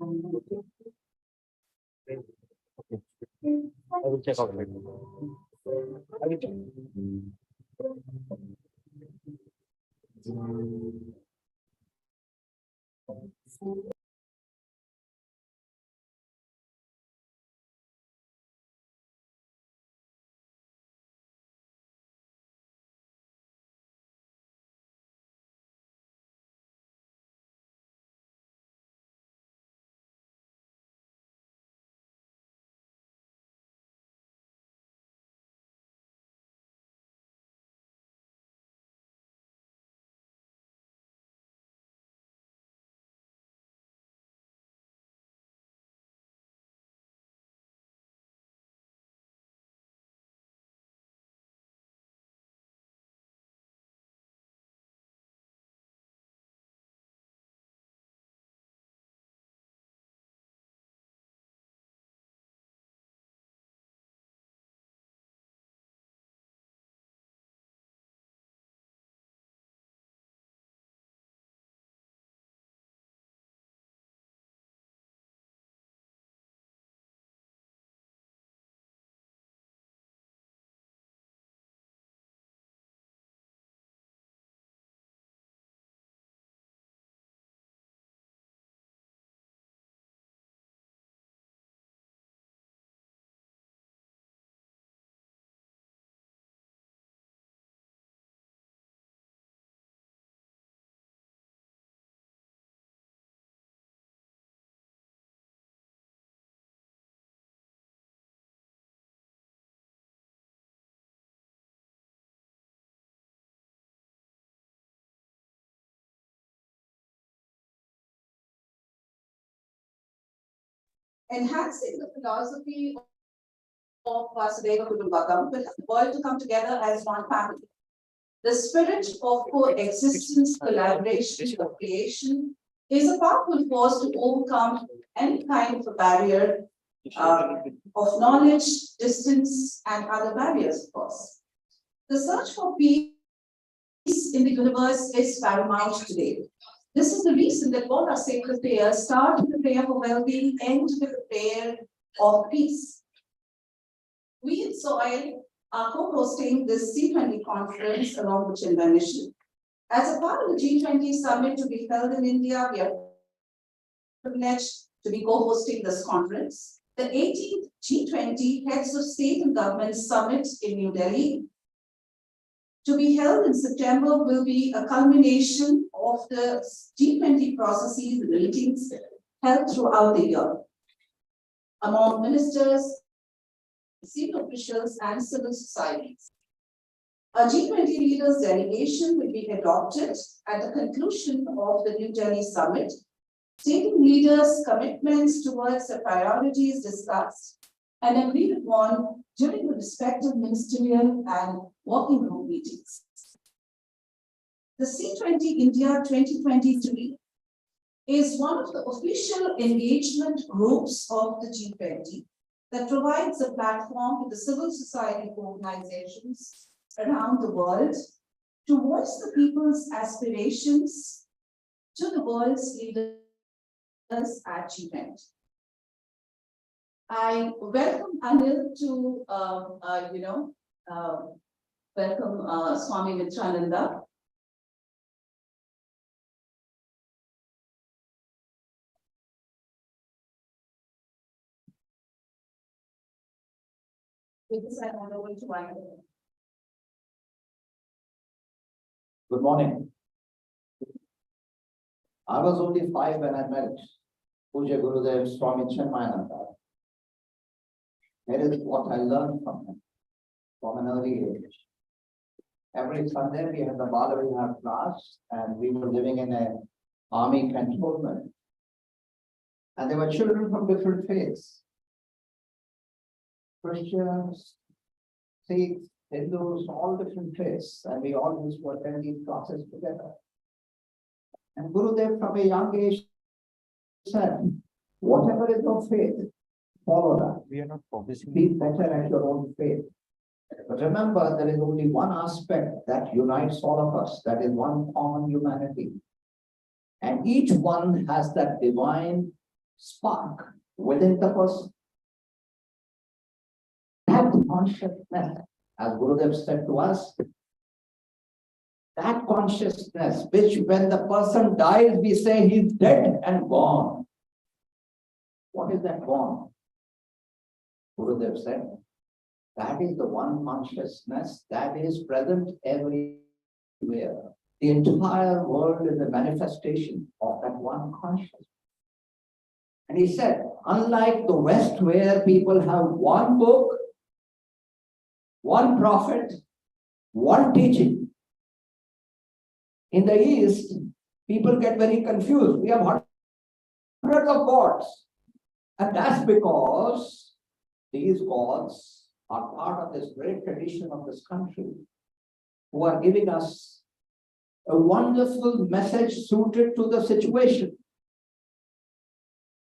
I will check out later. I will check. Enhancing the philosophy of Vasudeva Kutumbakam will help the world to come together as one family. The spirit of coexistence, collaboration, co-creation is a powerful force to overcome any kind of a barrier of knowledge, distance, and other barriers, of course. The search for peace in the universe is paramount today. This is the reason that all our sacred prayers start with the prayer for well-being, end with the prayer of peace. We in Soil are co-hosting this C20 Conference along with Chinmay Mission. As a part of the G20 Summit to be held in India, we are privileged to be co-hosting this conference. The 18th G20 Heads of State and Government Summit in New Delhi, to be held in September, will be a culmination of the G20 processes and meetings held throughout the year among ministers, senior officials, and civil societies. A G20 leaders delegation will be adopted at the conclusion of the New Delhi summit, stating leaders' commitments towards the priorities discussed and agreed upon during the respective ministerial and working group meetings. The C20 India 2023 is one of the official engagement groups of the G20 that provides a platform to the civil society organizations around the world to voice the people's aspirations to the world's leaders at G20. I welcome Anil to, welcome Swami Mitrananda. With this, I hand over to Anil. Good morning. I was only 5 when I met Puja Gurudev Swami Chinmayananda. Here is what I learned from him from an early age. Every Sunday we had the Balaviha class and we were living in an army cantonment. And there were children from different faiths. Christians, Sikhs, Hindus, all different faiths. And we all used to attend these classes together. And Gurudev from a young age said, whatever is your faith, follow that. We are not publishing. Be better at your own faith. But remember, there is only one aspect that unites all of us. That is one common humanity. And each one has that divine spark within the person. That consciousness, as Gurudev said to us, that consciousness, which when the person dies, we say he's dead and gone. What is that gone? Gurudev said, that is the one consciousness that is present everywhere. The entire world is a manifestation of that one consciousness. And he said, unlike the West, where people have one book, one prophet, one teaching, in the East, people get very confused. We have hundreds of gods. And that's because these gods are part of this great tradition of this country, who are giving us a wonderful message suited to the situation.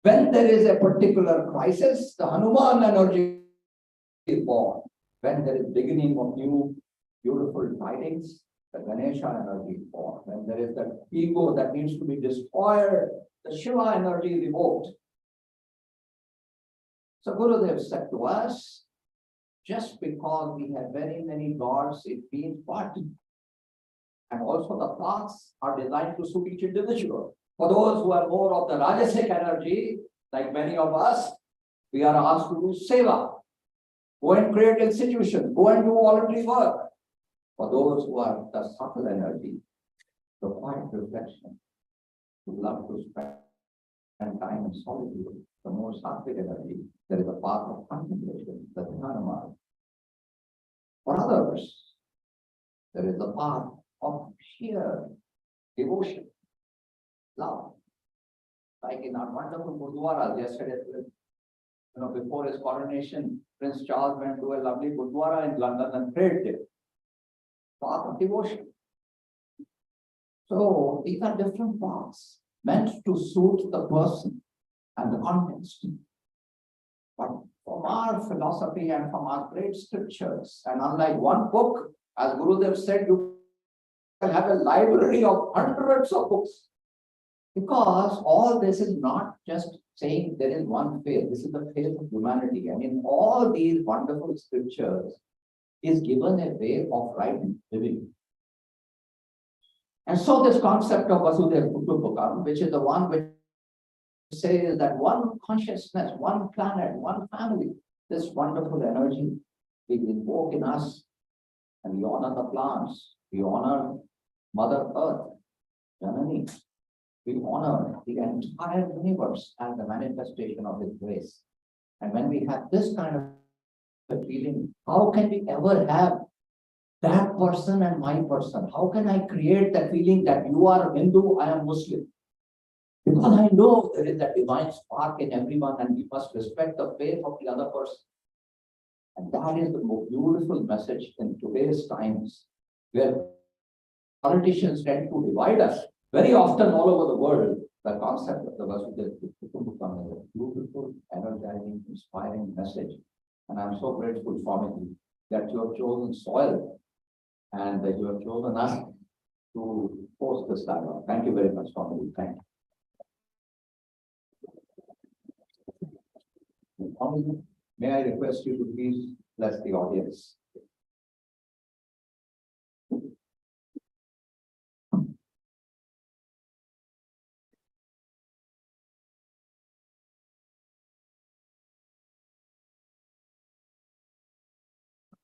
When there is a particular crisis, the Hanuman energy is born. When there is beginning of new beautiful tidings, the Ganesha energy is born. When there is that ego that needs to be destroyed, the Shiva energy is evoked. So Gurudev said to us, just because we have very many gods, it means what? And also the paths are designed to suit each individual. For those who are more of the Rajasic energy, like many of us, we are asked to do seva. Go and create institutions, go and do voluntary work. For those who are the subtle energy, the quiet reflection, who love to spend time in solitude, the more sattvic energy, there is a path of contemplation, the dhyana marg. For others, there is a path of sheer devotion, love. Like in our wonderful Gurdwaras yesterday, before his coronation, Prince Charles went to a lovely Gurdwara in London and prayed there. Path of devotion. So these are different paths meant to suit the person and the context. But from our philosophy and from our great scriptures, and unlike one book, as Gurudev said, you can have a library of hundreds of books. Because all this is not just saying there is one faith, this is the faith of humanity. I mean, all these wonderful scriptures is given a way of right living. And so this concept of Vasudhaiva Kutumbakam, which is the one which says that one consciousness, one planet, one family, this wonderful energy we invoke in us, and we honor the plants, we honor Mother Earth, Janani. We honor the entire universe as the manifestation of His grace. And when we have this kind of feeling, how can we ever have that person and my person? How can I create that feeling that you are Hindu, I am Muslim? Because I know there is that divine spark in everyone and we must respect the faith of the other person. And that is the most beautiful message in today's times, where politicians tend to divide us. Very often all over the world, the concept of the Vasudhaiva Kutumbakam is a beautiful, energizing, inspiring message. And I'm so grateful, Swamiji, that you have chosen soil and that you have chosen us to host this dialogue. Thank you very much, Swamiji. Thank you. Swamiji, may I request you to please bless the audience.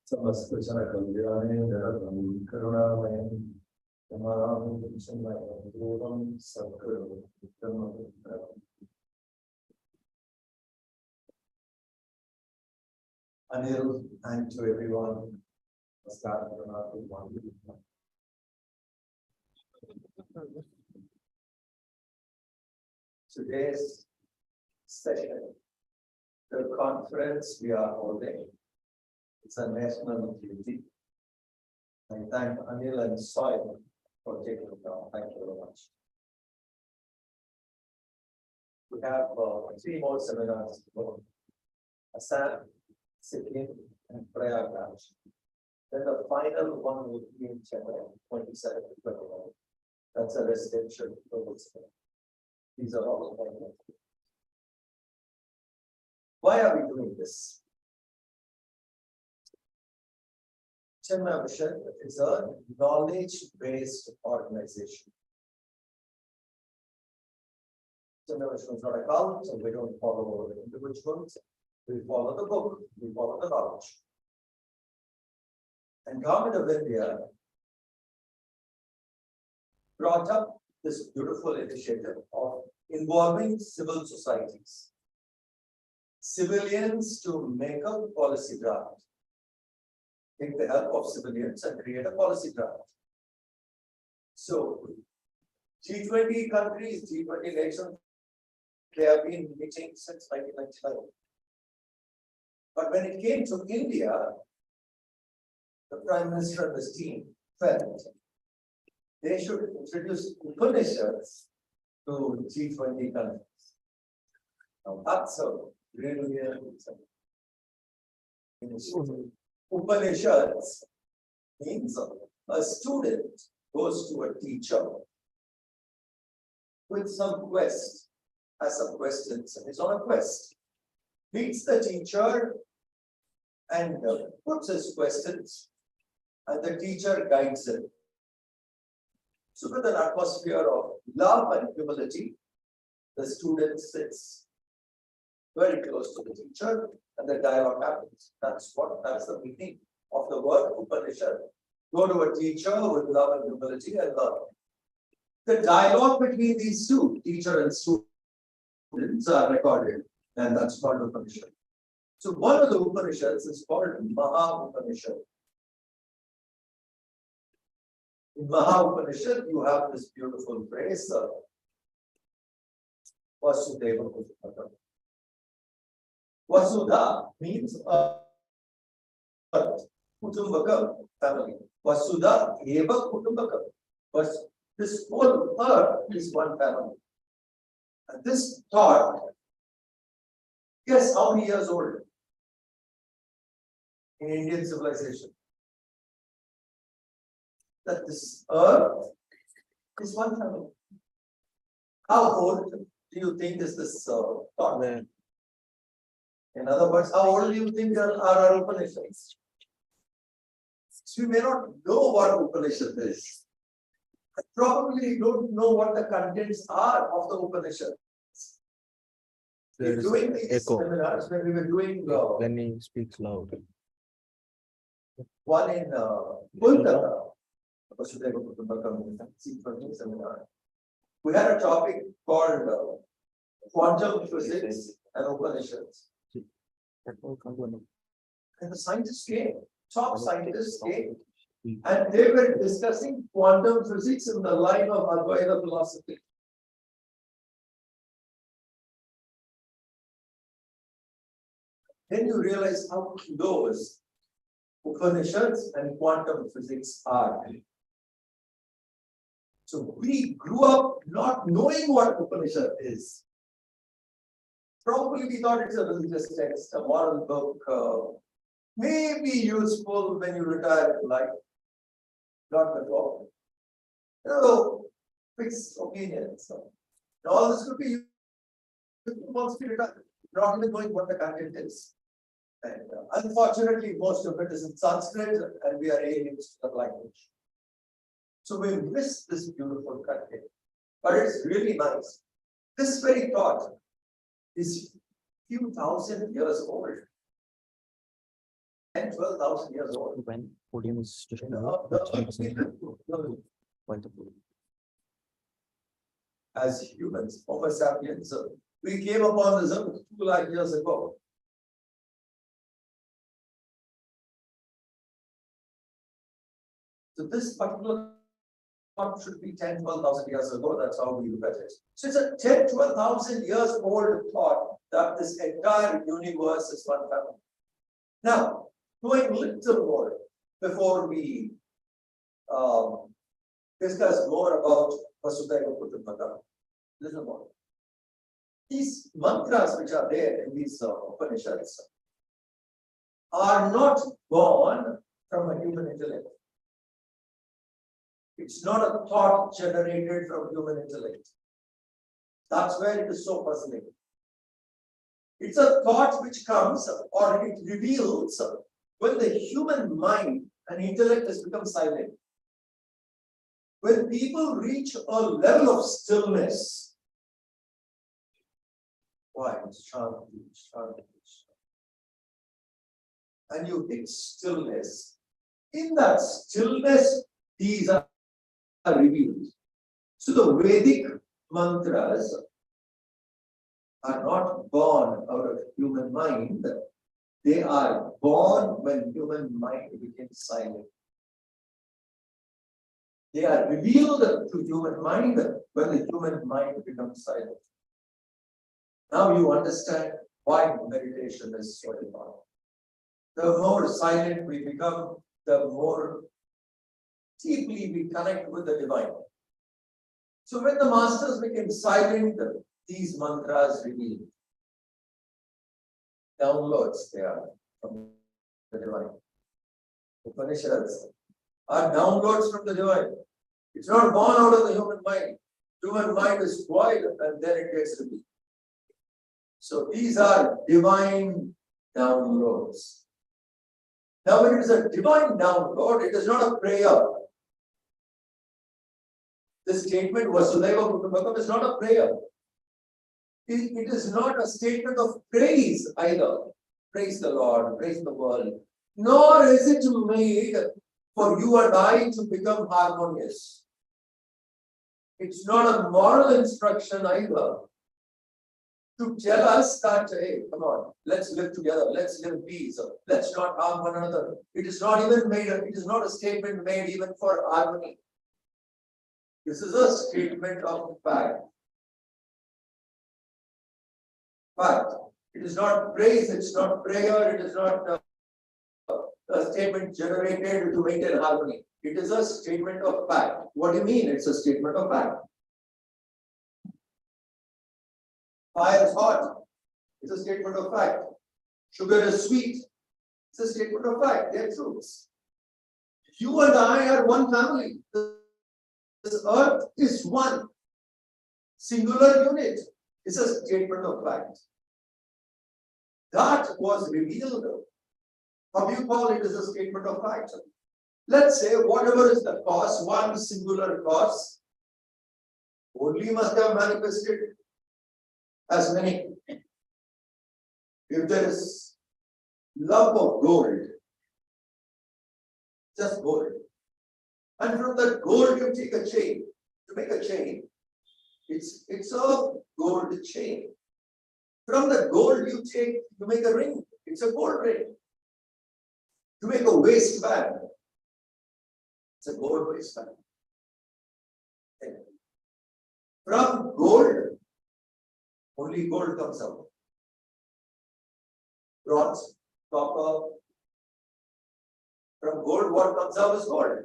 समस्त जन कल्याणे जगत करुणामय Anil, and to everyone. Today's session, the conference we are holding, it's a national duty. I thank Anil and Soil for taking it down. Thank you very much. We have 3 more seminars to go. Assam, Sikkim, and Prayagraj. Then the final one will be in Chennai, 27 to 29. That's a residential global seminar. These are all final. Why are we doing this? Chennai Mission is a knowledge-based organization. Chennai Mission is not a cult, so we don't follow individuals. We follow the book, we follow the knowledge. And Government of India brought up this beautiful initiative of involving civil societies, civilians to make a policy draft, take the help of civilians and create a policy draft. So G20 countries, G20 nations, they have been meeting since 1999. But when it came to India, the Prime Minister and his team felt they should introduce Upanishads to G20 countries. Now that's a brilliant initiative. Upanishads means a student goes to a teacher with some quest, has some questions, and is on a quest. Meets the teacher and puts his questions, and the teacher guides him. So with an atmosphere of love and humility, the student sits very close to the teacher and the dialogue happens. That's the meaning of the word Upanishad. Go to a teacher with love and humility and learn. The dialogue between these two, teacher and students, are recorded, and that's called Upanishad. So one of the Upanishads is called Maha Upanishad. In Maha Upanishad, you have this beautiful phrase, Vasudeva Kutumbakam. Vasudha means Kutumbakam, family. Vasudha Eva Kutumbakam. But this whole earth is one family. And this thought, guess how many years old in Indian civilization? That this earth is one family. How old do you think is this thought? In other words, how old do you think are our Upanishads? So we may not know what Upanishad is. Probably don't know what the contents are of the Upanishad. There is Doing these echo seminars, when we were doing when he speaks loud. one in Kolkata, Vasudeva Kutumbakam C20 seminar, we had a topic called quantum physics and Upanishads. And the scientists came, top scientists came, and they were discussing quantum physics in the line of Advaita philosophy. Then you realize how close Upanishads and quantum physics are. So we grew up not knowing what Upanishad is. Probably we thought it's a religious text, a moral book, may be useful when you retire in life, not before. Fixed opinions. And all this could be useful once we retire, not even knowing what the content is. And unfortunately, most of it is in Sanskrit, and we are aliens to the language. So we miss this beautiful content, but it's really nice. This very thought is few thousand years old, 10,000 to 12,000 years old. When podium is just The Wonderful. As humans, Homo sapiens, we came upon this earth 2 lakh years ago. So this particular thought should be 10, 12,000 years ago. That's how we look at it. So it's a 10, 12,000 years old thought that this entire universe is one family. Now, going a little more before we discuss more about Vasudhaiva Kutumbakam. Listen more. These mantras which are there in these Upanishads are not born from a human intellect. It's not a thought generated from human intellect. That's where it is so puzzling. It's a thought which comes or it reveals when the human mind and intellect has become silent. When people reach a level of stillness, why? Shanti, shanti, and you hit stillness. In that stillness, these are revealed. So the Vedic mantras are not born out of human mind. They are born when human mind becomes silent. They are revealed to human mind when the human mind becomes silent. Now you understand why meditation is so important. The more silent we become, the more deeply we connect with the divine. So when the masters became silent, these mantras revealed. Downloads they are from the divine. Upanishads are downloads from the divine. It's not born out of the human mind. Human mind is quiet and then it gets revealed. So these are divine downloads. Now when it is a divine download, it is not a prayer. This statement, Vasudhaiva Kutumbakam, is not a prayer. It is not a statement of praise either. Praise the Lord, praise the world. Nor is it made for you and I to become harmonious. It's not a moral instruction either. To tell us that, hey, come on, let's live together, let's live in peace, let's not harm one another. It is not even made, it is not a statement made even for harmony. This is a statement of fact. Fact. It is not praise, it's not prayer, it is not a statement generated to maintain harmony. It is a statement of fact. What do you mean? It's a statement of fact. Fire is hot. It's a statement of fact. Sugar is sweet. It's a statement of fact. They're truths. You and I are one family. This earth is one singular unit. It's a statement of fact. That was revealed. How do you call it as a statement of fact? Let's say whatever is the cause, one singular cause, only must have manifested as many. If there is love of gold, just gold, and from that gold you take a chain. To make a chain, it's a gold chain. From the gold you make a ring. It's a gold ring. To make a waistband, it's a gold waistband. From gold, only gold comes out. Bronze, copper. From gold, what comes out is gold.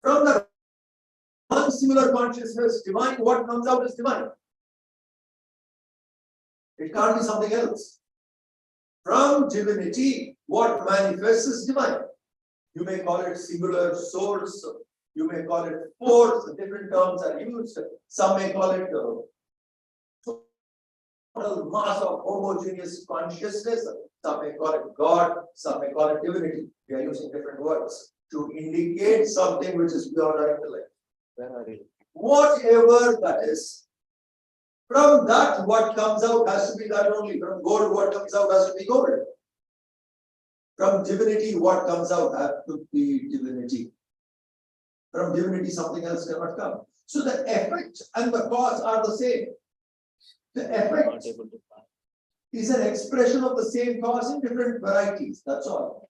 From the one singular consciousness, divine, what comes out is divine. It can't be something else. From divinity, what manifests is divine. You may call it singular source, you may call it force, different terms are used. Some may call it total mass of homogeneous consciousness, some may call it God, some may call it divinity. We are using different words to indicate something which is beyond our intellect. Whatever that is, from that what comes out has to be that only. From gold, what comes out has to be gold. From divinity, what comes out has to be divinity. From divinity, something else cannot come. So the effect and the cause are the same. The effect Not able to buy. is an expression of the same cause in different varieties, that's all.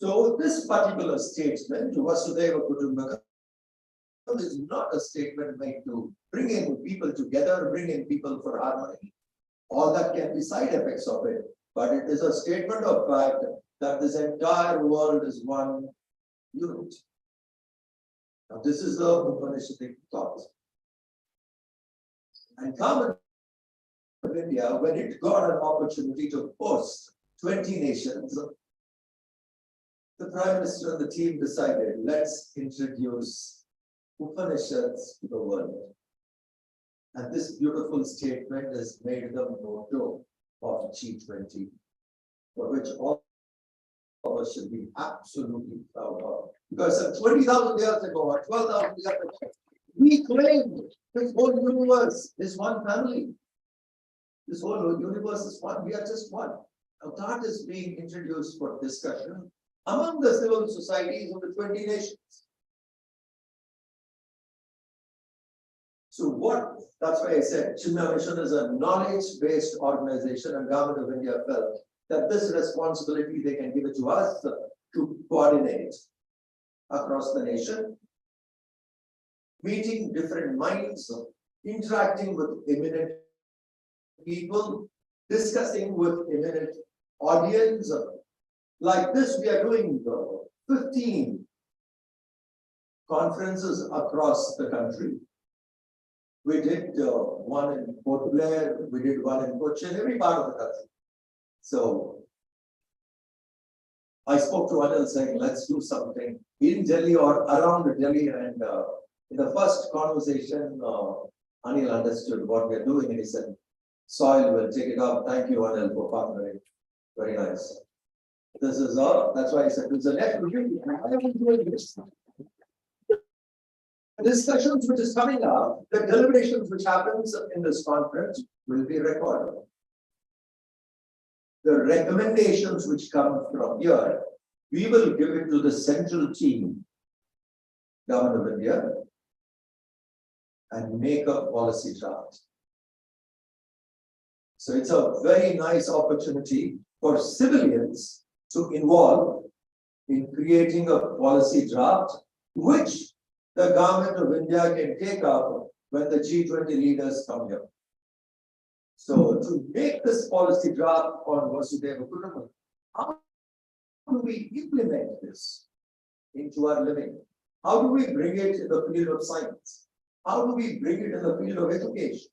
So this particular statement, Vasudeva Kutumbakam, is not a statement made to bring in people together, bring in people for harmony. All that can be side effects of it, but it is a statement of fact that this entire world is one unit. Now, this is the Upanishadic thought. And Government of India, when it got an opportunity to host 20 nations, the Prime Minister and the team decided, let's introduce Upanishads to the world. And this beautiful statement is made the motto of G20, for which all of us should be absolutely proud of. Because 20,000 years ago or 12,000 years ago, we claimed this whole universe is one family. This whole universe is one, we are just one. Now that is being introduced for discussion among the civil societies of the 20 nations. So that's why I said Chimna Mission is a knowledge-based organization, and Government of India felt that this responsibility they can give it to us to coordinate across the nation, meeting different minds, interacting with eminent people, discussing with eminent audience. Like this, we are doing 15 conferences across the country. We did one in Port Blair, we did one in Cochin, every part of the country. So I spoke to Anil saying, let's do something in Delhi or around Delhi. And in the first conversation, Anil understood what we're doing, and he said, soil will take it up. Thank you, Anil, for partnering. Very nice. This is that's why I said it's a net review. I am doing this. Discussions which is coming up, the deliberations which happens in this conference will be recorded. The recommendations which come from here, we will give it to the central team, Government of India, and make a policy draft. So it's a very nice opportunity for civilians to involve in creating a policy draft, which the Government of India can take up when the G20 leaders come here. So to make this policy draft on Vasudeva Kutumbakam, how do we implement this into our living? How do we bring it in the field of science? How do we bring it in the field of education?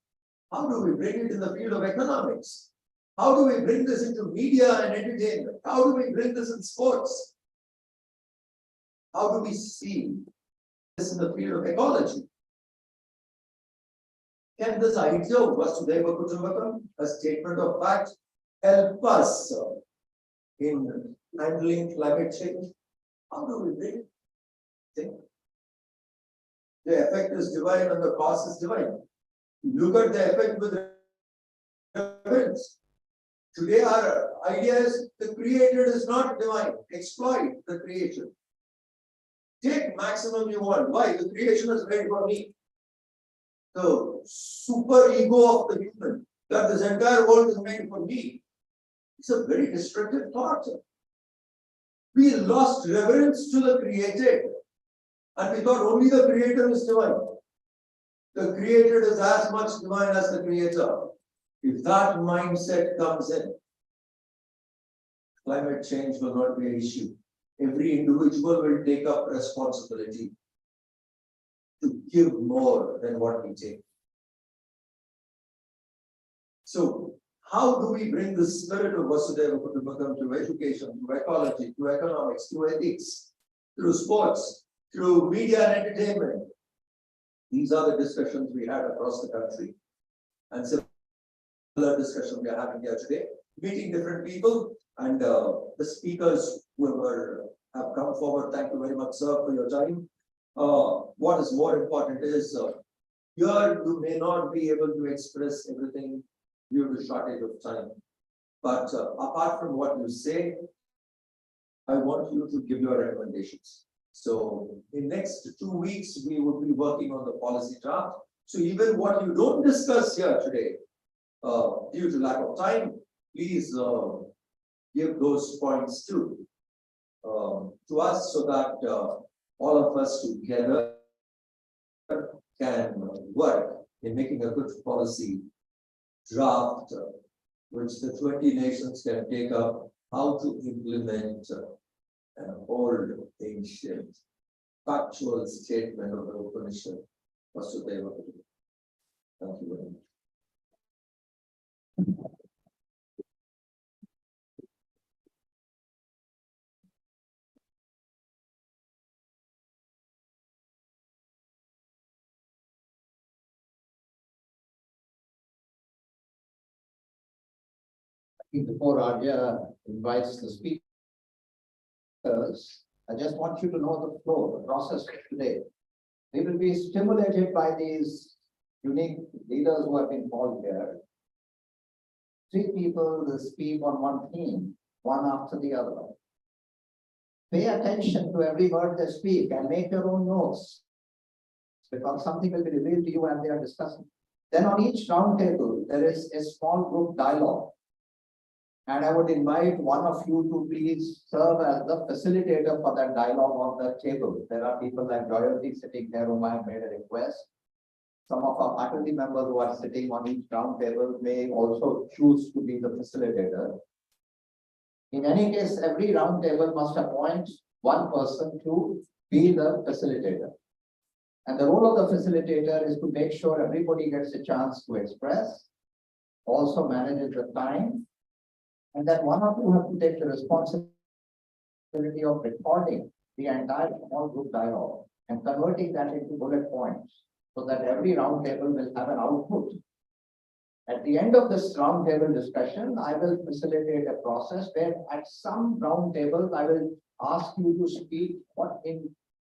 How do we bring it in the field of economics? How do we bring this into media and entertainment? How do we bring this in sports? How do we see this in the field of ecology? Can this idea of Vasudeva Kutumbakam, a statement of fact, help us in handling climate change? How do we bring it? Think. The effect is divine and the cause is divine. Look at the effect with reference. Today our idea is the created is not divine. Exploit the creation. Take maximum you want. Why? The creation is made for me. The super ego of the human, that this entire world is made for me. It's a very destructive thought. We lost reverence to the created, and we thought only the creator is divine. The created is as much divine as the creator. If that mindset comes in, climate change will not be an issue. Every individual will take up responsibility to give more than what we take. So, how do we bring the spirit of Vasudeva Kutumbakam to education, to ecology, to economics, to ethics, through sports, through media and entertainment? These are the discussions we had across the country, and similar discussion we are having here today, meeting different people, and the speakers who have come forward. Thank you very much, sir, for your time. What is more important is here you may not be able to express everything due to shortage of time. But apart from what you say, I want you to give your recommendations. So in next 2 weeks, we would be working on the policy draft. So even what you don't discuss here today, due to lack of time, please give those points to us so that all of us together can work in making a good policy draft, which the 20 nations can take up how to implement an old, ancient, factual statement of the Upanishad. Vasudeva. Thank you very much. Before Arya invites the speakers, I just want you to know the flow, the process of today. We will be stimulated by these unique leaders who have been called here. 3 people will speak on one theme, one after the other. Pay attention to every word they speak and make your own notes, because something will be revealed to you as they are discussing. Then on each round table, there is a small group dialogue. And I would invite one of you to please serve as the facilitator for that dialogue on the table. There are people like Joyalty sitting there whom I have made a request. Some of our faculty members who are sitting on each round table may also choose to be the facilitator. In any case, every round table must appoint one person to be the facilitator. And the role of the facilitator is to make sure everybody gets a chance to express, also manages the time, and that one of you have to take the responsibility of recording the entire small group dialogue and converting that into bullet points so that every round table will have an output. At the end of this round table discussion, I will facilitate a process where at some round tables, I will ask you to speak in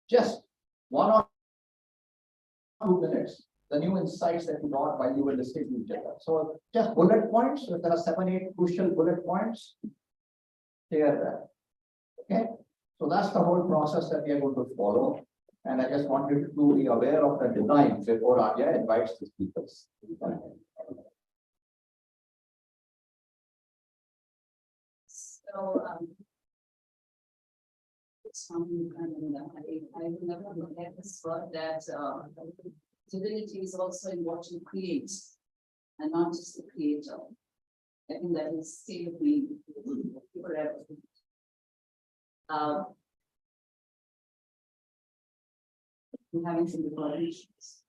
just 1 or 2 minutes, the new insights that you got while you were listening to each other. So just bullet points. So there are 7, 8 crucial bullet points. Clear that. Okay. So that's the whole process that we are going to follow. And I just want you to be aware of the design before Arya invites the speakers. So, I will never forget this word that divinity is also in what you create and not just the creator. I think that will stay with me forever. I'm having some recording issues.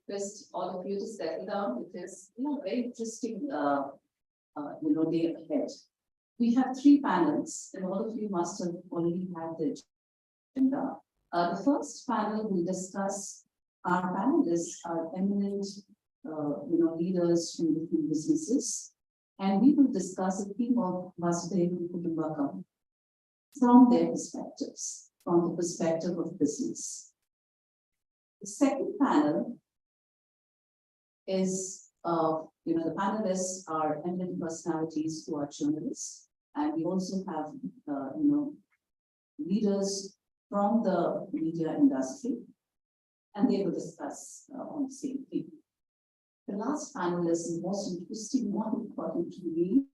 Request all of you to settle down because very interesting day ahead. We have 3 panels, and all of you must have already had the agenda. The first panel will discuss, our panelists are eminent, leaders from different businesses, and we will discuss the theme of Vasudeva Kutumbakam from their perspectives, from the perspective of business. The second panel is, the panelists are eminent personalities who are journalists, and we also have, leaders from the media industry, and they will discuss on the same theme. The last panel is the most interesting one, according to me,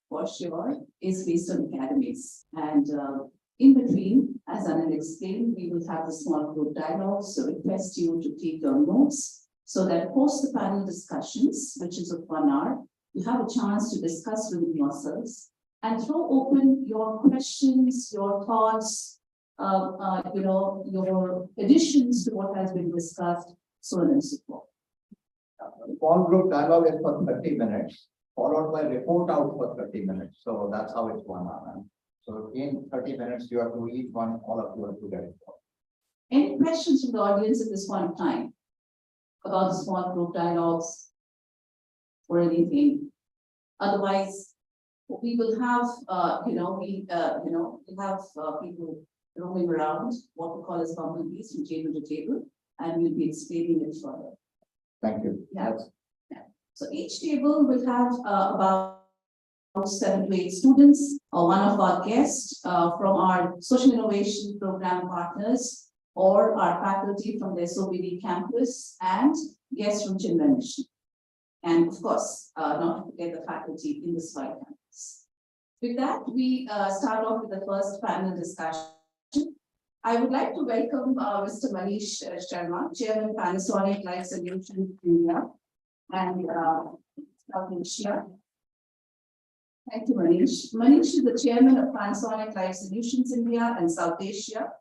for sure, is based on academies. And in between, as Anil explained, we will have the small group dialogue, so request you to take your notes so that post the panel discussions, which is of 1 hour, you have a chance to discuss within yourselves and throw open your questions, your thoughts, your additions to what has been discussed, so on and so forth. Small group dialogue is for 30 minutes, followed by report out for 30 minutes. So that's how it's 1 hour. So in 30 minutes, you have to each one, all of you have to get it. Any questions from the audience at this point in time about the small group dialogues or anything? Otherwise, we will have, we'll have people roaming around, what we call as bumblebees, from table to table, and we'll be explaining it further. Thank you. Yeah. So each table will have about 7 to 8 students, one of our guests from our social innovation program partners, or our faculty from the SOBD campus, and guests from Chinmay Mission. And of course, not to forget the faculty in the SWI campus. With that, we start off with the first panel discussion. I would like to welcome Mr. Manish Sharma, Chairman, Panasonic Life Solutions India and South Asia. Thank you, Manish. Manish is the Chairman of Panasonic Life Solutions India and South Asia.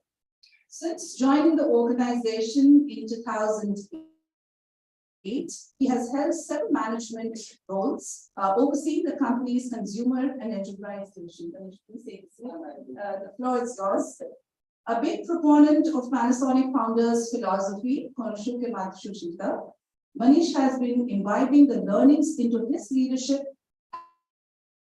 Since joining the organization in 2008, he has held several management roles, overseeing the company's consumer and enterprise division. The floor is yours. A big proponent of Panasonic founders' philosophy, Konoshuke Matsushita, Manish has been imbibing the learnings into his leadership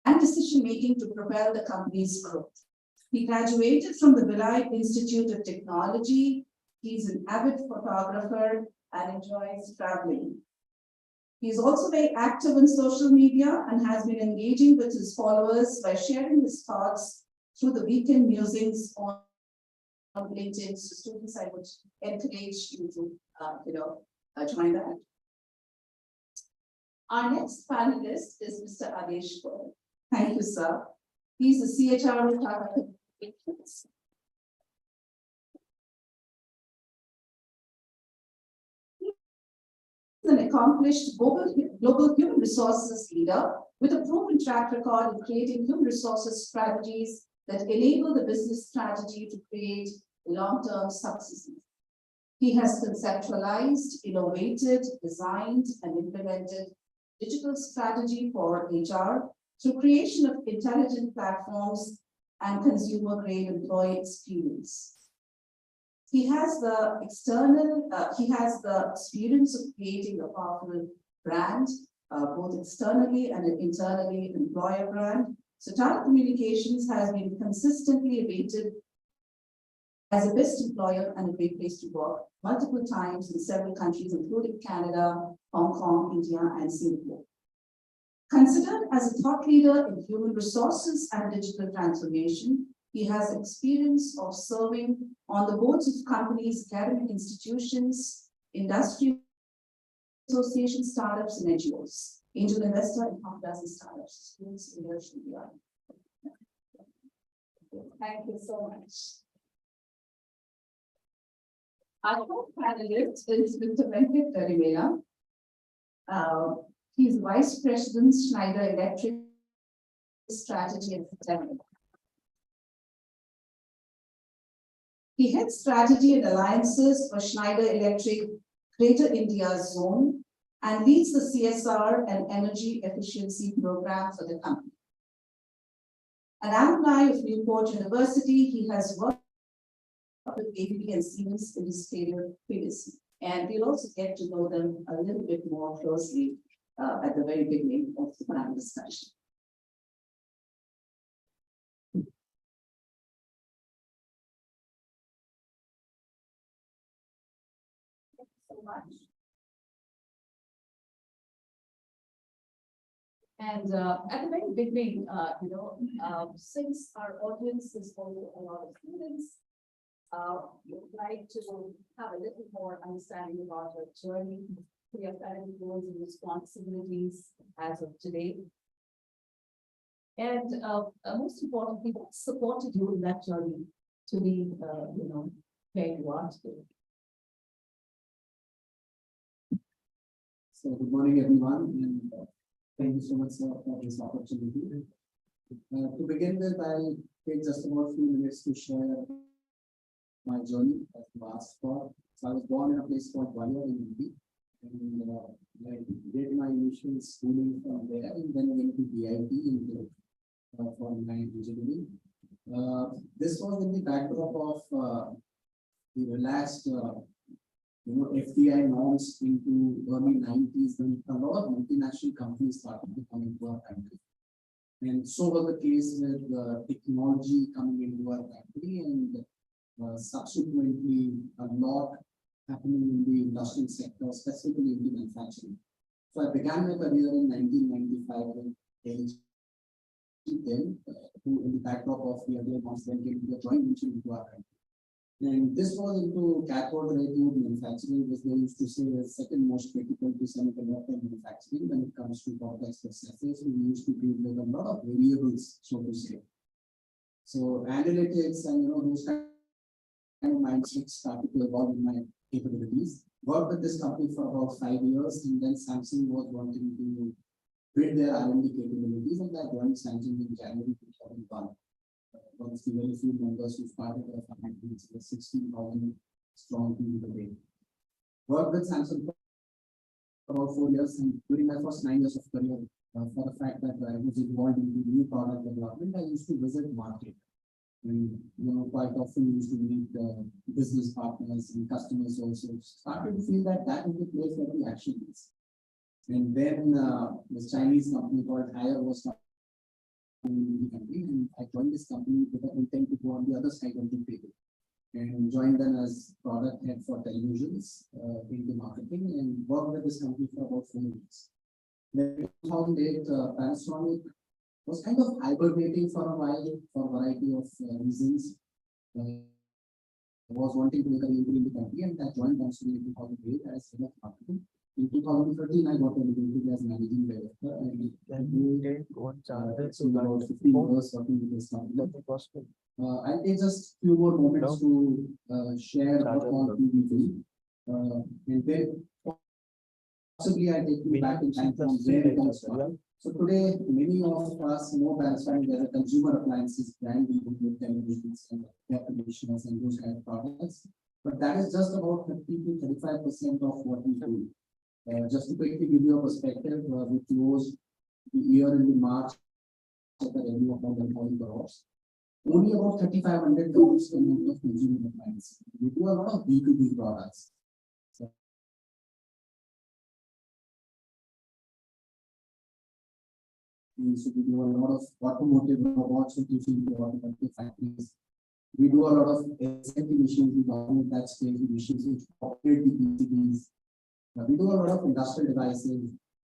and decision-making to propel the company's growth. He graduated from the Billai Institute of Technology. He's an avid photographer and enjoys traveling. He is also very active on social media and has been engaging with his followers by sharing his thoughts through the weekend musings on LinkedIn. So students, I would encourage you to, join that. Our next panelist is Mr. Adesh Goel. Thank you, sir. He's the CHRO Tata Communications. He's an accomplished global human resources leader with a proven track record in creating human resources strategies that enable the business strategy to create long-term success. He has conceptualized, innovated, designed, and implemented digital strategy for HR through creation of intelligent platforms and consumer-grade employee experience. He has the experience of creating a powerful brand, both externally and internally, an employer brand. So Tata Communications has been consistently rated as a best employer and a great place to work multiple times in several countries, including Canada, Hong Kong, India, and Singapore. Considered as a thought leader in human resources and digital transformation, he has experience of serving on the boards of companies, academic institutions, industry associations, startups, and NGOs. Angel investor in half dozen startups, students, leaders, and beyond. Thank you so much. Our fourth panelist is Mr. Venkat Tarimela. He's Vice President, Schneider Electric Strategy and Development. He heads strategy and alliances for Schneider Electric Greater India Zone and leads the CSR and energy efficiency program for the company. An alumni of Newport University, he has worked with ABB and Siemens in his career previously. And we'll also get to know them a little bit more closely at the very beginning of the panel discussion. Thank you so much. And at the very beginning, since our audience is also a lot of students, would like to have a little more understanding about our journey, your current roles and responsibilities as of today. And most importantly, what supported you in that journey to be, where you are today? So good morning, everyone, and thank you so much for this opportunity. To begin with, I'll take just about a few minutes to share my journey as you asked for. So I was born in a place called Gwalior in UP, and I did my initial schooling from there, and then went to DIT in Europe for my engineering. This was in the backdrop of the relaxed, FDI norms into early 90s, when a lot of multinational companies started to come into our country. And so was the case with technology coming into our country, and subsequently a lot happening in the industrial sector, specifically in the manufacturing. So I began my career in 1995 with LG them, who in the backdrop of the earlier ones then came to the joint venture into our country. And this was into cathode ray tube manufacturing, which they used to say is second most critical to semiconductor manufacturing when it comes to complex processes. We used to deal with a lot of variables, so to say. So analytics and those kind of mindsets started to evolve in my capabilities. Worked with this company for about 5 years, and then Samsung was wanting to build their R&D capabilities, and that joined Samsung in January 2001. One of the very few members who started the company, 16,000 strong team today. Worked with Samsung for about 4 years, and during my first 9 years of career, for the fact that I was involved in new product development, I used to visit market. And quite often used to meet business partners and customers also. Started to feel that is the place where the action is. And then this Chinese company called Haier was in the country, and I joined this company with the intent to go on the other side of the table and joined them as product head for televisions in the marketing, and worked with this company for about 4 years. Then in 2008, Panasonic was kind of hibernating for a while for a variety of reasons. Was wanting to make a entry in the country, and I joined Panasonic in 2008 as head of marketing. In 2013, I got elevated as managing director, and about 15 years working with this company. I'll take just few more moments to share what all we do, and then possibly I take you back in time from where it comes from. So today, many of us know Panasonic as a consumer appliances brand with televisions and air conditioners and those kind of products. But that is just about 30 to 35% of what we do. Just to quickly give you a perspective, we closed the year in March at a revenue of about 1,000 crores. Only about 3,500 crores come out of consumer appliances. We do a lot of B2B products. So we do a lot of automotive robots which is into automotive factories. We do a lot of SMT machines, we dominate that space, machines which operate the PCBs. We do a lot of industrial devices.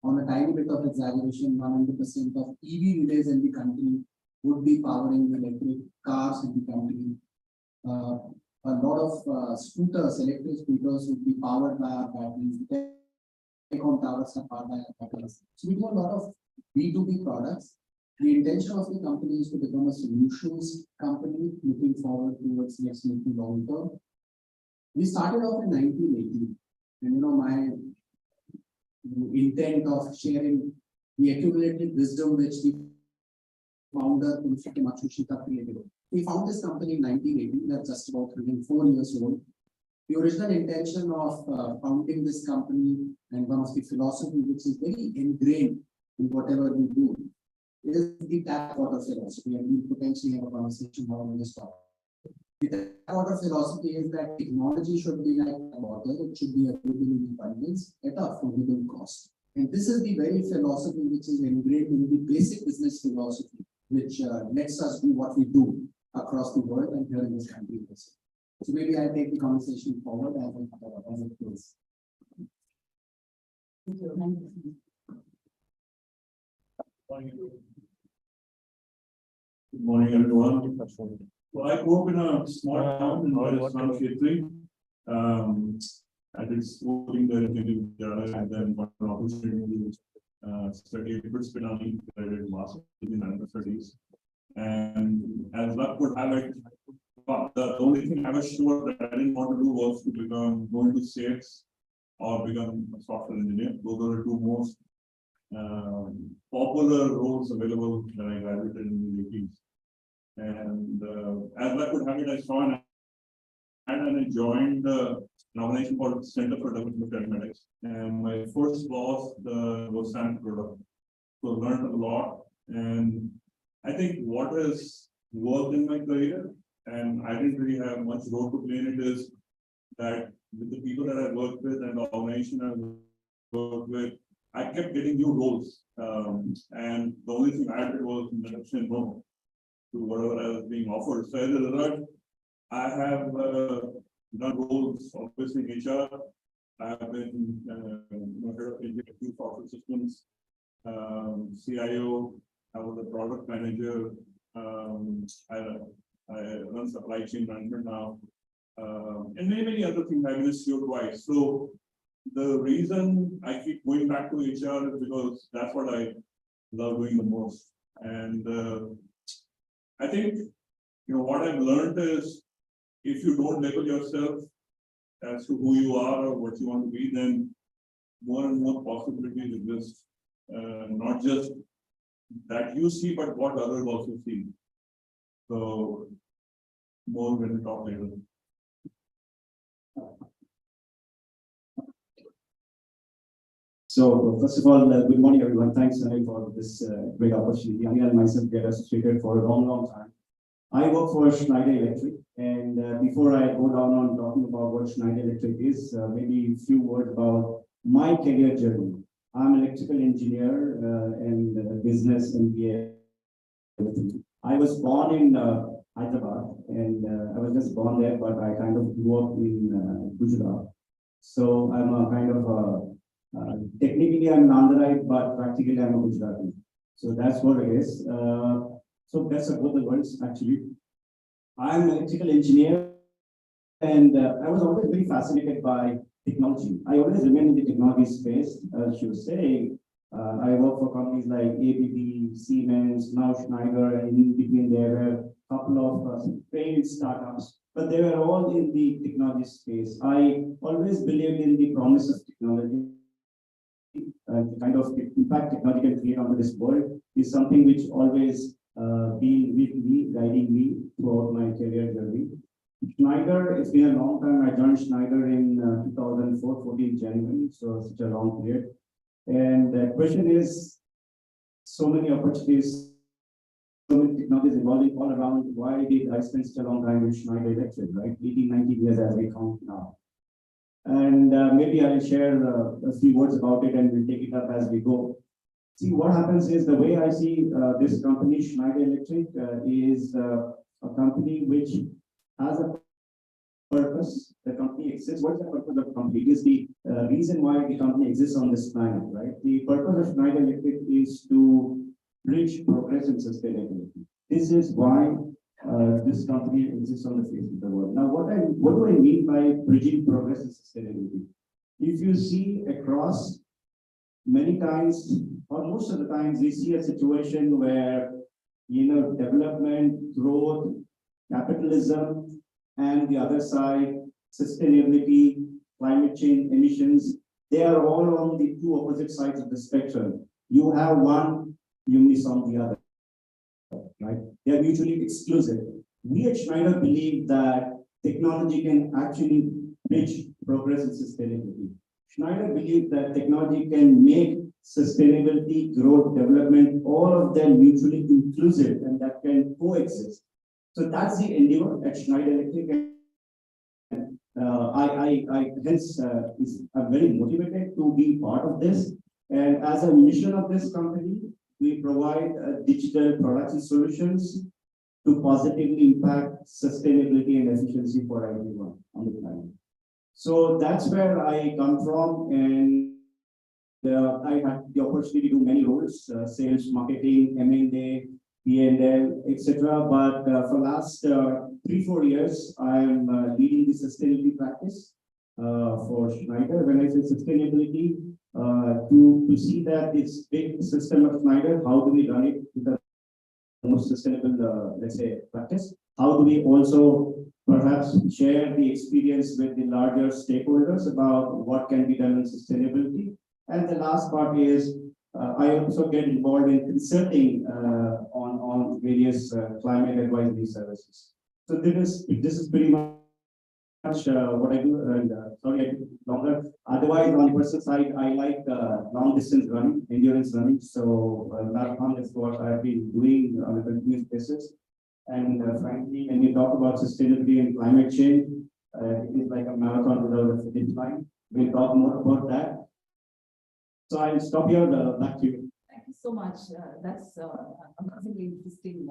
On a tiny bit of exaggeration, 100% of EV relays in the country would be powering electric cars in the country. A lot of scooters, electric scooters would be powered by our batteries. Telecom towers are powered by our batteries. So we do a lot of B2B products. The intention of the company is to become a solutions company looking forward towards next mid to long term. We started off in 1980, and my intent of sharing the accumulated wisdom which the founder Matsushita created. We found this company in 1980, that's just about 104 years old. The original intention of founding this company and one of the philosophy which is very ingrained in whatever we do is the tap water philosophy, and we potentially have a conversation on this topic. The tap water philosophy is that technology should be like water, it should be available in abundance at an affordable cost. And this is the very philosophy which is ingrained in the basic business philosophy, which lets us do what we do across the world and here in this country also. So maybe I take the conversation forward as it goes. Good morning, everyone. Well, I grew up in a small town in Rajasthan, C20. I did schooling there in India, and then got an opportunity to study liquid spin on I did master's in under studies. And as luck would have it, the only thing I was sure that I didn't want to do was to go into sales or become a software engineer. Those are the two most popular roles available when I graduated in the 80s. And as luck would have it, I saw an ad and I joined an organization called Center for Development of Telematics. And my first boss was Sam product. So learned a lot. And I think what has worked in my career, and I didn't really have much role to play in it, is that with the people that I worked with and the organization I worked with, I kept getting new roles. And the only thing I did was say no to whatever I was being offered. So as a result, I have done roles, obviously in HR. I have been head of engineering software systems, CIO, I was a product manager. I, I run supply chain management now. And many other things. I've been a CEO twice. So the reason I keep going back to HR is because that's what I love doing the most. And I think, what I've learned is if you don't label yourself as to who you are or what you want to be, then more and more possibilities exist. Not just that you see, but what others also see. So more when we talk later. So first of all, good morning, everyone. Thanks, Anil, for this great opportunity. Anil and myself get associated for a long time. I work for Schneider Electric, and before I go down on talking about what Schneider Electric is, maybe a few words about my career journey. I'm an electrical engineer and business MBA. I was born in Hyderabad, and I was just born there, but I kind of grew up in Gujarat. So I'm a kind of technically I'm an Andhraite, but practically I'm a Gujarati. So that's what it is. So best of both the worlds, actually. I'm an electrical engineer, and I was always very fascinated by technology. I always remain in the technology space, as you say. I work for companies like ABB, Siemens, now Schneider, and in between there were a couple of failed startups, but they were all in the technology space. I always believed in the promise of technology. The kind of impact technology can create onto this world is something which always been with me, guiding me throughout my career journey. Schneider, it's been a long time. I joined Schneider in 2004, 14 January, so such a long period. And the question is, so many opportunities, so many technologies evolving all around. Why did I spend such a long time with Schneider Electric, right? 18, 19 years as I count now. And maybe I'll share a few words about it and we'll take it up as we go. See, what happens is the way I see this company, Schneider Electric, is a company which has a purpose. The company exists. What is the purpose of the company? It is the reason why the company exists on this planet, right? The purpose of Schneider Electric is to bridge progress and sustainability. This is why this company exists on the face of the world. Now, what do I mean by bridging progress and sustainability? If you see across many times, or most of the times, we see a situation where development, growth, capitalism, and the other side, sustainability, climate change, emissions, they are all on the two opposite sides of the spectrum. You have one, you miss on the other, right? They are mutually exclusive. We at Schneider believe that technology can actually bridge progress and sustainability. Schneider believes that technology can make sustainability, growth, development, all of them mutually inclusive and that can coexist. So that's the endeavor at Schneider Electric. I'm very motivated to be part of this. And as a mission of this company, we provide digital products and solutions to positively impact sustainability and efficiency for everyone on the planet. So that's where I come from, and I had the opportunity to do many roles: sales, marketing, M&A, P&L, etc. But for last 3-4 years, I am leading the sustainability practice for Schneider. When I say sustainability, to see that this big system of Schneider, how do we run it with the most sustainable, let's say, practice? How do we also perhaps share the experience with the larger stakeholders about what can be done in sustainability? And the last part is I also get involved in consulting on various climate advisory services. So this is pretty much what I do. And sorry, I took longer. Otherwise, on the personal side, I like long distance running, endurance running. So marathon is what I've been doing on a continuous basis. And frankly, when we talk about sustainability and climate change, it is like a marathon without a finish line. We'll talk more about that. So I'll stop here. Back to you. Thank you so much. That's amazingly interesting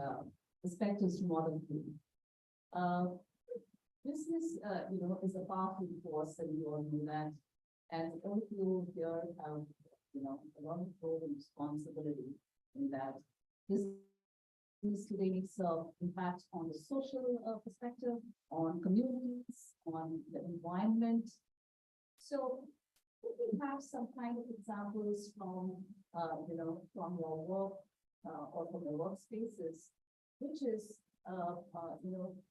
perspectives from all of you. Business, is a powerful force, and you all know that. And all of you here have, a lot of role and responsibility in that. business today makes impact on the social perspective, on communities, on the environment. So could we have some kind of examples from, from your work or from your workspaces, which is,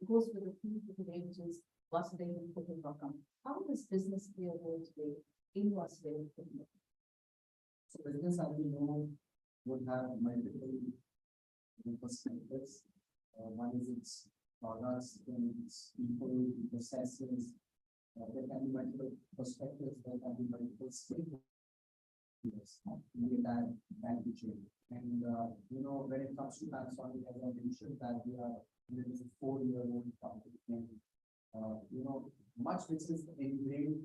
goes with the theme for today, which is Vasudhaiva Kutumbakam. How does business play a role today in Vasudhaiva Kutumbakam? So business, as we know, would have multiple perspectives. One is its products, then its people, processes. There can be multiple perspectives, there can be multiple stakeholders in the entire value chain. And, when it comes to Panasonic, as I mentioned, that we are a 4-year-old company, and, much which is ingrained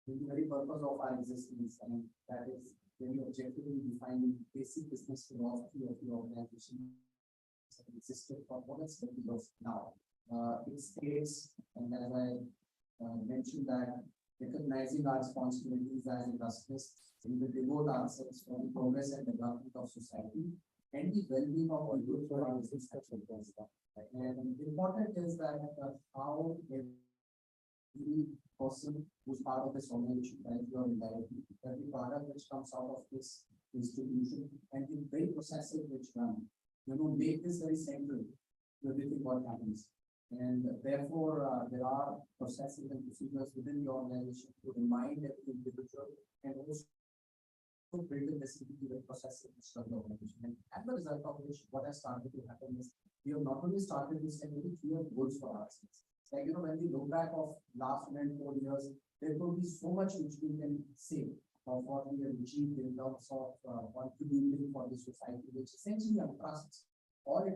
in the very purpose of our existence, and that is very objectively defining basic business philosophy of the organization that existed for more than 70 years now. It states, and as I mentioned, that recognizing our responsibilities as industrialists, we will devote ourselves for the progress and development of society and the well-being of our youth for our business. And important is that how every person who's part of this organization, directly or indirectly, every product which comes out of this institution and the very processes which run, make this very central to everything what happens. And therefore, there are processes and procedures within the organization to remind every individual and also build a visibility with processes which run the organization. And as a result of which, what has started to happen is we have not only started to set very clear goals for ourselves. Like, when we look back of last 4 years, there could be so much which we can say of what we have achieved in terms of contributing for the society, which essentially entrusts all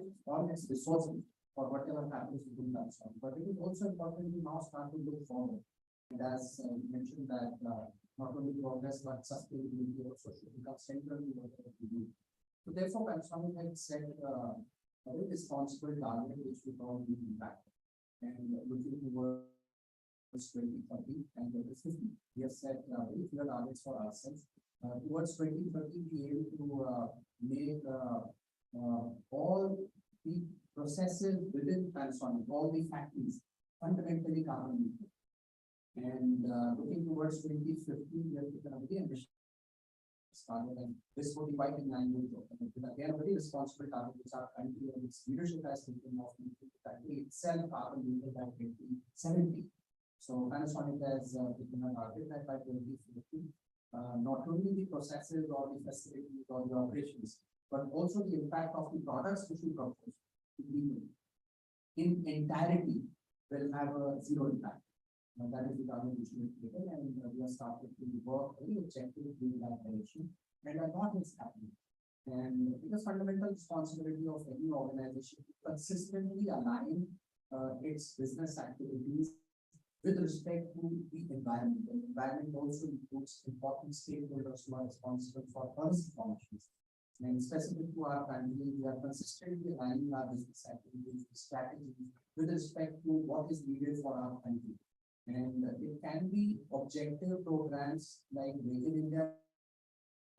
its resources for whatever happens within that song. But it is also important to now start to look forward. And as mentioned that not only progress but sustainability also should become central to whatever we do. So therefore, Panasonic had set a very responsible target which we call the impact. And looking towards 2030 and 2050, we have set very clear targets for ourselves. Towards 2030, we aim to make all the processes within Panasonic, all the factories, fundamentally carbon neutral. And looking towards 2050, we have taken a very ambitious target, and this will be quite in line with again a very responsible target which our country and its leadership has taken of the country itself carbon neutral by 2070. So Panasonic has taken a target that by 2050, not only the processes or the facilities or the operations, but also the impact of the products which we propose to people in entirety will have a zero impact. That is the target which we have taken, and we have started to work very objectively in that direction, and a lot is happening. And it is fundamental responsibility of any organization to consistently align its business activities with respect to the environment. The environment also includes important stakeholders who are responsible for policy formations. And specific to our country, we are consistently aligning our business activities, strategies with respect to what is needed for our country. And it can be objective programs like Make in India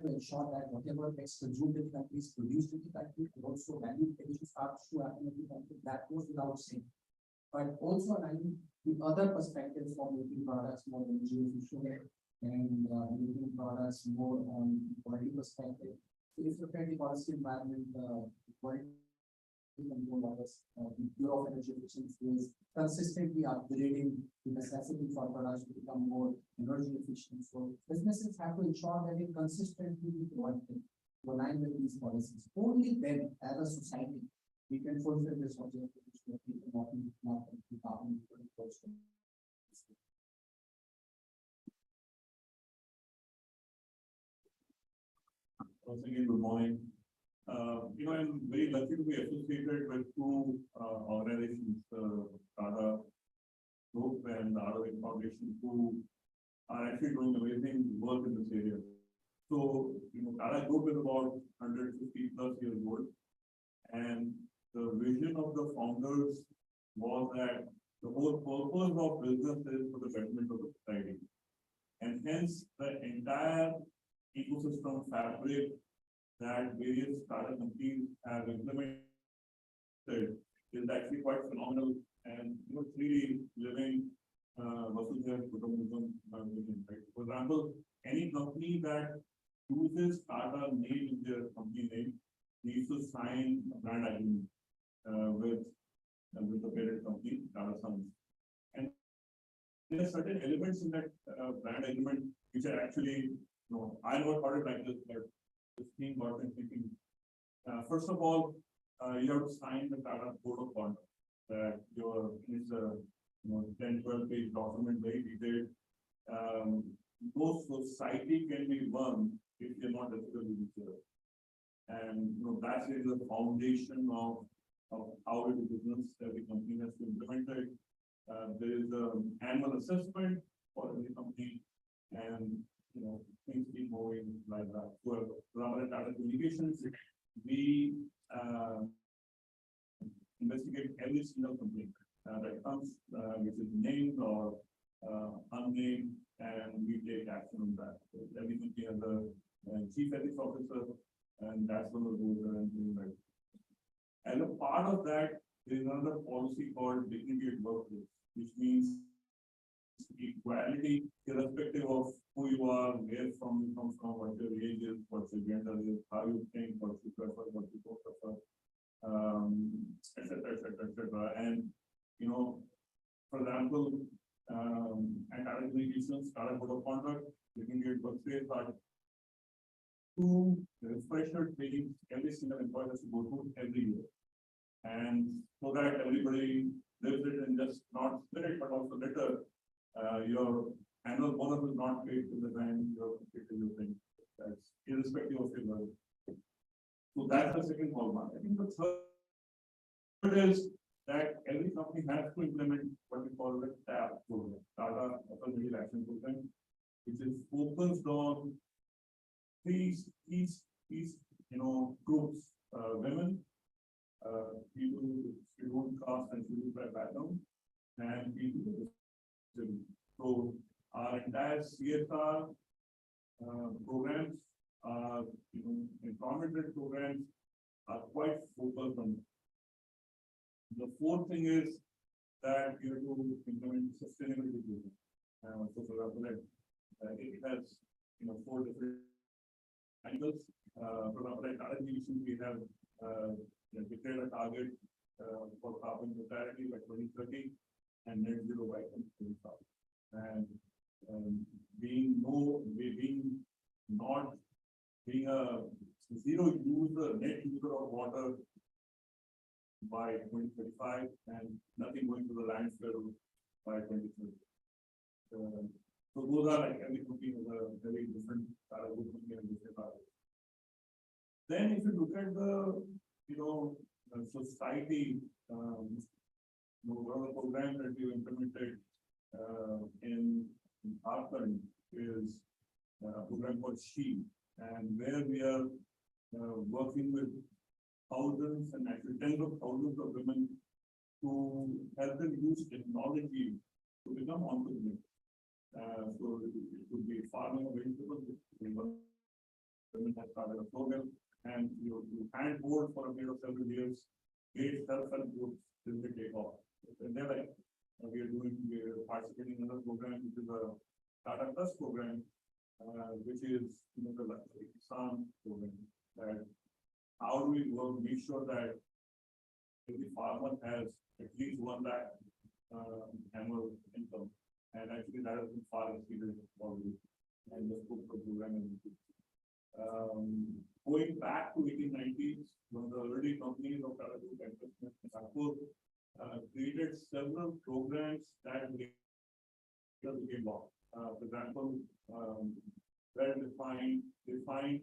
to ensure that whatever gets consumed in the country is produced in the country, and also value addition starts to happen in the country. That goes without saying. But also aligning the other perspectives for making products more energy efficient and making products more on quality perspective. So if you look at the policy environment, quality control laws, the Bureau of Energy Efficiency is consistently upgrading the necessity for products to become more energy efficient. So businesses have to ensure that they consistently want to align with these policies. Only then, as a society, we can fulfill this objective, which we have taken off in the carbon neutral. Once again, good morning. I'm very lucky to be associated with two organizations, Tata Group and the ROV Foundation, who are actually doing amazing work in this area. So, Tata Group is about 150 plus years old, and the vision of the founders was that the whole purpose of business is for the betterment of the society, and hence the entire ecosystem fabric that various startup companies have implemented is actually quite phenomenal and it's really living Vasudhaiva Kutumbakam vision, right? For example, any company that uses Tata name in their company name needs to sign a brand agreement with the parent company, Tata Sons. And there are certain elements in that brand agreement which are actually, I never thought it like this, but this thing got me thinking. First of all, you have to sign the Tata Code of Conduct that it's a 10-12 page document, very detailed. No society can be won if you're not ethical with each other. And that's really the foundation of how to do business. Every company has to implement it. There is an annual assessment for every company, and things keep moving like that. So, rather Tata Communications, we investigate every single complaint that comes, which is named or unnamed, and we take action on that. So every company has a chief ethics officer, and that's one of those that I'm doing right. As a part of that, there is another policy called dignity at workplace, which means equality, irrespective of who you are, where from you come from, what your age is, what your gender is, how you think, what you prefer, what you don't prefer, etc. And for example, at Tata Communications, Tata Code of Conduct, dignity at workplace are two refresher trainings every single employee has to go through every year. And so that everybody lives it in just not spirit, but also letter. Your annual bonus is not paid to the time you're completed your thing. That's irrespective of your level. So that's the second hallmark. I think the third is that every company has to implement what we call the TAP program, Tata Affirmative Action Program, which is focused on these groups, women, people with scheduled caste and scheduled tribe background, and people with disability. So our entire CSR programs, employment programs are quite focused on. The fourth thing is that you have to implement sustainability program. So for example, it has 4 different angles. For example, at Tata Communications, we have declared a target for carbon neutrality by 2030 and net zero by 2025. And being a zero user, net user of water by 2035, and nothing going to the landfill by 2030. So those are like every company has a very different target. Then if you look at the society, one of the programs that we implemented in our country is a program called SHE, and where we are working with thousands and actually tens of thousands of women to help them use technology to become entrepreneurs. So it could be farming of vegetables. Women have started a program, and you handhold for a period of several years, create self-help groups till they take off. And they're like, we are participating in another program, which is a Tata Plus program, which is the luxury Kisan program. That how do we work, make sure that every farmer has at least 1 lakh annual income, and actually that has been far exceeded already, and the scope of the program is going back to 1890s, one of the early companies of Tata created several programs that became law. For example, defined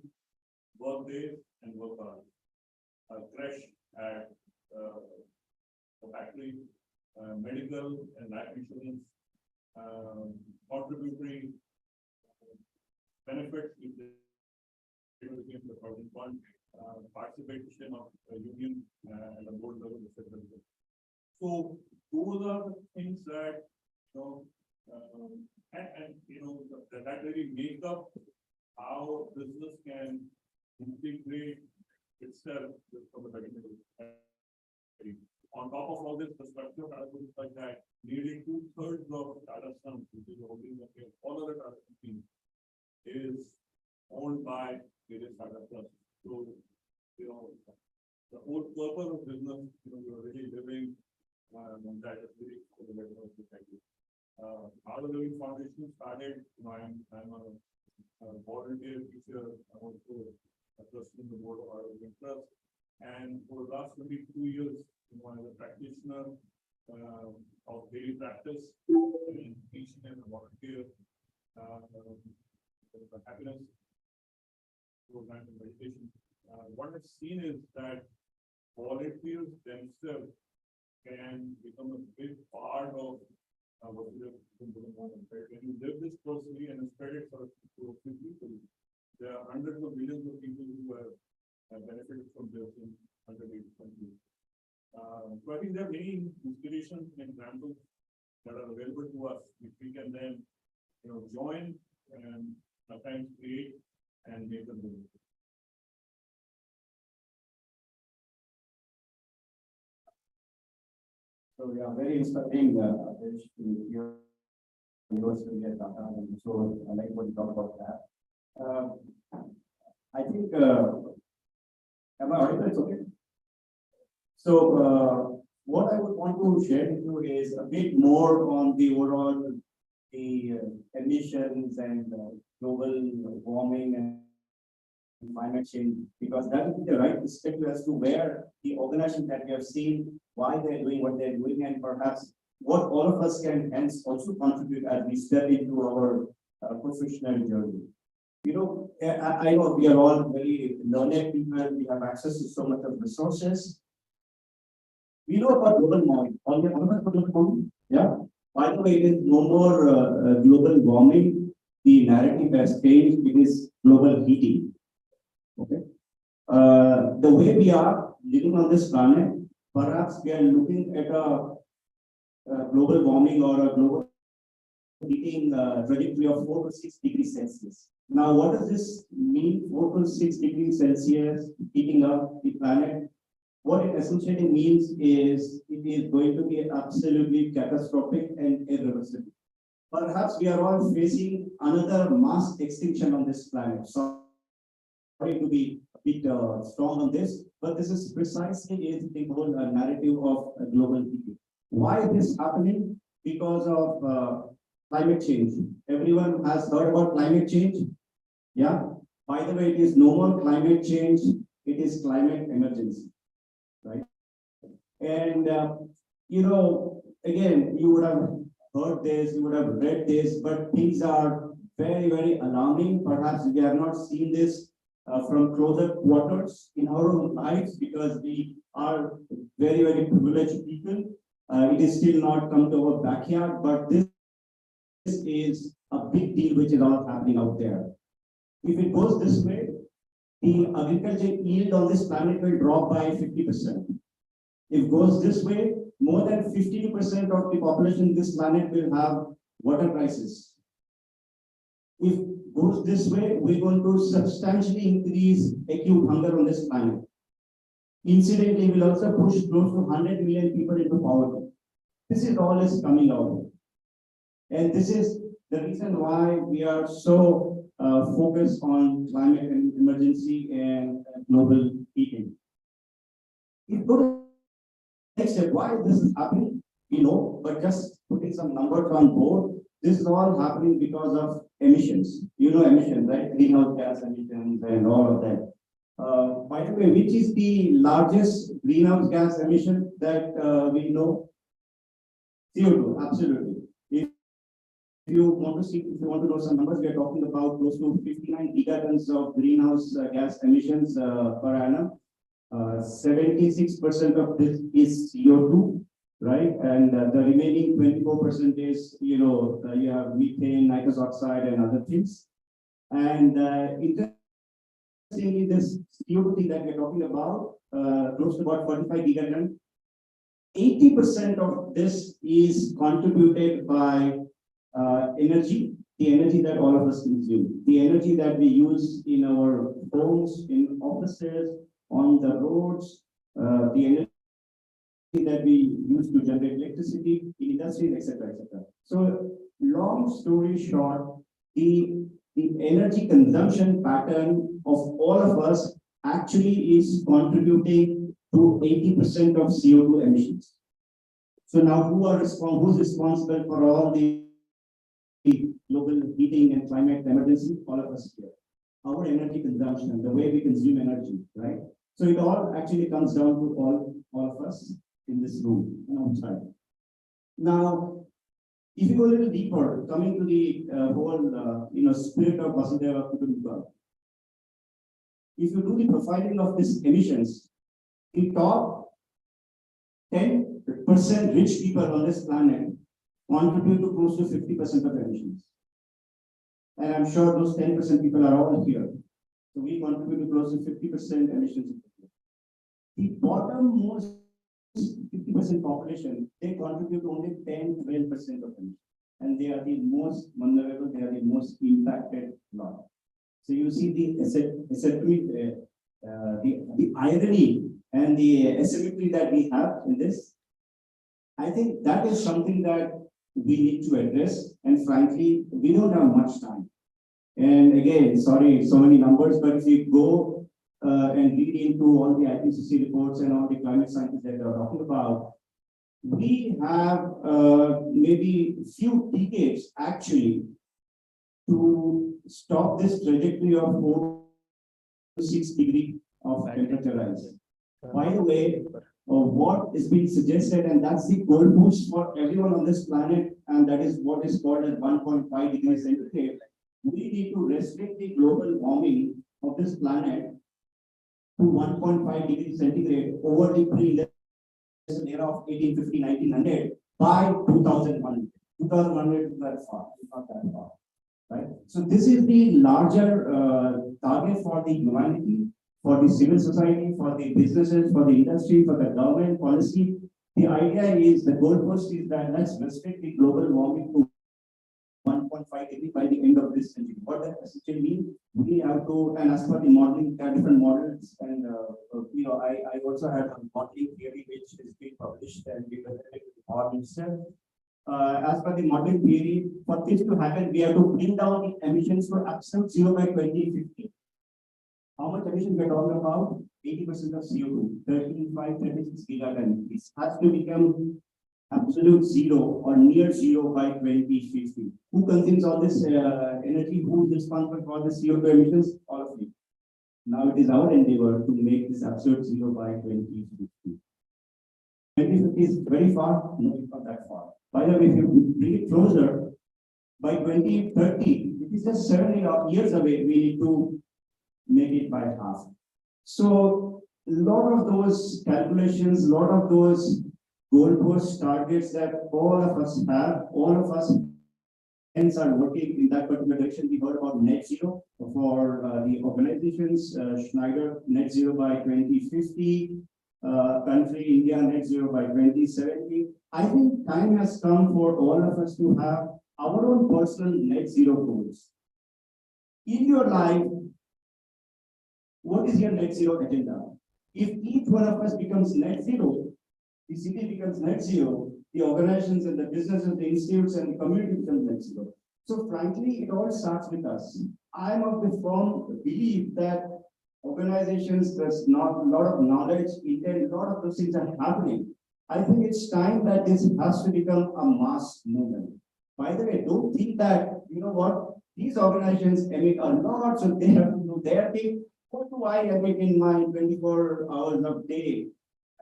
work days and work hours. A creche at a factory, medical and life insurance, contributory benefits if they became the housing fund, participation of a union at a board level, etc. So those are the things that that really make up how business can integrate itself with from the technical. On top of all this, the structure of Tata Group is like that, nearly 2/3 of Tata Sons, which is holding the all other Tata companies, is owned by various Tata Trusts. So, you know, the whole purpose of business, you know, you're really living that is really for the better of society. Our Living Foundation started, you know, I'm a volunteer teacher, I'm also a trustee in the board of our Living Trust. And for the last 22 years, you know, as a practitioner of daily practice and teaching as a volunteer, the happiness program and meditation. What I've seen is that volunteers themselves can become a big part of what we have been doing. When you live this personally and spread it for a few people, there are hundreds of millions of people who have benefited from this in 180 countries. So I think there are many inspirations and examples that are available to us, which we can then, you know, join and sometimes create and make them do. So yeah, very inspiring, Adesh, to hear your story at Tata, and so I like what you talk about that. I think, am I audible? It's okay. So, what I would want to share with you is a bit more on the overall, the emissions and global warming and climate change, because that will be the right perspective as to where the organization that we have seen, why they're doing what they're doing, and perhaps what all of us can hence also contribute as we step into our professional journey. You know, I know we are all very learned people, we have access to so much of resources. We know about global warming. All of us know global warming? Yeah. By the way, it is no more global warming. The narrative has changed. It is global heating. Okay. The way we are living on this planet, perhaps we are looking at a global warming or a global heating trajectory of 4 to 6 degrees Celsius. Now, what does this mean? 4 to 6 degrees Celsius heating up the planet. What it essentially means is it is going to be absolutely catastrophic and irreversible. Perhaps we are all facing another mass extinction on this planet. Sorry to be a bit strong on this, but this is precisely the whole narrative of global heating. Why is this happening? Because of climate change. Everyone has heard about climate change. Yeah. By the way, it is no more climate change. It is climate emergency. Right. And, you know, again, you would have heard this, you would have read this, but things are very, very alarming. Perhaps we have not seen this from closer quarters in our own lives because we are very, very privileged people. It is still not come to our backyard, but this is a big deal which is all happening out there. If it goes this way, the agriculture yield on this planet will drop by 50%. If it goes this way, more than 52% of the population of this planet will have water crisis. If it goes this way, we're going to substantially increase acute hunger on this planet. Incidentally, we'll also push close to 100 million people into poverty. This is all is coming out. And this is the reason why we are so focused on climate emergency and global heating. If go to next step, why this is happening, you know, but just putting some numbers on board, this is all happening because of emissions. You know emissions, right? Greenhouse gas emissions and all of that. By the way, which is the largest greenhouse gas emission that we know? CO2, absolutely. If you want to know some numbers, we are talking about close to 59 gigatons of greenhouse gas emissions per annum. 76% of this is CO2, right? And the remaining 24% is, you know, you have methane, nitrous oxide, and other things. And interestingly, this CO2 thing that we're talking about, close to about 45 gigatons. 80% of this is contributed by energy, the energy that all of us consume, the energy that we use in our homes, in offices, on the roads, the energy that we use to generate electricity, in industries, etc., etc. So, long story short, the energy consumption pattern of all of us actually is contributing to 80% of CO2 emissions. So now who's responsible for all the global heating and climate emergency? All of us here. Our energy consumption, the way we consume energy, right? So it all actually comes down to all of us in this room and outside. Now, if you go a little deeper, coming to the whole spirit of Vasudhaiva Kutumbakam, if you do the profiling of these emissions, the top 10% rich people on this planet contribute to close to 50% of emissions. And I'm sure those 10% people are all here. So we contribute to close to 50% emissions. The bottommost 50% population, they contribute only 10-12% of emissions. And they are the most vulnerable, they are the most impacted lot. So you see the irony and the asymmetry that we have in this. I think that is something that we need to address, and frankly, we don't have much time. And again, sorry, so many numbers, but if you go and read into all the IPCC reports and all the climate scientists that they are talking about, we have maybe few decades actually to stop this trajectory of 4 to 6 degrees of temperature rise. By the way, what is being suggested, and that's the goalpost for everyone on this planet, and that is what is called as 1.5 degrees centigrade. We need to restrict the global warming of this planet to 1.5 degrees centigrade over the pre-industrial era of 1850-1900 by 2100. 2100 is that far, it's not that far, right? So this is the larger target for the humanity, for the civil society, for the businesses, for the industry, for the government policy. The idea is, the goalpost is that let's restrict the global warming to 1.5 degrees by the end of this century. What that essentially means, we have to, and as per the modeling, there are different models, and I also have a modeling theory which is being published and we presented to the board itself. As per the modeling theory, for this to happen, we have to bring down the emissions to absolute zero by 2050. How much emission we are talking about? 80% of CO2, 13,536 gigatons. This has to become absolute zero or near zero by 2050. Who consumes all this energy? Who is responsible for the CO2 emissions? All of you. Now it is our endeavor to make this absolute zero by 2050. 2050 is very far. No, it's not that far. By the way, if you bring it closer, by 2030, it is just 7 years away. We need to make it by half. So a lot of those calculations, a lot of those goalpost targets that all of us have, all of us hence are working in that particular direction. We heard about net zero for the organizations, Schneider net zero by 2050, country India net zero by 2070. I think time has come for all of us to have our own personal net zero goals. In your life, what is your net zero agenda? If each one of us becomes net zero, the city becomes net zero, the organizations and the businesses, the institutes and the community becomes net zero. So frankly, it all starts with us. I am of the firm belief that organizations, there's not a lot of knowledge, intent, a lot of those things are happening. I think it's time that this has to become a mass movement. By the way, don't think that, you know what, these organizations emit a lot, so they have to do their thing. What do I emit in my 24 hours of day?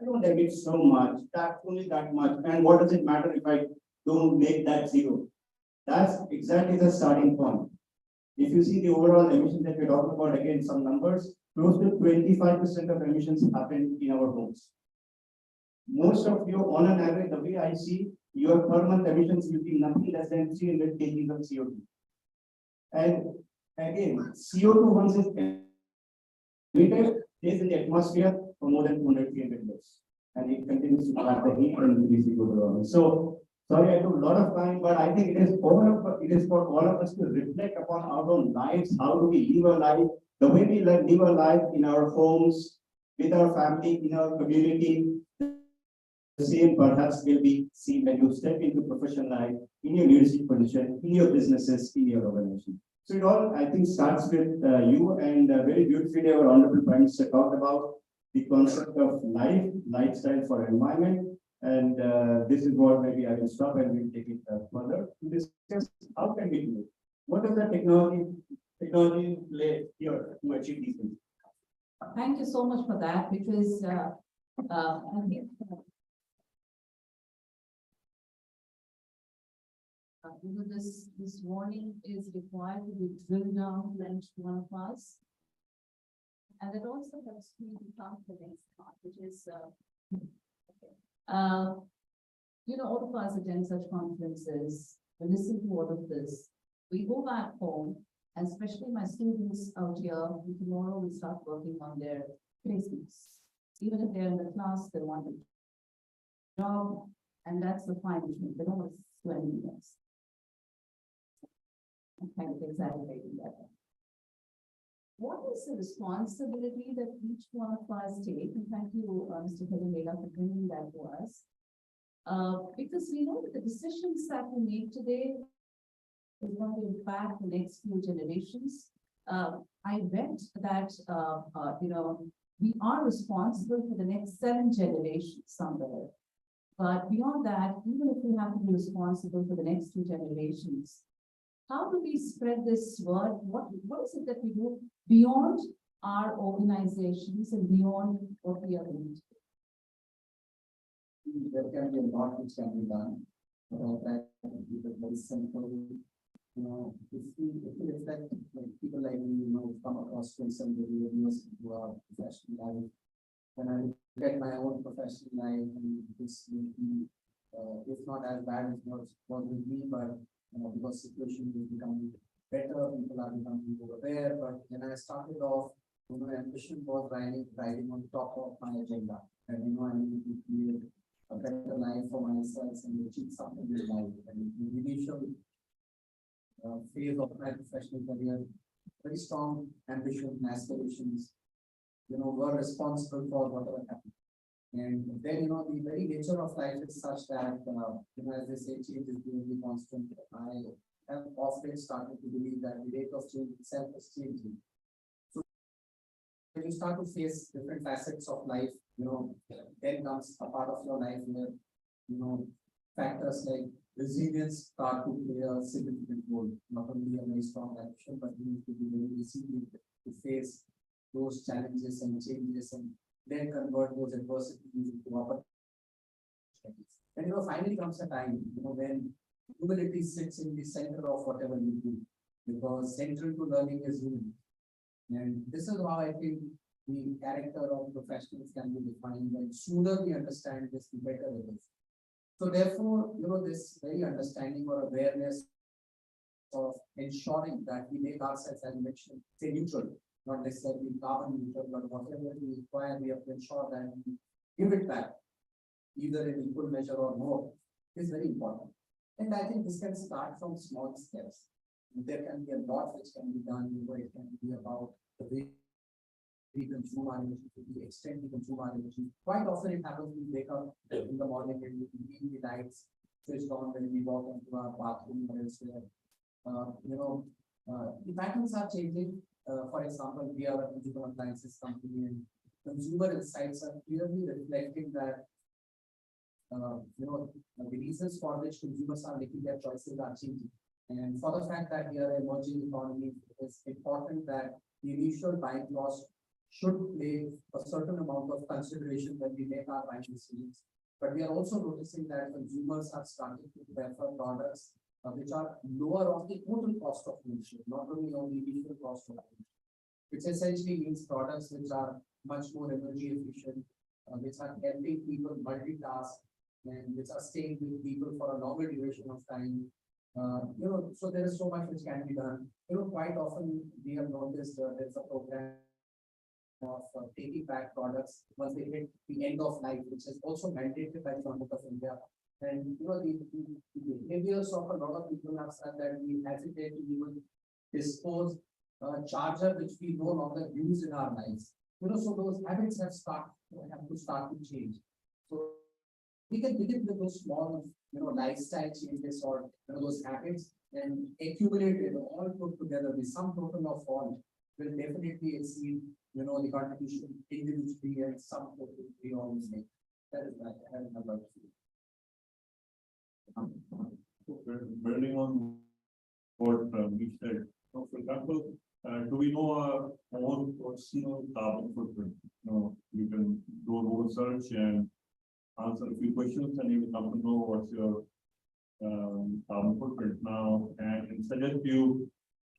I don't emit so much, that only that much. And what does it matter if I don't make that zero? That's exactly the starting point. If you see the overall emissions that we're talking about, again, some numbers, close to 25% of emissions happen in our homes. Most of you, on an average, the way I see, your per month emissions will be nothing less than 300 kg of CO2. And again, CO2 once is emitted, stays in the atmosphere for more than 200, 300 years. And it continues to trap the heat and increase the global warming. So Sorry, I took a lot of time, but I think it is for all of us to reflect upon our own lives. How do we live our life? The way we live our life in our homes, with our family, in our community. The same perhaps will be seen when you step into professional life, in your leadership position, in your businesses, in your organization. So it all, I think, starts with you, and very beautifully our honorable Prime Minister talked about the concept of life, lifestyle for environment. And this is what maybe I will stop and we'll take it further to discuss how can we do it? What does the technology play here to achieve these things? Thank you so much for that, because I think this warning is required to be drilled down to each one of us. And it also helps me to come to the next part, which is, all of us attend such conferences, we listen to all of this, we go back home, and especially my students out here, who tomorrow will start working on their placements. Even if they're in the class, they want a job, and that's the fine thing, they don't want to do anything else. I'm kind of exaggerating that. What is the responsibility that each one of us take? And thank you, Mr. Hiramela, for bringing that to us. Because we know that the decisions that we make today is going to impact the next few generations. I read that, we are responsible for the next 7 generations somewhere. But beyond that, even if we have to be responsible for the next 2 generations, how do we spread this word? What is it that we do beyond our organizations and beyond what we are doing? There can be a lot which can be done. That is very simple. If we reflect, like people like me, come across some videos who are professional life. When I look at my own professional life, and this will be, if not as bad as what with me, but because situation is becoming better, people are becoming more aware. But when I started off, ambition was riding on top of my agenda. And I need to create a better life for myself and achieve something in life. And in the initial phase of my professional career, very strong ambition and aspirations, were responsible for whatever happened. And then, the very nature of life is such that, as they say, change is the only constant. I have often started to believe that the rate of change itself is changing. So when you start to face different facets of life, then comes a part of your life where, factors like resilience start to play a significant role. Not only a very strong action, but you need to be very resilient to face those challenges and changes, and then convert those adversities into opportunities. And finally comes a time, when humility sits in the center of whatever you do, because central to learning is human. And this is how I think the character of professionals can be defined. And sooner we understand this, the better it is. So therefore, this very understanding or awareness of ensuring that we make ourselves, as mentioned, say neutral, not necessarily carbon neutral, but whatever we require, we have to ensure that we give it back, either in equal measure or more, is very important. And I think this can start from small steps. There can be a lot which can be done. It can be about the way we consume our energy, to extend we consume our energy. Quite often it happens we wake up in the morning and we leave the lights switched on when we walk into our bathroom or elsewhere. The patterns are changing. For example, we are a consumer appliances company, and consumer insights are clearly reflecting that the reasons for which consumers are making their choices are changing. And for the fact that we are an emerging economy, it is important that the initial buying cost should play a certain amount of consideration when we make our buying decisions. But we are also noticing that consumers are starting to prefer products which are lower on the total cost of ownership, not only on the initial cost of ownership, which essentially means products which are much more energy efficient, which are helping people multitask, and which are staying with people for a longer duration of time. So there is so much which can be done. Quite often we have noticed there's a program of taking back products once they hit the end of life, which is also mandated by the Government of India. And the behaviors of a lot of people have said that we hesitate to even dispose a charger which we no longer use in our lives. So those habits have to start to change. So we can begin with those small, lifestyle changes or those habits and accumulate it all put together with some total of all will definitely exceed, the contribution individually and some total we always make. That is my, I have about Building on what we said, so for example, do we know our own personal carbon footprint? You can do a Google search and answer a few questions and you will come to know what's your carbon footprint now and suggest you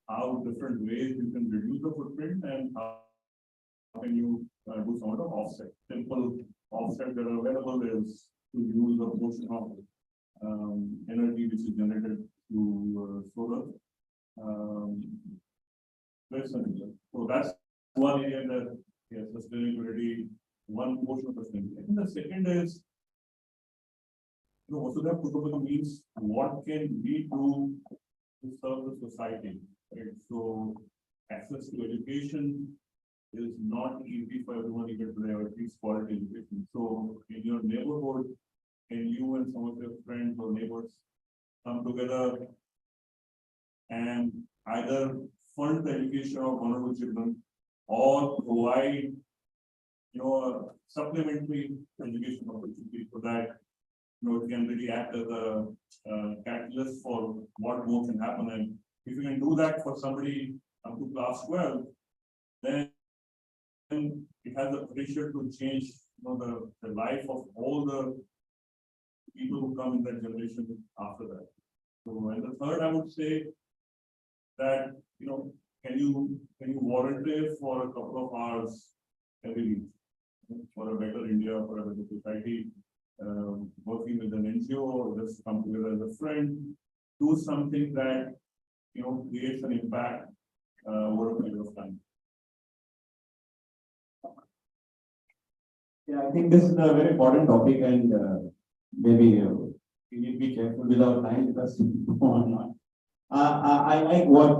how different ways you can reduce the footprint and how can you do some sort of offset. Simple offset that are available is to use a portion of energy which is generated through solar. So that's one area that sustainability, one portion of sustainability. And the second is, also that Kutuba means what can we do to serve the society, right? So access to education is not easy for everyone even today, or at least quality education. So in your neighborhood, can you and some of your friends or neighbors come together and either fund the education of vulnerable children or provide, a supplementary education opportunity so that, it can really act as a catalyst for what more can happen. And if you can do that for somebody up to class 12, then it has the potential to change, the life of all the people who come in that generation after that. So, and the third, I would say that, can you volunteer for a couple of hours every week for a better India, for a better society, working with an NGO or just come together as a friend, do something that, creates an impact over a period of time. Yeah, I think this is a very important topic and maybe we need to be careful with our time because I like what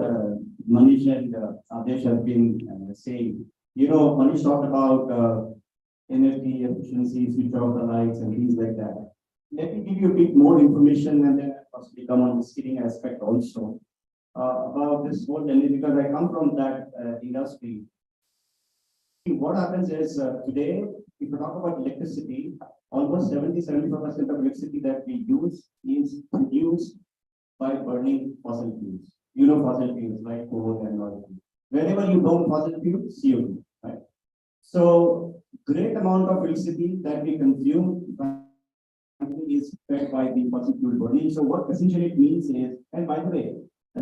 Manish and Adesh have been saying. Manish talked about energy efficiency, switch off the lights and things like that. Let me give you a bit more information and then possibly come on the skilling aspect also about this whole energy because I come from that industry. What happens is today, if we talk about electricity, almost 70-75% of electricity that we use is produced by burning fossil fuels. Fossil fuels like coal and oil. Wherever you burn fossil fuels, CO2, right? So, great amount of electricity that we consume is fed by the fossil fuel burning. So, what essentially it means is, and by the way,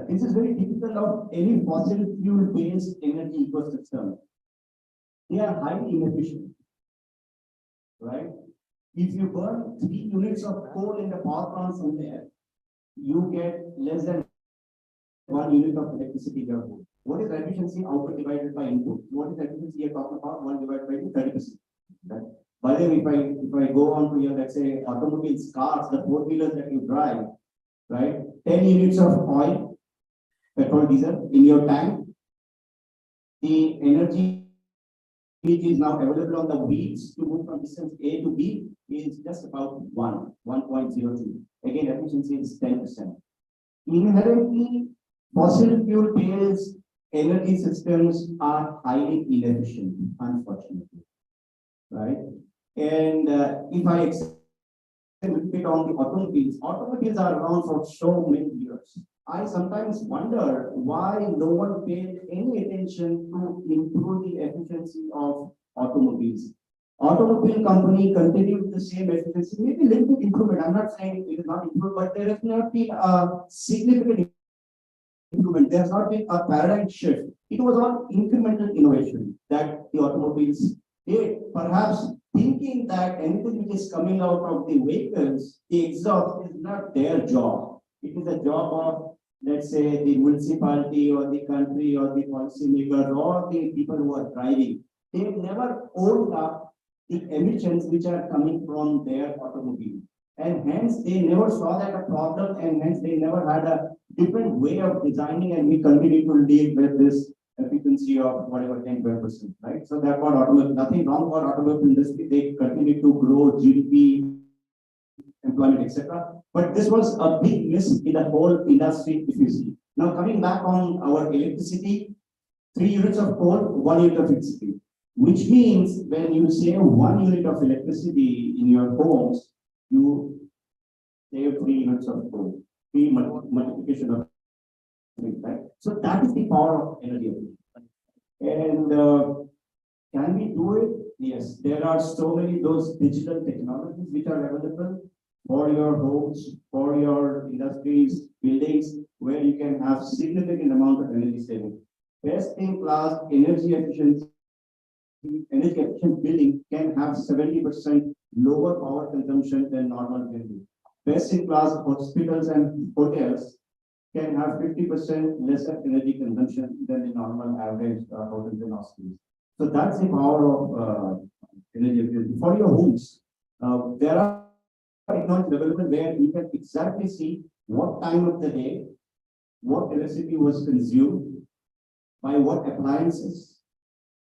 this is very typical of any fossil fuel based energy ecosystem. They are highly inefficient, right? If you burn 3 units of coal in the power plant somewhere, you get less than 1 unit of electricity therefore. What is efficiency? Output divided by input. What is efficiency you're talking about? 1 divided by 30%. Right? By the way, if I go on to your, let's say, automobiles, cars, the 4-wheelers that you drive, right? 10 units of oil, petrol, diesel in your tank. The energy which is now available on the wheels to move from distance A to B is just about 1.02. Again, efficiency is 10%. Inherently, fossil fuel based energy systems are highly inefficient, unfortunately, right? And if I extend a little bit on the automobiles are around for so many years. I sometimes wonder why no one paid any attention to improve the efficiency of automobiles. Automobile company continued the same efficiency, maybe a little bit improvement. I'm not saying it is not improved, but there has not been a significant improvement. There has not been a paradigm shift. It was all incremental innovation that the automobiles did. Perhaps thinking that anything which is coming out of the vehicles, the exhaust is not their job. It is a job of, let's say, the municipality or the country or the policymakers or the people who are driving. They've never owned up the emissions which are coming from their automobile. And hence they never saw that a problem, and hence they never had a different way of designing, and we continue to live with this efficiency of whatever 10-12%, right? So that's what automotive, nothing wrong about automotive industry. They continue to grow GDP, employment, etc. But this was a big miss in the whole industry, if you see. Now coming back on our electricity, 3 units of coal, 1 unit of electricity, which means when you save 1 unit of electricity in your homes, you save 3 units of coal, multiplication of 3, right? So that is the power of energy. And can we do it? Yes, there are so many those digital technologies which are available for your homes, for your industries, buildings, where you can have significant amount of energy saving. Best in class energy efficiency, energy efficient building can have 70% lower power consumption than normal building. Best in class hospitals and hotels can have 50% lesser energy consumption than the normal average hotels and hospitals. So that's the power of energy efficiency. For your homes, there are technologies available where you can exactly see what time of the day, what electricity was consumed, by what appliances,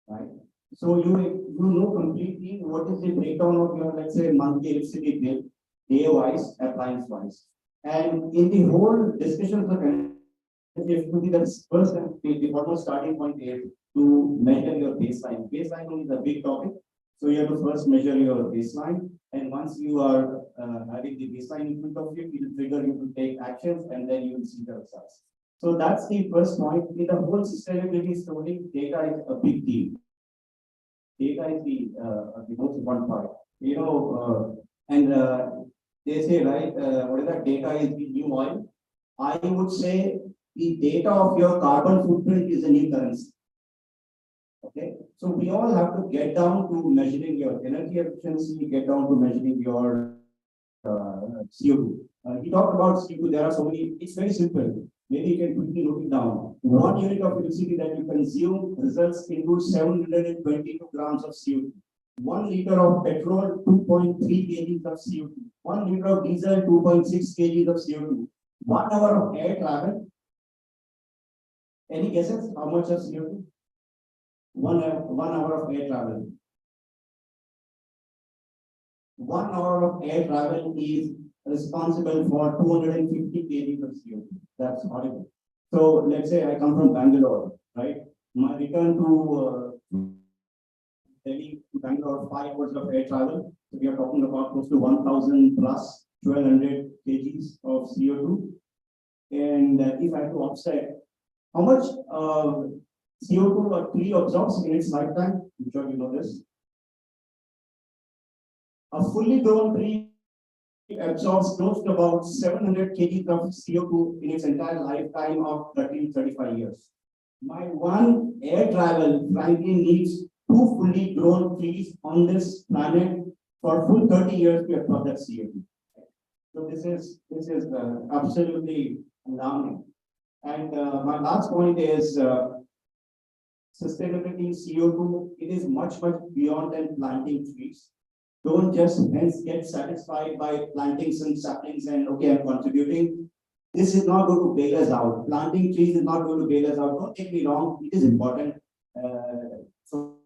right? So you know completely what is the breakdown of your, let's say, monthly electricity bill, day-wise, appliance-wise. And in the whole discussion of energy efficiency, that's first the almost starting point is to measure your baseline. Baseline is a big topic. So you have to first measure your baseline. And once you are having the baseline in front of you, it will trigger you to take actions, and then you will see the results. So that's the first point. In the whole sustainability story, data is a big deal. Data is the most important part. You know, and they say, right, what is that? Data is the new oil. I would say the data of your carbon footprint is a new currency. Okay, so we all have to get down to measuring your energy efficiency, get down to measuring your CO2. He talked about CO2. There are so many. It's very simple. Maybe you can quickly note it down. 1 unit of electricity that you consume results into 722 grams of CO2. 1 liter of petrol, 2.3 kgs of CO2. 1 liter of diesel, 2.6 kgs of CO2. 1 hour of air travel. Any guesses how much of CO2? 1 hour of air travel. 1 hour of air travel is responsible for 250 kg of CO2. That's horrible. So let's say I come from Bangalore, right? My return to Delhi to Bangalore, 5 hours of air travel. So we are talking about close to 1,000 plus 1,200 kgs of CO2. And if I have to offset, how much CO2 a tree absorbs in its lifetime? I'm sure you know this. A fully grown tree absorbs close to about 700 kg of CO2 in its entire lifetime of 30 to 35 years. My one air travel frankly needs 2 fully grown trees on this planet for full 30 years to absorb that CO2. So this is absolutely alarming. And my last point is sustainability, CO2. It is much beyond than planting trees. Don't just hence get satisfied by planting some saplings and okay, I'm contributing. This is not going to bail us out. Planting trees is not going to bail us out. Don't take me wrong, it is important. So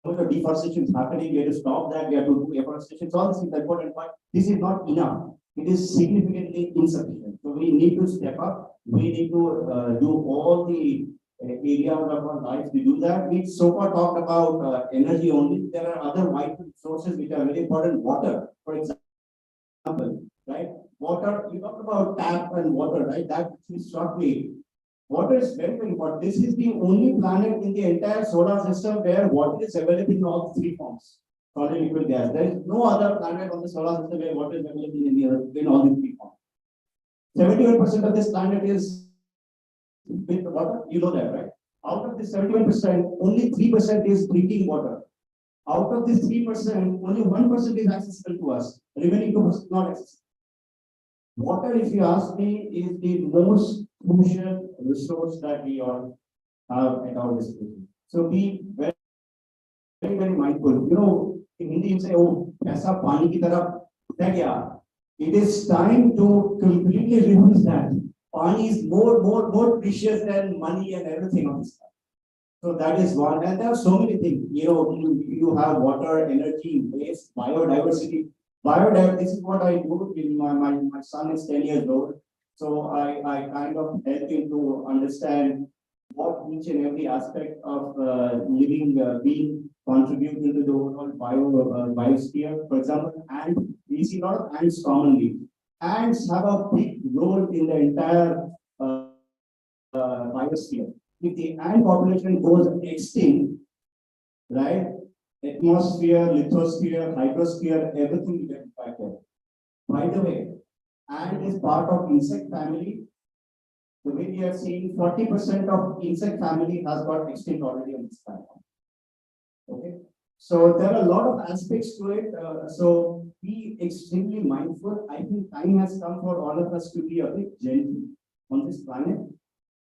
the deforestation is happening, we have to stop that, we have to do afforestation. So all this is important, but this is not enough. It is significantly insufficient. So we need to step up. We need to do all the areas of our lives to do that. We so far talked about energy only. There are other vital sources which are very important. Water, for example, right? Water, you talked about tap and water, right? That struck me. Water is very important. This is the only planet in the entire solar system where water is available in all 3 forms. Solid, liquid, gas. There is no other planet on the solar system where water is available in all these 3 forms. 71% of this planet is with water, you know that, right? Out of this 71%, only 3% is drinking water. Out of this 3%, only 1% is accessible to us. Remaining 2% is not accessible. Water, if you ask me, is the most crucial resource that we all have at our disposal. So be very mindful. You know, in Hindi you say, oh, aisa pani ki tarah hai kya? It is time to completely realize that Pani is more precious than money and everything on this earth. So that is one, and there are so many things, you have water, energy, waste, biodiversity. Biodiversity, this is what I do, my son is 10 years old. So I kind of help him to understand what each and every aspect of living being contribute into the overall biosphere. For example, ant, we see a lot of ants commonly. Ants have a big role in the entire biosphere. If the ant population goes extinct, right? Atmosphere, lithosphere, hydrosphere, everything will get impacted. By the way, ant is part of insect family. The way we are seeing 40% of insect family has got extinct already on this platform. Okay. So there are a lot of aspects to it. So be extremely mindful. I think time has come for all of us to be a bit gentle on this planet.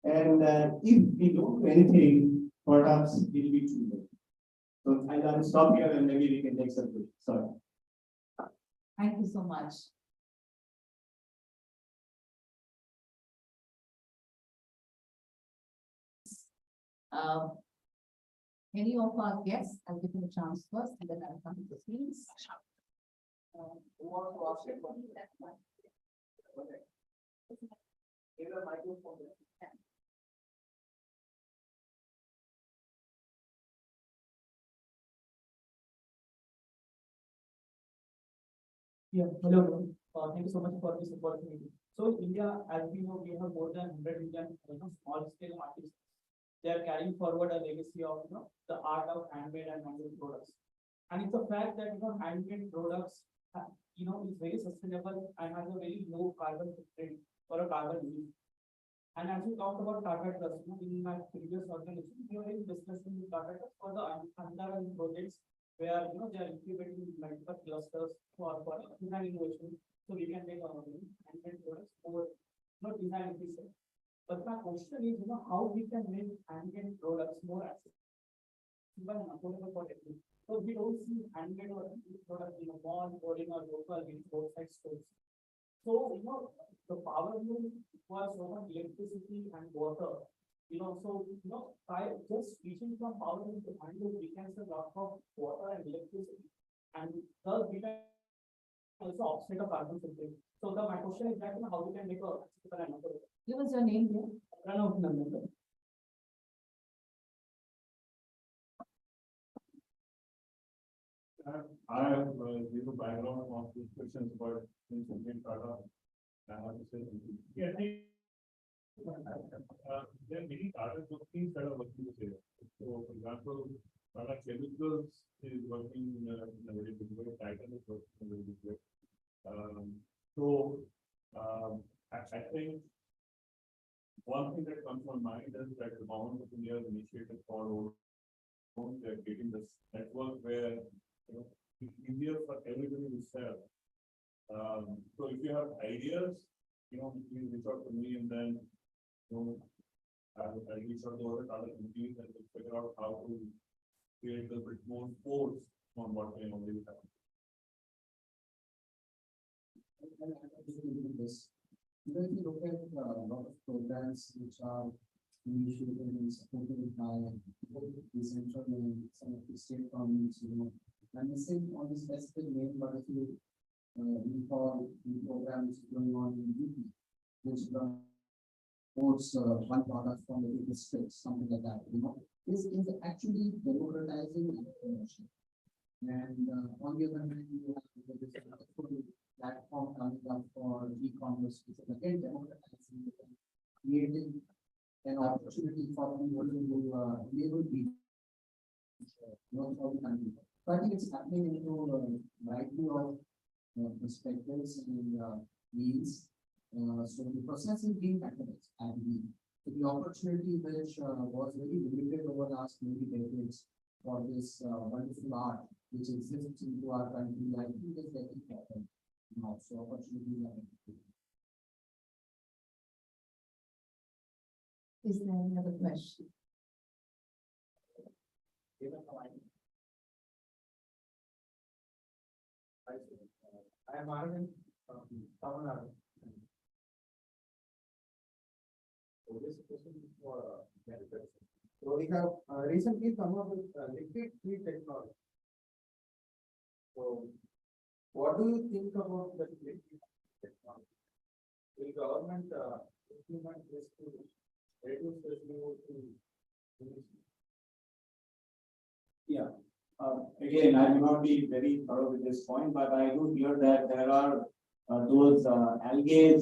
And if we don't do anything, perhaps it will be too late. So I'll stop here and maybe we can take some questions. Sorry. Thank you so much. Any of our guests, I'll give you a chance first, and then I'll come to the screens. Who wants to ask a question? Give a microphone. Yeah, hello. Thank you so much for this opportunity. So in India, as we know, we have more than 100 million, small scale artists. They are carrying forward a legacy of, the art of handmade and handmade products. And it's a fact that, handmade products, is very sustainable and has a very low carbon footprint or a carbon use. And as we talked about Tata Trust, in my previous organization, we were in discussion with Tata Trust for the underlying projects where, they are implementing multiple clusters for design innovation. So we can make our handmade products more, design efficient. But my question is, how we can make handmade products more accessible and affordable for everyone. So we don't see handmade or products in a mall or in a local roadside stores. So, the power will requires so much electricity and water. By just switching from power to handle, we can save a lot of water and electricity. And thus we can also offset a carbon footprint. So my question is that, how we can make a accessible and affordable. Give us your name here. Pranav Nandan. I have zero background on these questions, but since we can start off, I have to say something. Yeah, I think there are many other companies that are working with it. So, for example, Tata Chemicals is working in a very big way. Titan is working in a very big way. I think one thing that comes to my mind is that the government of India has initiated for they're getting this network where it's easier for everybody to sell. So if you have ideas, please reach out to me, and then I'll reach out to other companies and we'll figure out how to create a bit more force on what we already have. If you look at a lot of programs which are initiated and supported by both the central and some of the state governments, I'm missing on the specific name, but if you recall the program which is going on in UP, which promotes one product from the district, something like that, this is actually democratizing information. And on the other hand, you have this platform coming up for e-commerce, which is again democratizing, creating an opportunity for people to enable people all the country. So I think it's happening into a variety of perspectives and needs. So the process is being catalyzed, I believe. So the opportunity which was very limited over the last many decades for this wonderful art which exists into our country, I think is very important now. So opportunities are available. Is there any other question? I am Arvind, So we have recently come up with liquid free technology. So what do you think about the liquid technology? Will government implement this to reduce the CO2 emission? Yeah. Again, I will not be very thorough with this point, but I do hear that there are those algae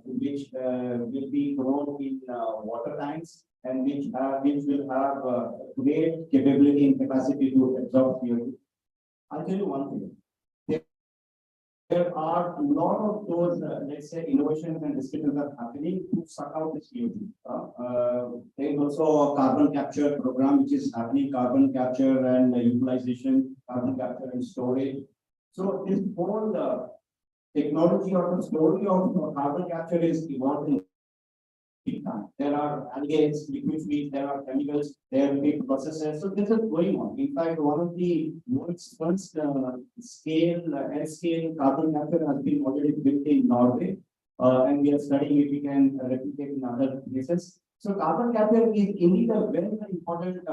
which will be grown in water tanks and which will have great capability and capacity to absorb CO2. I'll tell you one thing. There are a lot of those, let's say, innovations and discussions that are happening to suck out the CO2. There is also a carbon capture program which is happening, carbon capture and utilization, carbon capture and storage. So this whole technology or the story of carbon capture is evolving. There are algae, liquid feed, there are chemicals, there are big processes. So this is going on. In fact, one of the world's first scale carbon capture has been already built in Norway. And we are studying if we can replicate in other places. So carbon capture is indeed a very, very important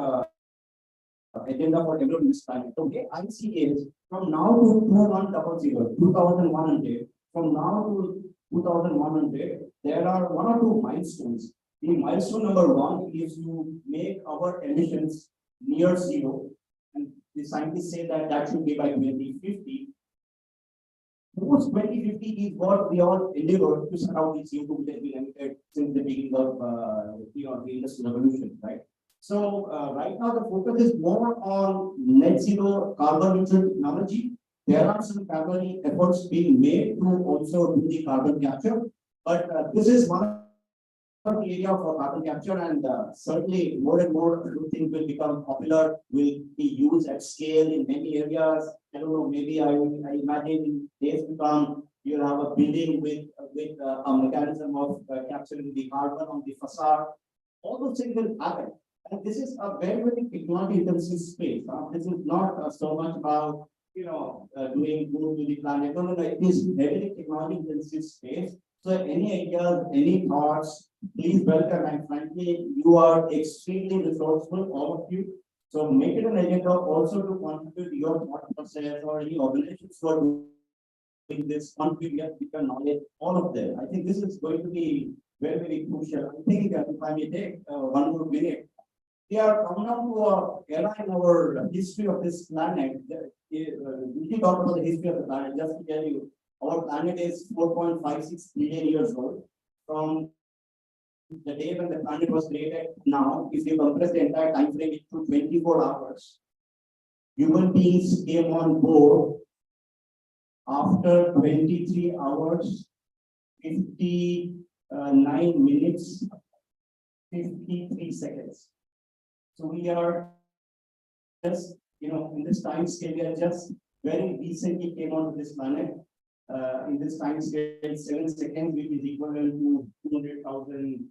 agenda for developing this planet. So the I see is from now to 2100, from now to 2100, there are one or two milestones. The milestone number one is to make our emissions near zero, and the scientists say that that should be by 2050. Post 2050 is what we all endeavor to set out the CO2 which has been emitted since the beginning of the industrial revolution, right? So right now the focus is more on net zero carbon neutral technology. There are some parallel efforts being made to also do the carbon capture, but this is one of the area for carbon capture, and certainly more and more things will become popular, will be used at scale in many areas. I don't know, maybe I imagine in days to come, you'll have a building with a mechanism of capturing the carbon on the facade. All those things will happen. And this is a very, very technology intensive space. This is not so much about doing good to the planet. No, it is very technology intensive space. So any ideas, any thoughts, please welcome. And frankly, you are extremely resourceful, all of you. So make it an agenda also to contribute your thought process or any organizations for doing this, contribute your knowledge, all of them. I think this is going to be very, very crucial. I think if I may take one more minute. We are coming up to an era in our history of this planet. We can talk about the history of the planet. Just to tell you, our planet is 4.56 billion years old. From the day when the planet was created, now, if you compress the entire time frame into 24 hours, human beings came on board after 23 hours, 59 minutes, 53 seconds. So we are just, in this time scale, we are just very recently came onto this planet. In this time scale, 7 seconds, which is equivalent to 200,000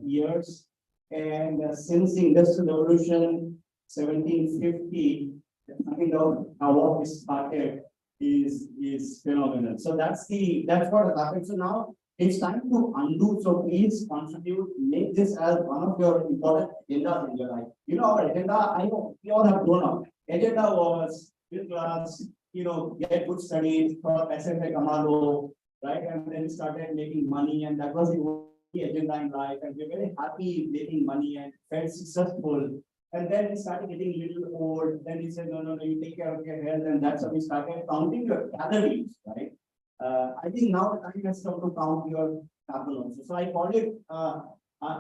years. And since the Industrial Revolution, 1750, the kind of how it started is phenomenal. So that's what has happened. So now it's time to undo. So please contribute, make this as one of your important agendas in your life. Our agenda, I know we all have grown up. Agenda was middle class, get good studies, for SFA Kamalo, right? And then started making money, and that was the only agenda in life. And we're very happy making money and felt successful. And then we started getting a little old. Then we said, no, you take care of your health. And that's how we started counting your calories, right? I think now the time has come to count your carbon also. So I call it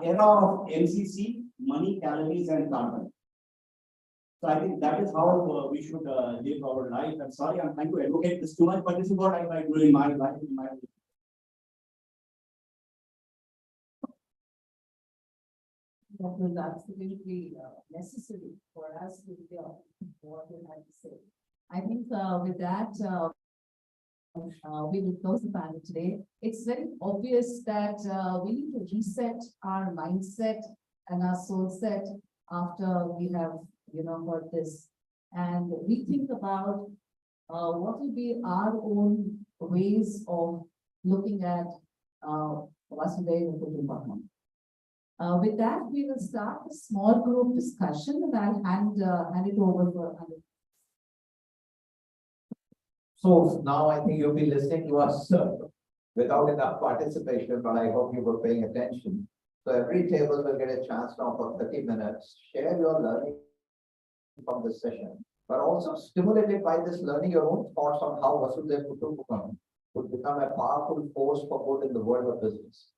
era of MCC, money, calories, and carbon. So I think that is how we should live our life. I'm sorry, I'm trying to advocate this too much, but this is what I like doing in my life. That was absolutely necessary for us to hear what you had to say. I think with that, we will close the panel today. It's very obvious that we need to reset our mindset and our soul set after we have, heard this. And we think about what will be our own ways of looking at Vasudhaiva Kutumbakam. With that, we will start a small group discussion and I'll hand it over for Anil. So now I think you'll be listening to us without enough participation, but I hope you were paying attention. So every table will get a chance now for 30 minutes. Share your learning from this session, but also stimulated by this learning your own thoughts on how Vasudhaiva Kutumbakam would become a powerful force for good in the world of business.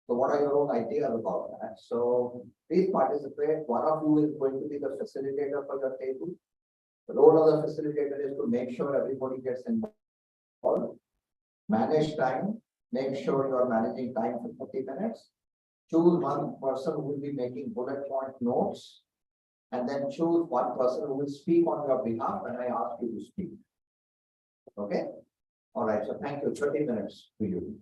So what are your own ideas about that? So please participate. One of you is going to be the facilitator for your table. The role of the facilitator is to make sure everybody gets involved. Manage time. Make sure you are managing time for 30 minutes. Choose one person who will be making bullet point notes. And then choose one person who will speak on your behalf when I ask you to speak. Okay? All right. So thank you. 30 minutes to you.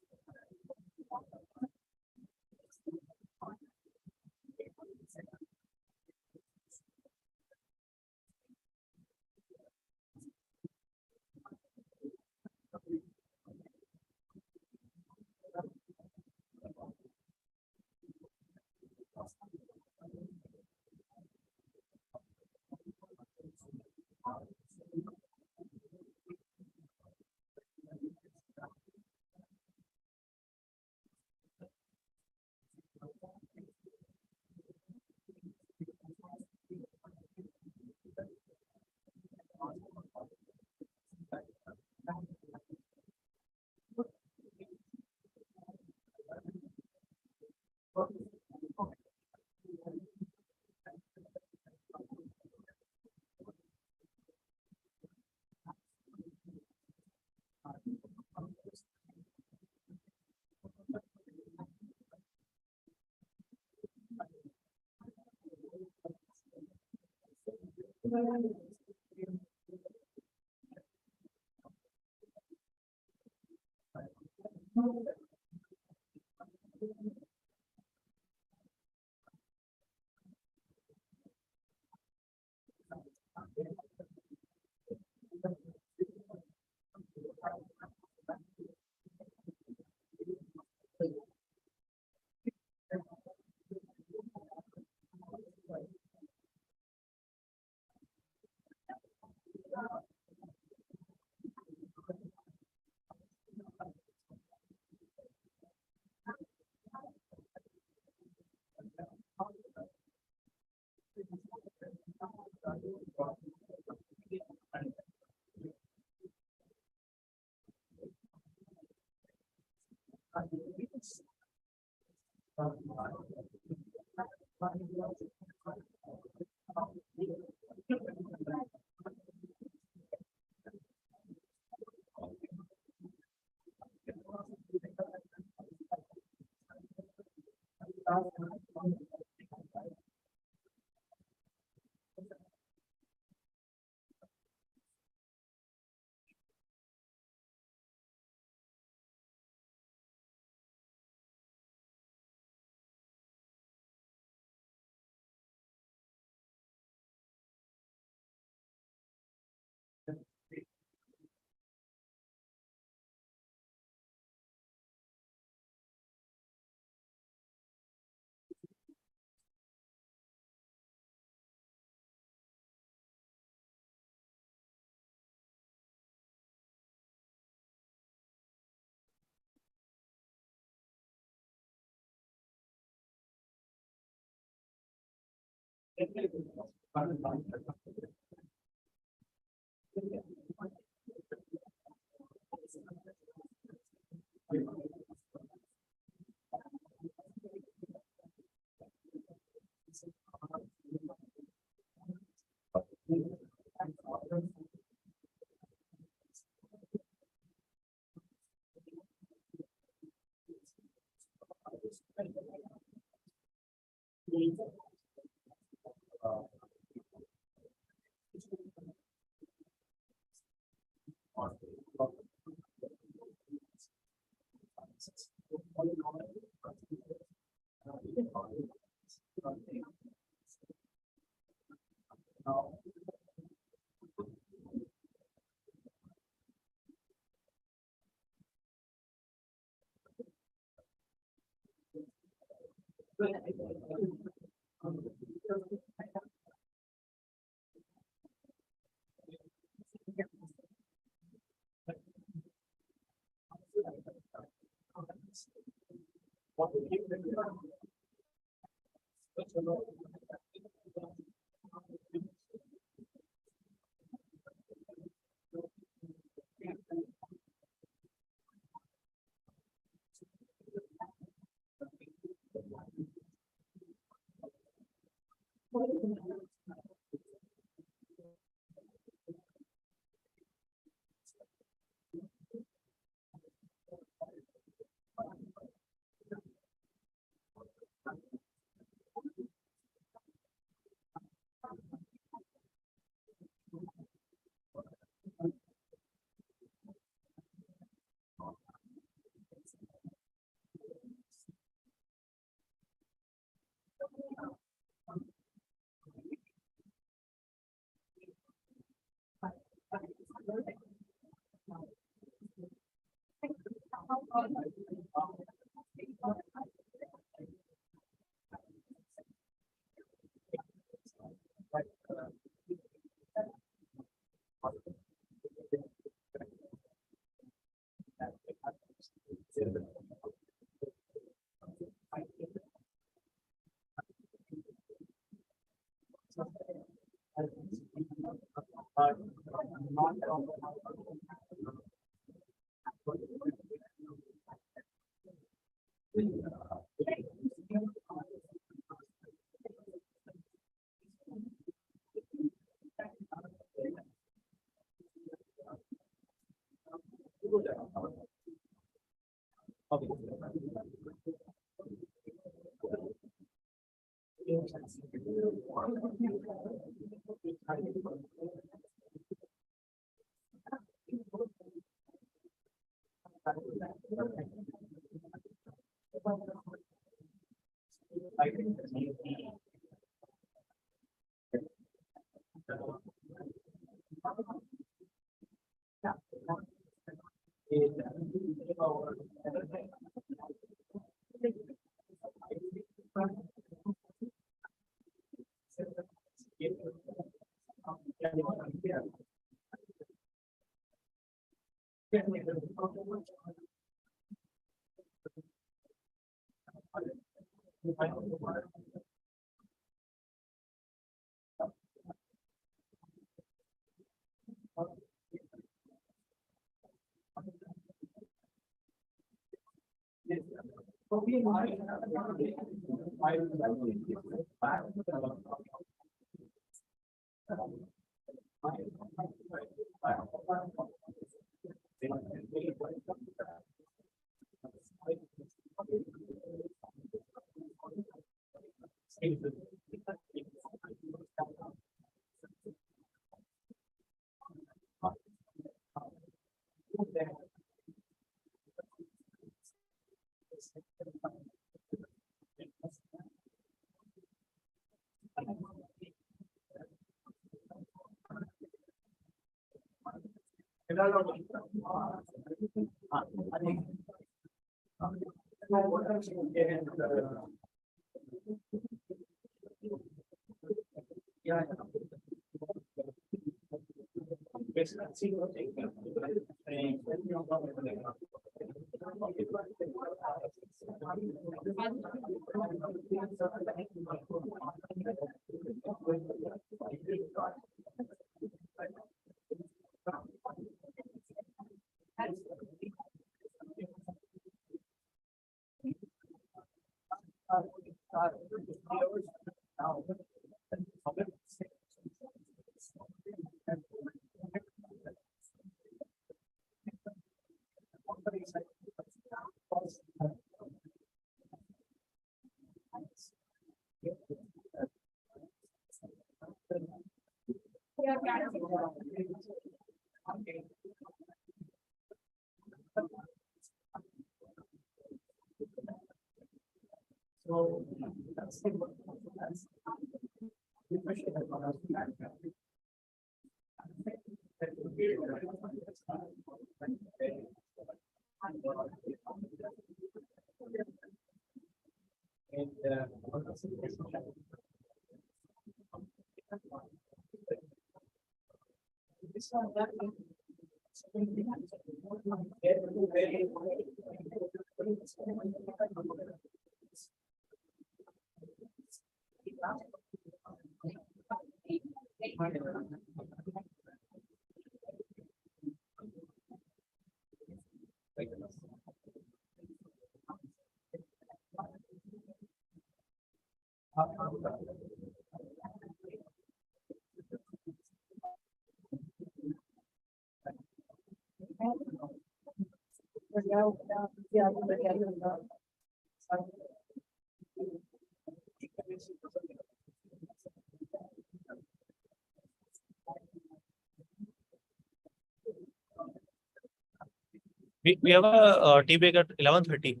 We have a tea break at 11:30.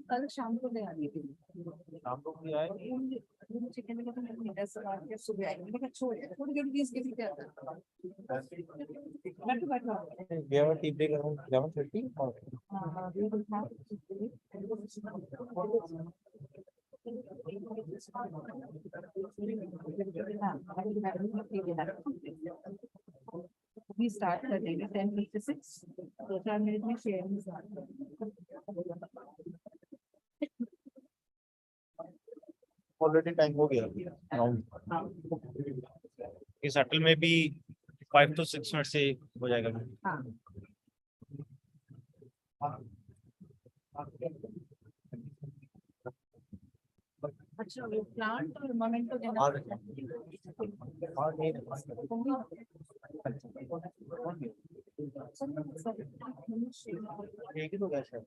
कल शाम को ले आनी थी शाम को भी आए। चिकन का तो मैंने 10 के सुबह आई मैंने कहा छोड़ थोड़ी देर 20 के क्या था We have a tea break around 11:30. we will have we start at 10:56 so 4 minutes में sharing start Already time हो गया around. इस अटल में भी 5 to 6 मिनट से हो जाएगा. अच्छा वो प्लांट और मोमेंटो देना और नहीं एक ही तो गया शायद.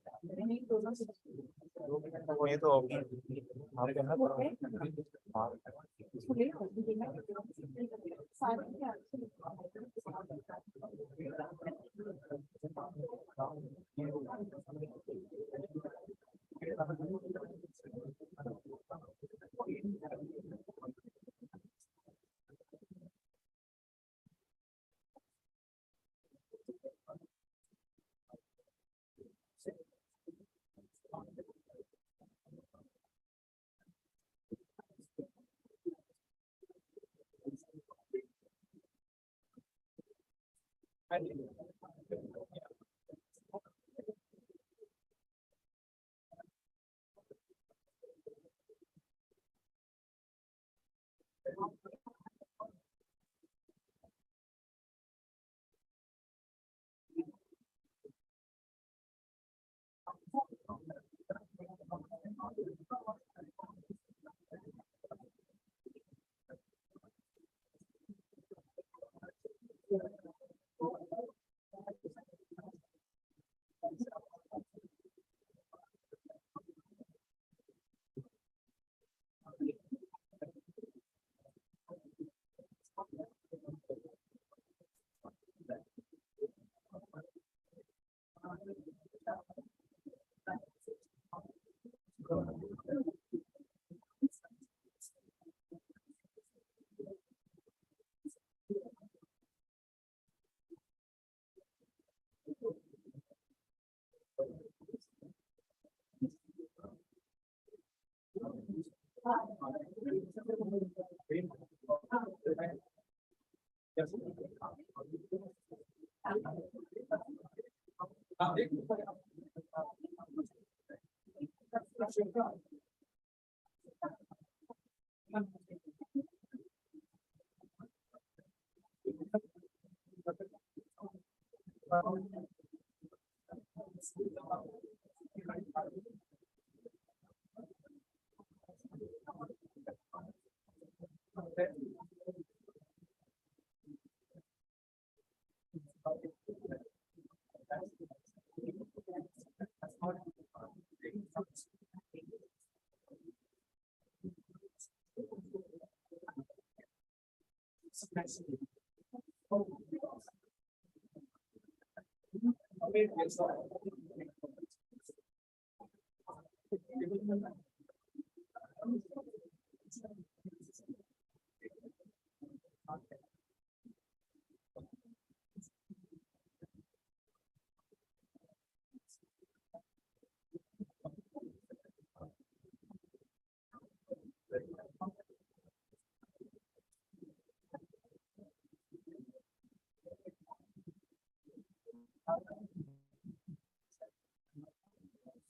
वो ये तो होगी हमारे करना.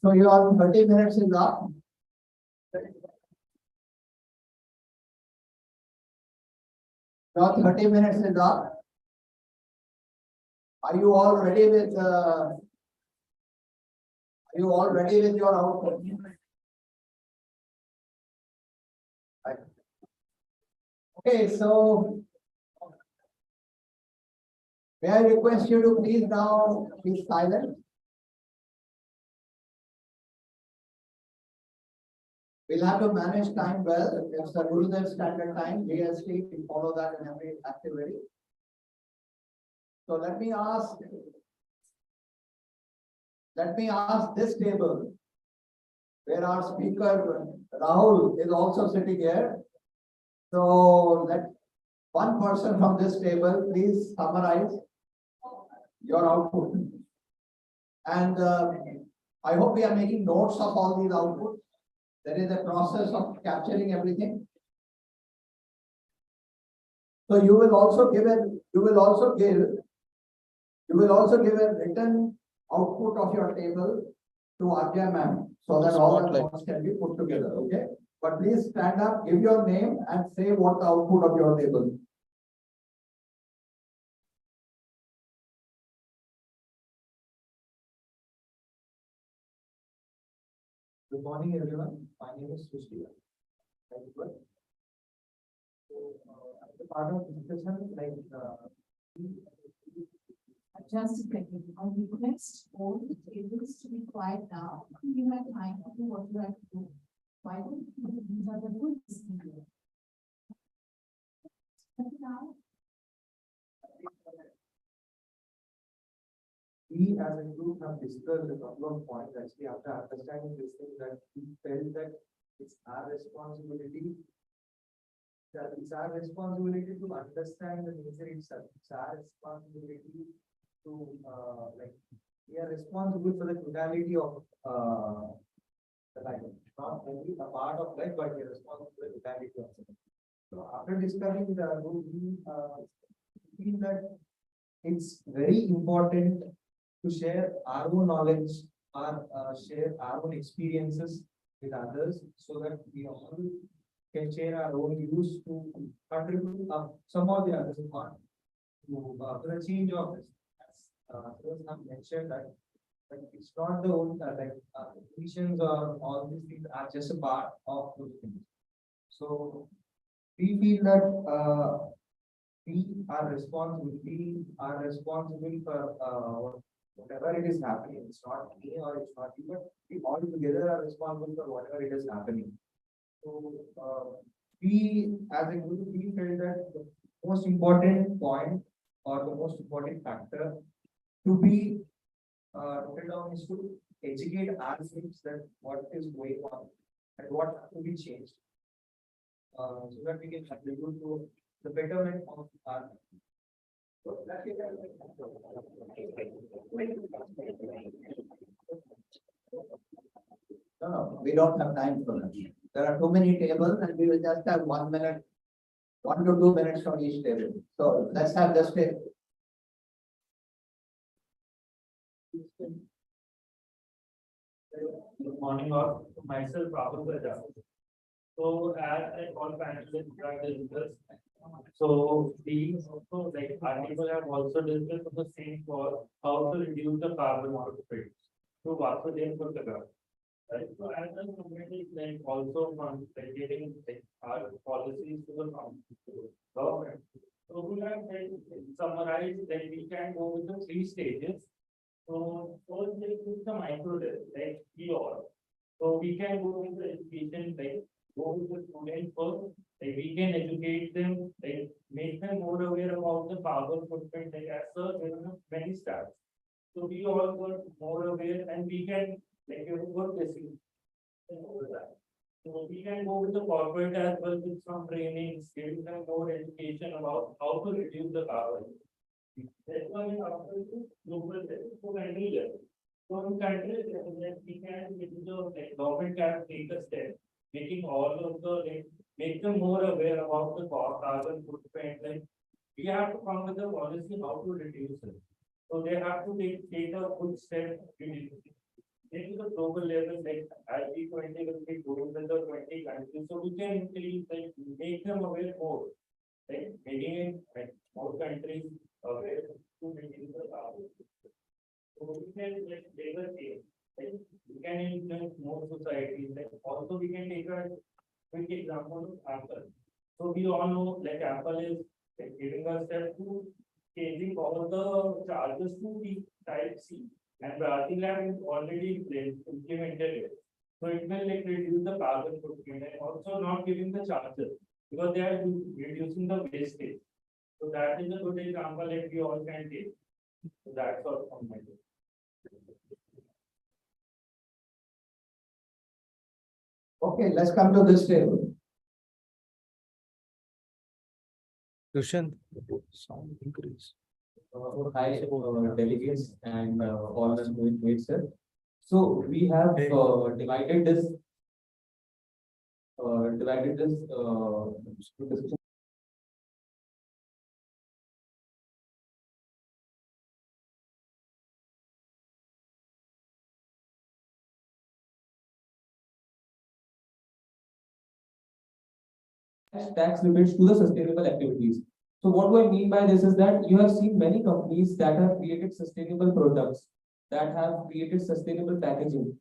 So your 30 minutes is up. Your 30 minutes is up. Are you all ready with your output? Right. Okay, so may I request you to please now be silent? We'll have to manage time well. It's the Gurudev standard time, GST, we follow that in every activity. So let me ask this table, where our speaker Rahul is also sitting here. So let one person from this table please summarize your output. And I hope we are making notes of all these outputs. There is a process of capturing everything. So you will also give a written output of your table to Ajay ma'am, so that all the notes can be put together, okay? But please stand up, give your name and say what the output of your table. Good morning, everyone. My name is Srishti. Very good. So, as a part of discussion, Just a second, I request all the tables to be quiet now. You have time to do what you have to do. Why don't you, these are the rules. We as a group have discussed a couple of points actually after understanding this thing that we felt that it's our responsibility. That it's our responsibility to understand the nature itself. It's our responsibility to like we are responsible for the totality of the life, not only a part of life, but we are responsible for the totality of it. So after discussing the rule, we feel that it's very important to share our own knowledge, or share our own experiences with others, so that we all can share our own views to contribute some of the others want to the change of this. As have mentioned that it's not the own emissions or all these things are just a part of those things. So we feel that we are responsible for whatever it is happening. It's not me or it's not you, but we all together are responsible for whatever it is happening. So we as a group, we felt that the most important point or the most important factor to be noted down is to educate ourselves that what is going on and what has to be changed, so that we can contribute to the betterment of our. No, we don't have time for that. There are too many tables and we will just have 1 minute, 1 to 2 minutes from each table. So let's have this table. Good morning, all. Myself, Rahul Raja. So as all panelists have discussed, so we also like our people have also discussed on the same for how to reduce the carbon footprint. So Vasudev Purtaga. Right, so as a community, like also from getting like our policies to the government. So we have like, summarized that we can go with the 3 stages. So first there is the micro like we all. So we can go with the education, like go with the students first, like we can educate them, like make them more aware about the carbon footprint, like as such, many steps. So we all got more aware and we can like you work basically. So we can go with the corporate as well with some trainings, giving them more education about how to reduce the carbon. That's why we have to global level, so country level. So in countries that we can with the like government can take a step, making all of the like make them more aware about the carbon footprint. Like we have to come with a policy how to reduce it. So they have to take a good step to reduce it. Into the global level, like as G20 will be going with the 20 countries, so we can increase like make them aware more. Like making like more countries aware to reduce the carbon. So we can like take a change. Like we can influence more societies. Like also we can take a quick example of Apple. So we all know like Apple is like giving us step to changing all the chargers to be type C. And Brazil is already implemented it. So it will like reduce the carbon footprint and also not giving the charger because they are reducing the wastage. So that is a good example that we all can take. So that's all from my side. Okay, let's come to this table. Kushan, sound increase. Hi, delegates and all the mates, sir. So we have divided this discussion. Tax rebates to the sustainable activities. So what do I mean by this is that you have seen many companies that have created sustainable products, that have created sustainable packaging.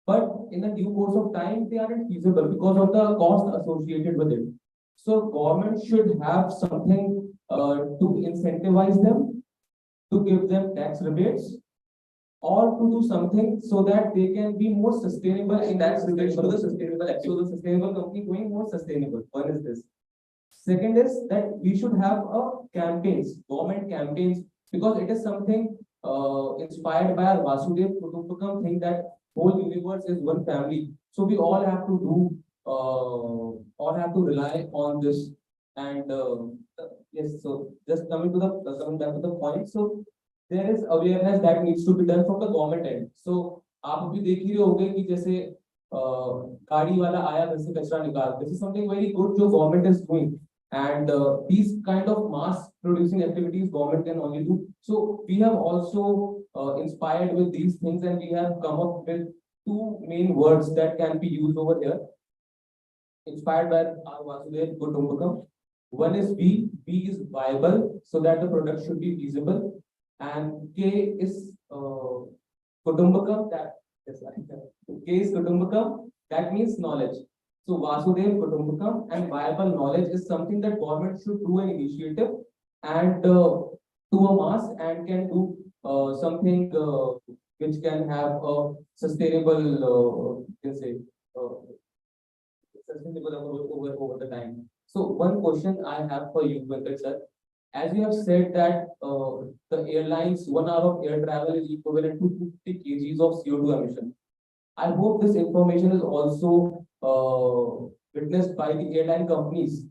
But in the due course of time, they aren't feasible because of the cost associated with it. So government should have something to incentivize them, to give them tax rebates, or to do something so that they can be more sustainable in tax rebates for the sustainable activity. So the sustainable company going more sustainable. One is this. Second is that we should have a campaigns, government campaigns, because it is something inspired by our Vasudev Kutumbakam thing that whole universe is one family. So we all have to do, all have to rely on this. And yes, so just coming to the coming back to the point, so there is awareness that needs to be done from the government end. So आप अभी देख ही रहे होंगे कि जैसे गाड़ी वाला आया घर से कचरा निकाल. This is something very good जो government is doing. And these kind of mass producing activities government can only do. So we have also inspired with these things, and we have come up with two main words that can be used over here. Inspired by our Vasudev Kutumbakam. One is B. B is viable, so that the product should be feasible. And K is Kutumbakam. That yes, K is Kutumbakam. That means knowledge. So Vasudev Kutumbakam and viable knowledge is something that government should do an initiative and to a mass and can do something which can have a sustainable, can say, sustainable over the time. So one question I have for you, Venkat sir, as you have said that the airlines, 1 hour of air travel is equivalent to 50 kgs of CO2 emission. I hope this information is also witnessed by the airline companies.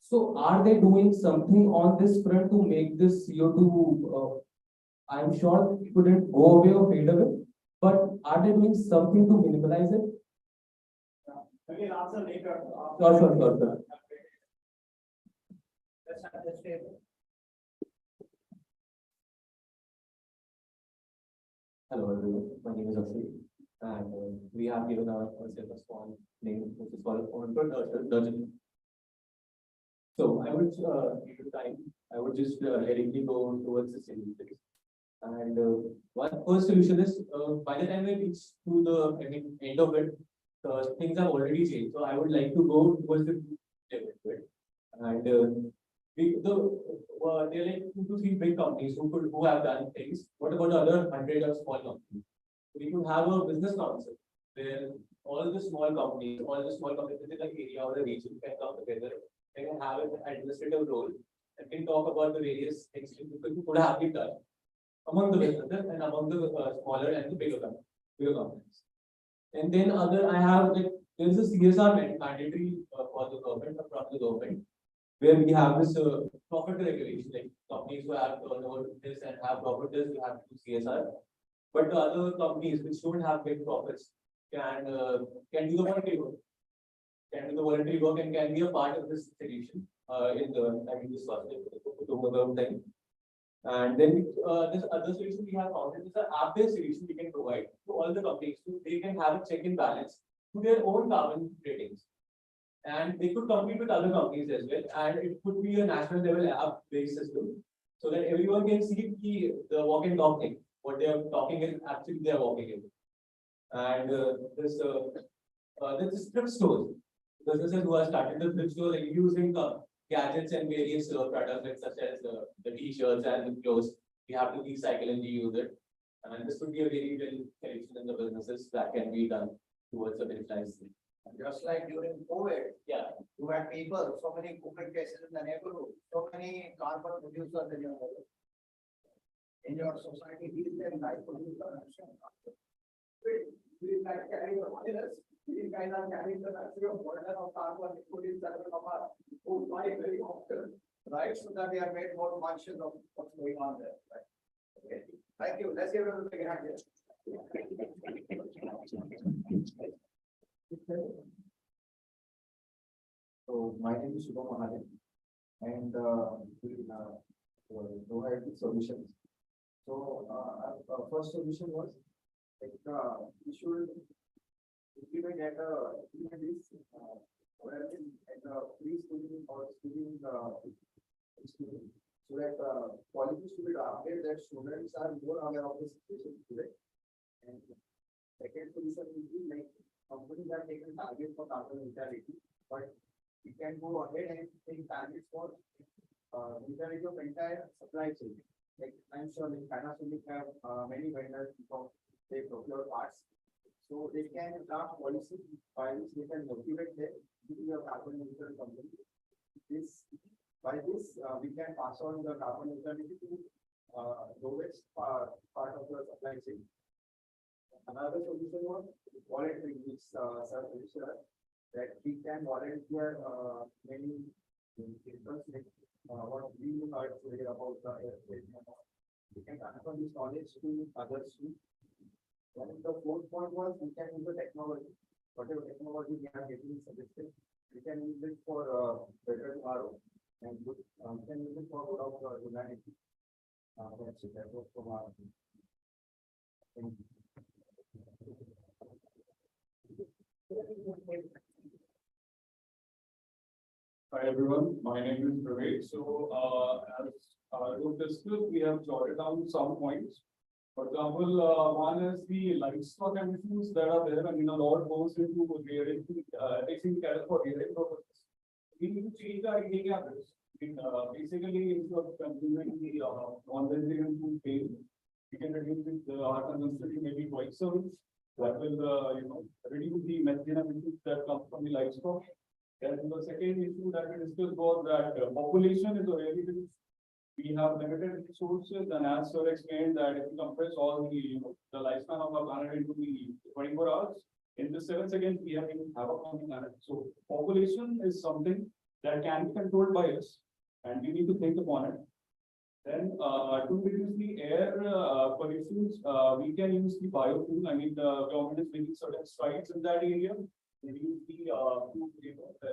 So are they doing something on this front to make this CO2? I'm sure it couldn't go away or fade away, but are they doing something to minimize it? Again, answer later. Sure. Hello everyone, my name is Akshay, and we have given our small name, which is called Durjan. So I would give you time. I would just directly go towards the solution. And one first solution is by the time we reach to the end of it, things have already changed. So I would like to go towards the bit. And there are like 2 to 3 big companies who have done things. What about the other 100 of small companies? We could have a business council where all the small companies within the area or the region can come together. They can have an administrative role and can talk about the various things people could have been done among the businesses and among the smaller and the bigger companies. And then I have like there is a CSR mandatory for the government from the government, where we have this profit regulation, like companies who have turnover this and have profits, we have to do CSR. But the other companies which don't have big profits can do the voluntary work. Can do the voluntary work and can be a part of this solution in the this thing. And then this other solution we have found is an app-based solution we can provide to all the companies so they can have a check and balance to their own carbon ratings. And they could compete with other companies as well. And it could be a national level app-based system so that everyone can see the walk and talk thing. What they are talking is actually they are walking in. And this thrift stores, businesses who have started the thrift store like using gadgets and various products like such as the t-shirts and the clothes. We have to recycle and reuse it. And this would be a very good solution in the businesses that can be done towards the digitization. Just like during COVID, Yeah. you had people, so many COVID cases in the neighborhood, so many carbon producers in your neighborhood. In your society, these them like producer. We like carrying the virus, we kind of carrying the natural burden of carbon, including several of us who fly very often, right? So that we are made more conscious of what's going on there, right? Okay, thank you. Let's give it a big hand here. So my name is Shubham Mahajan, and we'll provide the solutions. So our first solution was like we should implement at this at the preschooling or schooling schooling, so that quality should be updated that students are more aware of the situation today. And second solution will be like companies have taken target for carbon neutrality, but we can go ahead and take targets for neutrality of entire supply chain. Like I'm sure like Panasonic have many vendors from they procure parts, so they can draft policy by which they can motivate them to be a carbon neutral company. this, by this, we can pass on the carbon neutrality to lowest part of the supply chain. Another solution was volunteering, which sir mentioned, that we can volunteer many interesting what we heard today about the airplane. We can transfer this knowledge to others too. And the fourth point was we can use the technology, whatever technology we are getting suggested, we can use it for better tomorrow and good, we can use it for good of humanity. That's it. That was from our. Thank you. Hi everyone, my name is Praveen. So as you discussed, we have jotted down some points. For example, one is the livestock emissions that are there. I mean, a lot goes into rearing, taking care for rearing purposes. We need to change our eating habits. Basically, instead of consuming the non-vegetarian food daily, we can reduce our consumption maybe twice a week. That will, reduce the methane emissions that come from the livestock. And the second issue that we discussed was that population is a really big. We have limited resources, and as sir explained that if you compress all the lifespan of our planet into the 24 hours, in the 7 seconds we have a common planet. So population is something that can be controlled by us, and we need to think upon it. Then to reduce the air pollutions, we can use the biofuel. I mean, the government is making certain strides in that area. They use the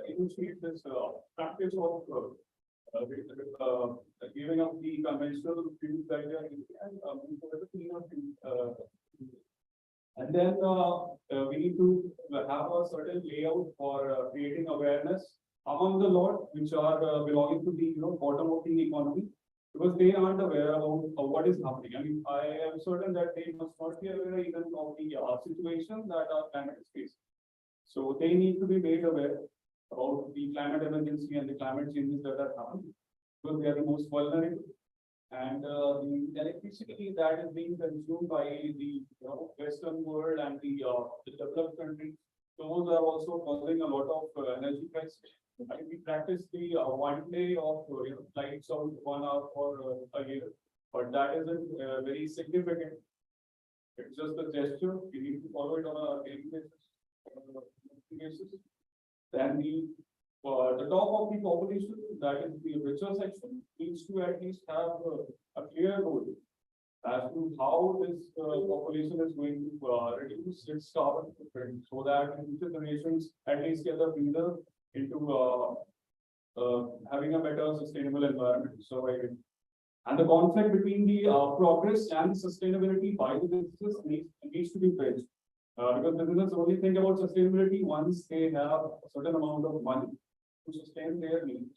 initiate this practice of giving up the conventional fuels that they are using and for the cleaner fuel. And then we need to have a certain layout for creating awareness among the lot which are belonging to the bottom of the economy, because they aren't aware about what is happening. I mean, I am certain that they must not be aware even of the situation that our planet is facing. So they need to be made aware about the climate emergency and the climate changes that are happening, because they are the most vulnerable. And the electricity that is being consumed by the Western world and the developed countries, those are also causing a lot of energy crisis. I mean, we practice the 1 day of lights out 1 hour for a year, but that isn't very significant. It's just a gesture. We need to follow it on a daily basis. Then the top of the population, that is the richer section, needs to at least have a clear goal as to how this population is going to reduce its carbon footprint, so that future generations at least get a breather into having a better sustainable environment. So and the conflict between the progress and sustainability by the businesses needs to be bridged. Because businesses only think about sustainability once they have a certain amount of money to sustain their needs.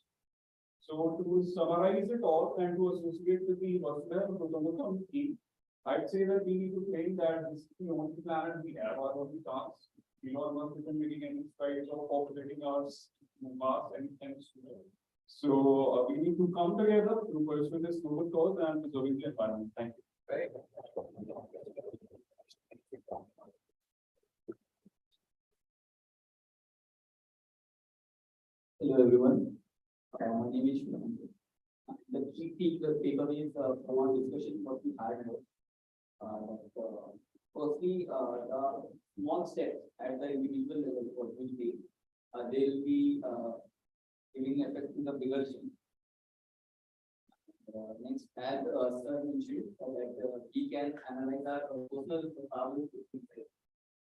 So to summarize it all and to associate with the Vasudha team, I'd say that we need to think that this is the only planet we have, our only chance. Elon Musk isn't making any strides of populating Mars anytime soon. So we need to come together to pursue this noble cause and preserving the environment. Thank you. Hello everyone, my name is Shubham. The key paper is from our discussion what we had. Firstly, the small steps at the individual level what will be, they will be giving effect to the bigger change. Next, as sir mentioned, that we can analyze our personal carbon footprint.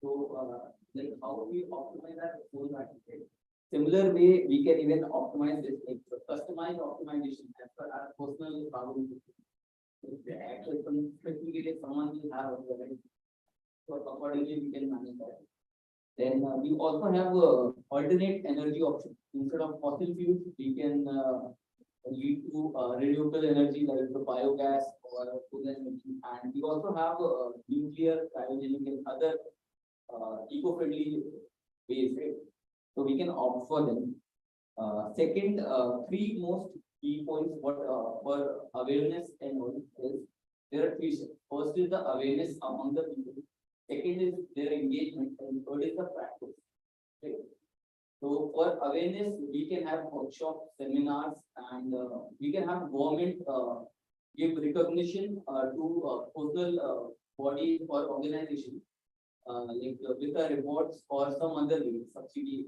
So, like how we optimize our whole market. Similar way, we can even optimize this, like customized optimization as per our personal carbon footprint. Actually, specifically, someone will have a right. So accordingly, we can manage that. Then we also have alternate energy options. Instead of fossil fuels, we can lead to renewable energy like the biogas or food energy. And we also have nuclear, cryogenic, and other eco-friendly ways. Right? So we can opt for them. Second, three most key points for awareness and all is there are three. First is the awareness among the people. Second is their engagement, and third is the practice. Okay. So for awareness, we can have workshops, seminars, and we can have government give recognition to personal body or organization with the rewards or some other way, subsidy.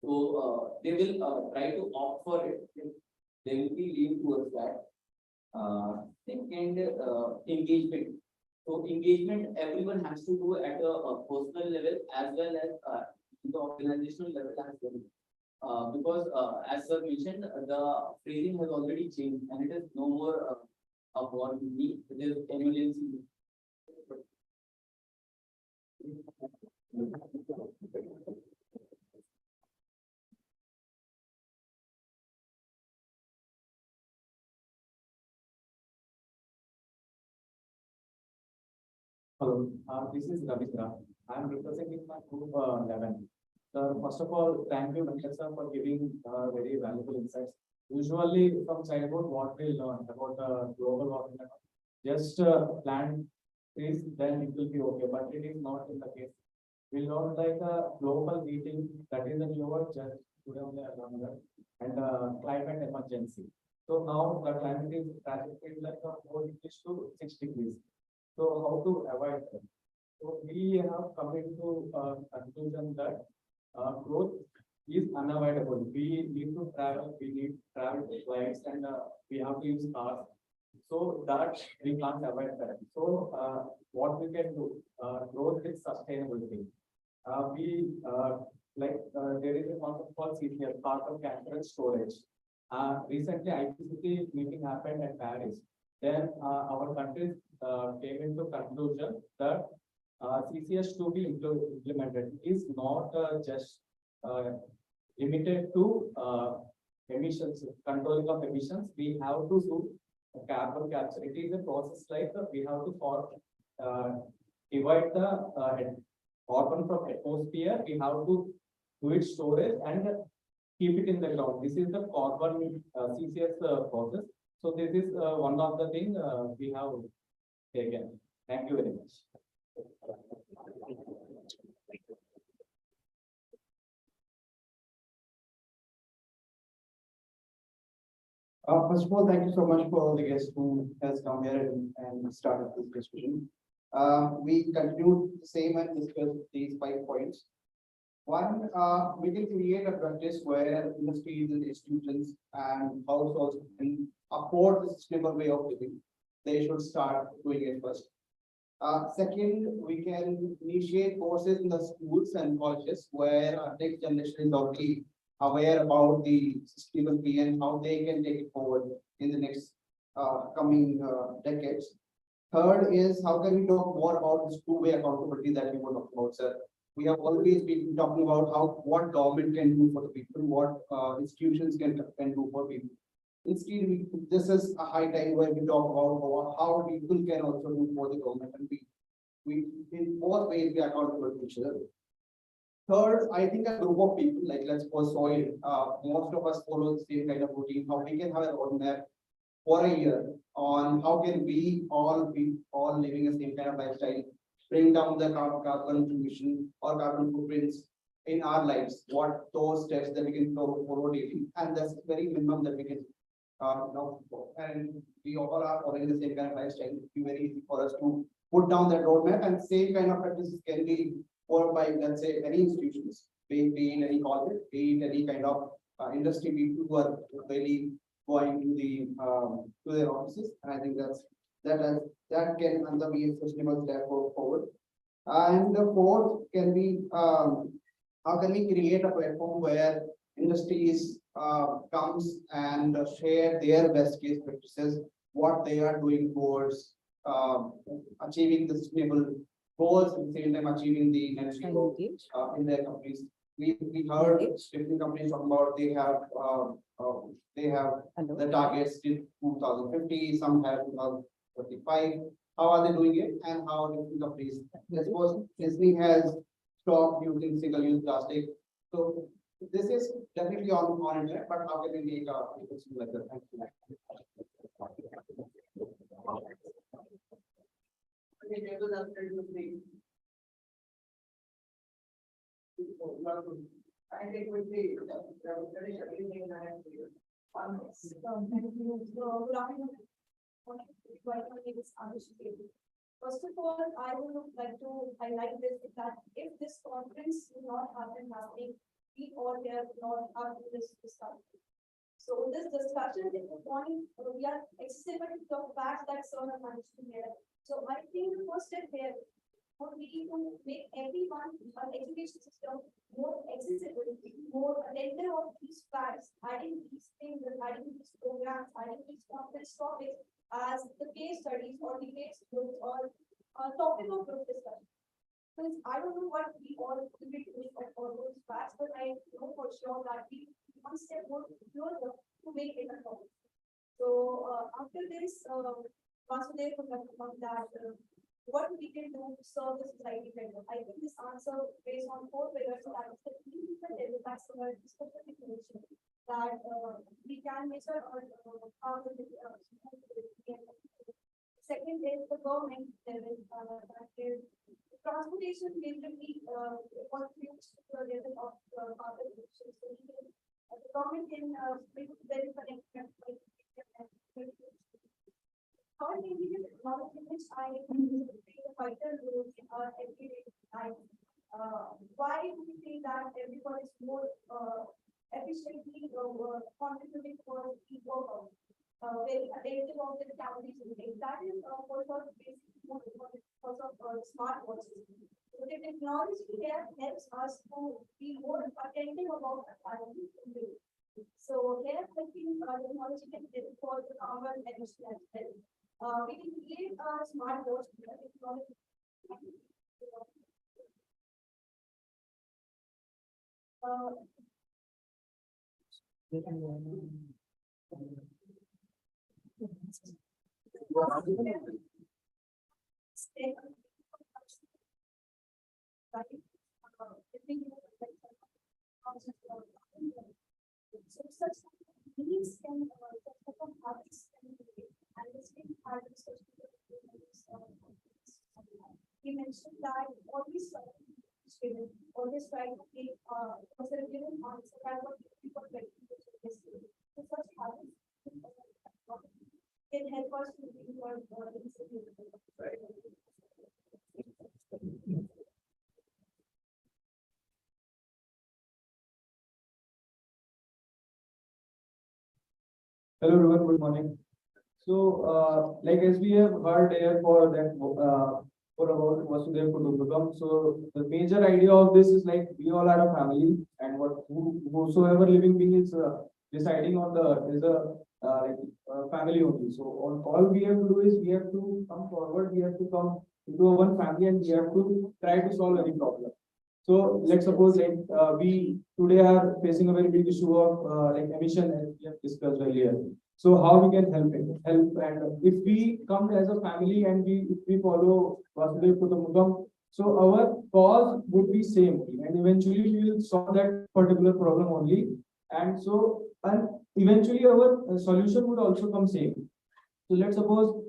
So they will try to opt for it. They will be leaning towards that. Second, engagement. So engagement, everyone has to do at a personal level as well as the organizational level as well. Because as sir mentioned, the phrasing has already changed and it is no more a war with me, it is emergency. Hello, this is Ravindra. I am representing my group 11. So first of all, thank you, Venkat sir, for giving very valuable insights. Usually from childhood, what we learn about global warming, just plant trees, then it will be okay, but it is not in the case. We learn like a global heating, that is the newer just today only I learned that, and climate emergency. So now the climate is trajectory like a 4 degrees to 6 degrees. So how to avoid them? So we have come into a conclusion that growth is unavoidable. We need to travel, we need travel flights, and we have to use cars. So that we can't avoid that. So what we can do, growth with sustainability. We there is a concept called CCS, carbon capture and storage. Recently, IPCC meeting happened at Paris. Then our countries came into conclusion that CCS to be implemented is not just limited to emissions, controlling of emissions. We have to do carbon capture. It is a process like we have to divide the carbon from atmosphere. We have to do it storage and keep it in the ground. This is the carbon CCS process. So this is one of the things we have taken. Thank you very much. First of all, thank you so much for all the guests who has come here and started this discussion. We continue the same and discuss these 5 points. One, we can create a practice where industries and institutions and households can afford the sustainable way of living. They should start doing it first. Second, we can initiate courses in the schools and colleges where our next generation is already aware about the sustainability and how they can take it forward in the next coming decades. Third is how can we talk more about this two-way accountability that we were talking about, sir. We have always been talking about what government can do for the people, what institutions can do for people. Instead, this is a high time where we talk about how people can also do for the government, and we in both ways we are accountable to each other. Third, I think a group of people, like let's suppose soil, most of us follow the same kind of routine, how we can have a roadmap for a year on how can we all be living the same kind of lifestyle, bring down the carbon emission or carbon footprints in our lives, what those steps that we can follow daily, and that's very minimum that we can and we all are following the same kind of lifestyle. It will be very easy for us to put down that roadmap, and same kind of practices can be followed by, let's say, any institutions, be in any college, be in any kind of industry people who are really going to the to their offices. And I think that can under be a sustainable step forward. And the fourth can be how can we create a platform where industries comes and share their best case practices, what they are doing towards achieving the sustainable goals and at the same time achieving the net zero in their companies. We heard different companies talking about they have the targets till 2050, some have 2035. How are they doing it and how are different companies? I suppose Disney has stopped using single-use plastic. So this is definitely on it, but how can we make a like that? Thank you. And it would be traditional evening and. Thank you. Good afternoon. My name is Anushka. First of all, I would like to highlight this, that if this conference would not have been happening, we all here would not have this discussion. So this discussion is the point, we are accessible to the fact that someone managed to hear. So I think the first step here would be to make everyone, our education system more accessible, more attentive of these facts, adding these things, and adding these programs, adding these conference topics as the case studies or debates groups or topic of group discussion. Because I don't know what we all will be doing of all those facts, but I know for sure that we one step more closer to make it a topic. So after this, Vasudev would like to come that what we can do to serve the society better. I think this answer based on 4 pillars that is the customer specific information that we can measure or how the second is the government level that is transportation majorly contributes to the level of carbon emissions. So the government can make very connected. How do we acknowledge which I play a vital role in our everyday life? Why do we think that everyone is more efficiently contributing for the work? Very attentive of the families and things. That is for sure basically more important because of smart watches. So the technology here helps us to be more attentive about the family. So here I think technology can help for the our emission as well. We can create a smart watch here. Technology. So such needs can habits can be and this can have he mentioned that always try to take was a given answer that what people like to so such habits can help us to be more Hello everyone, good morning. So, like as we have heard here for that, for about Vasudev Kutumbakam. So the major idea of this is like we all are a family, and whosoever living being is deciding on the is a family only. So all we have to do is we have to come forward, we have to come into a one family, and we have to try to solve any problem. So let's suppose like we today are facing a very big issue of like emission as we have discussed earlier. So how we can help and if we come as a family and if we follow Vasudev Kutumbakam, so our cause would be same and eventually we will solve that particular problem only. And so and eventually our solution would also come same. So let's suppose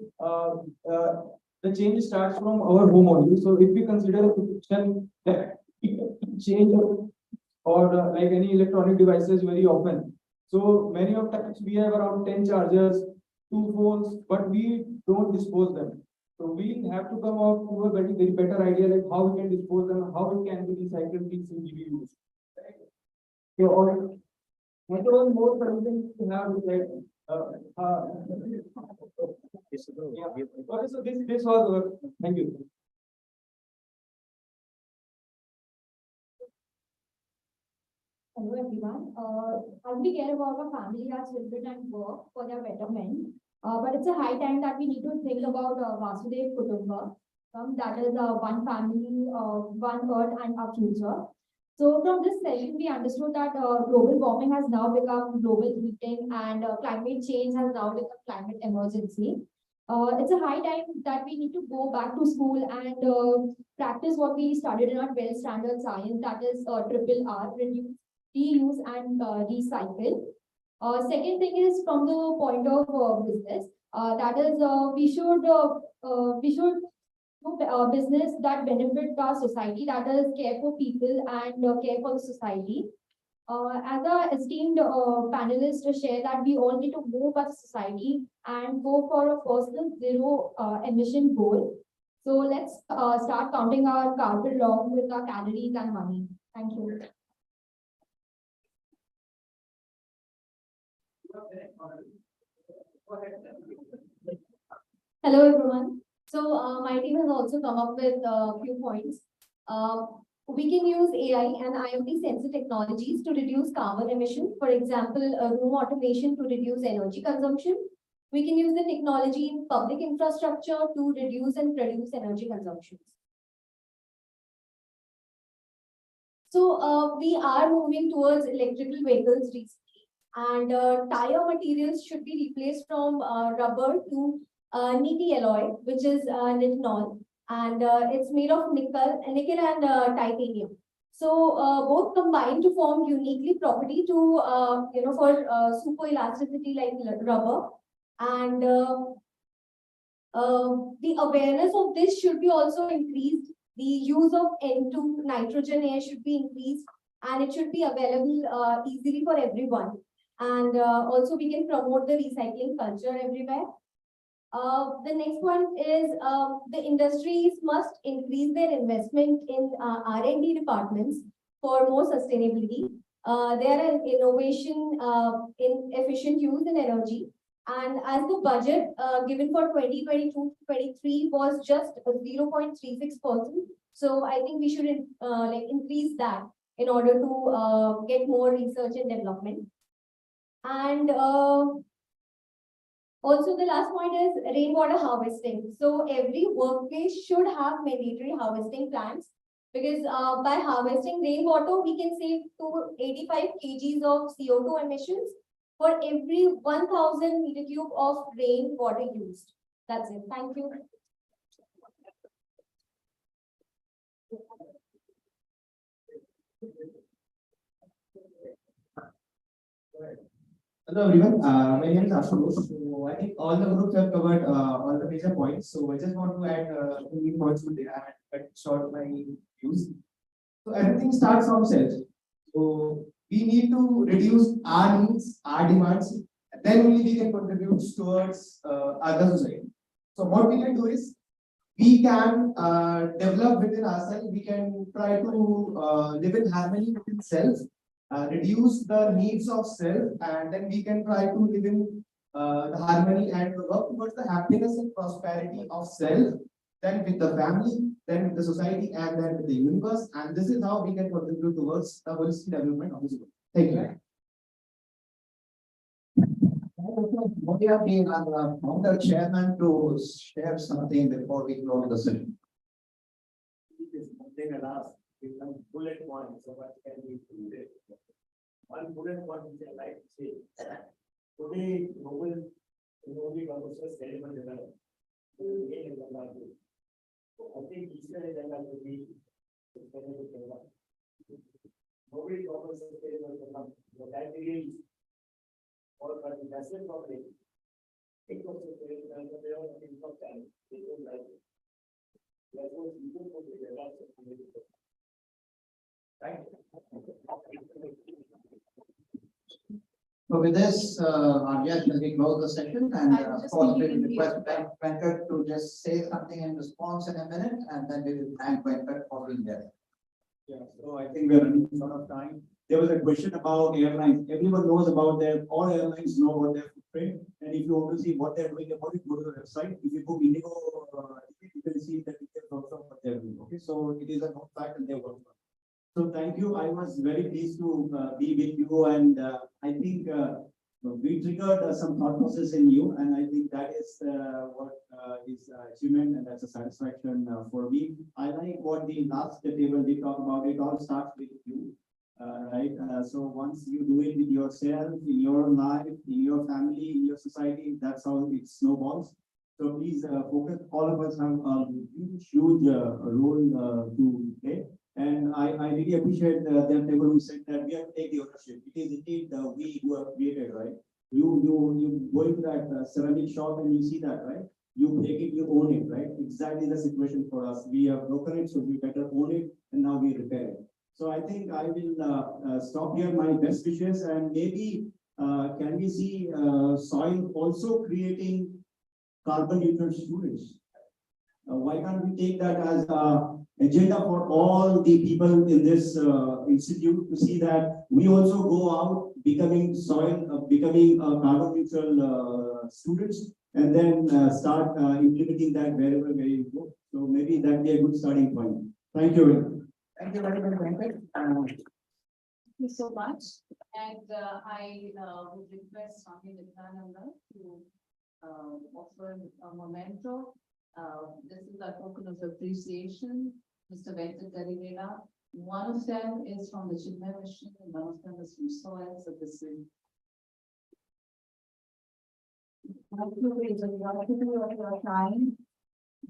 the change starts from our home only. So if we consider a situation that change or like any electronic devices very often. So many of times we have around 10 chargers, 2 phones, but we don't dispose them. So we have to come up to a very better idea like how we can dispose them, how it can be recycled, things will be used. So or whatever more solutions we have is like okay, so this was thank you. Hello everyone. As we care about our family, our children and work for their betterment, but it's a high time that we need to think about Vasudev Kutumbakam. That is one family, one earth and our future. So from this session, we understood that global warming has now become global heating and climate change has now become climate emergency. It's a high time that we need to go back to school and practice what we studied in our 12th standard science, that is triple R, reuse and recycle. Second thing is from the point of business, that is we should do business that benefit our society, that is care for people and care for the society. as a esteemed panelist to share that we all need to move as a society and go for a personal zero emission goal. So let's start counting our carbon along with our calories and money. Thank you. Hello everyone. So my team has also come up with a few points. We can use AI and IoT sensor technologies to reduce carbon emission. For example, room automation to reduce energy consumption. We can use the technology in public infrastructure to reduce and produce energy consumption. So we are moving towards electrical vehicles recently, and tire materials should be replaced from rubber to niti alloy, which is nitinol, and it's made of nickel and titanium. So both combine to form uniquely property to for super elasticity like rubber, and the awareness of this should be also increased. The use of N2 nitrogen air should be increased, and it should be available easily for everyone. And also we can promote the recycling culture everywhere. The next one is the industries must increase their investment in R&D departments for more sustainability. There are innovation in efficient use in energy. And as the budget given for 2022-23 was just 0.36%, so I think we should increase that in order to get more research and development. And also the last point is rainwater harvesting. So every workplace should have mandatory harvesting plans, because by harvesting rainwater, we can save to 85 kgs of CO2 emissions for every 1,000 meter cube of rainwater used. That's it. Thank you. Hello everyone, my name is Ashutosh. So I think all the groups have covered all the major points. So I just want to add two new points to that and short my views. So everything starts from self. So we need to reduce our needs, our demands, and then only we can contribute towards other society. So what we can do is we can develop within ourselves. We can try to live in harmony within self. Reduce the needs of self, and then we can try to live in the harmony and work towards the happiness and prosperity of self, then with the family, then with the society, and then with the universe. And this is how we can contribute towards the holistic development of this world. Thank you. Would you be our founder chairman to share something before we close the session? Some bullet points of what can be included. One bullet point which I like to say. Today, global conversation sustainable development. I think Eastern is to be sustainable development. Nobody covers sustainable development. That is or the national public. Think of sustainable development in some time. They don't like it. Therefore, you don't put it around. Right. So with this, yes, we close the session, and of course we will request Venkat to just say something in response in a minute, and then we will thank Venkat for being there. Yeah, so I think we are running short of time. There was a question about airlines. Everyone knows about their, all airlines know about their footprint. And if you want to see what they're doing about it, go to the website. If you go Indigo, you can see the details also what they're doing. Okay, so it is a known fact and they work. So thank you. I was very pleased to be with you, and I think we triggered some thought process in you, and I think that is what is achievement, and that's a satisfaction for me. I like what the last table we talk about. It all starts with you, right? So once you do it with yourself, in your life, in your family, in your society, that's how it snowballs. So please focus. All of us have a huge role to play. And I really appreciate that table who said that we have to take the ownership. It is indeed we who have created, right? You go into that ceramic shop and you see that, right? You take it, you own it, right? Exactly the situation for us. We have broken it, so we better own it, and now we repair it. So I think I will stop here. My best wishes, and maybe can we see soil also creating carbon neutral students? Why can't we take that as a agenda for all the people in this institute to see that we also go out becoming becoming carbon neutral students, and then start implementing that wherever we go. So maybe that be a good starting point. Thank you very much. Thank you very much, Venkat. Thank you so much. And I would request Swami Nityananda to offer a memento. This is a token of appreciation. Mr. Venkat Karivela. One of them is from the Chinmay Mission and one of them is from Soil. So this is. Thank you for your time.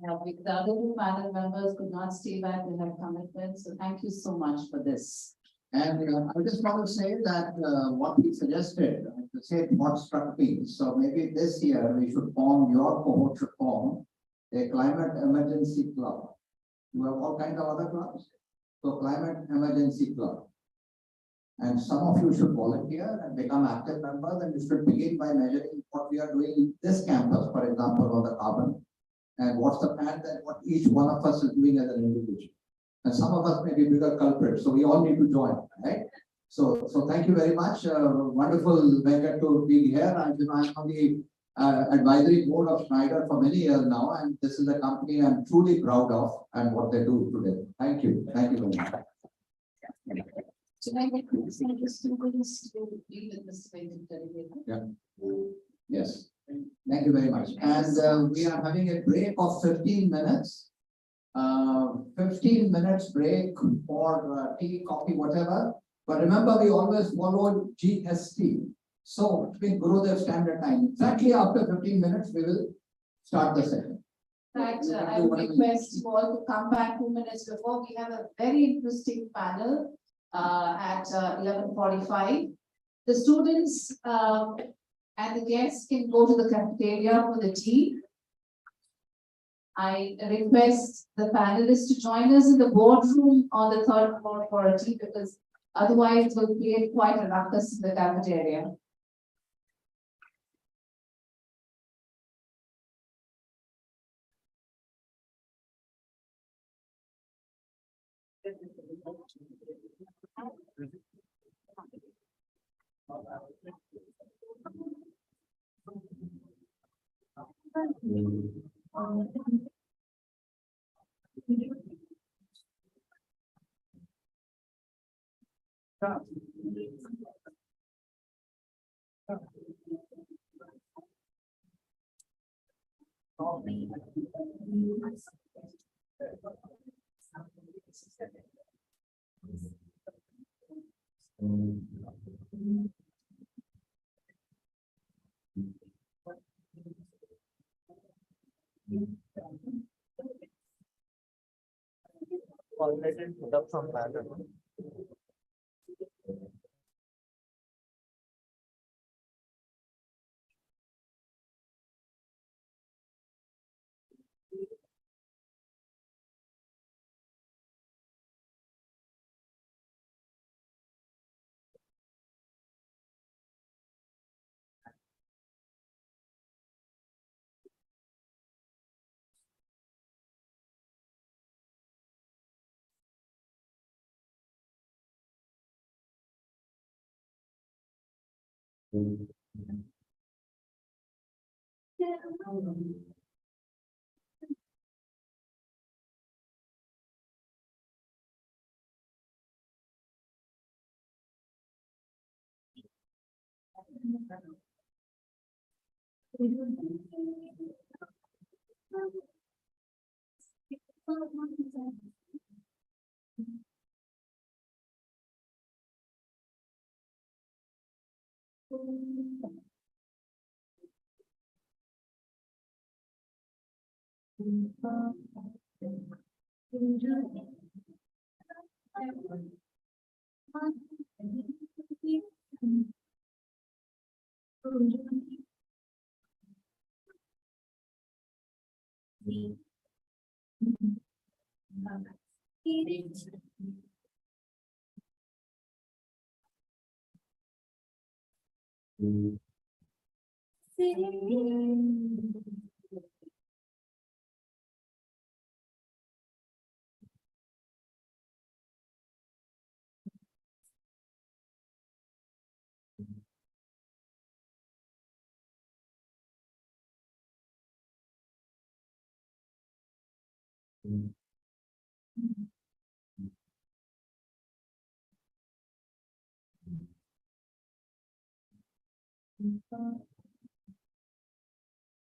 The other two panel members could not stay back, they have commitments, so thank you so much for this. And I just want to say that what he suggested, to say what struck me. So maybe this year we should form, your cohort should form a climate emergency club. You have all kinds of other clubs. So climate emergency club. And some of you should volunteer and become active members, and you should begin by measuring what we are doing in this campus, for example, on the carbon. And what's the plan that what each one of us is doing as an individual. And some of us may be bigger culprits, so we all need to join, right? So thank you very much. Wonderful, Venkat, to be here. I'm on the advisory board of Schneider for many years now, and this is a company I'm truly proud of and what they do today. Thank you. Thank you very much. So I would the students to be with Mr. Venkat Karivela. Yeah. Yes. Thank you very much. And we are having a break of 15 minutes. 15 minutes break for tea, coffee, whatever. But remember, we always follow GST. So between Gurudev Standard Time, exactly after 15 minutes, we will start the session. In fact, I would request you all to come back 2 minutes before. We have a very interesting panel at 11:45. The students and the guests can go to the cafeteria for the tea. I request the panelists to join us in the boardroom on the 3rd floor for a tea, because otherwise it will create quite a ruckus in the cafeteria. Alternative product from panel.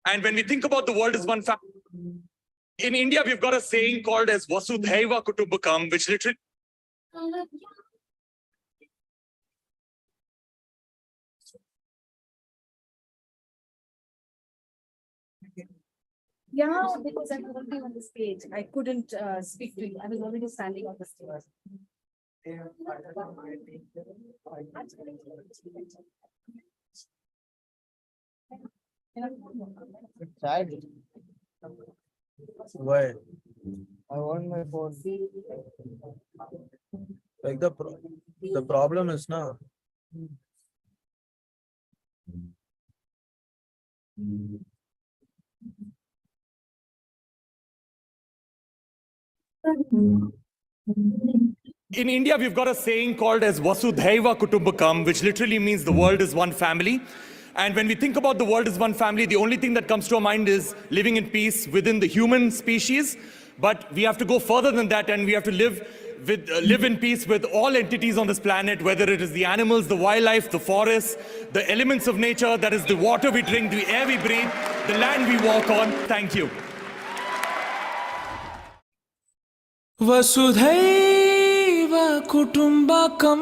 And when we think about the world as one family, in India, we've got a saying called as Vasudhaiva Kutumbakam, which literally Yeah, because I'm already on the stage. I couldn't speak to you. I was already standing on the stage. Why? I want my phone. Like the problem is now. in India, we've got a saying called as Vasudhaiva Kutumbakam, which literally means the world is one family. And when we think about the world as one family, the only thing that comes to our mind is living in peace within the human species. But we have to go further than that, and we have to live in peace with all entities on this planet, whether it is the animals, the wildlife, the forests, the elements of nature, that is the water we drink, the air we breathe, the land we walk on. Thank you. Vasudhaiva Kutumbakam.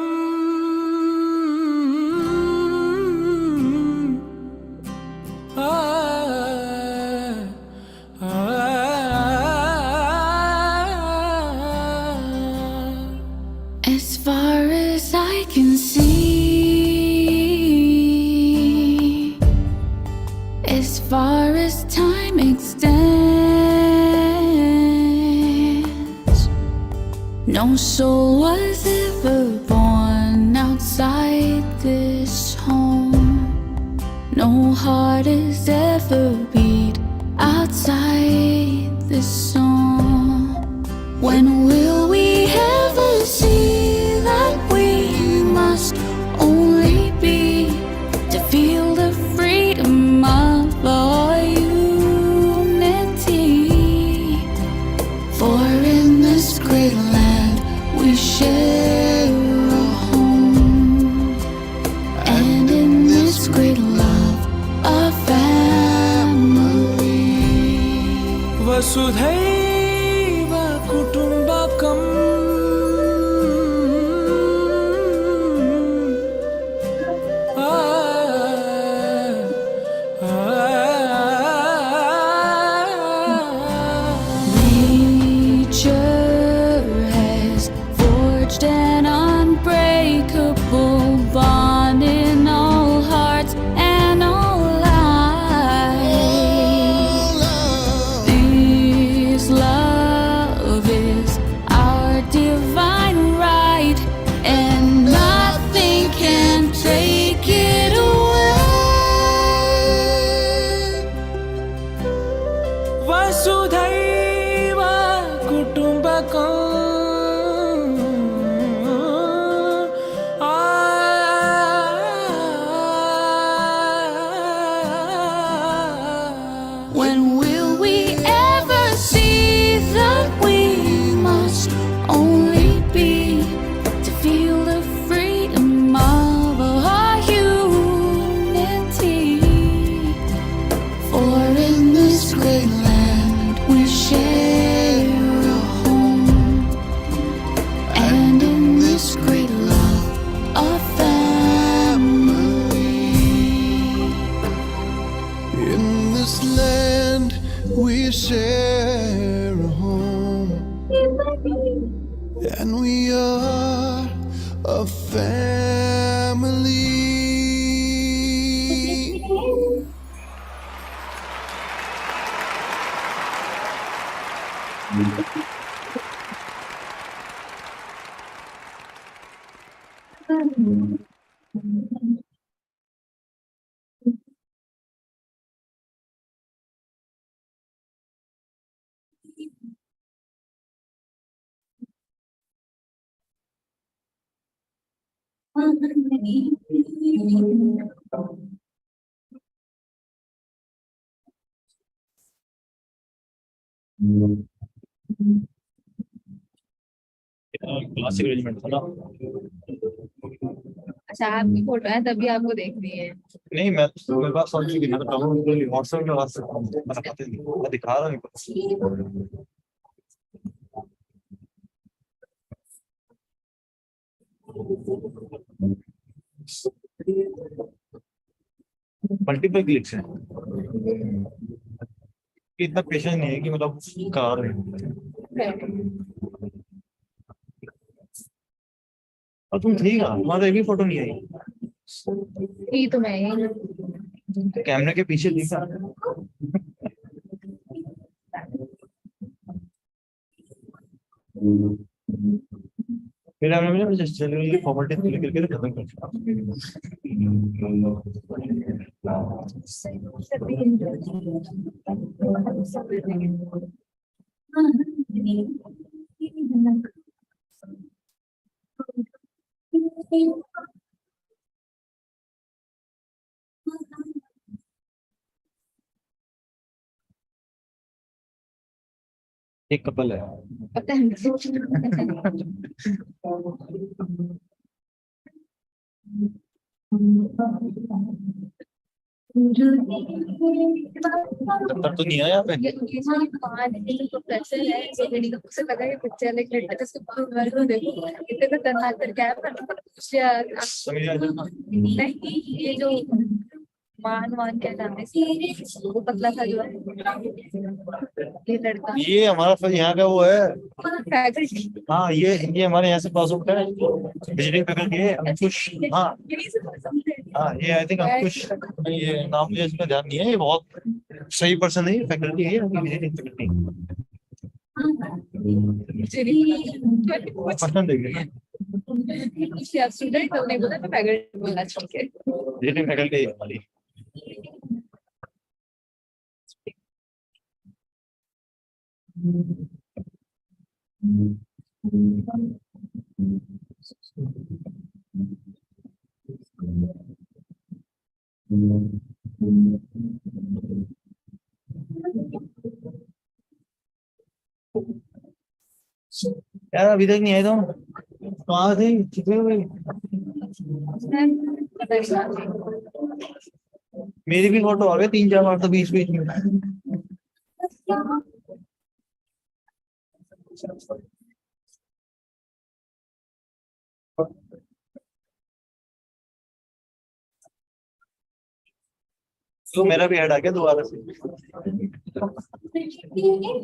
As far as I can see, as far as time extends, no soul was ever born outside this home. No heart has ever beat outside this song. When will we ever see that we must only be to feel the freedom of our unity? For in this great land we share a home, and in this great love a family. Vasudhaiva Kutumbakam. Nature has forged an unbreakable bond in all hearts and all lives. This love is our divine right, and nothing can take it away. Vasudhaiva Kutumbakam. When will we ever see that we must only be to feel the freedom of our unity? For in this great land we share a home, and in this great love a family. In this land we share a home, and we are a family. Classic arrangement था ना। अच्छा आपकी photo है तभी आपको देख रही है। नहीं मैं मेरे पास समझ गई, मैं तो व्हाट्सएप में बात सकता हूँ, मैं दिखाते नहीं, मैं दिखा रहा हूँ। मल्टीपल क्लिक्स हैं, इतना पेशेंस नहीं है कि मतलब कार है। और तुम ठीक है, तुम्हारा एक भी फोटो नहीं आई। ये तो मैं कैमरे के पीछे दिखा। फिर हमने मुझे चलिए फॉर्मेलिटी क्लिक करके खत्म कर एक कपल है। पता है दफ्तर तो नहीं है यहाँ पे। ये जो प्रोफेसर है जो मेरी से लगा ये पिक्चर लाइक लेटर इसके बारे में देखो इतने खतरनाक करके आया नहीं ये जो मान क्या नाम है वो पतला था जो ये लड़का ये हमारा फिर यहाँ का वो है। फैकल्टी हाँ ये हमारे यहाँ से पास आउट है, विजिटिंग फैकल्टी है अंकुश। हाँ हाँ ये आई थिंक अंकुश, ये नाम मुझे इसमें ध्यान नहीं है, ये बहुत सही पर्सन है, फैकल्टी है विजिटिंग फैकल्टी। पर्सन देखिए स्टूडेंट नहीं बोला फैकल्टी बोला चाहिए विजिटिंग फैकल्टी हमारी। यार अभी तक नहीं आए तुम, कहाँ थे, छुपे हुए। मेरी भी फोटो आ गई 3-4 बार तो बीच बीच में। तो मेरा भी ऐड आ गया दोबारा से।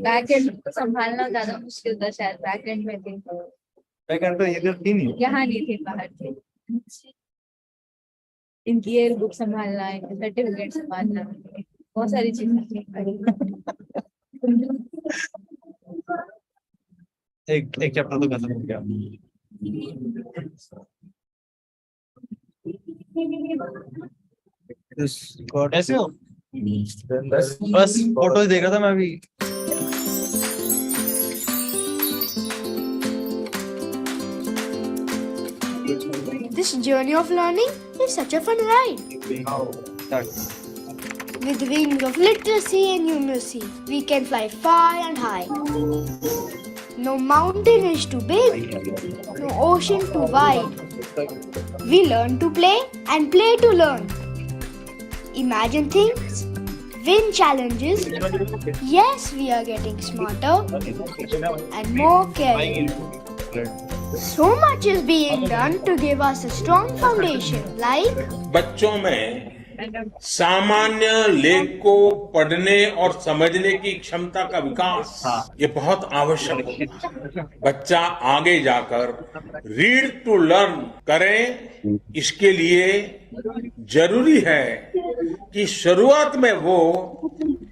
बैक एंड को संभालना ज्यादा मुश्किल था शायद, बैक एंड में थी बैक एंड पे इधर थी नहीं। यहाँ नहीं थी बाहर थी। इनकी ये बुक संभालना है, सर्टिफिकेट संभालना, बहुत सारी चीजें थी। एक चैप्टर तो खत्म हो गया। ऐसे हो बस फोटो देख रहा था मैं अभी। This journey of learning is such a fun ride. With wings of literacy and numeracy, we can fly far and high. No mountain is too big, no ocean too wide. We learn to play and play to learn. Imagine things, win challenges. Yes, we are getting smarter and more caring. So much is being done to give us a strong foundation, like बच्चों में सामान्य लेख को पढ़ने और समझने की क्षमता का विकास ये बहुत आवश्यक होता है। बच्चा आगे जाकर रीड टू लर्न करे, इसके लिए जरूरी है कि शुरुआत में वो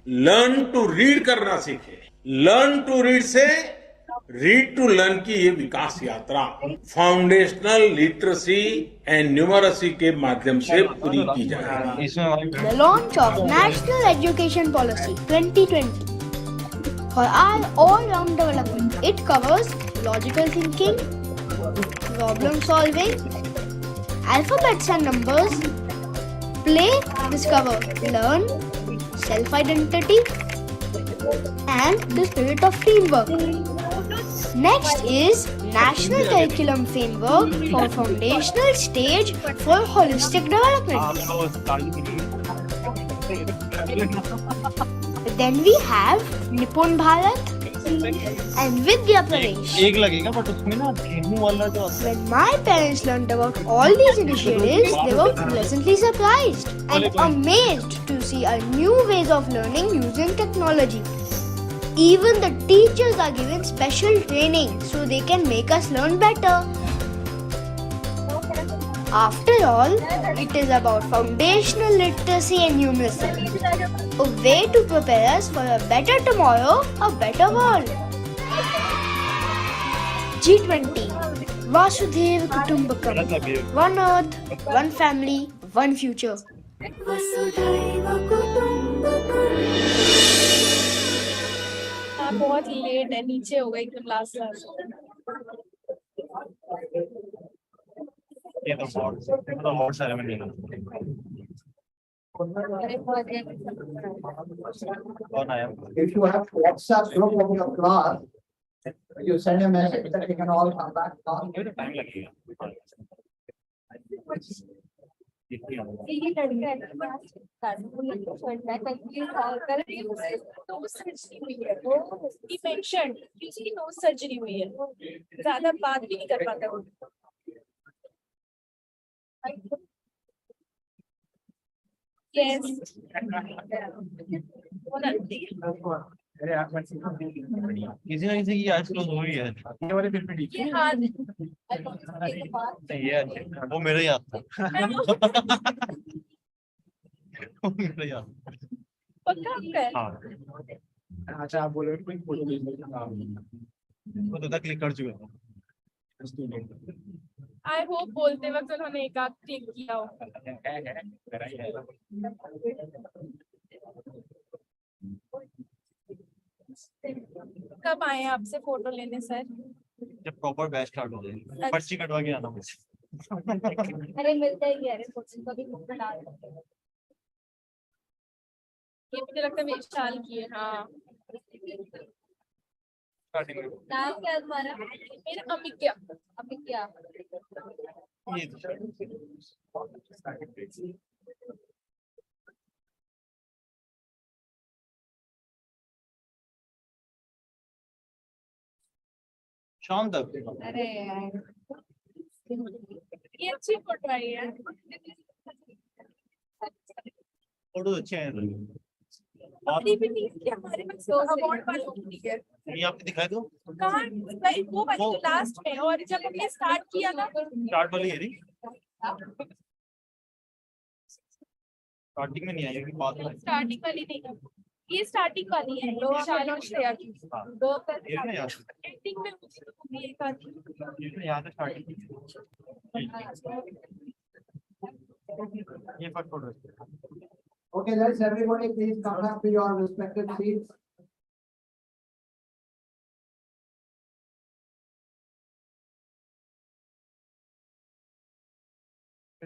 लर्न टू रीड करना सीखे। लर्न टू रीड से रीड टू लर्न की ये विकास यात्रा फाउंडेशनल लिटरेसी एंड न्यूमरेसी के माध्यम से पूरी की जाएगी। the launch of National Education Policy 2020 for our all-round development. It covers logical thinking, problem solving, alphabets and numbers. Play, discover, learn, self-identity, and the spirit of teamwork. Next is National Curriculum Framework for Foundational Stage for Holistic Development. Then we have Nippon Bharat and Vidya Pradesh. एक लगेगा but उसमें ना गेहूं वाला जो When my parents learned about all these initiatives, they were pleasantly surprised and amazed to see a new ways of learning using technology. Even the teachers are given special training so they can make us learn better. After all, it is about foundational literacy and numeracy, a way to prepare us for a better tomorrow, a better world. G20, Vasudhaiva Kutumbakam, one earth, one family, one future. बहुत late है, नीचे हो गई एकदम last ये तो बहुत ceremony है कौन आया If you have WhatsApp group of your class, you send a message that we can all come back. ये तो टाइम लगेगा ये लड़का नो सर्जरी हुई है, वो ही मेंशन यूजुअली नो सर्जरी हुई है, ज्यादा बात भी नहीं कर पाता वो। Yes. किसी ना किसी की आज क्लोज हुई है ये वाले फिर भी ठीक है नहीं ये वो मेरे याद था वो मेरे याद हाँ अच्छा आप बोलो कोई फोटो वो तो क्लिक कर चुके हैं आई होप बोलते वक्त उन्होंने एक आध क्लिक किया हो। कब आए आपसे फोटो लेने सर? जब प्रॉपर बैच स्टार्ट हो जाए पर्ची कटवा के आना मुझे अरे मिलता ही है फोटो कभी फोटो डाल ये मुझे लगता है मेरी साल की है। हाँ नाम क्या है तुम्हारा? मेरा अमिक्या। अमिक्या शाम तक अरे यार ये अच्छी फोटो आई है। फोटो अच्छे हैं अभी भी नहीं किया हमारे पास अवार्ड वालों को नहीं है। ये आपने दिखाई दो कहाँ भाई वो वाली तो लास्ट में और जब हमने स्टार्ट किया ना स्टार्ट वाली है स्टार्टिंग में नहीं आई बाद में स्टार्टिंग वाली नहीं ये स्टार्टिंग वाली है दो शालों शेयर की दो एंडिंग में मुझे ये का यहाँ से स्टार्टिंग ये first photo Okay, let's everybody please come back to your respective seats.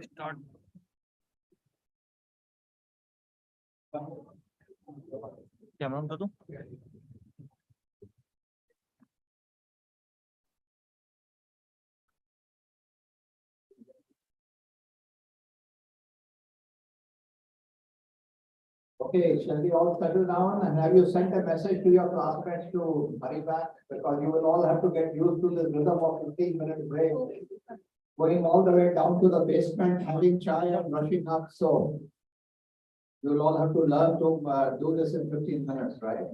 Start camera on कर दूं Okay, shall we all settle down and have you sent a message to your classmates to hurry back? Because you will all have to get used to the rhythm of 15-minute break. Going all the way down to the basement, having chai and rushing up, so. You will all have to learn to do this in 15 minutes, right?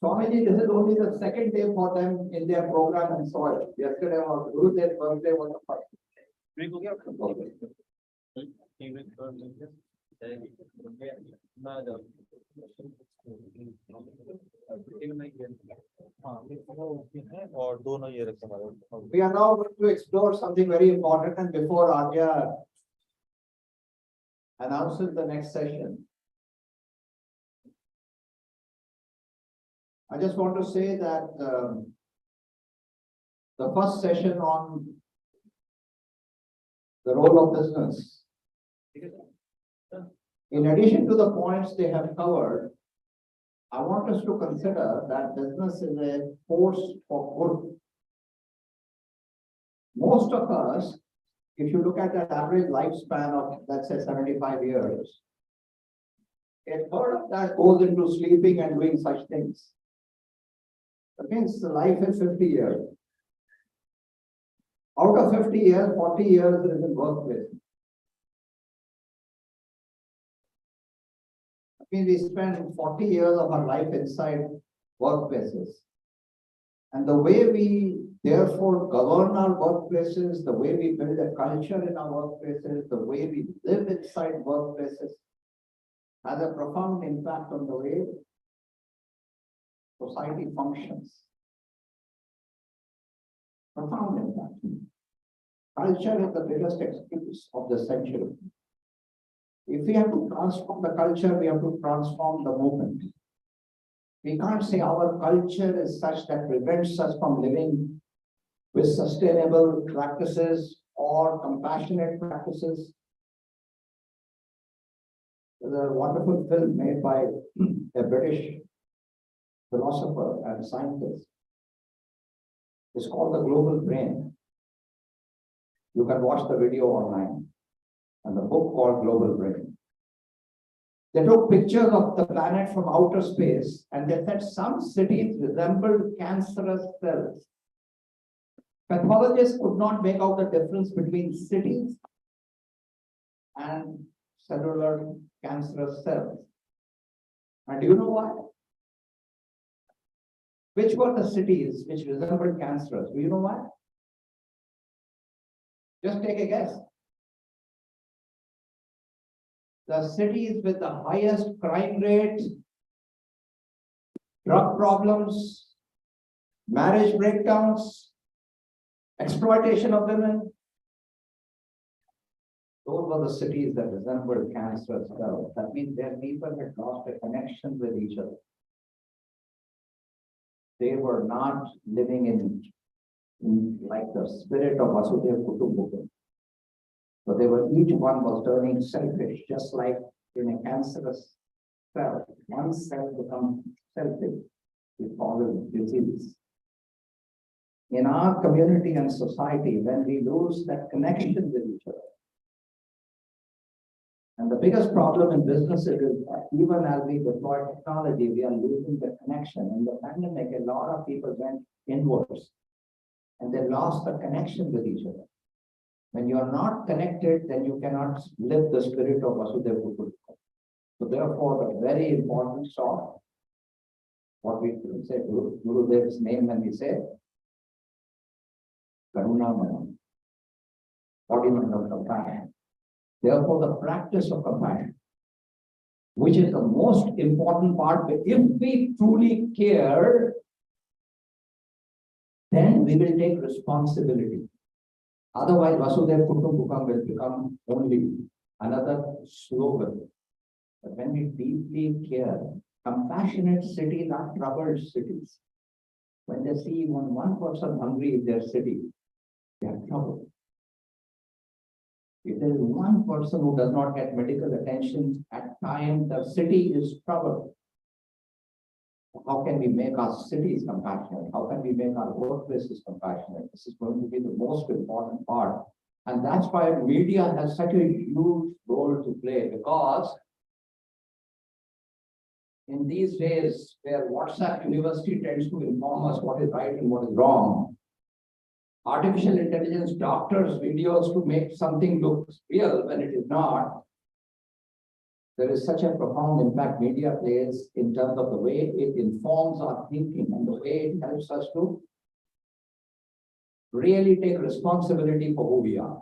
Swamiji, this is only the second day for them in their program and soil. Yesterday was Gurudev's birthday was the first. और दोनों ये रखे हमारे We are now going to explore something very important, and before Arya announces the next session, I just want to say that the first session on the role of business. In addition to the points they have covered, I want us to consider that business is a force for good. Most of us, if you look at the average lifespan of, let's say, 75 years, a third of that goes into sleeping and doing such things. That means the life is 50 years. Out of 50 years, 40 years is in workplace. That means we spend 40 years of our life inside workplaces. And the way we therefore govern our workplaces, the way we build a culture in our workplaces, the way we live inside workplaces has a profound impact on the way society functions. Profound impact. Culture is the biggest excuse of the century. If we have to transform the culture, we have to transform the movement. We can't say our culture is such that prevents us from living with sustainable practices or compassionate practices. There's a wonderful film made by a British philosopher and scientist. It's called The Global Brain. You can watch the video online, and the book called Global Brain. They took pictures of the planet from outer space, and they said some cities resembled cancerous cells. Pathologists could not make out the difference between cities and cellular cancerous cells. And do you know why? Which were the cities which resembled cancerous? Do you know why? Just take a guess. The cities with the highest crime rate, drug problems, marriage breakdowns, exploitation of women. Those were the cities that resembled cancerous cells. That means their people had lost a connection with each other. They were not living in like the spirit of Vasudhaiva Kutumbakam. So they were, each one was turning selfish, just like in a cancerous cell. One cell becomes selfish, we call it disease. In our community and society, when we lose that connection with each other, and the biggest problem in businesses is that even as we deploy technology, we are losing the connection. In the pandemic, a lot of people went inwards and they lost the connection with each other. When you are not connected, then you cannot live the spirit of Vasudhaiva Kutumbakam. So therefore, the very important song, what we say, Gurudev's name when we say, Karuna, embodiment of compassion. Therefore, the practice of compassion, which is the most important part, but if we truly care, then we will take responsibility. Otherwise, Vasudhaiva Kutumbakam will become only another slogan. But when we deeply care, compassionate cities are troubled cities. When they see even one person hungry in their city, they are troubled. If there is one person who does not get medical attention at time, the city is troubled. How can we make our cities compassionate? How can we make our workplaces compassionate? This is going to be the most important part. And that's why media has such a huge role to play, because in these days where WhatsApp University tends to inform us what is right and what is wrong, artificial intelligence doctors videos to make something look real when it is not. There is such a profound impact media plays in terms of the way it informs our thinking and the way it helps us to really take responsibility for who we are.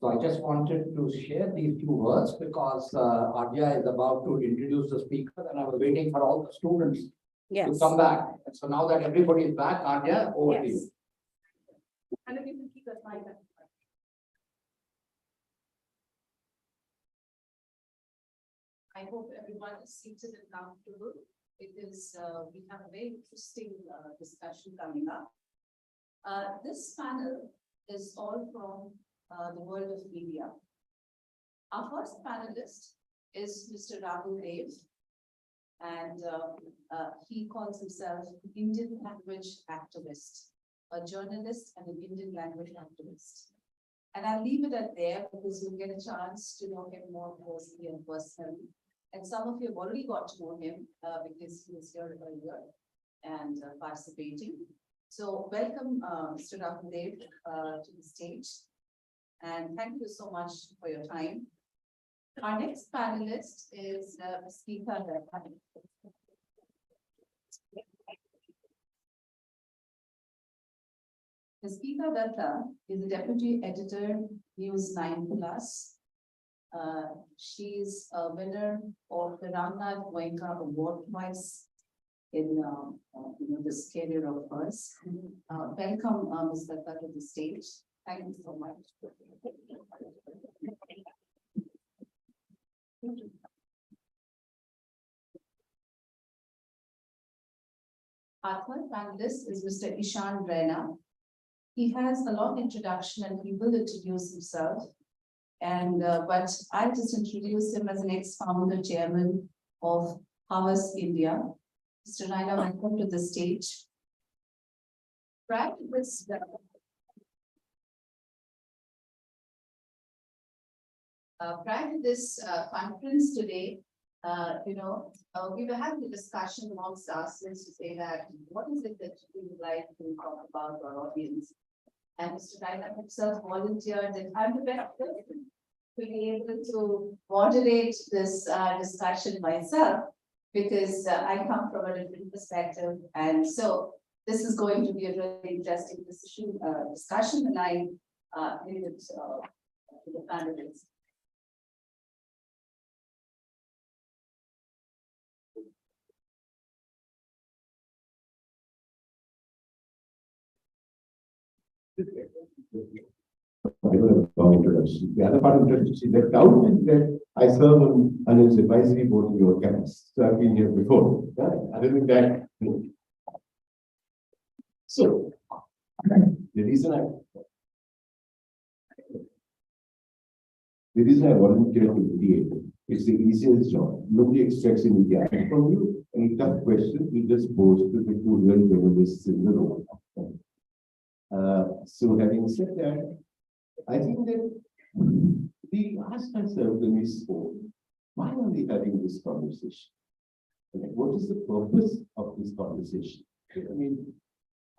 So I just wanted to share these few words because Arya is about to introduce the speaker, and I was waiting for all the students to come back. And so now that everybody is back, Arya, over to you. And if you can keep that slide back. I hope everyone is seated and comfortable because we have a very interesting discussion coming up. This panel is all from the world of media. Our first panelist is Mr. Rahul Dev, and he calls himself Indian language activist, a journalist and an Indian language activist. And I'll leave it at there because you'll get a chance to know him more closely and personally. And some of you have already got to know him because he was here earlier and participating. So welcome, Mr. Rahul Dev, to the stage. And thank you so much for your time. Our next panelist is Ms. Geeta Datta. Ms. Geeta Datta is the Deputy Editor, News 9+. She's a winner of the Ramnath Goenka Award twice in this career of hers. Welcome, Ms. Datta, to the stage. Thank you so much. Our third panelist is Mr. Ishan Raina. He has a long introduction and he will introduce himself. And but I'll just introduce him as an ex-founder chairman of Havas India. Mr. Raina, welcome to the stage. Prior to this conference today, we were having a discussion amongst ourselves to say that what is it that we would like to talk about to our audience? And Mr. Raina himself volunteered that I'm the best person to be able to moderate this discussion myself because I come from a different perspective. And so this is going to be a really interesting discussion, and I leave it to the panelists. Long introduction. The other part of the introduction left out is that I serve on an advisory board in your campus. So I've been here before. Other than that, so the reason I volunteered to mediate, it's the easiest job. Nobody expects an India from you. Any tough question, you just pose to the two real journalists in the room. So having said that, I think that we asked ourselves when we spoke, why are we having this conversation? What is the purpose of this conversation? I mean,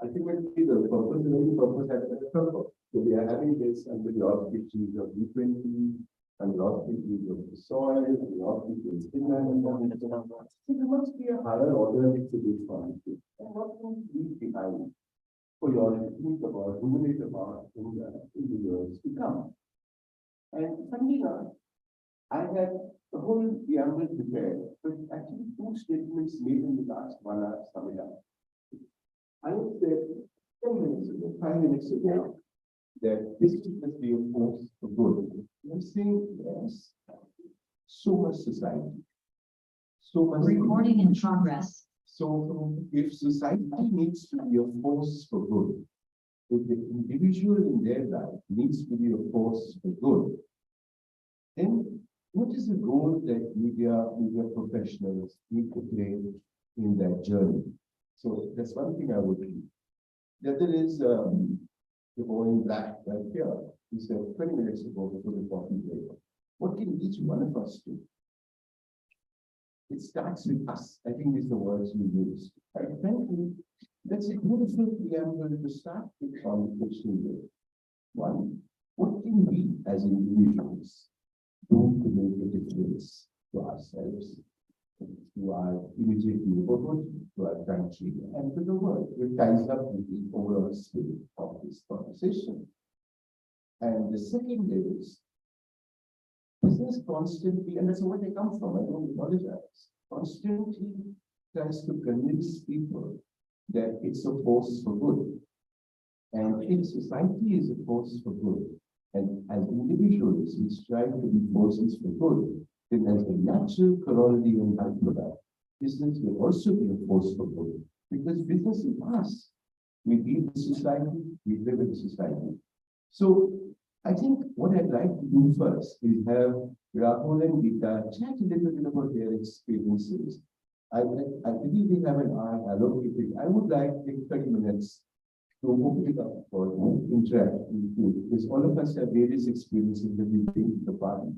ultimately the purpose is only purpose has a purpose. So we are having this under the auspices of G20, and the auspices of the soil, and the auspices of Finland. So there must be a higher order to this conversation. And what can we leave behind for you all to think about, ruminate about in the years to come? And funny enough, I had the whole preamble prepared, but actually two statements made in the last 1 hour summing up. I said 10 minutes ago, 5 minutes ago, that this must be a force for good. I'm saying yes, so much society, so much Recording in progress. So if society needs to be a force for good, if the individual in their life needs to be a force for good, then what is the role that media professionals need to play in that journey? So that's one thing I would read. The other is the boy in black right here. He said 20 minutes ago before the coffee break. What can each one of us do? It starts with us. I think these are the words we use. And frankly, that's a beautiful preamble to start the conversation with. One, what can we as individuals do to make a difference to ourselves, to our immediate neighborhood, to our country, and to the world, which ties up with the overall spirit of this conversation. And the second is, business constantly, and that's where they come from, I don't apologize, constantly tries to convince people that it's a force for good. And if society is a force for good, and as individuals we strive to be forces for good, then as a natural corollary and byproduct, business will also be a force for good. Because business is us. We lead the society, we live in the society. So I think what I'd like to do first is have Rahul and Geeta chat a little bit about their experiences. I believe we have an hour allocated. I would like to take 30 minutes to open it up for interact with you, because all of us have various experiences that we bring to the party.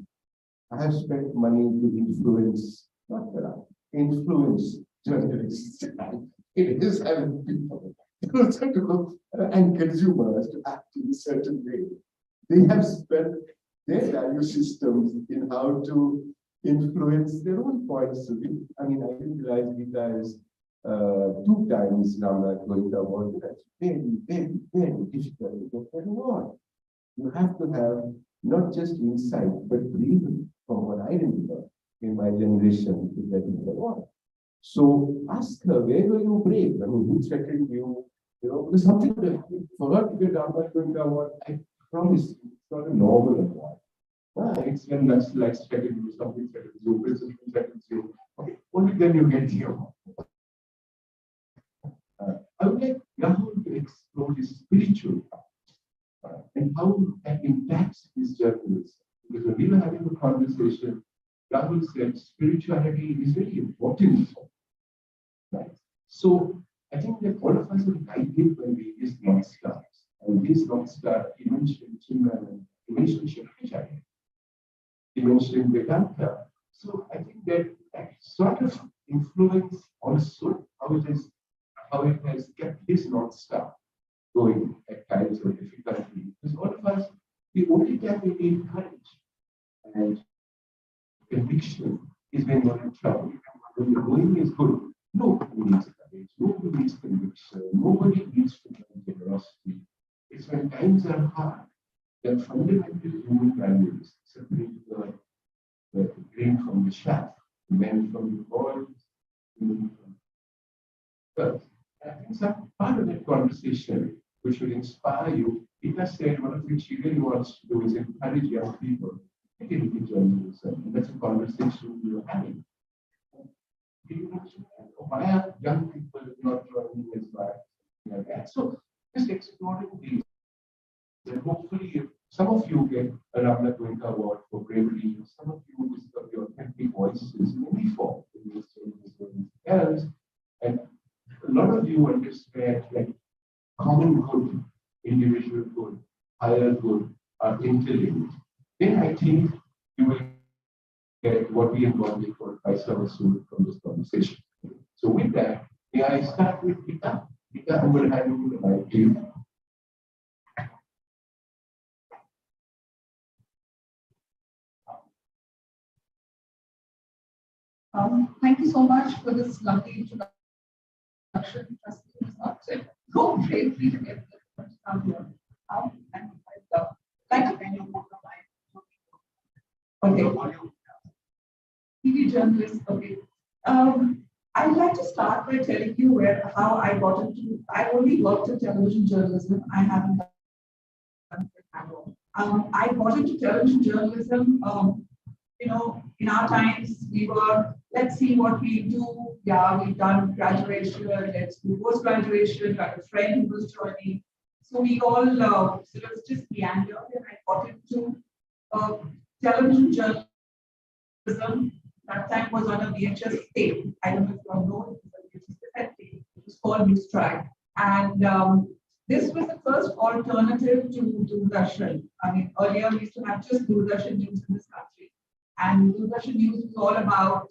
I have spent money to influence, not that influence journalists. It is having people and consumers to act in a certain way. They have spent their value systems in how to influence their own points of view. I mean, I didn't realize Geeta is 2 times Ramnath going to award. That's very difficult to get that award. You have to have not just insight, but even from what I remember in my generation to get the award. So ask her, where were you brave? I mean, who threatened you? You know, because something that for her to get Ramnath going to award, I promise you, it's not a normal award. It's when that's like threatened you, something threatens you, business threatens you. Okay, only then you get the award. I would like Rahul to explore his spiritual part and how that impacts his journalism. Because when we were having a conversation, Rahul said spirituality is very important. Right? So I think that all of us are guided by various North Stars. And this North Star, he mentioned Chimran, he mentioned Shakti, he mentioned Vedanta. So I think that sort of influence also how it has kept his North Star going at times of difficulty. Because all of us, the only time we need courage and conviction is when we're in trouble. When the going is good, nobody needs courage, nobody needs conviction, nobody needs to have generosity. It's when times are hard that fundamental human values separate the grain from the chaff, the men from the boys, the women from the girls. I think some part of that conversation which will inspire you. Ika said one of which she really wants to do is encourage young people to get into journalism. And that's a conversation we are having. Why are young people not joining as well? Like that? So just exploring these. And hopefully some of you get a Ramnath Goenka Award for bravery. Some of you discover your authentic voices in any form. Else. And a lot of you understand like common good, individual good, higher good are interlinked. Then I think you will get what we have got before by some soon from this conversation. So with that, may I start with Geeta? Geeta, I'm going to hand you the mic to you. Thank you so much for this lovely introduction. Trust me, it's not so bravery to get to come here. And I'd like to thank you for my okay. TV journalist, okay. I'd like to start by telling you how I got into. I only worked in television journalism. I haven't done it at all. I got into television journalism. You know, in our times, we were, let's see what we do. Yeah, we've done graduation, let's do post-graduation. I had a friend who was joining. So we all sort of just meandered, and I got into television journalism. That time was on a VHS tape. I don't know if you all know, it was a VHS cassette tape. It was called News Track. And this was the first alternative to Doordarshan. I mean, earlier we used to have just Doordarshan news in this country. And Doordarshan news was all about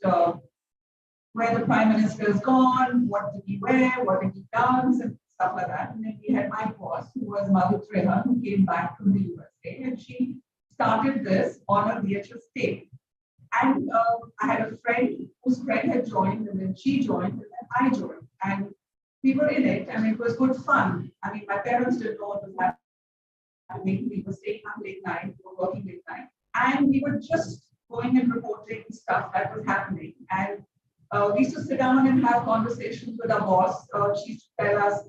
where the Prime Minister is gone, what did he wear, what did he dance, and stuff like that. And then we had my boss, who was Madhu Trehan, who came back from the USA, and she started this on a VHS tape. And I had a friend whose friend had joined, and then she joined, and then I joined. And we were in it, and it was good fun. I mean, my parents didn't know what was happening. We were staying up late night, we were working late night. And we were just going and reporting stuff that was happening. And we used to sit down and have conversations with our boss. She used to tell us,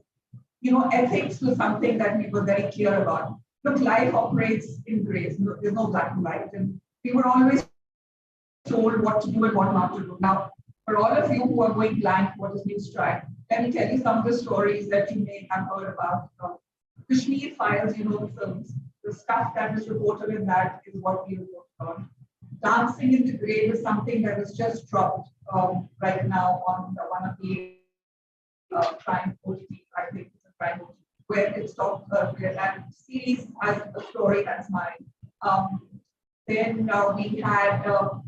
you know, ethics was something that we were very clear about. Look, life operates in grays. There's no black and white. And we were always told what to do and what not to do. Now, for all of you who are going blank, what is News Track? Let me tell you some of the stories that you may have heard about. Kashmir Files, you know the films. the stuff that was reported in that is what we reported on. Dancing in the Grave is something that was just dropped right now on one of the crime OTT, I think it's a crime OTT, where it's talked where that series has a story that's mine. Then we had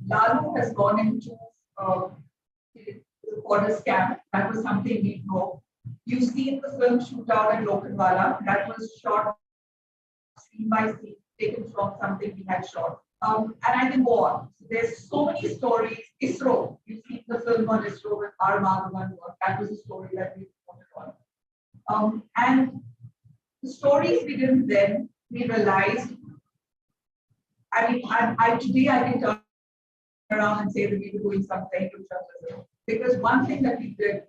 Lalu has gone into for a scam. That was something we know. You've seen the film Shootout at Lokanwala. That was shot scene by scene, taken from something we had shot. And I can go on. There's so many stories. ISRO, you've seen the film on ISRO with R. Madhavan. That was a story that we reported on. And the stories we did then, we realized, I mean, today I can turn around and say that we were doing something to journalism. Because one thing that we did,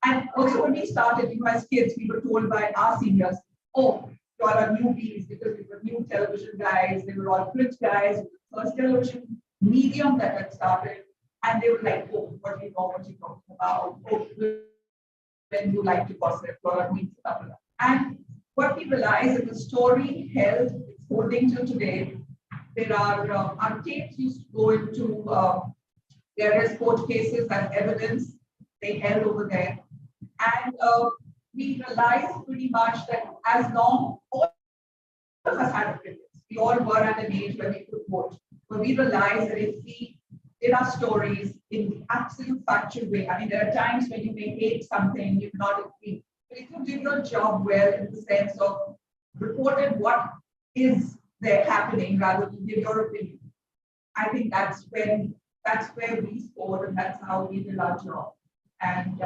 and also when we started, as kids, we were told by our seniors, oh, you all are newbies because we were new television guys, they were all print guys, first television medium that had started. And they were like, oh, what do you know, what you talking about? Oh, when you like to gossip, or stuff like that. And what we realized is the story held, it's holding till today. There are, our tapes used to go into various court cases as evidence, they held over there. And we realized pretty much that as long all of us had opinions, we all were at an age where we could vote. But we realized that if we did our stories in the absolute factual way, I mean, there are times when you may hate something, you not agree. But if you did your job well in the sense of reported what is there happening rather than give your opinion, I think that's where we scored, and that's how we did our job. And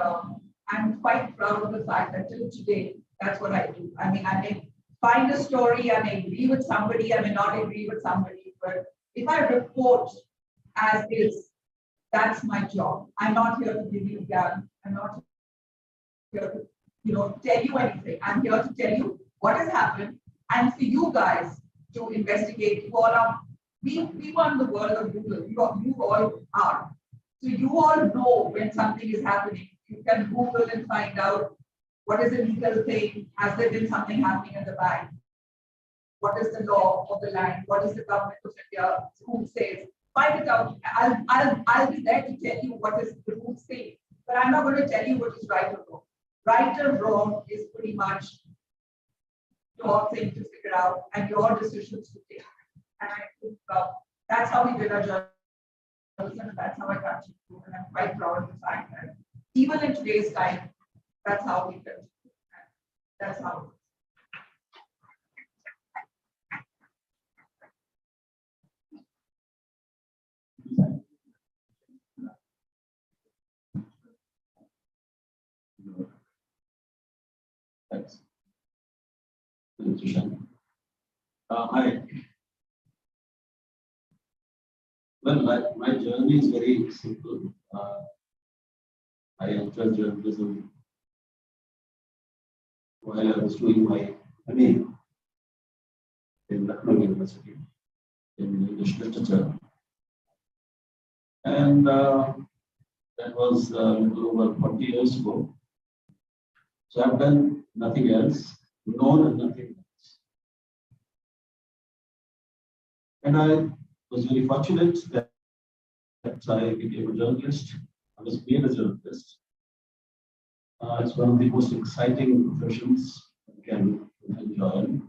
I'm quite proud of the fact that till today, that's what I do. I mean, I may find a story, I may agree with somebody, I may not agree with somebody, but if I report as is, that's my job. I'm not here to give you gun. I'm not here to, tell you anything. I'm here to tell you what has happened, and for you guys to investigate. You all are, we run the world of Google. You all are. So you all know when something is happening. You can Google and find out what is the legal thing. Has there been something happening in the bank? What is the law of the land? What is the government of India? Who says? Find it out. I'll be there to tell you what is the rules say. But I'm not going to tell you what is right or wrong. Right or wrong is pretty much your thing to figure out and your decisions to take. And I think that's how we did our journalism, and that's how I continue. And I'm quite proud of the fact that even in today's time, that's how we did. That's how. Thanks. Hi. Well, my journey is very simple. I entered journalism while I was doing my MA in Lucknow University in English literature. And that was a little over 40 years ago. So I've done nothing else, known nothing else. And I was very fortunate that I became a journalist. I was made a journalist. It's one of the most exciting professions you can enjoy.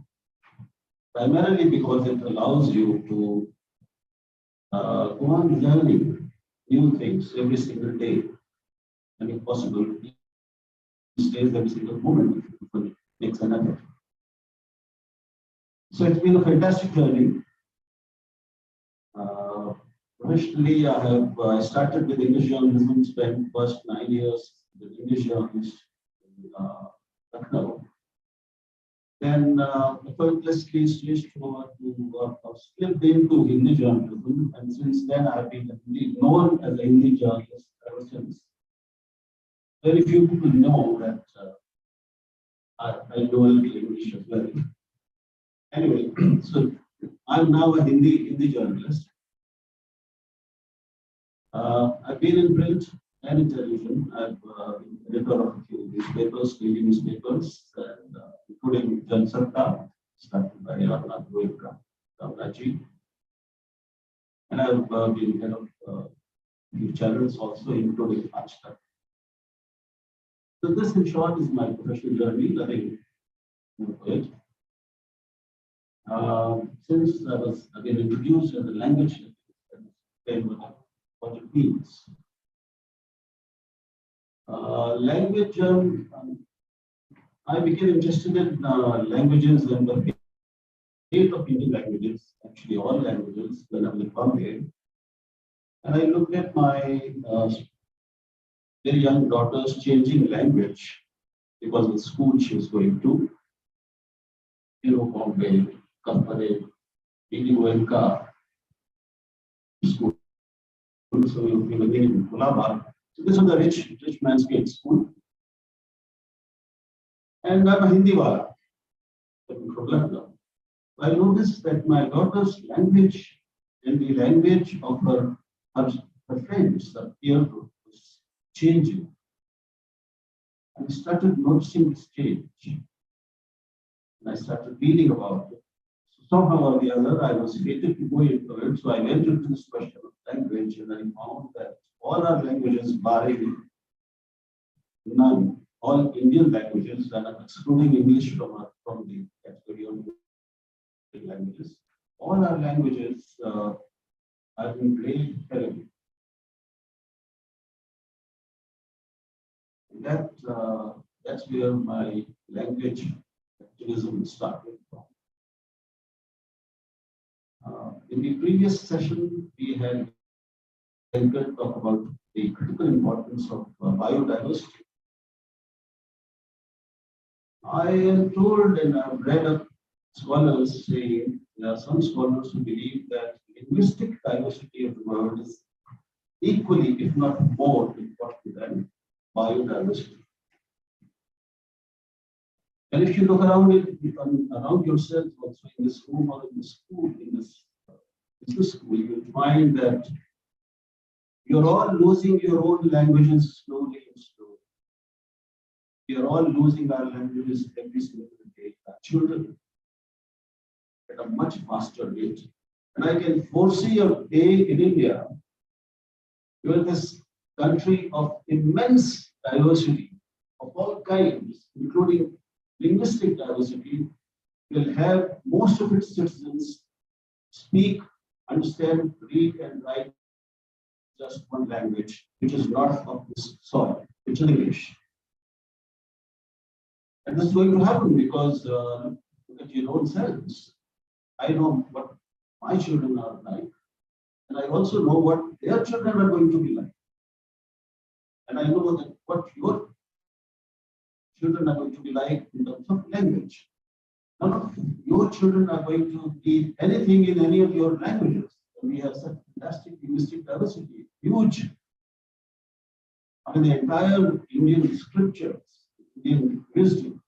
Primarily because it allows you to go on learning new things every single day. And if possible, these days, every single moment, if people makes an effort. So it's been a fantastic journey. Professionally, I started with English journalism, spent first 9 years with English journalist in Lucknow. Then effortlessly switched over to slipped into Hindi journalism, and since then I have been known as a Hindi journalist ever since. Very few people know that I know a little English as well. Anyway, so I'm now a Hindi journalist. I've been in print and in television. I've been editor of a few newspapers, daily newspapers, and including Jan Sarkar, started by Ramnaji. And I've been head of the channels also, including Ashtar. So this, in short, is my professional journey. Nothing more to it. Since I was again introduced as a language, what it means. Language. I became interested in languages and the fate of Indian languages, actually all languages, when I was in Bombay. And I looked at my very young daughter's changing language because of the school she was going to. Bombay, Kampane, Goenka school. So we were living in Colaba. So this was a rich man's kid school. And I'm a Hindi wala from Lucknow. I noticed that my daughter's language and the language of her friends, her peer group, was changing. I started noticing this change. And I started reading about it. So somehow or the other, I was fated to go into it. So I went into this question of language and I found that all our languages, barring none, all Indian languages, and I'm excluding English from the category of languages, all our languages have been graded terribly. That's where my language activism started from. In the previous session, we had talked about the critical importance of biodiversity. I am told and I've read of scholars saying there are some scholars who believe that linguistic diversity of the world is equally, if not more, important than biodiversity. And if you look around yourself, also in this room or in the school, in this business school, you'll find that you're all losing your own languages slowly and slowly. We are all losing our languages every single day. Our children at a much faster rate. And I can foresee a day in India where this country of immense diversity of all kinds, including linguistic diversity, will have most of its citizens speak, understand, read, and write just one language, which is not of this soil, which is English. And this is going to happen because look at your own selves. I know what my children are like, and I also know what their children are going to be like. And I know that what your children are going to be like in terms of language. None of your children are going to be anything in any of your languages. We have such fantastic linguistic diversity, huge. I mean, the entire Indian scriptures, Indian wisdom,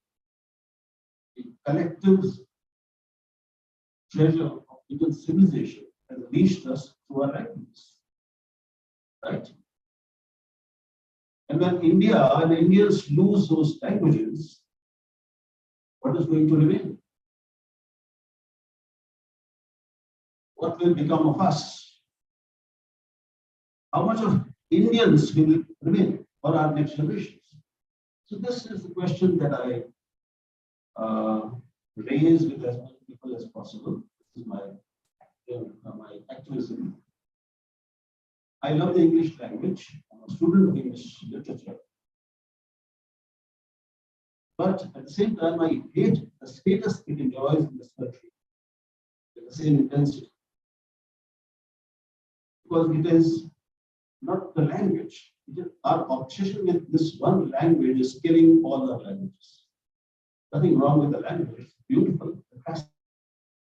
the collective treasure of Indian civilization has reached us through our languages. Right? And when India and Indians lose those languages, what is going to remain? What will become of us? How much of Indians will remain for our next generations? So this is the question that I raise with as many people as possible. This is my activism. I love the English language. I'm a student of English literature. But at the same time, I hate the status it enjoys in this country with the same intensity. Because it is not the language. Our obsession with this one language is killing all our languages. Nothing wrong with the language. It's beautiful, fantastic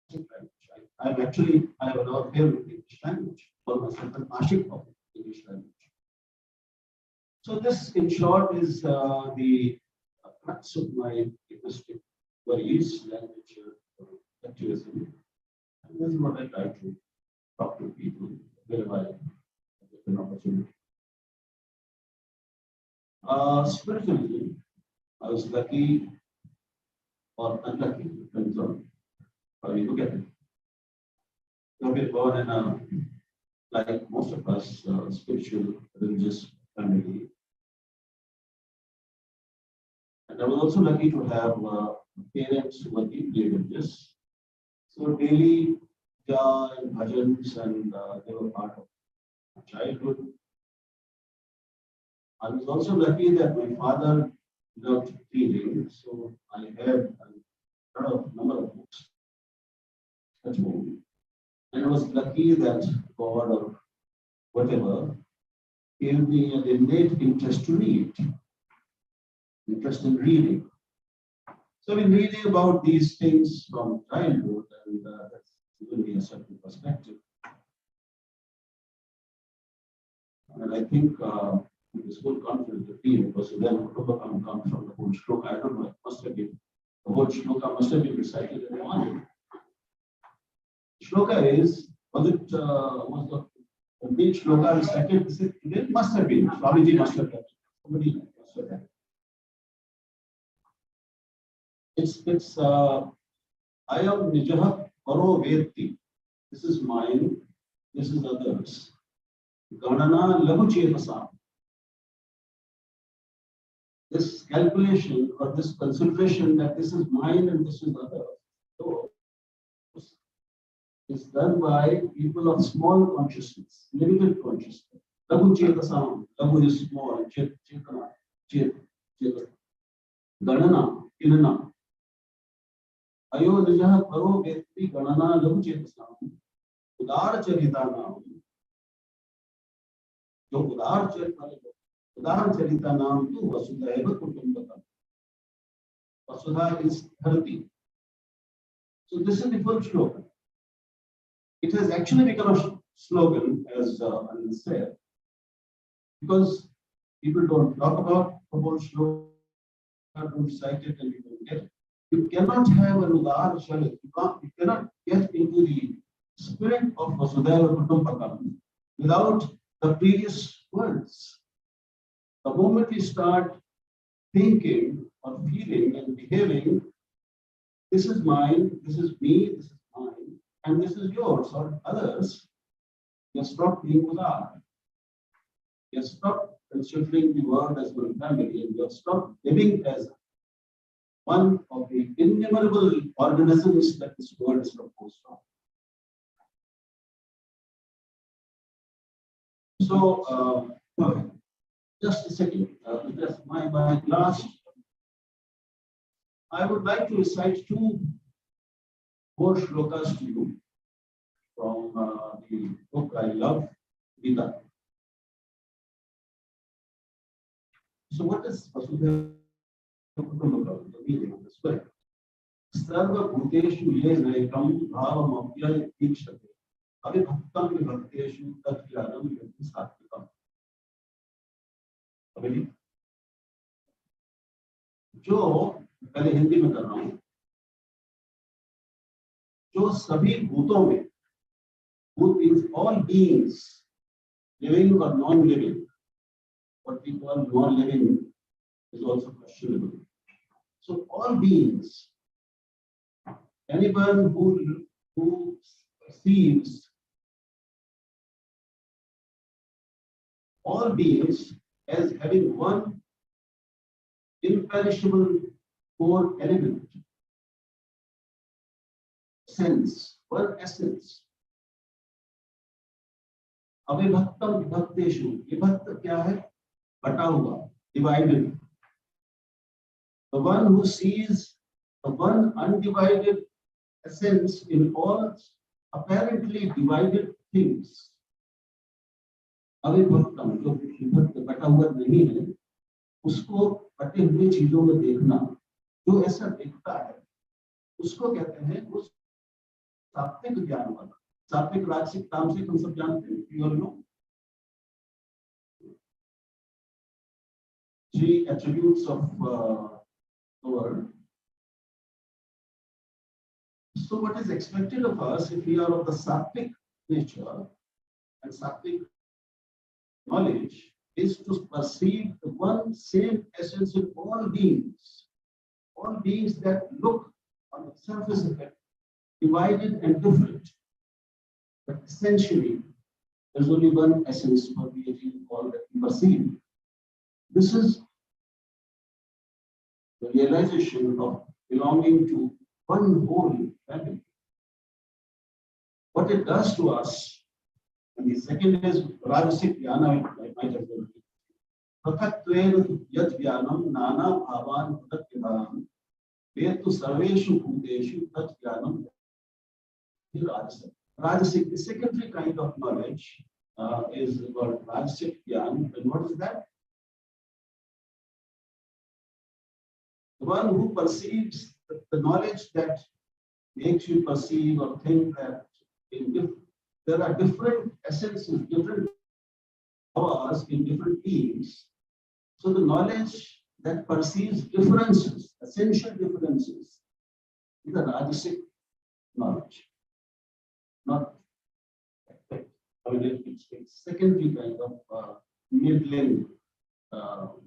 language. I have a love affair with the English language. I call myself an ashik of the English language. So this, in short, is the crux of my linguistic worries, language activism. And this is what I try to talk to people wherever I get an opportunity. Spiritually, I was lucky or unlucky, depends on you look at it. You have born in a, like most of us, spiritual, religious family. And I was also lucky to have parents who were deeply religious. So daily puja and bhajans, and they were part of my childhood. I was also lucky that my father loved reading, so I had a lot of number of books at home. And I was lucky that God or whatever gave me an innate interest to read, interest in reading. So I've been reading about these things from childhood, and that's given me a certain perspective. And I think this whole conference, the theme, because then Kutumbakam comes from the whole shloka. I don't know, it must have been, the whole shloka must have been recited in the morning. Shloka is, was the big shloka recited? It must have been, Swamiji must have done. Somebody must have done. It's I am Nijaha Paro Vedti. This is mine, this is others. Ganana Lagu Chetasa. This calculation or this consideration that this is mine and this is others, so is done by people of small consciousness, limited consciousness. Lagu Chetasam. Lagu is small, Chetana, Chetana. Ganana, Kinana. Ayo Nijaha Paro Vedti Ganana Lagu Chetasam. Udar Charita Naam. जो उदार चरिता नाम तो वसुधैव कुटुंबकम. Vasudha is 30. So this is the full slogan. It has actually become a slogan, as Anil said, because people don't talk about the whole slogan, don't recite it, and you don't get it. You cannot have an udar charit. You cannot get into the spirit of Vasudhaiva Kutumbakam without the previous words. The moment we start thinking or feeling and behaving, this is mine, this is me, this is mine, and this is yours or others, you stop being udar. You stop considering the world as one family, and you stop living as one of the innumerable organisms that this world is composed of. So, just a second, just my last, I would like to recite two more shlokas to you from the book I love, Gita. So what is Vasudhaiva Kutumbakam, the meaning of this word? Sarva Bhuteshu Ye Naikam Bhavam Apya Ikshate. Abhibhaktam Vibhakteshu Tat Jnanam Yati Satvikam. जो पहले हिंदी में कर रहा हूं, जो सभी भूतों में, भूत means all beings, living or non-living. What we call non-living is also questionable. So all beings, anyone who perceives all beings as having one imperishable core element, sense, one essence. अविभक्तम विभक्तेषु, विभक्त क्या है? बटा हुआ, divided. The one who sees the one undivided essence in all apparently divided things. अविभक्तम, जो विभक्त बटा हुआ नहीं है, उसको बटे हुए चीजों में देखना, जो ऐसा दिखता है, उसको कहते हैं उस सात्विक ज्ञान वाला. सात्विक राजसिक तामसिक हम सब जानते हैं, you all know. 3 attributes of the world. So what is expected of us if we are of the sattvic nature and sattvic knowledge is to perceive the one same essence in all beings that look on the surface of it divided and different. But essentially, there's only one essence for creating all that we perceive. This is the realization of belonging to one whole family. What it does to us, and the second is Rajasic Jnana, I might have told you. Prathaktven yat jnanam nana bhavan prathaktvam vetu sarveshu bhuteshu tat jnanam Rajasic. Rajasic, the secondary kind of knowledge is called Rajasic Jnana. And what is that? The one who perceives the knowledge that makes you perceive or think that there are different essences, different powers in different beings. So the knowledge that perceives differences, essential differences, is a Rajasic knowledge. Not, I mean, it's secondary kind of middling,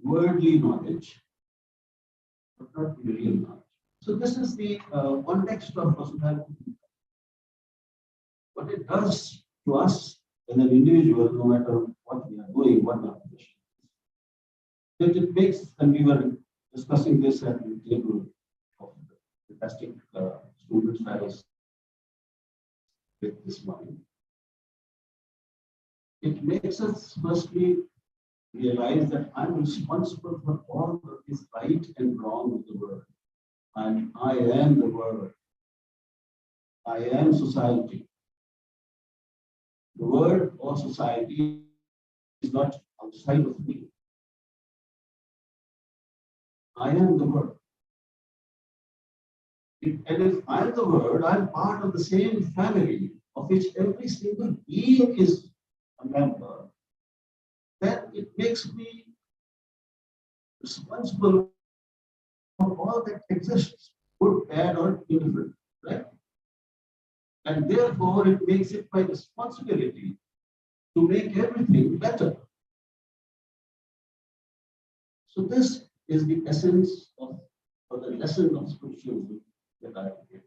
worldly knowledge, but not the real knowledge. So this is the context of personality. What it does to us as an individual, no matter what we are doing, what our position is, that it makes, and we were discussing this at the table of the fantastic students I was with this morning. It makes us firstly realize that I'm responsible for all that is right and wrong in the world. And I am the world. I am society. The world or society is not outside of me. I am the world. And if I am the world, I'm part of the same family of which every single being is a member. Then it makes me responsible for all that exists, good, bad, or indifferent, right? And therefore, it makes it my responsibility to make everything better. So this is the essence of, or the lesson of spiritualism that I give.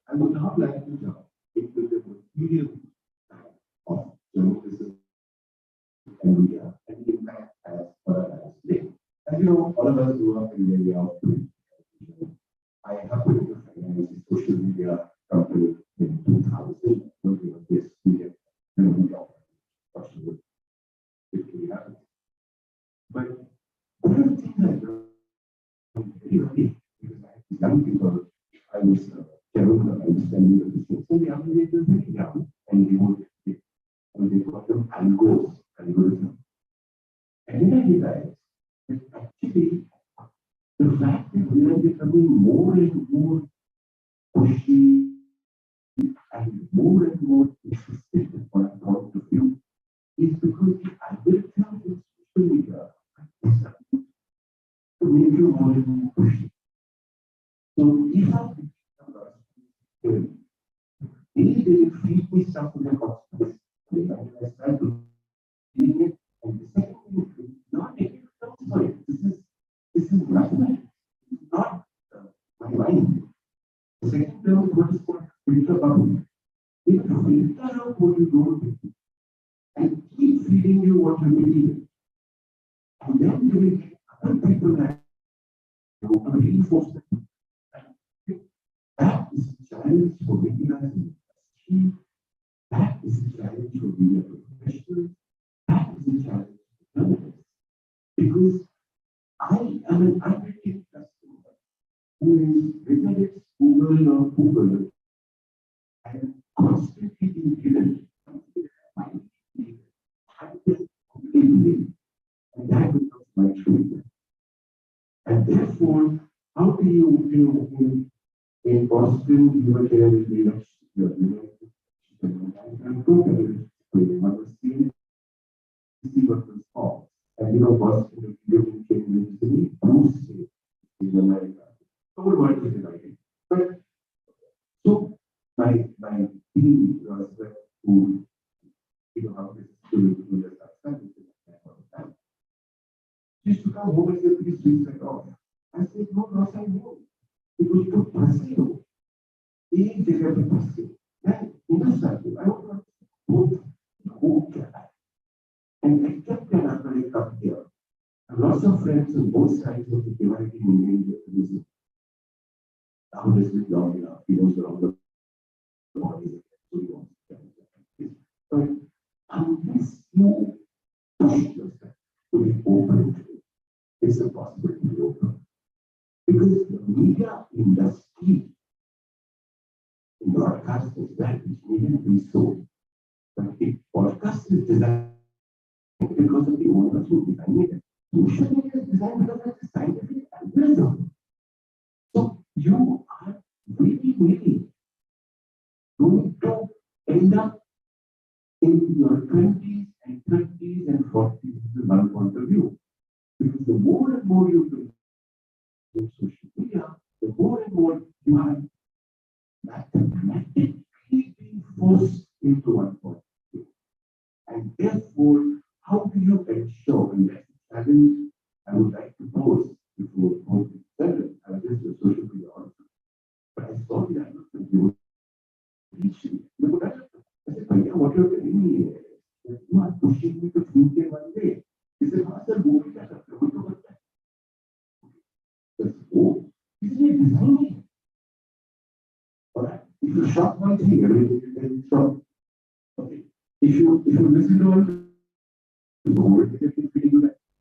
I would not like to jump into the material of journalism and media and the impact as far as today. As you know, all of us grew up in the area of television. I happened to finance a social media company in 2000, working on this media and media operations. It happened. But one of the things I learned very early, because I was young people, I was terrible at understanding the business. So the young were very young, and they call them algorithms. And then I realized that actually the fact that we are becoming more and more pushy and more insistent on our point of view is because the algorithms in social media are designed to make you more and more pushy. So if I they will feed me something like this. I start to feed it, and the second thing is not making sorry, this is rational. It's not my mind. The second term is what is called filter bubble. It will filter out what you don't do and keep feeding you what you need. And then you will get other people that will reinforce that. That is a challenge for media as an industry. That is a challenge for media professionals. That is a challenge for journalists. Because I am an unrelated customer who is, whether it's Google or Google, I am constantly being given something that I need. I just completely, and that becomes my truth. in Boston, you were there in the election. I'm totally explaining. I was seeing what was called. And Boston, University, Bruce State in America. The whole world is divided. But so my team was who how this is going to do this. Used to come home and say, please switch that off. I said, no, Ross, I know. Because you फंस गए हो एक जगह पे फंस गए मैं हिंदुस्तान की I don't know who क्या है and I kept an acrylic up here and lots of friends on both sides of the dividing Indian now this is long enough he knows around the body so he wants but unless you push yourself to be open to it it's impossible to be open because the media industry broadcast is that which needn't be so. But if podcast is designed because of the owners who designed it, social media is designed because of the scientific algorithm. So you are really going to end up in your 20s and 30s and 40s with one point of view. Because the more and more you do social media, the more and more you are mathematically being forced into one point of view. And therefore, how do you ensure and that's a challenge I would like to pose before both the I just a social media also. But I saw the announcement you were reaching. I said, Bhaiya, what you're telling me is that you are pushing me to think in one way. He said, sir, वो भी क्या करते हो? वो तो करता है. Oh, इसलिए डिजाइन है. Alright, if you shop one thing, everything you can shop. Okay, if you listen to one,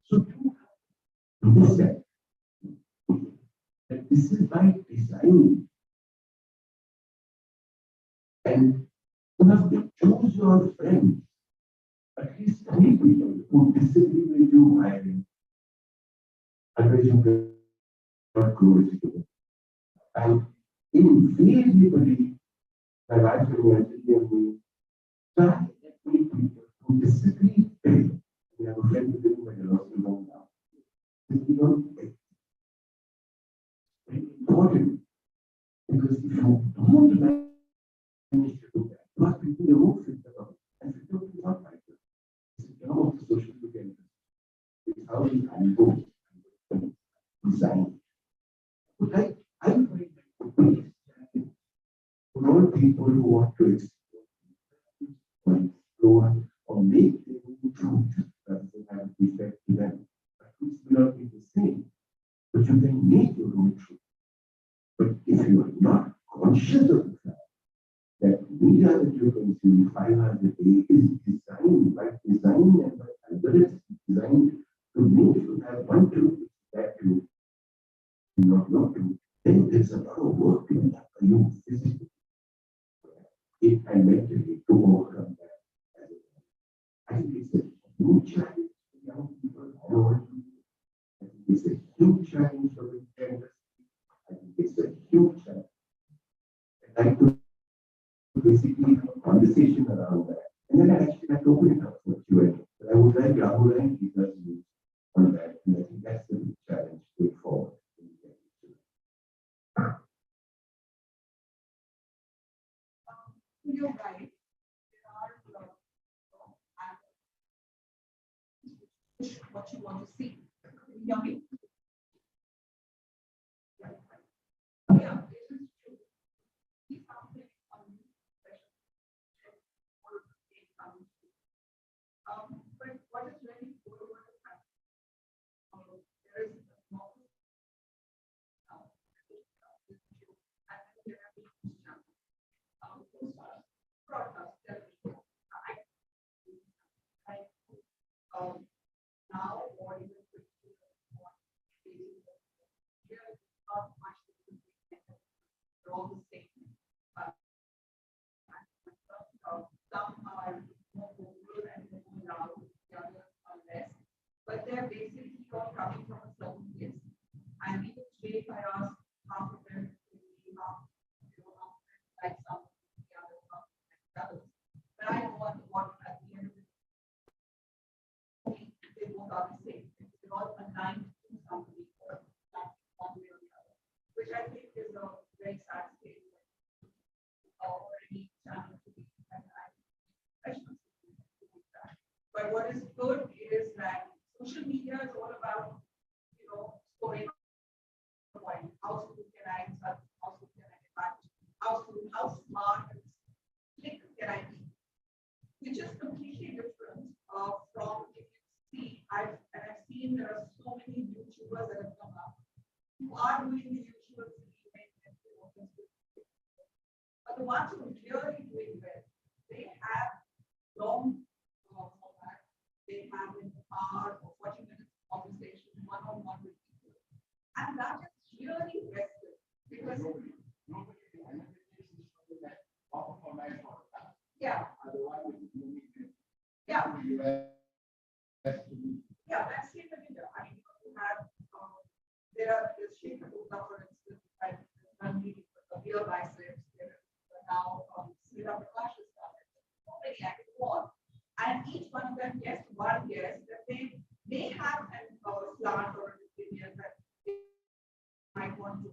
so you understand that this is by design, and you have to choose your friends. At least 3 people who disagree with you hiring. Otherwise, you cannot grow with you. And invariably, my wife and my children, try to meet people who disagree. We have a friend who didn't make a lot of long now. We don't take. Very important because if you don't manage to do that, you have people who won't fit the problem. And if you don't not like it, it's the job of the social media. It's how you handle design. But I'm very for all people who want to explore or make their own truth rather than have effect to them. Truth will not be the same, but you can make your own truth. But if you are not conscious of the fact that media that you consume 5 hours a day is designed by design and by algorithms designed to make you have one truth that you not true, then there's a lot of work to be done for you physically and mentally to overcome that. I think it's a huge challenge for young people all over. I think it's a huge challenge for the industry. I think it's a huge challenge. I'd like to basically have a conversation around that. And then I actually have to open it up for Q&A. But I would like Rahul and Geeta's views on that. And I think that's the big challenge going forward. You're right. There are what you want to see. Yummy. Yeah. But what is really good about the fact there is a small broadcast television. Now or even are the same. They're all aligned to somebody or one way or the other, which I think is a very sad state. Or any channel to be professional. But what is good is that social media is all about, scoring a point. How soon can I insult? How soon can I get back? How smart and slick can I be? Which is completely different from if you see, I've seen there are so many YouTubers that have come up who are doing the usual thing. But the ones who are really doing well, they have long format. They have an hour or 40 minutes conversation one-on-one with people. And that is really rested because yeah. Yeah. Yeah, that's it. I mean, you have there are the shape of for instance, I'm reading the real biceps, there are now split up the classes started. Already I could go on. And each one of them gets one guess that they have an slant or an opinion that they might want to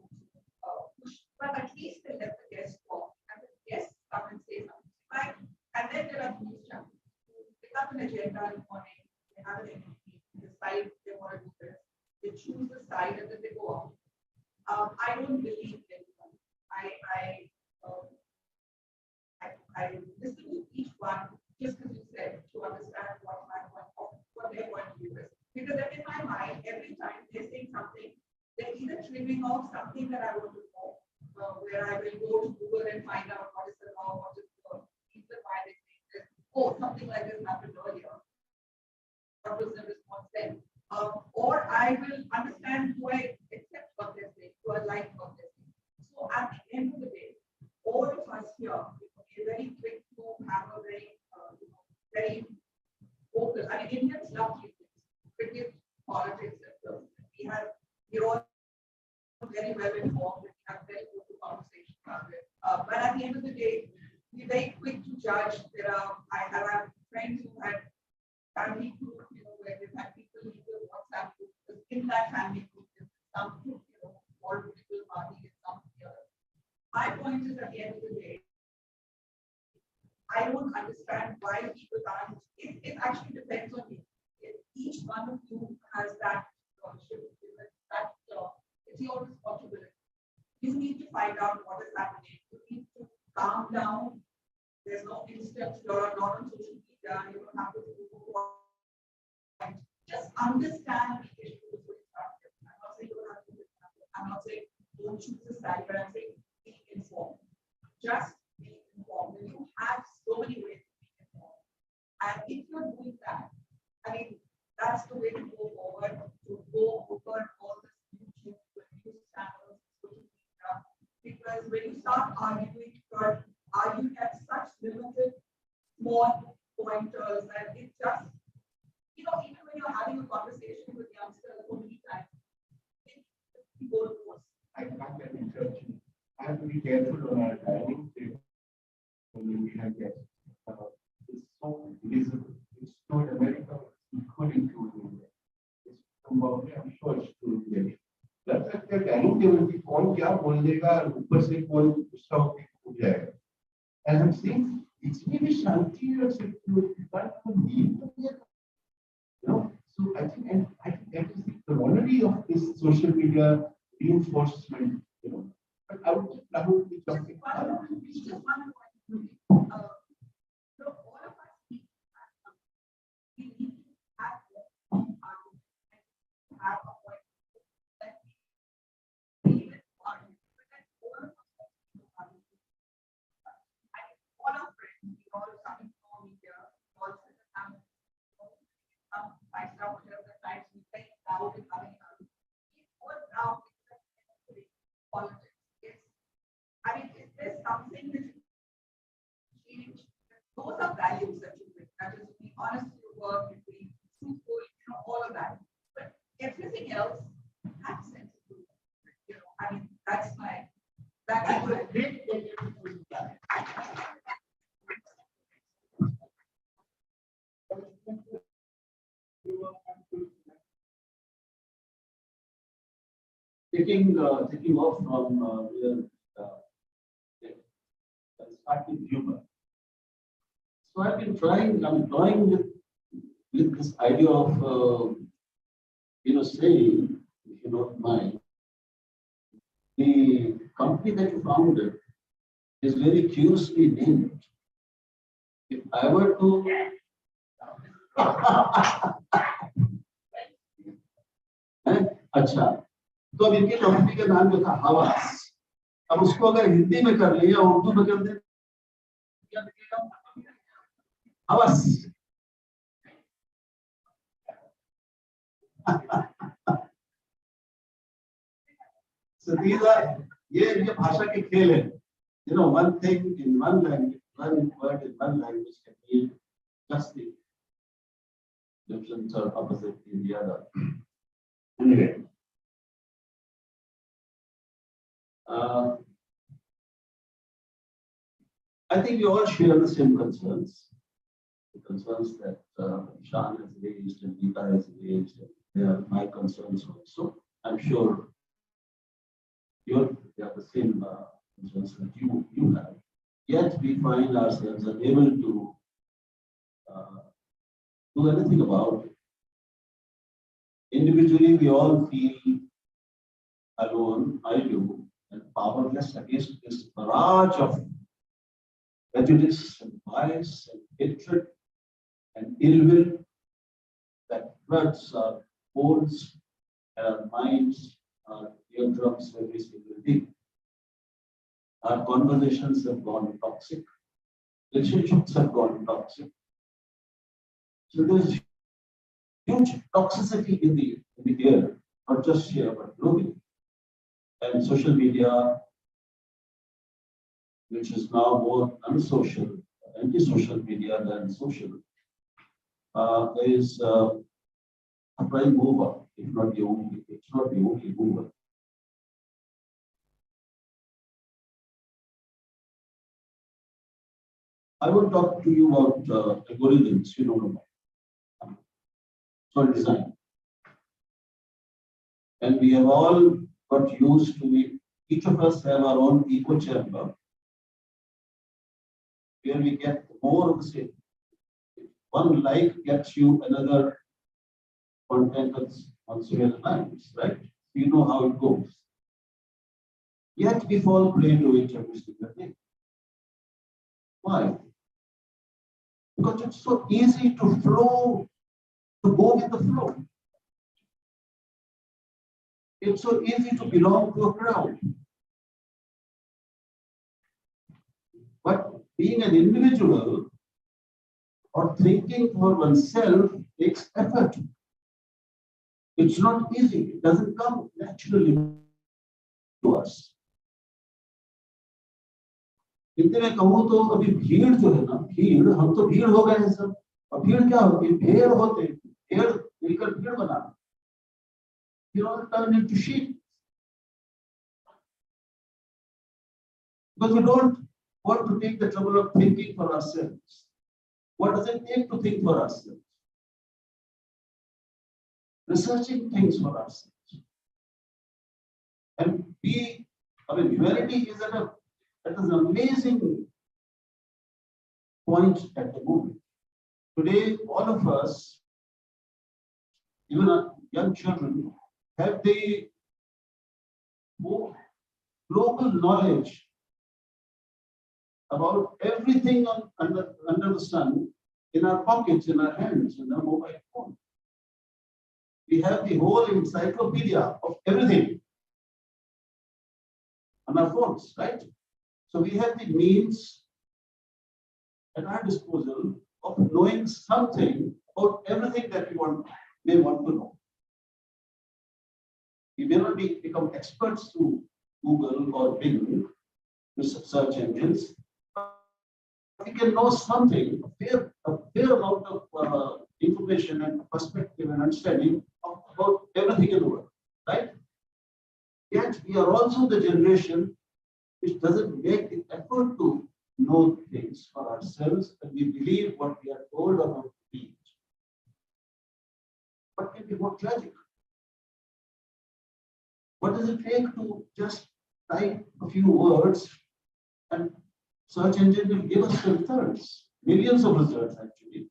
push, but at least they let the guest talk and the guests come and say something. Right? And then there are news channels who pick up an agenda in the morning, they have an MVP, they decide they want to do this, they choose the side and then they go on. I don't believe in them. I listen to each one just as you said to understand what their point of view is. Because then in my mind, every time they're saying something, they're either trimming off something that I want to know, where I will go to Google and find out what is the law, what is the reason why they think this. Oh, something like this happened earlier. What was the response then? Or I will understand, do I accept what they're saying, do I like what they're saying. So at the end of the day, all of us here, we're very quick to have a very focused. I mean, Indians love cricket, politics, and we're all very well informed. We have very good conversation about it. But at the end of the day, we're very quick to judge. I have friends who had family group, where they've had people in the WhatsApp group. In that family group, some group, all political party and some the other. My point is at the end of the day, I don't understand why people can't. It actually depends on you. If each one of you has that it's your responsibility. You need to find out what is happening. You need to calm down. There's no instant. You're not on social media. You don't have to do just understand the issues. I'm not saying you don't have to do it. I'm not saying don't choose a side, but I'm saying be informed. Just be informed. And you have so many ways to be informed. And if you're doing that, I mean, that's the way to go forward, to go over all this YouTube, news channels, social media. Because when you start arguing, you're arguing at such limited, small pointers that it just, even when you're having a conversation with youngsters so many times, it goes worse. I can't let it church. I have to be careful on our dining table when we have guests. It's so visible. It's not America, it's equally true in India. It's from Bombay, I'm sure it's true in India. That's like the dining table, की कौन क्या बोल देगा ऊपर से कौन उसका हो जाएगा. And I'm saying it's maybe shanti or security, but so I think that is the quality of this social media reinforcement, But I would be talking. Politics. I mean, is there something that you change taking off from starting humor. So I've been trying, I'm toying with this idea of, saying, if you don't mind, the company that you founded is very curiously named. If I were to अच्छा, तो अब इनकी company का नाम जो था हवास, अब उसको अगर हिंदी में कर ले या उर्दू में कर दे क्या लिखेगा? हवस। So these are ये भाषा के खेल है. One thing in one language, one word in one language can mean just the different or opposite in the other. Anyway, I think we all share the same concerns. The concerns that Shan has raised and Geeta has raised, they are my concerns also. I'm sure they are the same concerns that you have. Yet we find ourselves unable to do anything about it. Individually, we all feel alone, I do, and powerless against this barrage of prejudice and bias and hatred and ill will that floods our bones and our minds, our eardrums every single day. Our conversations have gone toxic, relationships have gone toxic. So there's huge toxicity in the air, not just here, but globally. And social media, which is now more unsocial, anti-social media than social, is a prime mover, if not the only, it's not the only mover. I will talk to you about algorithms, for design. And we have all got used to it. Each of us have our own echo chamber, where we get more of the same. One like gets you another content on several lines, right? You know how it goes. Yet we fall prey to it every single day. Why? Because it's so easy to flow, to go with the flow. It's so easy to belong to a crowd. But being an individual or thinking for oneself takes effort. It's not easy. It doesn't come naturally to us. Hindi में कहूँ तो अभी भीड़ जो है ना, भीड़, हम तो भीड़ हो गए हैं सब. और भीड़ क्या होती है? भेड़ होते हैं. भेड़ मिलकर भीड़ बनाना. You all turn into sheep. Because we don't want to take the trouble of thinking for ourselves. What does it take to think for ourselves? Researching things for ourselves. And humanity is at an amazing point at the moment. Today, all of us, even our young children, have the global knowledge about everything under the sun in our pockets, in our hands, in our mobile phone. We have the whole encyclopedia of everything on our phones, right? So we have the means at our disposal of knowing something about everything that we may want to know. We may not become experts through Google or Bing, search engines, but we can know something, a fair amount of information and perspective and understanding about everything in the world, right? Yet we are also the generation which doesn't make the effort to know things for ourselves, and we believe what we are told about things. What can be more tragic? What does it take to just type a few words and search engine will give us the results, millions of results actually.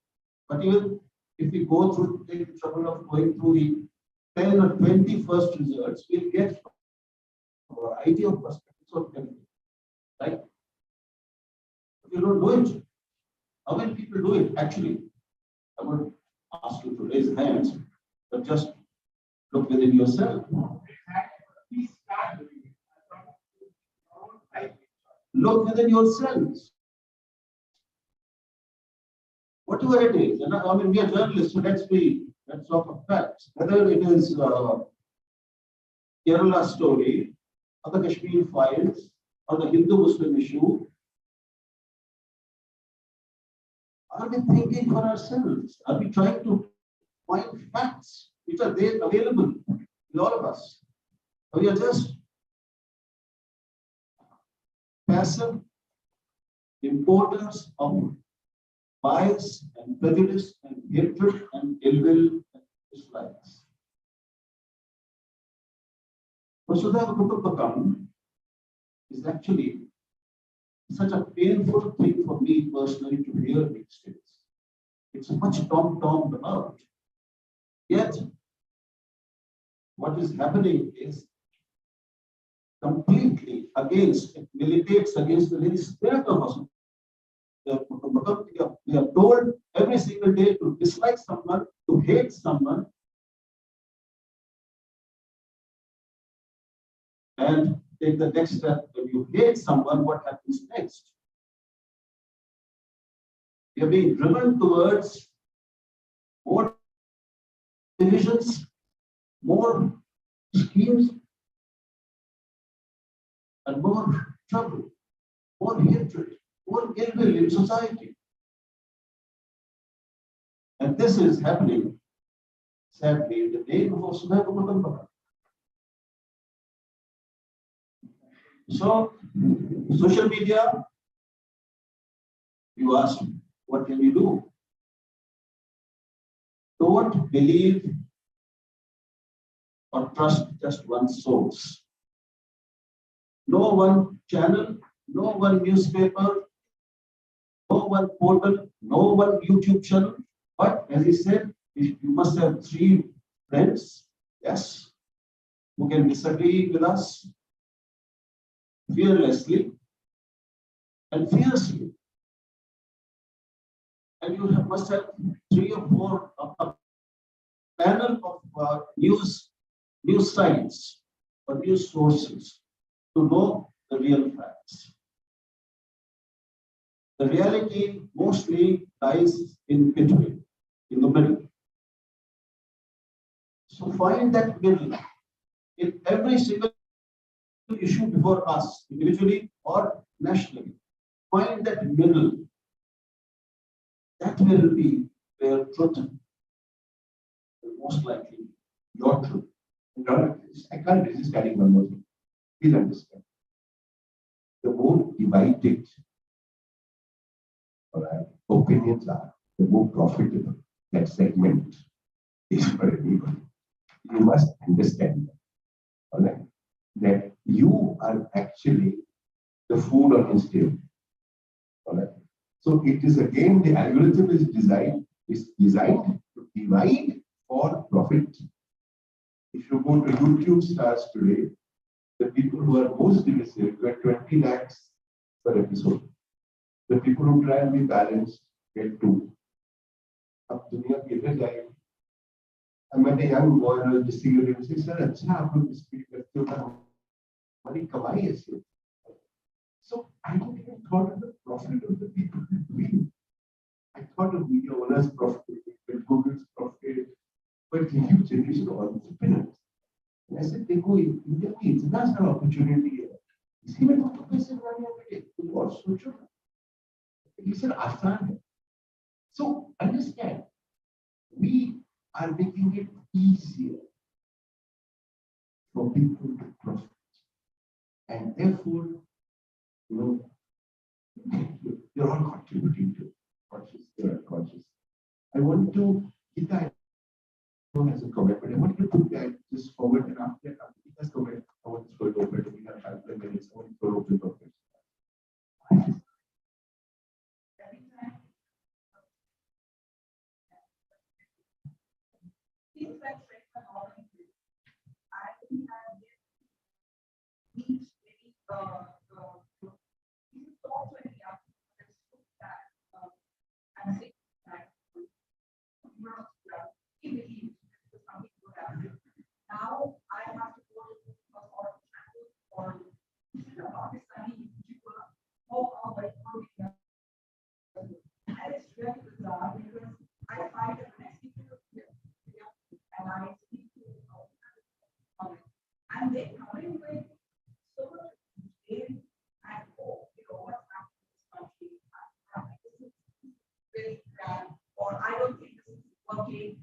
But even if we go through, take the trouble of going through the 10 or 20 first results, we'll get a variety of perspectives of everything, right? If you don't do it, how many people do it? Actually, I would ask you to raise hands, but just look within yourself. Look within yourselves. Whatever it is, and I mean, we are journalists, so let's talk of facts. Whether it is Kerala story, or the Kashmir files, or the Hindu-Muslim issue, are we thinking for ourselves? Are we trying to find facts which are there available in all of us? Or we are just passive importers of bias and prejudice and hatred and ill will and dislikes. Vasudha Kutumbakam is actually such a painful thing for me personally to hear these days. It's much talked about. Yet, what is happening is completely against, it militates against the very spirit of us. We are told every single day to dislike someone, to hate someone, and take the next step. When you hate someone, what happens next? We are being driven towards more divisions, more schemes, and more trouble, more hatred, more ill will in society. And this is happening, sadly, in the name of Vasudha Kutumbakam. So, social media, you ask, what can we do? Don't believe or trust just one source. No one channel, no one newspaper, no one portal, no one YouTube channel. But as he said, you must have 3 friends, yes, who can disagree with us fearlessly and fiercely. And you must have 3 or 4 a panel of news sites or news sources to know the real facts. The reality mostly lies in between, in the middle. So find that middle in every single issue before us, individually or nationally. Find that middle. That will be where truth will most likely your truth. I can't resist adding one more thing. Please understand. The more divided opinions are, the more profitable that segment is for everybody. You must understand that, that you are actually the food on his table. So it is again, the algorithm is designed to divide for profit. If you go to YouTube stars today, the people who are most divisive get 20 lakhs per episode. The people who try and be balanced get 2. Ab duniya kidhar jayegi? I met a young boy who was disagreeing and said, "Sir, अच्छा आप लोग dispute करते हो ना, हमारी कमाई ऐसे." So I didn't even thought of the profit of the people that we. I thought of media owners' profit, Google's profit, but the new generation of entrepreneurs. And I said, देखो India में इतना सारा opportunity है, इसी में तो पैसे बनाने होंगे, तुम और सोचो ना. He said, आसान है. So understand, we are making it easier for people to profit, and therefore, you're all contributing to conscious or unconscious. I want to give that as a commitment. I want you to put that just forward and after Let's go ahead. I want to throw it open. We have 5 minutes. I want to throw it open for questions. Now I have to go to a sort of channel or Pakistani YouTuber or and it's really bizarre because I find that when I speak to and I speak to and they come in with so much detail and hope, what's happening in this country. This is really bad, or I don't think this is working.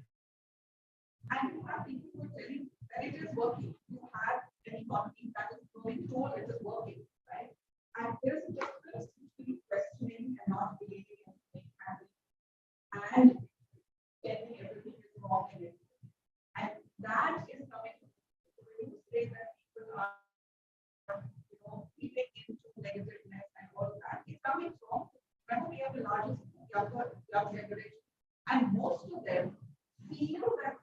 And you have people who are telling that it is working. You have an economy that is being told it is working, right? And there is a difference between questioning and not believing and being happy and getting everything is wrong in it. And that is coming when you say that people are, feeding into negativeness and all that. It's coming from when we have the largest young generation, and most of them feel that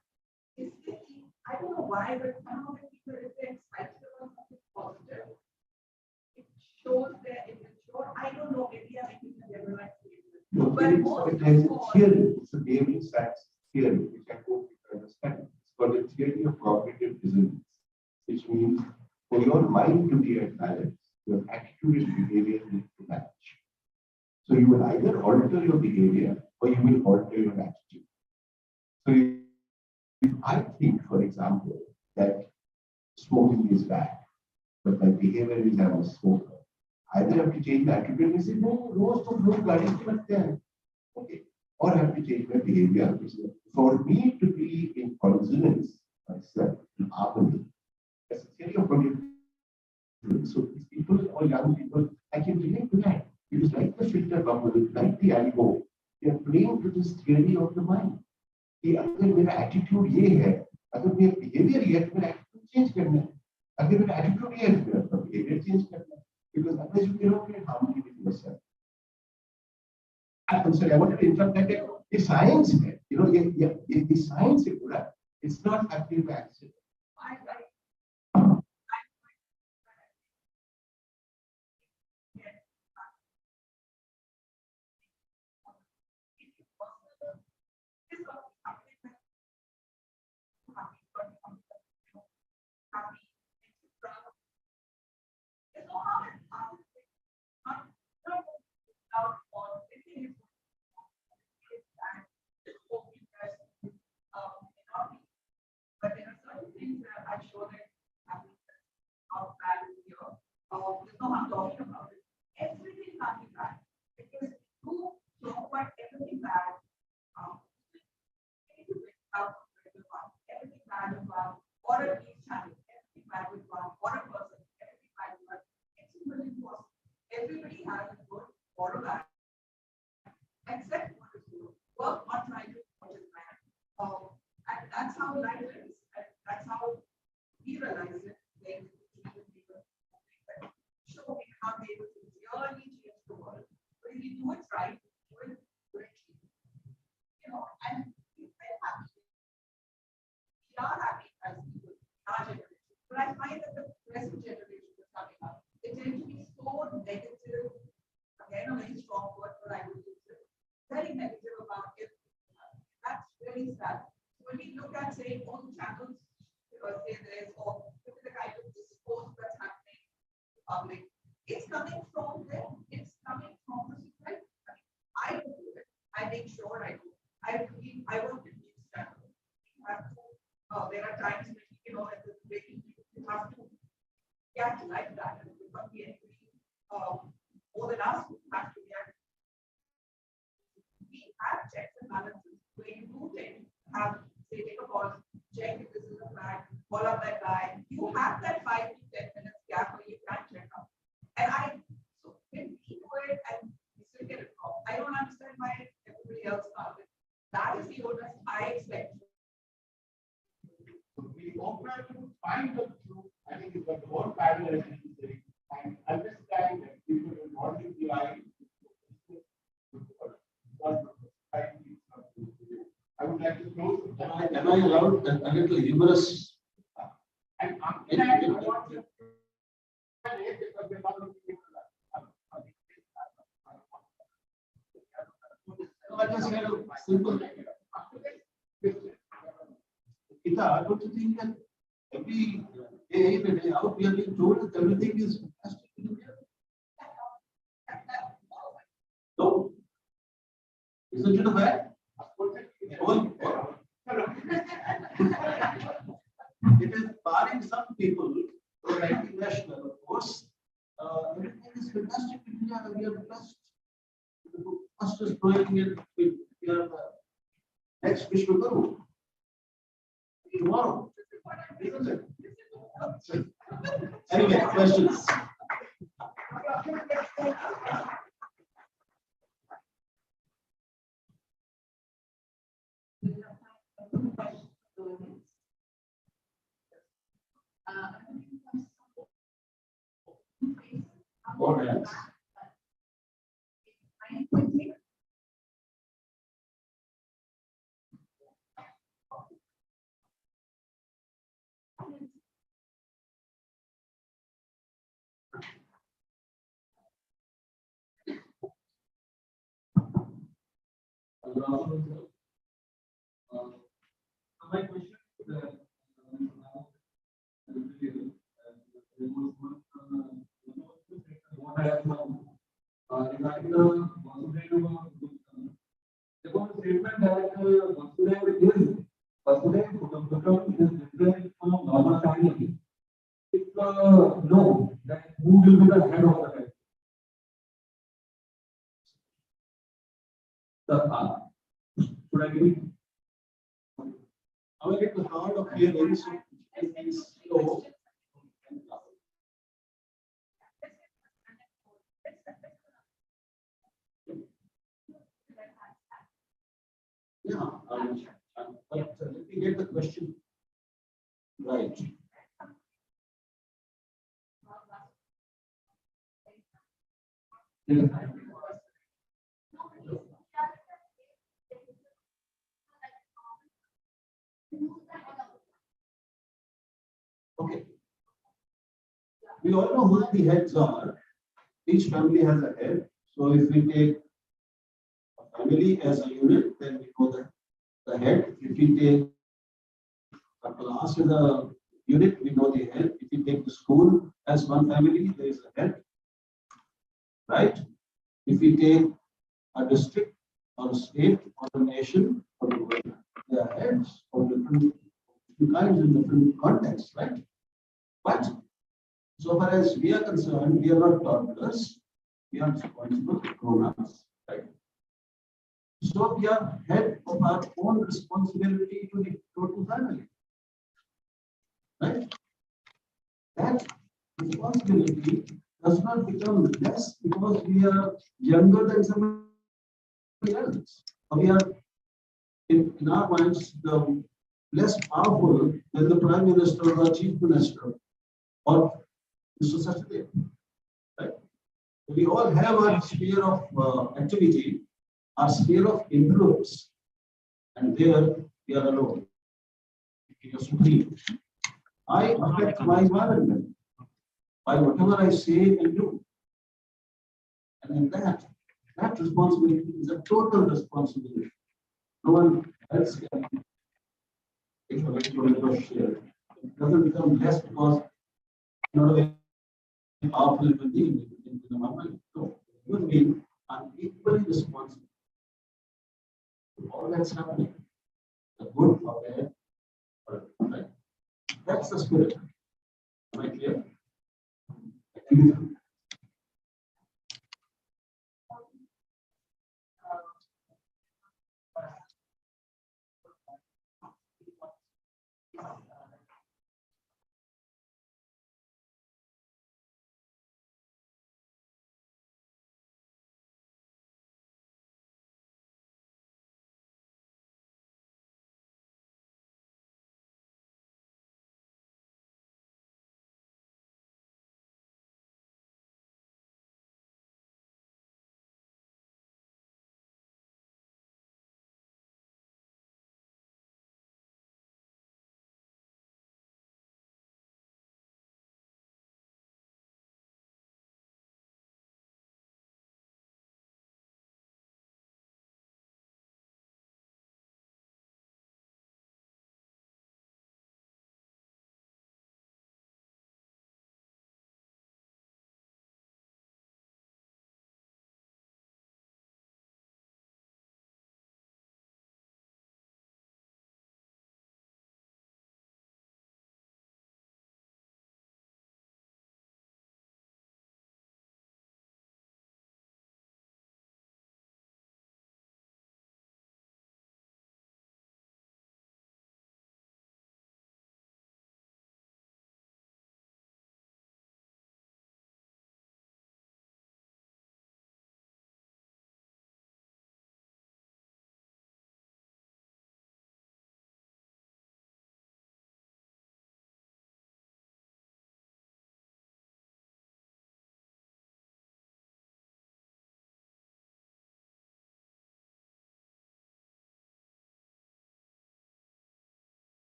I don't know why, but somehow when people are excited about something positive, it shows they're immature. I don't know, maybe I'm making a generalized statement. No, But it has a theory. It's a gaming science theory, which I hope you can understand. It's called the theory of cognitive dissonance, which means for your mind to be at balance, your attitude and behavior need to match. So you will either alter your behavior or you will alter your attitude. So if I think, for example, that smoking is bad, but my behavior is I'm a smoker, either have to change my attitude and say, no, roast of look, okay, or I have to change my behavior. Which is, for me to be in consonance myself, in harmony, that's a theory of cognitive. So these people or young people, I can relate to that. Because like the filter bubble, like the elbow, they are playing to this theory of the mind. कि अगर मेरा attitude ये है, अगर मेरा behaviour ये है, तो मेरा एटीट्यूड चेंज करना है. अगर मेरा एटीट्यूड ये है, तो मेरा बिहेवियर चेंज करना है. Because otherwise you cannot get harmony with yourself. I'm sorry, I wanted to interrupt that. The science है, the science है पूरा. It's not happening by accident. But there are certain things that I'm sure that how bad is here. There's no harm talking about it. Everything can't be bad because you talk about everything bad. Everything bad about what a news channel, everything bad with one, what a person, everything bad with one. It's really impossible. Everybody has a good or a bad, except what is good. Work on trying to what is bad. And that's how life is. And that's how we realize it. When people show we can't be able to really change the world. But if we do it right, do it correctly. And we're very happy. We are happy as people, our generation. But I find that the present generation is coming up. They tend to be so negative. Again, a very strong word, but I would use it. Very negative about it. That's really sad. When we look at, say, all the channels, say there's all look at the kind of discourse that's happening in public, it's coming from them. It's coming from the society. I don't do it. I make sure I do. I work with news channels. You have to, there are times when, at the breaking news, you have to react like that. And it must be anybody more than us who have to react. We have checks and balances where you do tend to have, say, take a pause, check if this is a flag, call up that guy. You have that 5 to 10 minutes gap where you can check up. And so when we do it and we still get it wrong, I don't understand why everybody else can't. That is the onus I expect. We often find the truth I think it's got more parallel and understand that people will not be relying. I would like to close. Am I allowed a little humorous? And after that, I want to. I just had a simple. Ita, don't you think that every day in and day out, we are being told that everything is fantastic in India? No. Isn't it a fact? It is barring some people who are anti-national, of course. Everything is fantastic in India. We are blessed. The fastest growing in we are the next Vishwaguru. Tomorrow. Isn't it? Anyway, questions. Go ahead. My question regarding the statement that Vasudhaiva Kutumbakam is different from normal family. If no, then who will be the head of the family? Should I give it? I will get the hard of here very soon. Slow. Yeah, but let me get the question right. Okay. We all know who the heads are. Each family has a head. So if we take a family as a unit, then we know that the head. If we take a class as a unit, we know the head. If we take the school as one family, there is a head. Right? If we take a district or a state or a nation or the world, they are heads of different kinds in different contexts, right? But so far as we are concerned, we are not toddlers, we are responsible grown-ups, right? So we are head of our own responsibility to the total family, right? That responsibility does not become less because we are younger than somebody else. Or we are in our minds the less powerful than the Prime Minister or Chief Minister or Mr. Sachdeva, right? We all have our sphere of activity, our sphere of influence, and there we are alone. We are supreme. I affect my environment by whatever I say and do. And in that responsibility is a total responsibility. No one else can take away your share. It doesn't become less because you're not a very powerful human being in the moment. No, human beings are equally responsible for all that's happening. The good or bad, right? That's the spirit. Am I clear?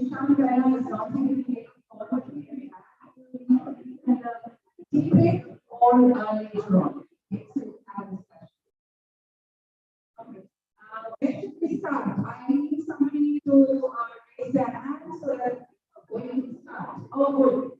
Ishan Rana is not taking it forward. Debate or later on. Okay. Where should we start? I need somebody to raise their hand so that we can start. Oh, good.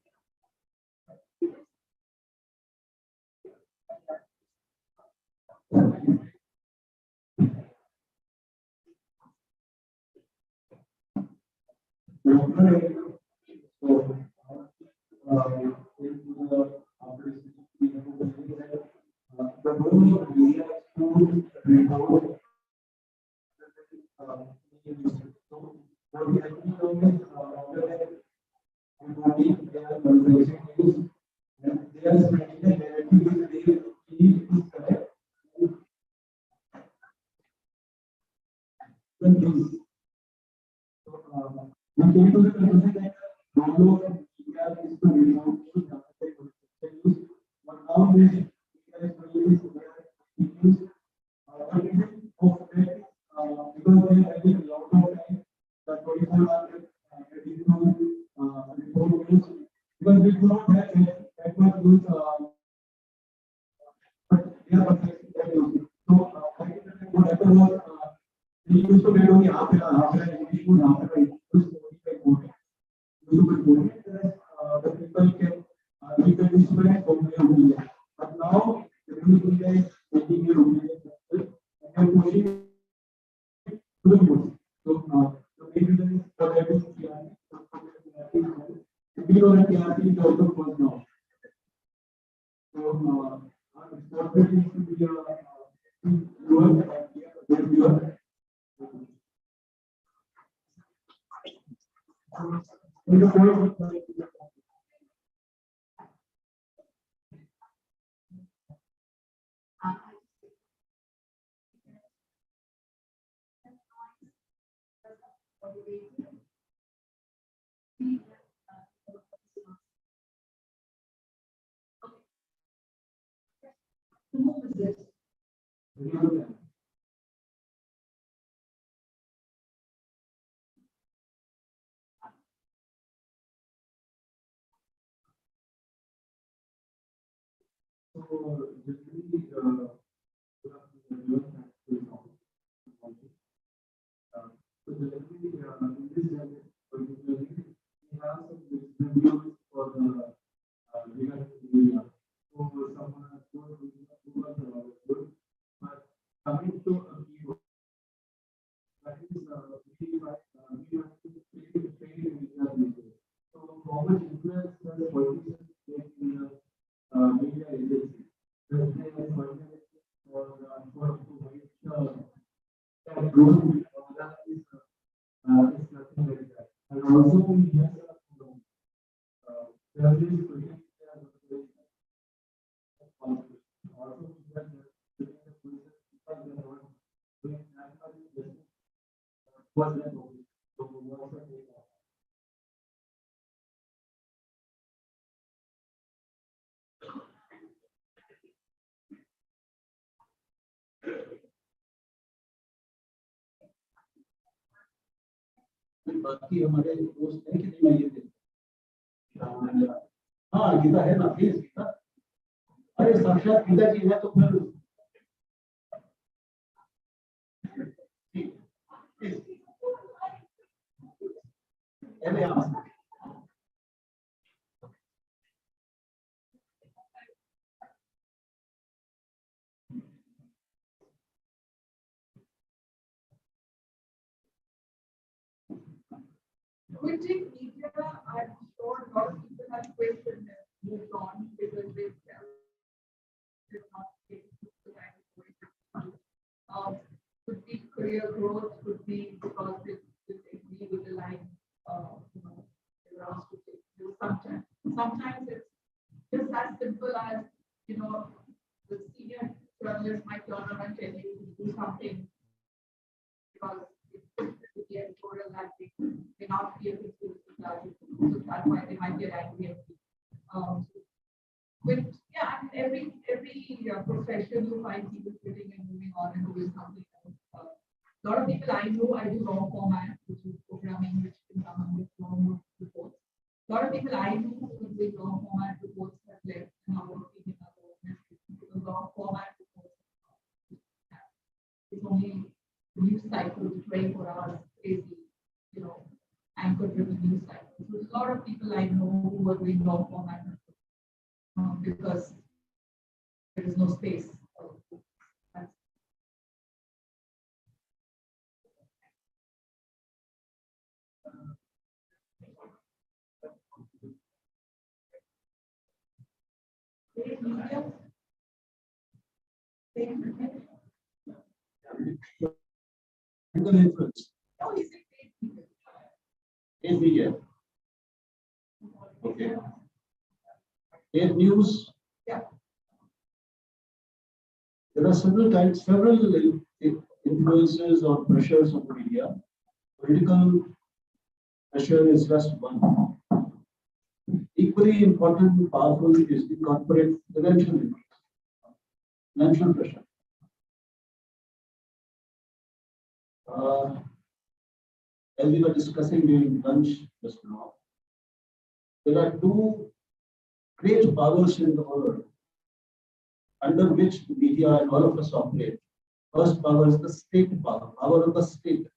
बाकी हमारे दोस्त हैं कि नहीं ये हाँ गीता है ना प्लीज गीता अरे साक्षात गीता जी है तो फिर Quitting media, I'm sure a lot of people have questioned and moved on because they felt they're not getting the right way. Could be career growth, could be because they agree with the line, you know, they were asked to take. Sometimes it's just as simple as, you know, the senior journalist might turn around and tell you to do something because it's the editorial that they may not feel it's good to judge. So that's why they might get angry at me. But yeah, I mean, every profession you find people quitting and moving on and doing something else. A lot of people I know, I do long format, which is programming, which can come with long lot of people I know who with long format reports have left and are working in other organizations because long format reports. It's only news cycle, 24 hours, crazy, you know, anchor driven news cycle. So there's a lot of people I know who are doing long format reports because there is no space. Influence. In media. Okay. In news. Yeah. There are several influences or pressures of the media. Political pressure is just one. Equally important and powerful is the corporate financial pressure. As we were discussing during lunch just now, there are two great powers in the world under which the media and all of us operate. First power is the state power, power of the state,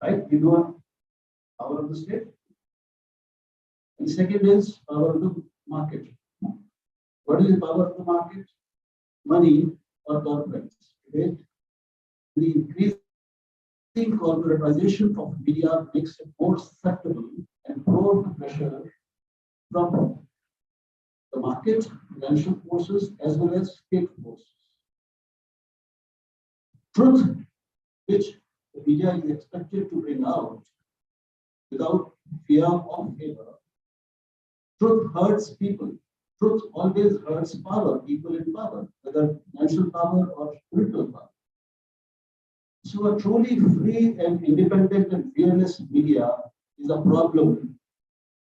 right? We know power of the state. And second is power of the market. What is the power of the market? Money or corporates. Right? The increasing corporatization of media makes it more susceptible and prone to pressure from the market, financial forces, as well as state forces. Truth, which the media is expected to bring out without fear or favor. Truth hurts people. Truth always hurts power, people in power, whether financial power or spiritual power. So a truly free and independent and fearless media is a problem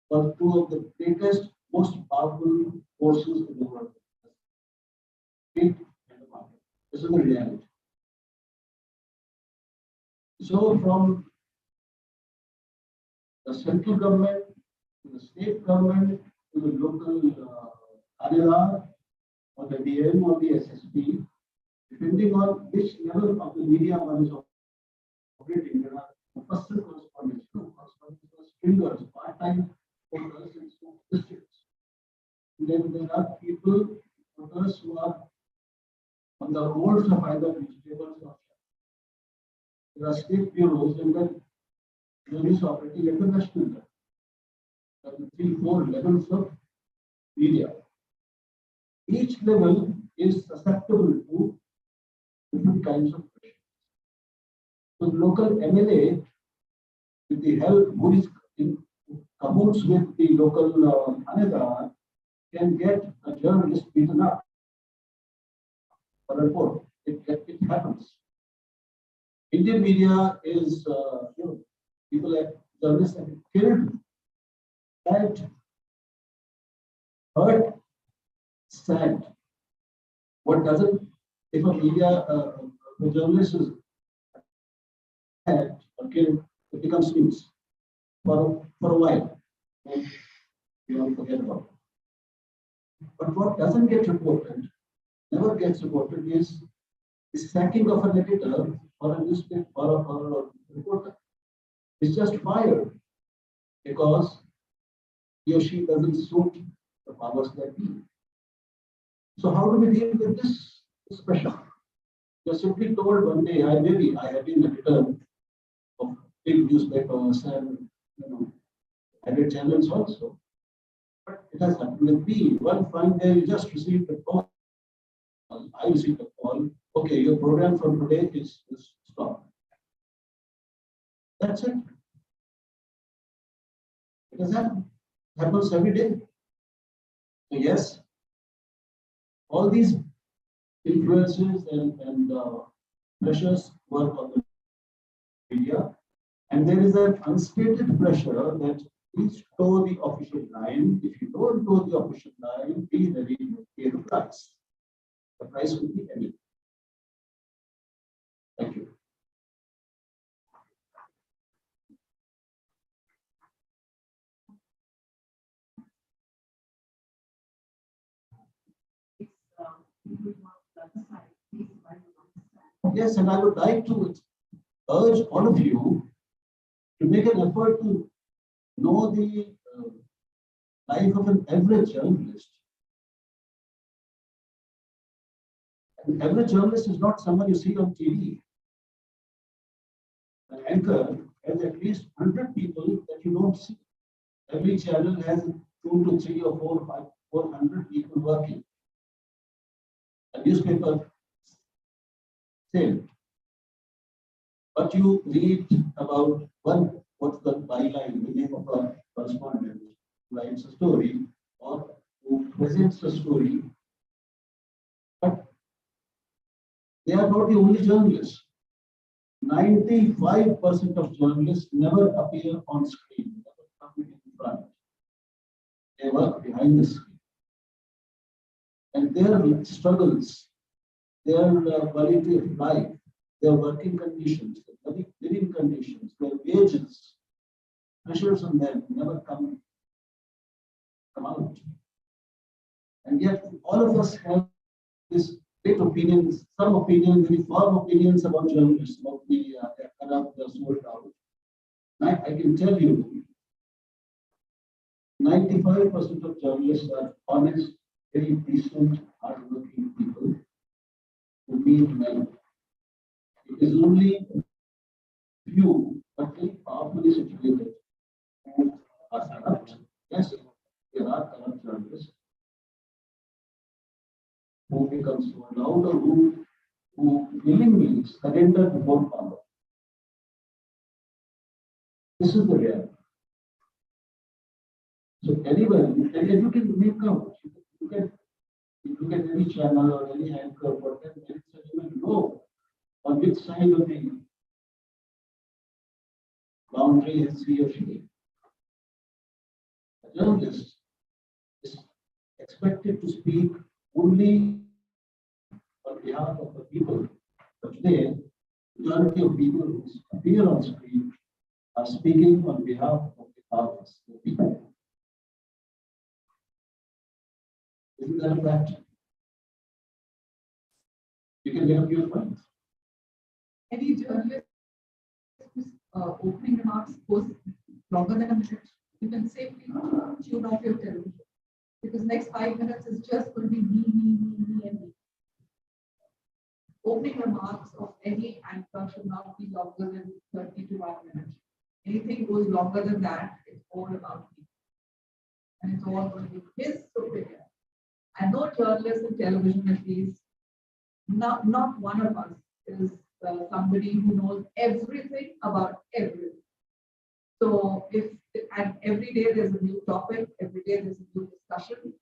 for two of the greatest, most powerful forces in the world. State and the market. This is the reality. So from the central government to the state government to the local RLR or the DM or the SSP, depending on which level of the media one is operating, there are personal correspondents, stringers, part-time workers, and so districts. Then there are people, workers who are on the rolls of either vegetables or there are state bureaus and then journalists operating at the national level. There are 3-4 levels of media. Each level is susceptible to different kinds of pressure. So the local MLA, with the help who is in cahoots with the local Anadar, can get a journalist beaten up for a report. It happens. Indian media is, people like journalists have been killed, and hurt, sad. What doesn't, if a media, a journalist is or killed, it becomes news for a while. We don't forget about it. But what doesn't get reported, never gets reported, is the sacking of an editor or a newspaper or a reporter. It's just fired because he or she doesn't suit the powers that be. So how do we deal with this pressure? You're simply told one day, I have been editor of big newspapers and edit channels also. But it has happened with me. One fine day you just received a call. I received a call. Okay, your program from today is stopped. That's it. It has happened. It happens every day. So yes, all these influences and pressures work on the media, and there is an unstated pressure that please toe the official line. If you don't toe the official line, be ready to pay the price. The price will be heavy. Thank you. Yes, and I would like to urge all of you to make an effort to know the life of an average journalist. An average journalist is not someone you see on TV. An anchor has at least 100 people that you don't see. Every channel has 2 to 3 or 4 or 5, 400 people working. A newspaper, same. But you read about what's the byline, the name of a correspondent who writes a story or who presents a story. But they are not the only journalists. 95% of journalists never appear on screen, never come in front. They work behind the screen. And their struggles, their quality of life, their working conditions, their living conditions, their wages, pressures on them never come out. And yet all of us have this great opinions, some opinions, very firm opinions about journalists, about media, they're corrupt, they're sold out. I can tell you, 95% of journalists are honest, very decent, hardworking people who mean well. It is only few, but very powerfully situated, who are corrupt. Yes, there are corrupt journalists who become sold out or who willingly surrender before power. This is the reality. So anyone, and you can make out, you can look at any channel or any anchor, whatever, you will know on which side of the boundary is he or she. A journalist is expected to speak only on behalf of the people. But today, majority of people who appear on screen are speaking on behalf of the thousands of people. Isn't that a fact? You can make up your mind. Any journalist whose opening remarks goes longer than a minute, you can safely tune off your television. Because next 5 minutes is just going to be me, and me. Opening remarks of any anchor should not be longer than 30 to 1 minute. Anything goes longer than that, it's all about me. And it's all going to be his opinion. And no journalist in television, at least, not one of us is somebody who knows everything about everything. So and every day there's a new topic, every day there's a new discussion.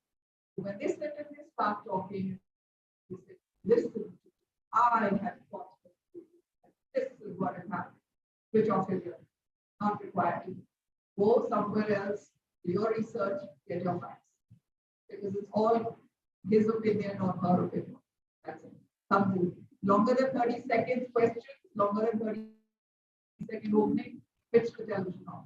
When they sit and they start talking, they say, listen, I have thought this is what has happened. Switch off your ear. Not required to go somewhere else, do your research, get your facts. Because it's all his opinion or her opinion. That's it. Something longer than 30 seconds question, longer than 30-second opening, pitch the television off.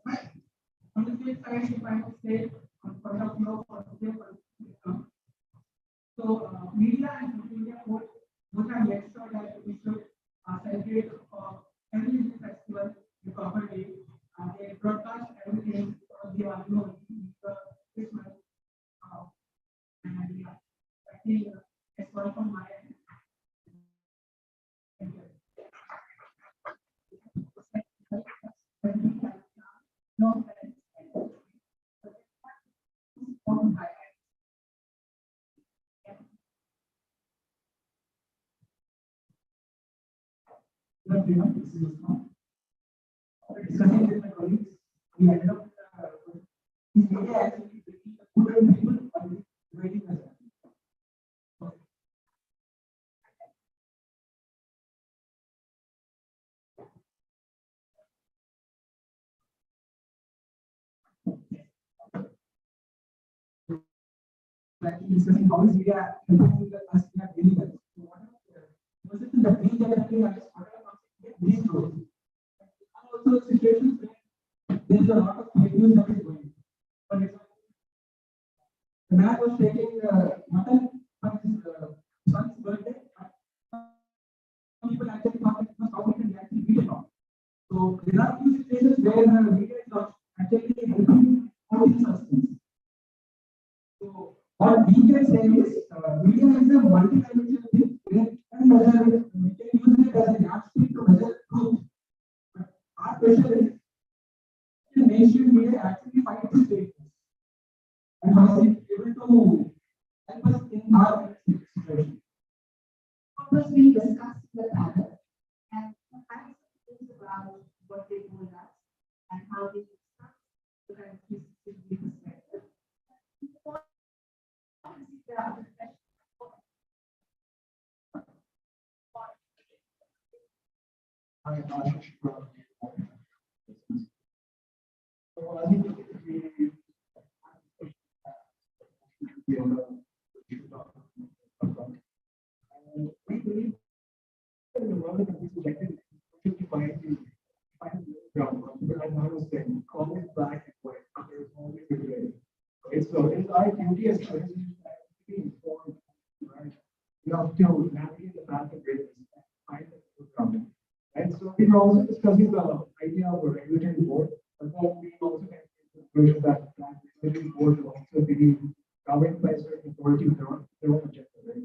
my on the flip side, if I would say, on point of view of media and social media both have made sure that we should celebrate every festival in proper way. They broadcast everything on the Christmas. And yeah, I think it's all from my end. Thank you. No, this is discussing with my colleagues. We ended up this area actually good people are waiting for us. Discussing how is media helping us in our daily life. So what is the green developing us? These roles. Also situations where there is a lot of fake news that is going. For example, the man was taking mutton for his son's birthday. Some people actually thought it was how we can actually beat it off. So there are few situations where the media is not actually helping all these substances. So what we can say is media is a multi-dimensional thing. We can use it as a yardstick to measure truth. But our question is, mainstream media actually fight the statements and was it able to help us in our situation? First, we discussed the panel and had things about what they told us and how they discussed the kind of perspective. We believe in the world of this elected to find the ground. But as I was saying, always black and white. There is always a gray. It's our duty as citizens to be informed, right? We have to navigate the path of greatness and find the ground. And so we were also discussing the idea of a regulatory board, but then we also came to the conclusion that regulatory board will also be governed by certain authority with their own objective, right?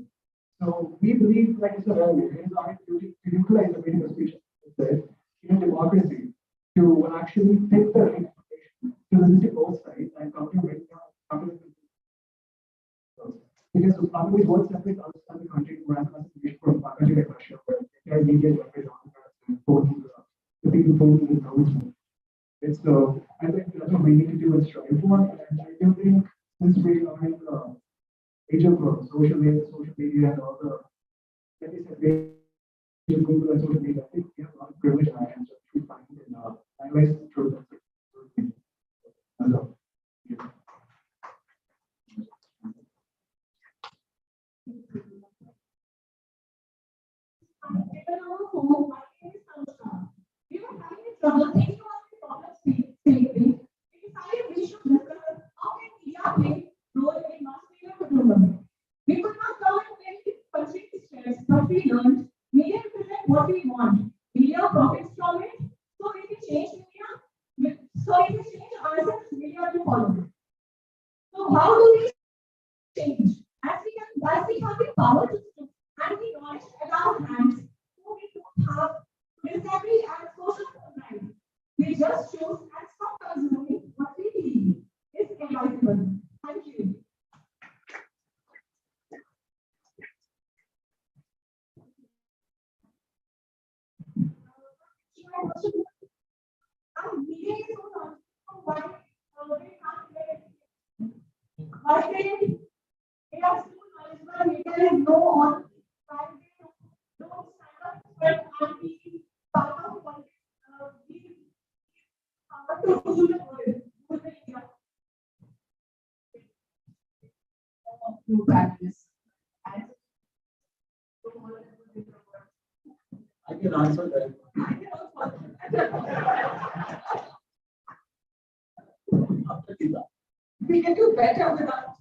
So we believe, like I said earlier, it is our duty to utilize the freedom of speech in democracy to actually take the information to listen to both sides and come to because otherwise what separates us and the country from a country like Russia, where their media leverage on the people voting in the government. And so I think that's what we need to do and strive for. And I do think since we are in the age of social media and all the, like I said, Google and social media, I think we have a lot of privilege in our hands to find and analyze the truth. Hello. We were having a trouble thinking of the problems we decided we should look at how can media play role in mass media development. We could not cover many constraints stress, but we learned media represent what we want. Media profits from it, so if we change media, so if we change ourselves, media will follow. So how do we change? As we have the power to and the knowledge at our hands, so we don't have disagree and social compromise. We just choose and stop consuming what we believe is advisable. Thank you. Practice. I can answer that. We can do better without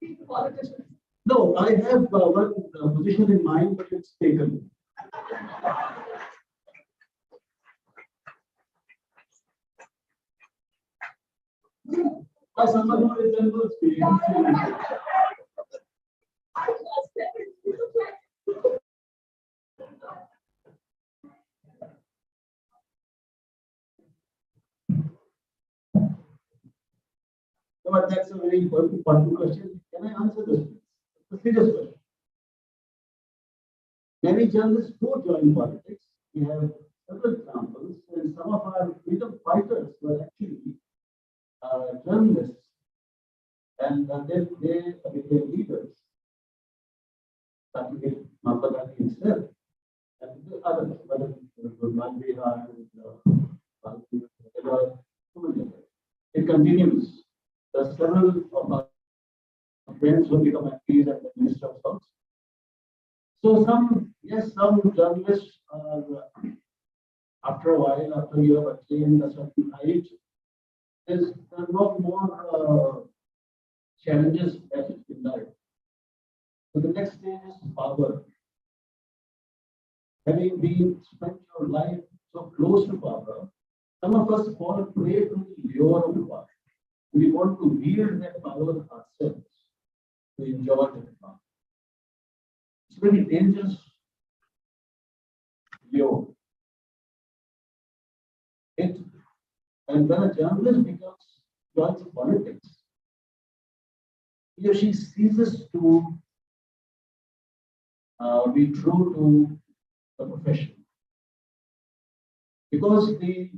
being politicians. No, I have one position in mind, but it's taken. As someone who is in good experience. But that's a very important question. Can I answer this? It's a serious question. Many journalists do join politics. We have several examples, and some of our freedom fighters were actually journalists, and they became leaders. Certificate Mahatma himself, and the others, whether it continues. There are several of our friends who become MPs and the Minister of Thoughts. So some, yes, some journalists are, after a while, after you have attained a certain height, there are no more challenges left in life. So the next stage is power. Having been spent your life so close to power, some of us fall prey to the lure of power. We want to wield that power ourselves to enjoy that power. It's very dangerous lure. And when a journalist joins politics, he or she ceases to be true to the profession. Because the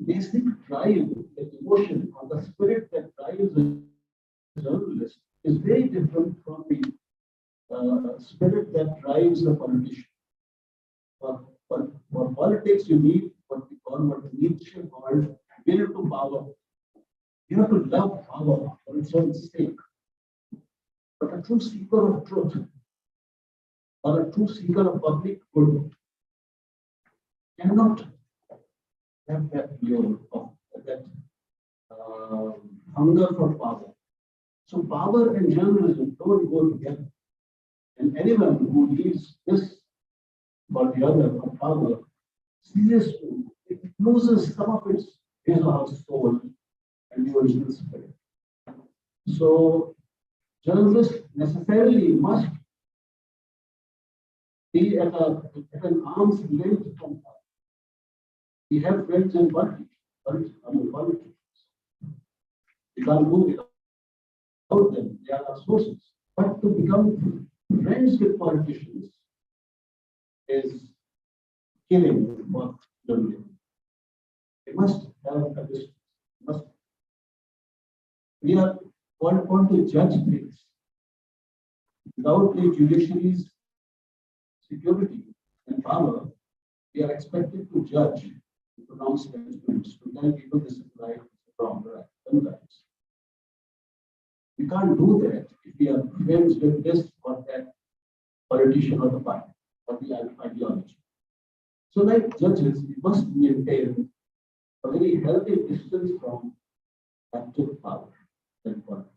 basic drive, the emotion, or the spirit that drives a journalist is very different from the spirit that drives a politician. For politics, you need what Nietzsche called will to power. You have to love power for its own sake. But a true seeker of truth, or a true seeker of public good, cannot have that lure of that hunger for power. So power and journalism don't go together. And anyone who leaves this or the other for power ceases to, it loses some of its soul and the original spirit. So journalists necessarily must be at an arm's length from power. We have friends in politics. We can't do without them. They are our sources. But to become friends with politicians is killing for journalism. It must have a distance. We are called upon to judge things. Without the judiciary's security and power, we are expected to judge, to pronounce judgments, to tell people this is right, this is wrong, right, sometimes. We can't do that if we are friends with this or that politician or the party or the ideology. So, like judges, we must maintain a very healthy distance from active power and politics.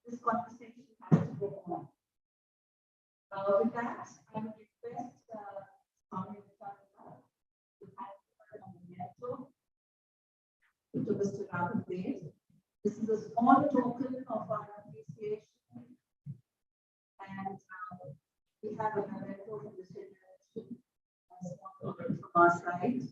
This conversation has to go on. With that, I would request Swami Vivekananda to have on the mentor to Mr. Rahul Dev. This is a small token of our appreciation, and we have a mentor from the state direction as one from our side.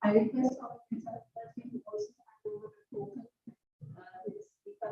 I request all the team to also hand over the token to the speaker.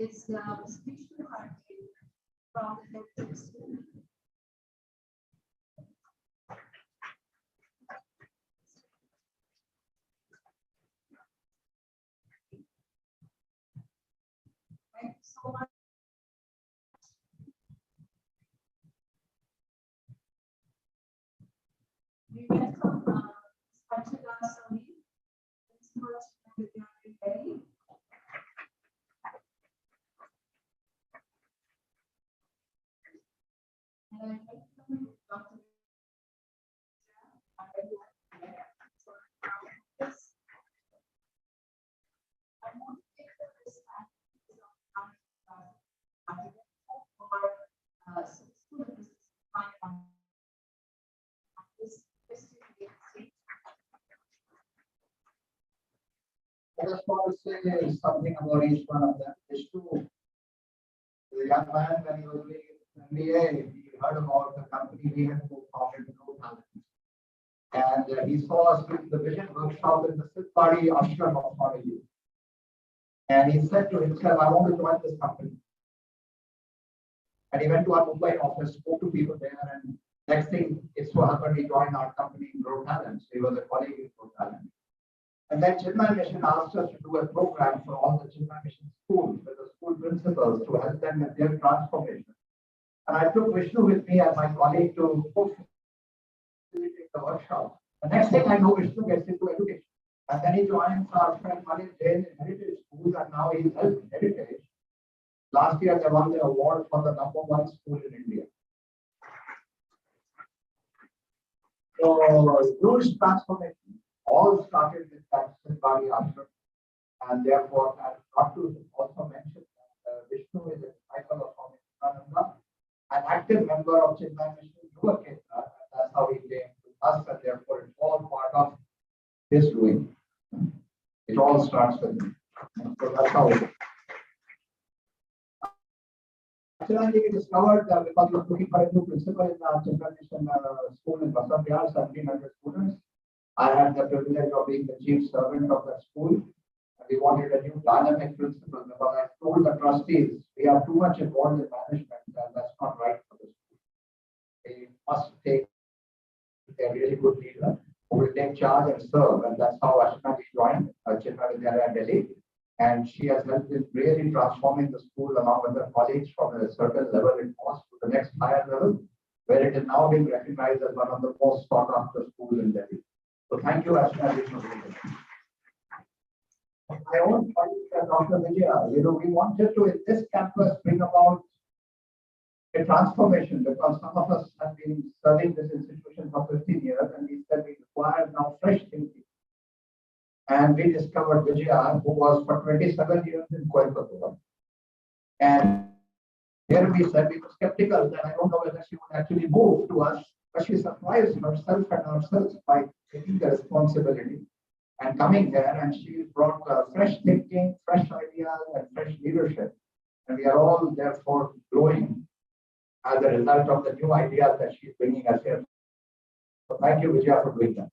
is speech to heart from the head of school. Thank you so much. We welcome Spatula Sami, principal of Delhi. And I welcome Dr. I want to take the risk I just want to say something about each one of them. Vishnu, the young man, when he was doing MBA, he heard about the company we had founded Blue Talent. And he saw us doing the vision workshop in the Siddhpadi ashram of Swamiji. And he said to himself, I want to join this company. And he went to our Mumbai office, spoke to people there, and next thing it so happened he joined our company in Grow Talent. He was a colleague in Grow Talent. And then Chinmay Mission asked us to do a program for all the Chinmay Mission schools with the school principals to help them with their transformation. And I took Vishnu with me and my colleague to facilitate the workshop. The next thing I know, Vishnu gets into education. And then he joins our friend Mani Jain in Heritage Schools, and now he's helped Heritage. Last year, they won the award for the #1 school in India. So, huge transformation. All started with that Siddhpadi ashram. And therefore, I've got to also mention that Vishnu is a disciple of Swami Vivekananda, an active member of Chinmay Mission Yuva Kendra, and that's how he came to us, and therefore it's all part of his doing. It all starts with him. So that's how it is. Actually, we discovered that because we were looking for a new principal in our Chinmay Mission school in Vasant Vihar, 1,700 students. I had the privilege of being the chief servant of that school. And we wanted a new dynamic principal because I told the trustees, we are too much involved in management and that's not right for the school. We must take a really good leader who will take charge and serve. And that's how Ashna joined Chinmay Vidyalaya Delhi. And she has helped in really transforming the school along with her colleagues from a certain level in cost to the next higher level, where it is now being recognized as one of the most sought after schools in Delhi. So thank you, Ashna. My own colleague, Dr. Vijaya, we wanted to, in this campus, bring about a transformation because some of us have been serving this institution for 15 years and we said we require now fresh thinking. And we discovered Vijaya, who was for 27 years in Coimbatore. And here we said we were skeptical that I don't know whether she would actually move to us, but she surprised herself and ourselves by taking the responsibility and coming here, and she brought fresh thinking, fresh ideas, and fresh leadership. And we are all therefore growing as a result of the new ideas that she's bringing us here. So thank you, Vijaya, for doing that.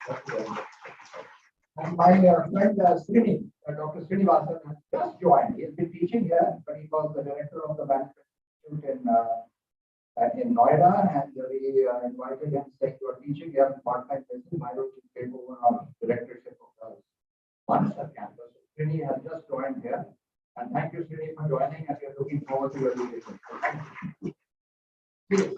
And my friend Srini, Dr. Srinivasan, has just joined. He has been teaching here, but he was the director of the Management Institute in Noida, and we invited him saying, you are teaching here part-time basis, why don't you take over our directorship of the Mansar campus? Srini has just joined here, and thank you, Srini, for joining, and we are looking forward to your leadership. Please.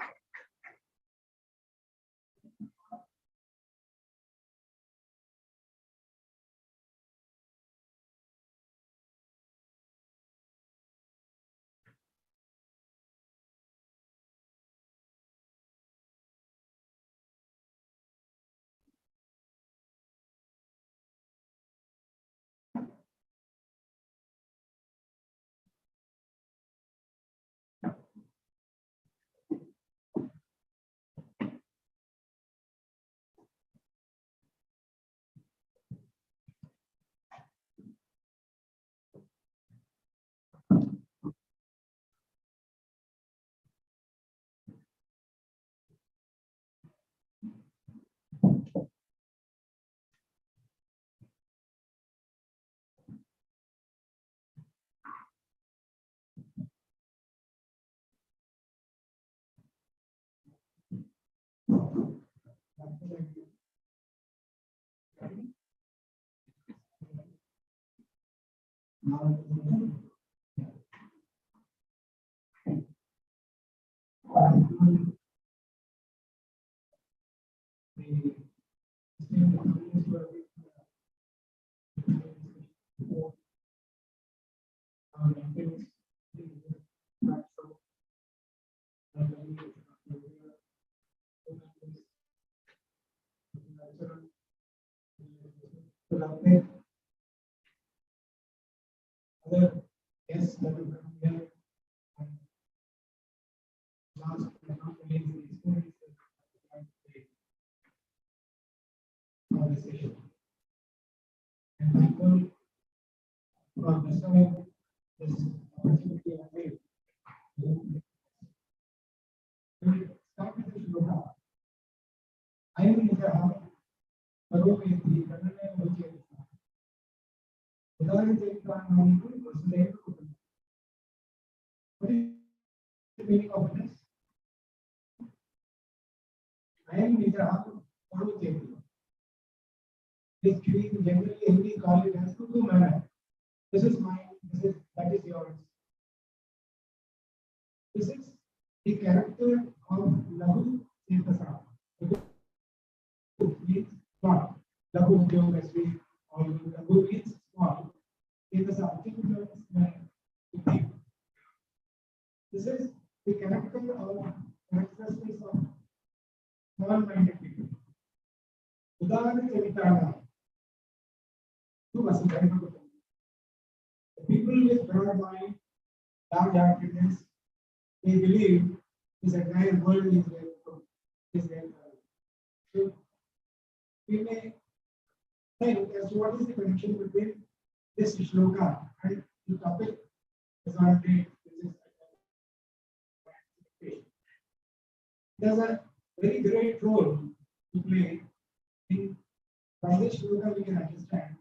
Now, yes, that will come here. Last but not the least, the experience of the session. And thankful for bestowing this opportunity on me. We start with the shloka. I am Nijaha, Parvati, Kanane, Muche. Udari Tekka, Namu, Vasudeva, Kutumbakam. What is the meaning of this? I am Nijaha, Parvati. This tree generally Hindi call it as Kutu manner. This is mine, that is yours. This is the character of Lahu Chetasa. Means small. Lahu Udyog as we all know. Lahu means small. Chetasa, buddhi. This is the character of characteristics of small-minded people. Udara Charitana. The people with broad mind, large heartedness, they believe this entire world is their So we may think as to what is the connection between this shloka and the topic as on date, which is there's a very great role to play in from this shloka we can understand.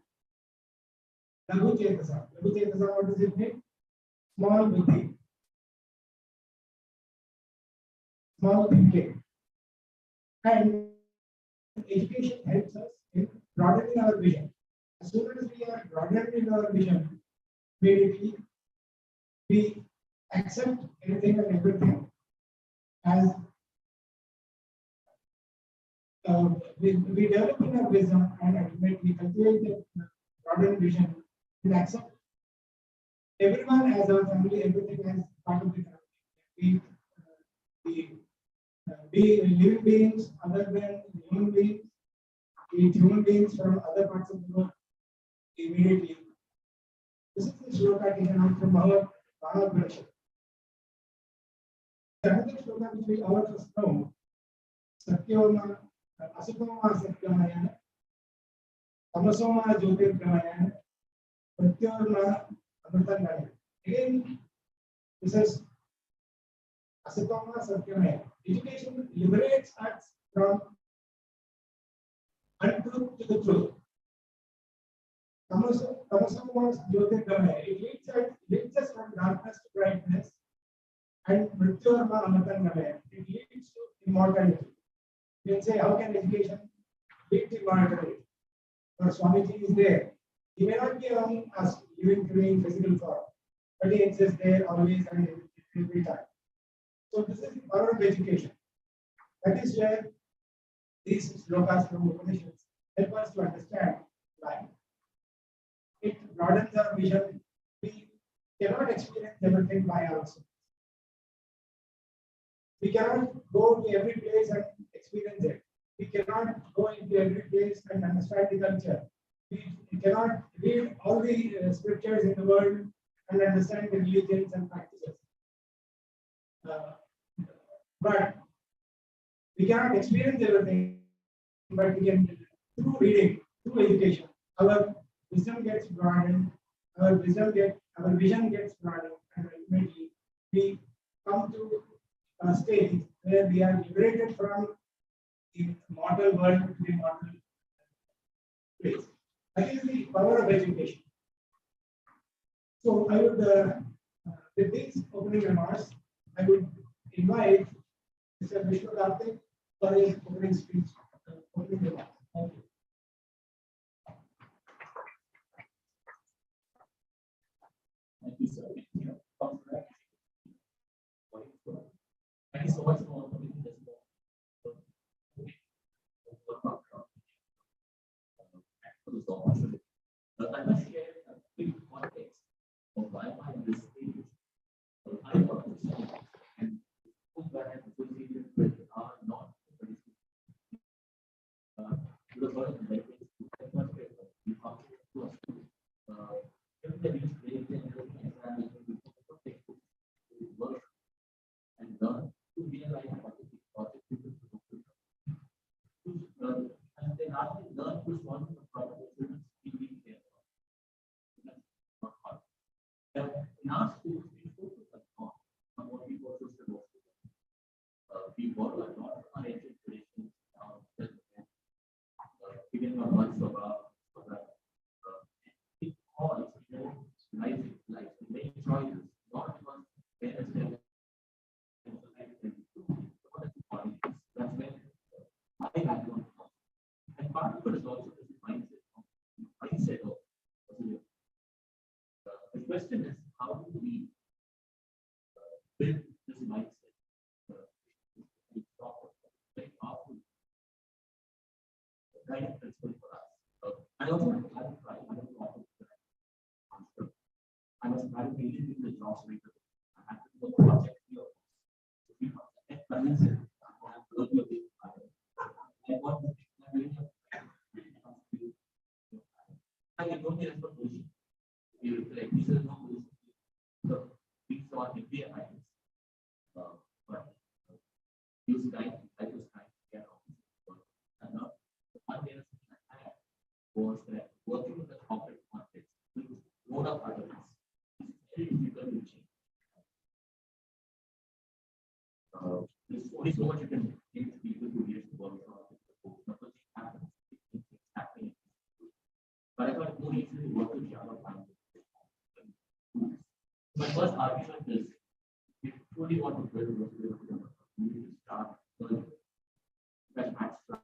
Lahu Chetasa. Lahu Chetasa, what does it mean? Small buddhi. Small thinking. And education helps us in broadening our vision. As soon as we are broadening our vision, immediately we accept anything and everything as we develop in our wisdom and ultimately cultivate the broadened vision. We accept everyone as our family, everything as part of the family. Be living beings other than human beings, be human beings from other parts of the world immediately. This is the shloka taken out from our Mahabharata. Another shloka which we all of us know, Satyoma, Asatoma Satyamaya, Tamasoma Jyotirgamaya, Pratyorma Amritanaya. Again, this is Asatoma Satyamaya. Education liberates us from untruth to the truth. Tamasoma Jyotirgamaya. It leads us from darkness to brightness. And Pratyorma Amritanaya. It leads to immortality. You can say, how can education lead to immortality? Or Swamiji is there. He may not be among us living today in physical form, but he exists there always and every time. So this is the power of education. That is where these shlokas from Upanishads help us to understand life. It broadens our vision. We cannot experience everything by ourselves. We cannot go to every place and experience it. We cannot go into every place and understand the culture. We cannot read all the scriptures in the world and understand the religions and practices. But we cannot experience everything. But we can, through reading, through education, our wisdom gets broadened, our vision gets broadened, and ultimately we come to a stage where we are liberated from the mortal world to the mortal place. That is the power of education. So I would, with these opening remarks, I would invite Mr. Vishnu Karthik for his opening speech, opening remarks. Thank you. Thank you, sir. Thank you so much for coming to this. I must share a quick context of why I am this stage. I got this and those that I am associated with are not very because one of the benefits we come to us everybody is creating work and learn to realize what is positive and then after learn to solve the problem in our schools, we focus on what we call social work. We borrow a lot from our ancient traditions, beginning of months of it calls life, many choices, not because parents have that's where my background comes. And part of it is also this mindset of the question is how do we build this mindset? Very powerful guiding principle for us. I also want to clarify, I don't know I was married in the job maker. I had to do a project here. I don't get responsibility. You like this is not so we saw the clear items. But use time, I use time to get on. And now the one thing I had was that working with the corporate context, load of others, it's very difficult to change. There's only so much you can give people to get to work on nothing happens. It's happening. But I thought more easily work with the other one. My first argument is if you truly want to build a you need to start early. That abstract.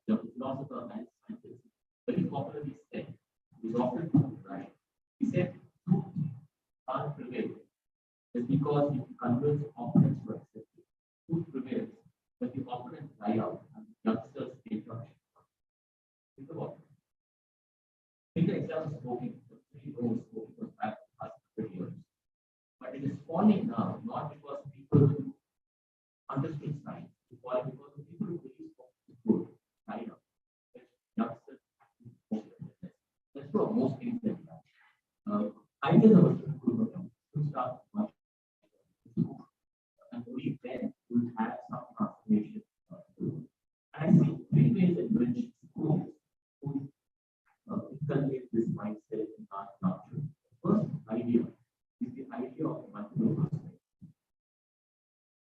The philosopher and scientist very popularly said, is often right. He said, truth can't prevail. It's because if you convince opponents to accept it, truth prevails when the opponents lie out and youngsters take on it. Think about it. Take the example of smoking. Smoking was back past 30 years. But it is falling now, not because people understood science, it's falling because the people who believe smoking is good, lie out. Youngsters that's true of most things that ideas of a school to start much and only then will have some transformation. And I see three ways in which schools inculcate this mindset in our classroom. First idea is the idea of multiple perspectives.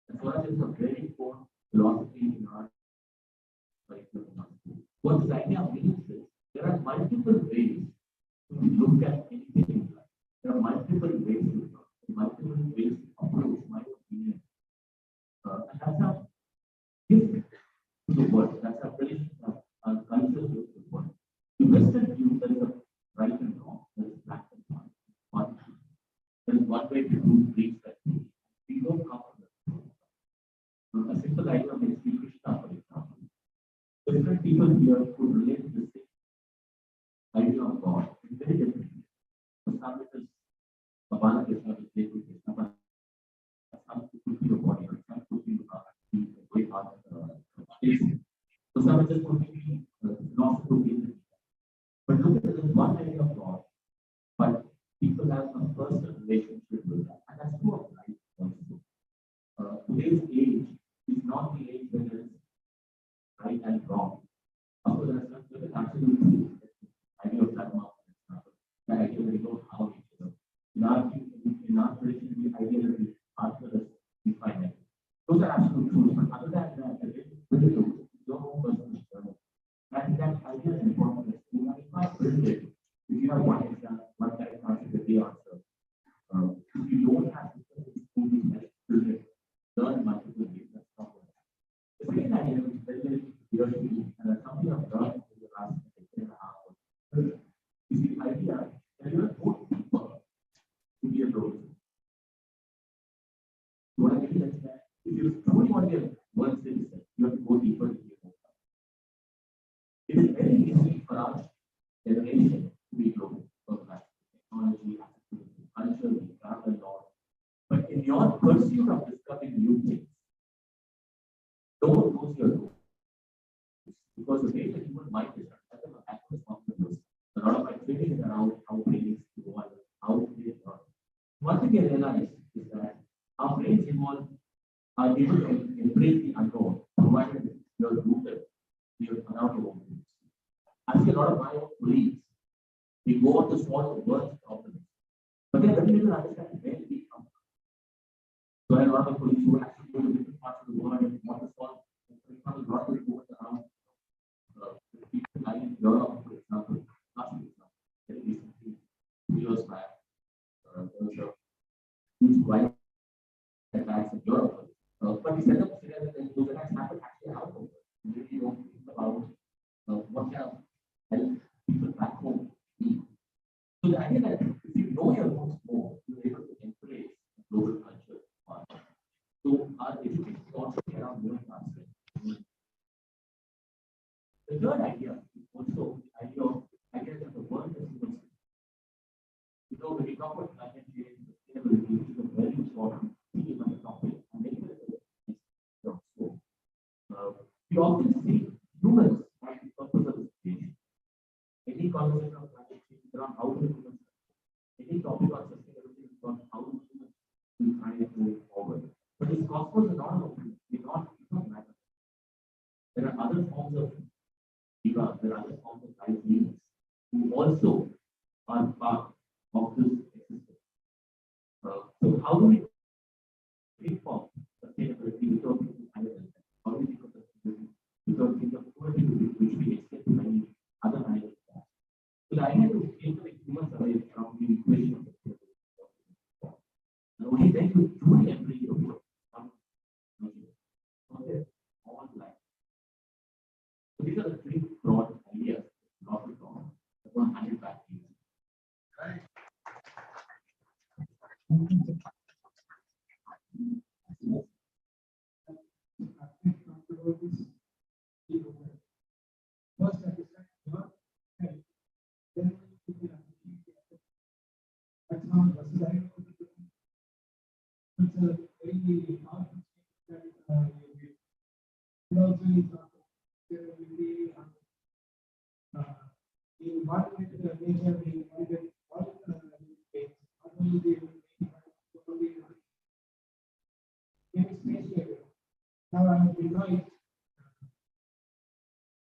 And for us, it's a very core philosophy in our curriculum. What this idea means is there are multiple ways to look at anything in life. There are multiple ways to look, multiple ways to approach my opinion. And that's how gift to the world. That's how tradition, our culture to the world. The Western view, there is a right and wrong, there is black and white. There is one way to do things that we don't come from a simple idea of Sri Krishna, for example. Different people here could relate to the same idea of God in very different ways. For some, it is Bhavana Krishna to play with Krishna, but some could be the body, or some could be the way part of the space. For some, it just could be philosophical reason. But look at this one idea of God, but people have a personal relationship with that, and that's true of life also. Today's age is not the age when there is right and wrong. Of course, there is absolutely idea of dharma, the idea that we don't harm each other. In our tradition, the idea that we partner is finite. Those are absolute truths, but other than that, there is your own personal journey. And that idea is important. You can't build it if you have one exam, one correct answer, the answer. If you don't have to learn multiple ways, that's not what. The second idea is very, very clear to me, and that's something I've learned in the last 10.5 years. Is the idea that you are both people how brains evolve, how they evolve. One thing I realized is that our brains evolve are able to embrace the unknown, provided you're rooted, you're around your own roots. I see a lot of my colleagues, we go on to solve the world's problems, but they very little understand where we come from. So I have a lot of colleagues who actually go to different parts of the world and want to solve, for example, a lot of movement around people like in Europe, for example, last week, very recently, 2 years back, there was a huge violent attacks in Europe. But we set up scenarios that those attacks happen actually out of it. We really don't think about what kind of help people back home need. So the idea that if you know your roots more, you're able to embrace global culture. So our education is also around knowing ourselves. The third idea is also the idea that the world is universal. You know, when we talk about climate change, sustainability, which is a very important theme on the topic, and many we often see humans as the purpose of the change. Any conversation on climate change is around how do humans, any topic on sustainability is on how do humans will try to move forward. But this cosmos is not about it's not matter. There are other forms of jiva, there are other forms of life beings who also are part of this existence. So how do we reform sustainability without thinking higher than that? How do we think of sustainability without thinking of poverty, which we extend to many other areas? So the idea is to take the humans away from the equation of sustainability. And only then you truly embrace your work from all life. So these are the three broad ideas, not to talk, 100 back years. Right. Now I would like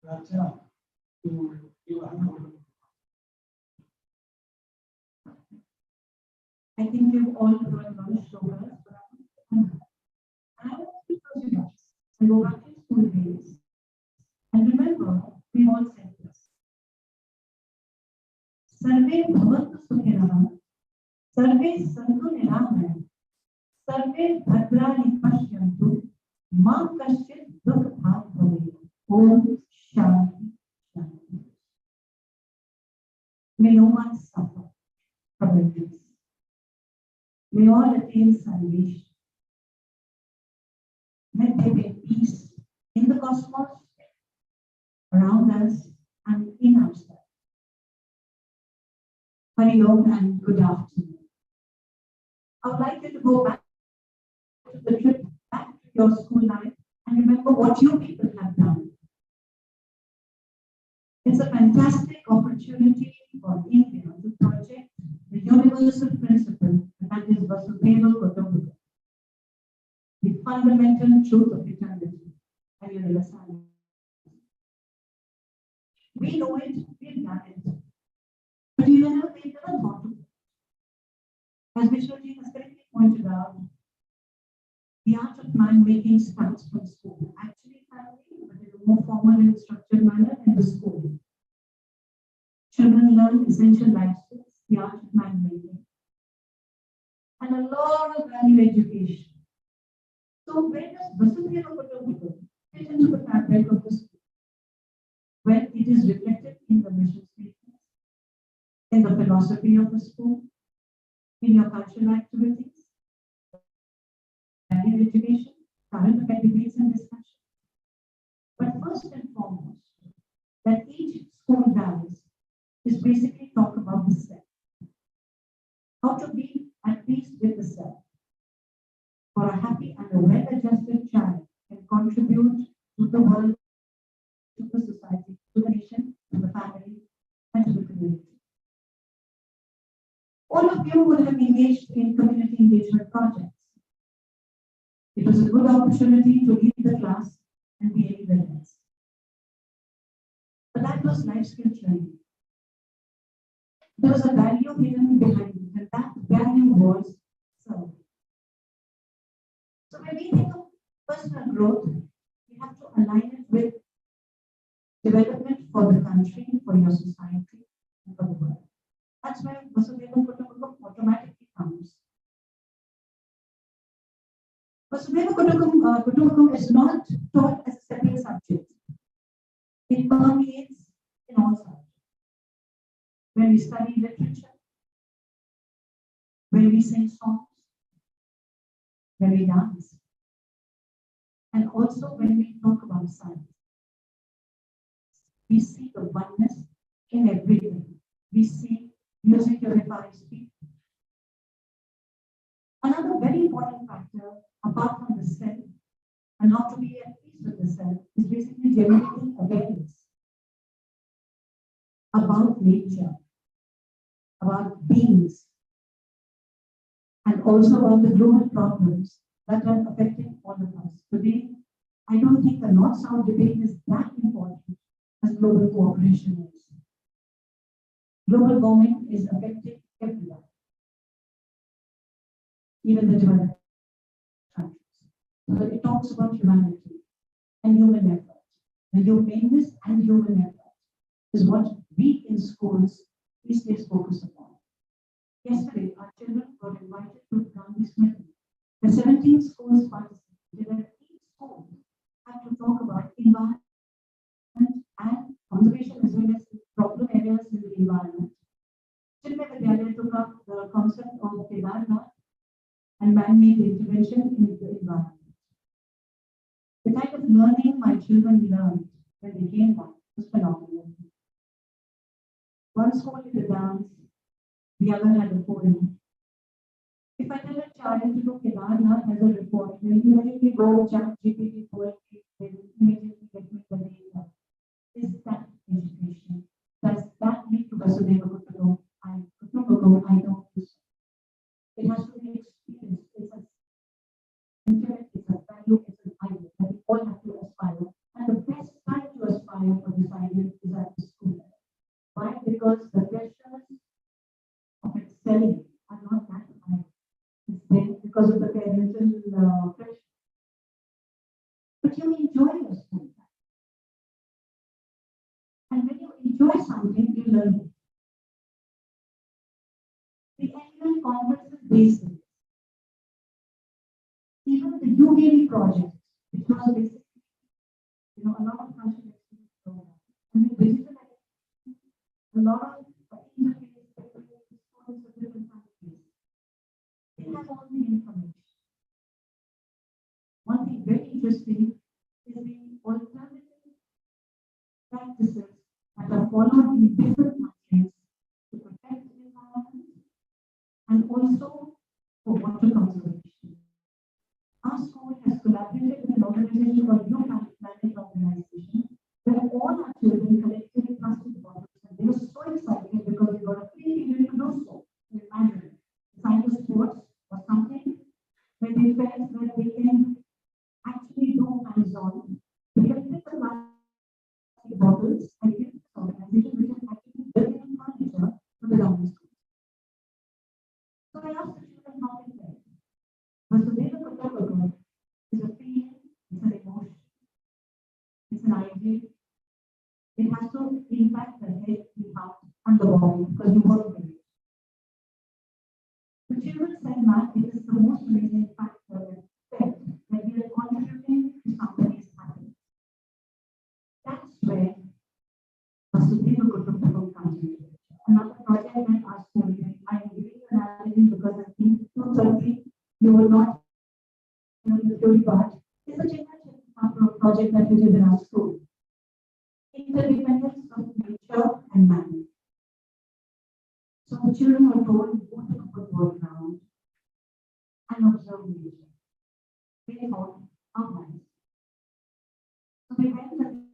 Raja to give a I think you've all heard a lot of showers, but I want to close your eyes and go back to school days. And remember, we all said this. Sarve bhavantu sukhinaha, sarve santu nirahaya, sarve bhadrani pashyantu, ma kasyit dukh bhag bhavet. Om Shanti Shanti. May no one suffer from illness. May all attain salvation. Let there be peace in the cosmos, around us, and in ourselves. Hari Om and good afternoon. I would like you to go back to the trip, back to your school life, and remember what you people have done. It's a fantastic opportunity for India to project the universal principle that is Vasudhaiva Kutumbakam, the fundamental truth of eternity and universality. We know it, we've done it, but we've never thought of it. As Vishnuji has correctly pointed out, the art of mind making starts from school. Actually, family, but in a more formal and structured manner in the school. Children learn essential life skills, the art of mind making, and a lot of value education. So where does Vasudhaiva Kutumbakam fit into the fabric of the school? Well, it is reflected in the mission statements, in the philosophy of the school, in your cultural activities, value education, current affair debates and discussions. But first and foremost, that each school does is basically talk about the self. How to be at peace with the self. For a happy and a well-adjusted child can contribute to the world, to the society, to the nation, to the family, and to the community. of you would have engaged in community engagement projects. It was a good opportunity to leave the class and be anywhere else. But that was life skill training. There was a value hidden behind it, and that value was service. So when we think of personal growth, we have to align it with development for the country, for your society, and for the world. That's why Vasudhaiva Kutumbakam automatically comes. Vasudhaiva Kutumbakam is not taught as a separate subject. It permeates in all subjects. When we study literature, when we sing songs, when we dance, and also when we talk about science. We see the oneness in everything. We see music unifies people. Another very important factor, apart from the self, and how to be at peace with the self, is basically generating awareness about nature, about beings, and also about the global problems that are affecting all of us. Today, I don't think the North-South debate is that important as global cooperation is. Global warming is affecting everyone, even the developed countries. So it talks about humanity and human effort. The humaneness and human effort is what we in schools these days focus upon. Yesterday, our children were invited to Gandhi's meeting. The 17 schools participated, and each school had to talk about environment and conservation as well as problem areas in the environment. Children Vidyalaya took up the concept of Kedarnath and man-made intervention in the environment. The kind of learning my children learned when they came back was phenomenal. One school did a dance, the other had a poem. If I tell a child to do Kedarnath as a report, they will immediately go chat GPT poetry, they will immediately get me the data. Is that education? Does that lead to Vasudhaiva Kutumbakam? I don't think so. It has to be experienced. It's a intellect, it's a value, it's an idea that we all have to aspire. And the best time to aspire for this idea is at the school level. Why? Because the pressures of excelling are not that high. It's there because of the parental pressure. But you enjoy your school time. And when you enjoy something, you learn it. The annual conference is based on this. Even the UGV project, which was basically, a lot of countries programs. And we visited a lot of interviews with students of different countries. They have all the information. One thing very interesting is the alternative practices that are followed in different countries to protect the environment and also for water conservation. Our school has collaborated with an organization called Blue Planet Organization, where all our children collected plastic bottles, and they were so excited because they got a free period to do so. Imagine, science sports or something where they felt that they can actually do hands-on. They can pick the plastic bottles and give this organization which is actually building furniture for the government schools. So I asked the children how they felt. Vasudhaiva Kutumbakam is a feeling, it's an emotion, it's an idea. It has to impact the head, the heart, and the body because you work with it. The children said, "Ma'am, it is the most amazing factor that felt that we are contributing to somebody's happiness." That's where Vasudhaiva Kutumbakam comes into it. Another project that our school did, I am giving you an analogy because I think 2:30 you will not know the theory part, is a general project that we did in our school. Interdependence of nature and man. So the children were told go to the football ground and observe nature. They found outlines. So they went and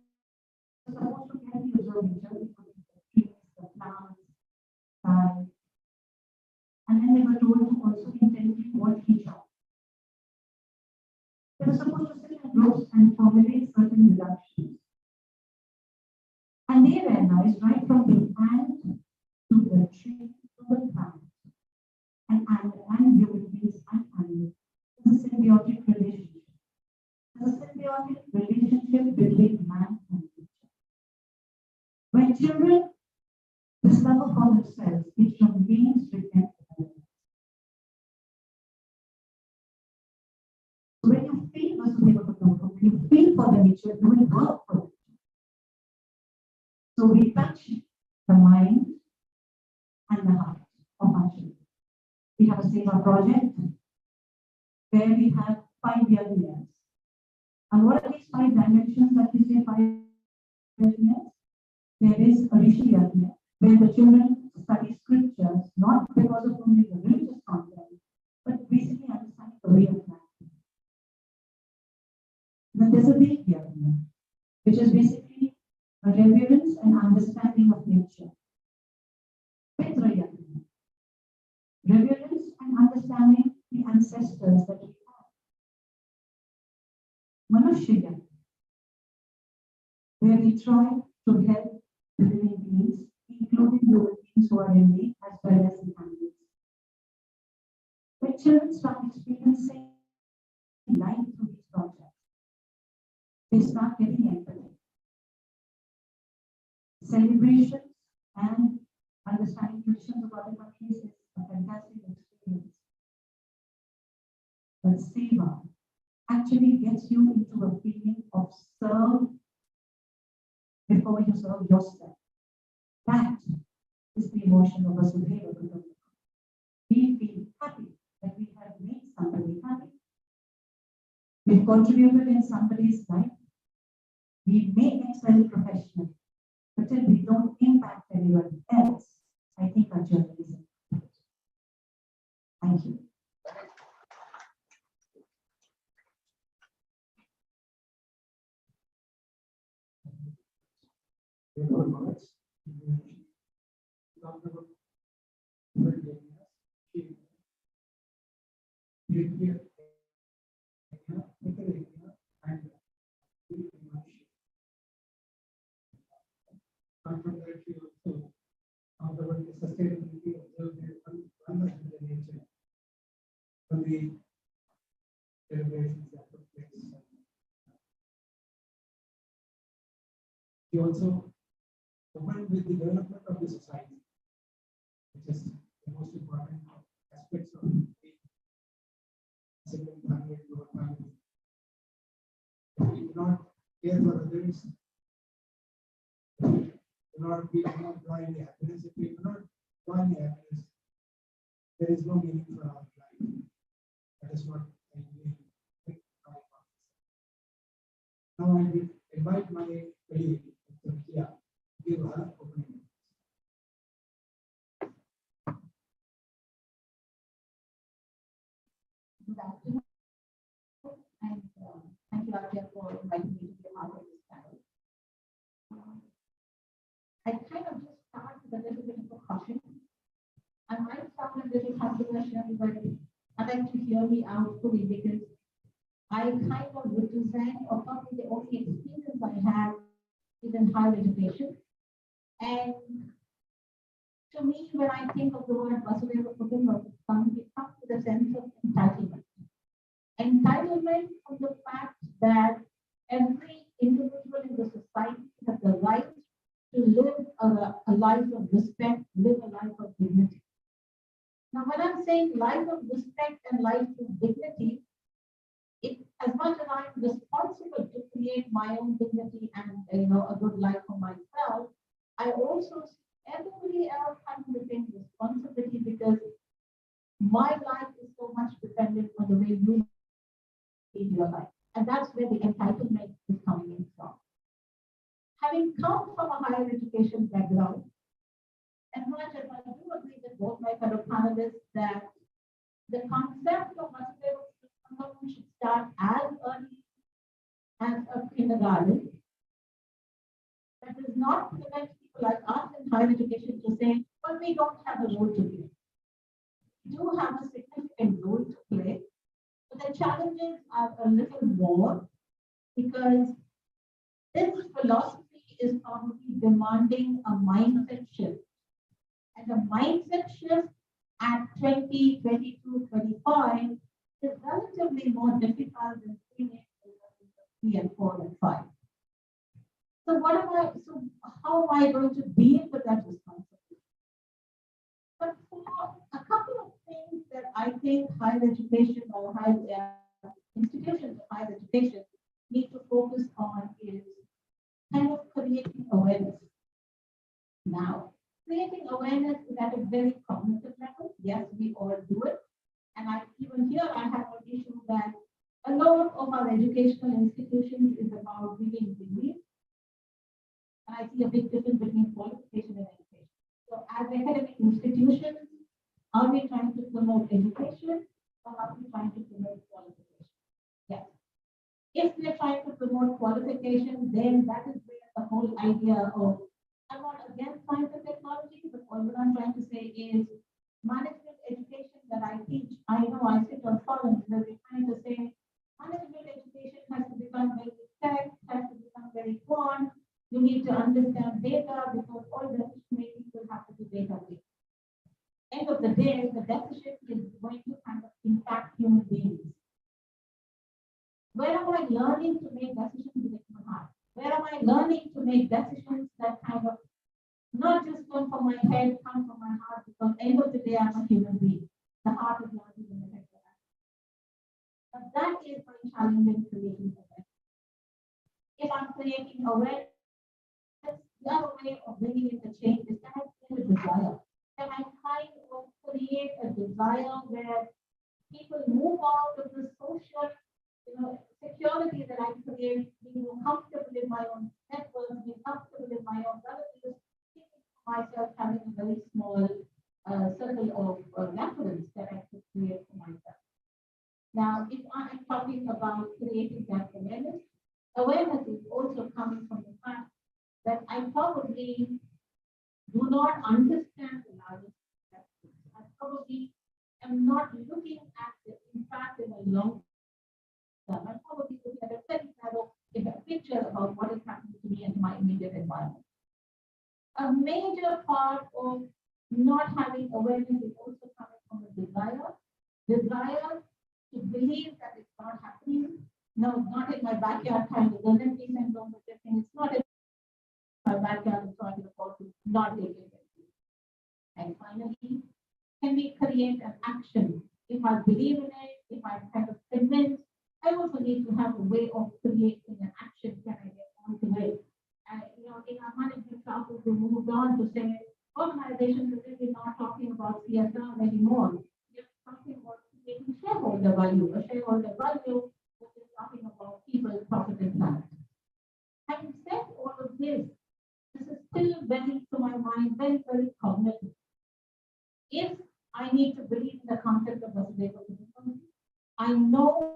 supposed to carefully observe nature, the trees, the plants, sky, and then analyze right from the ant to the tree to the plant. And human beings and animals. It's a symbiotic relationship. It's a symbiotic relationship between man and nature. When children discover for themselves, it remains with them. So when you feel you feel for the nature, you will work for it. So we touch the mind and the heart of our children. We have a SEVA project where we have 5 year years. And what are these 5 dimensions that we say 5 years? There is a Rishi Yajna, where the children study scriptures, not because of only the religious content, but basically understanding the way of life. Then there's a Vedic Yajna, which is basically a reverence and understanding of nature. Petra Yajna, reverence and understanding the ancestors that we have. Manushya Yajna, where we try to help the living beings, including human beings who are in need, as well as the animals. When children start experiencing life through these projects, they start getting empathy. Celebrations and understanding traditions of other countries is a fantastic experience. But Seva actually gets you into a feeling of serve before you serve yourself. That is the emotion of Vasudhaiva Kutumbakam. We feel happy that we have made somebody happy. We've contributed in somebody's life. We may excel professionally, but till we don't impact anyone else, I think our journey is incomplete. Thank you. Sustainability of the nature from the deliberations that took place. He also opened with the development of the society, which is the most important aspects of the single family and global family. If we do not care for others, if we do not draw any happiness, if we do not draw any happiness, there is no meaning for our life. That is what I believe. Now I will invite my colleague, Dr. Kia, to give her opening. Good afternoon, and thank you, Arya, for inviting me to be a part of this panel. I kind of just start with a little bit of a caution. I might sound a little controversial, but I'd like to hear me out fully because I kind of represent, or probably the only experience I have is in higher education. And to me, when I think of the word Vasudhaiva Kutumbakam, it comes with a sense of entitlement. Entitlement from the fact that every individual in the society has the right to live a life of respect, live a life of dignity. Now, when I'm saying life of respect and life of dignity, as much as I'm responsible to create my own dignity and a good life for myself, I also see everybody else has the same responsibility because my life is so much dependent on the way you live your life. And that's where the entitlement is coming in from. Having come from a higher education background, as much as I do agree with both my fellow panelists that the concept of Vasudhaiva Kutumbakam should start as early as a kindergarten, that does not prevent people like us in higher education to say, well, we don't have a role to play. We do have a significant role to play, but the challenges are a little more because this philosophy is probably demanding a mindset shift. And the mindset shift at 20, 22, 25 is relatively more difficult than teenagers in 3 and 4 and 5. So how am I going to deal with that responsibility? But for a couple of things that I think higher education or institutions of higher education need to focus on is kind of creating awareness. Now, creating awareness is at a very cognitive level. Yes, we all do it. And even here I have an issue that a lot of our educational institutions is about giving degrees. And I see a big difference between qualification and education. So as academic institutions, are we trying to promote education or are we trying to promote qualification? Yes. If we're trying to promote qualification, then that is where the whole idea of, I'm not against science and technology, but what I'm trying to say is management education that I teach. I know I sit on forums where we're trying to say management education has to become very tech, has to become very quant. You need to understand data because all decision making will have to be data-based. End of the day, the decision is going to kind of impact human beings. Where am I learning to make decisions with my heart? Where am I learning to make decisions that kind of not just come from my head, come from my heart? Because end of the day, I'm a human being. The heart is not even the head. But that is my challenge in creating awareness. If I'm creating awareness, the other way of bringing in the change is can I create a desire? Can I kind of create a desire where people move out of the social, security that I create, being comfortable in my own network, being comfortable in my own relatives, myself having a very small circle of reference that I could create for myself. Now, if I am talking about creating that awareness is also coming from the fact that I probably do not understand the largest spectrum. I probably am not looking at the impact in a long term. I'm probably looking at a very narrow picture about what is happening to me and my immediate environment. A major part of not having awareness is also coming from a desire to believe that it's not happening. No, not in my backyard kind of doesn't mean syndrome, but it's not in my backyard, so I can afford to not take it. And finally, can we create an action? If I believe in it, if I'm kind of convinced, I also need to have a way of creating an action. Can I get onto it? In our management classes, we moved on to say organizations are really not talking about CSR anymore. They're talking about creating shareholder value, which is talking about people, profit, and planet. Having said all of this is still very, to my mind, very, very cognitive. If I need to believe in the concept of Vasudeva Kutumbakam, I know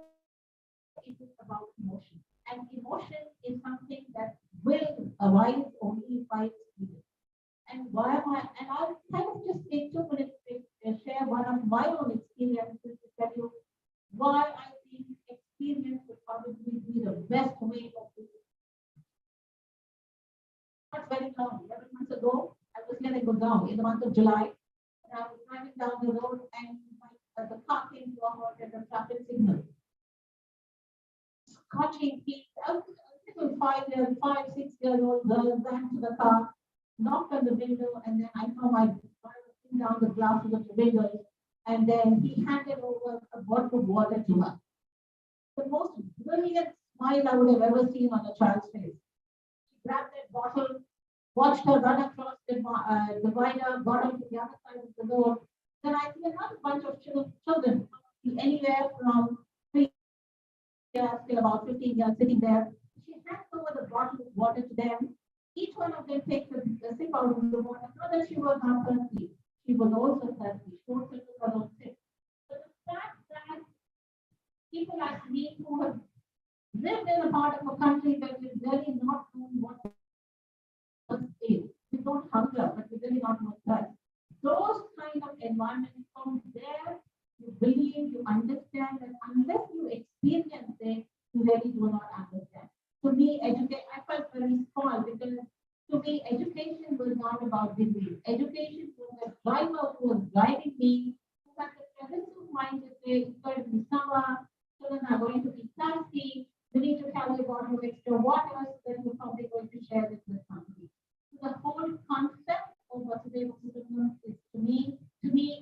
it is about emotion. And emotion is something that will arise only by experience. And I'll kind of just take 2 minutes to share one of my own experiences to tell you why I think experience would probably be the best way of doing it. Not very long, 11 months ago, I was here in Gurgaon in the month of July. And I was driving down the road and the car came to a halt at the traffic signal. Scorching heat, a little 5, 6 years old girl ran to the car, knocked on the window, and then I saw my driver put down the glasses of the windows, and then he handed over a bottle of water to her. The most brilliant smile I would have ever seen on a child's face. She grabbed that bottle, watched her run across the divider, got onto the other side of the road. Then I see another bunch of children, anywhere from 3 years till about 15 years sitting there. She hands over the bottle of water to them. Each one of them takes a sip out of the water. Not that she was not thirsty. She was also thirsty. She also took her own sip. But the fact that people like me who have lived in a part of a country that is really not doing what thirst is. We don't hunger, but we really not know thirst. Those kind of environments from there, you believe, you understand, and unless you experience it, you really do not understand. To me, I felt very small because driver who was driving me, who had the presence of mind to say, it's going to be summer, children are going to be thirsty, we need to carry a bottle of extra water, so that we're probably going to share it with somebody. So the whole concept of Vasudeva Kutumbakam is to me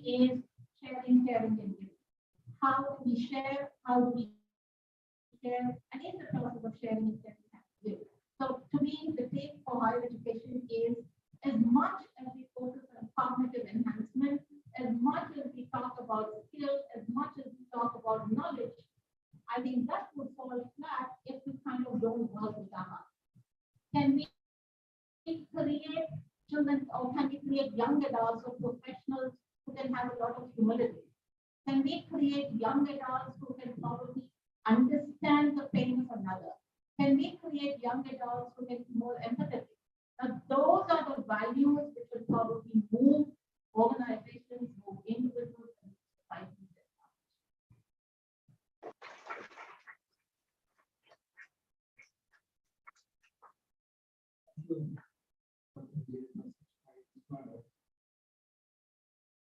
is sharing, caring, and giving. How do we share? How do we share? And in the process of sharing, it can be give. So to me, the take for higher education is as much as we focus on cognitive enhancement, as much as we talk about skills, as much as we talk about knowledge, I think that would fall flat if we kind of don't work with our heart. Can we create children or can we create young adults or professionals who can have a lot of humility? Can we create young adults who can probably understand the pain of another? Can we create young adults who can be more empathetic? Now, those are the values which will probably move organizations, move individuals, and societies.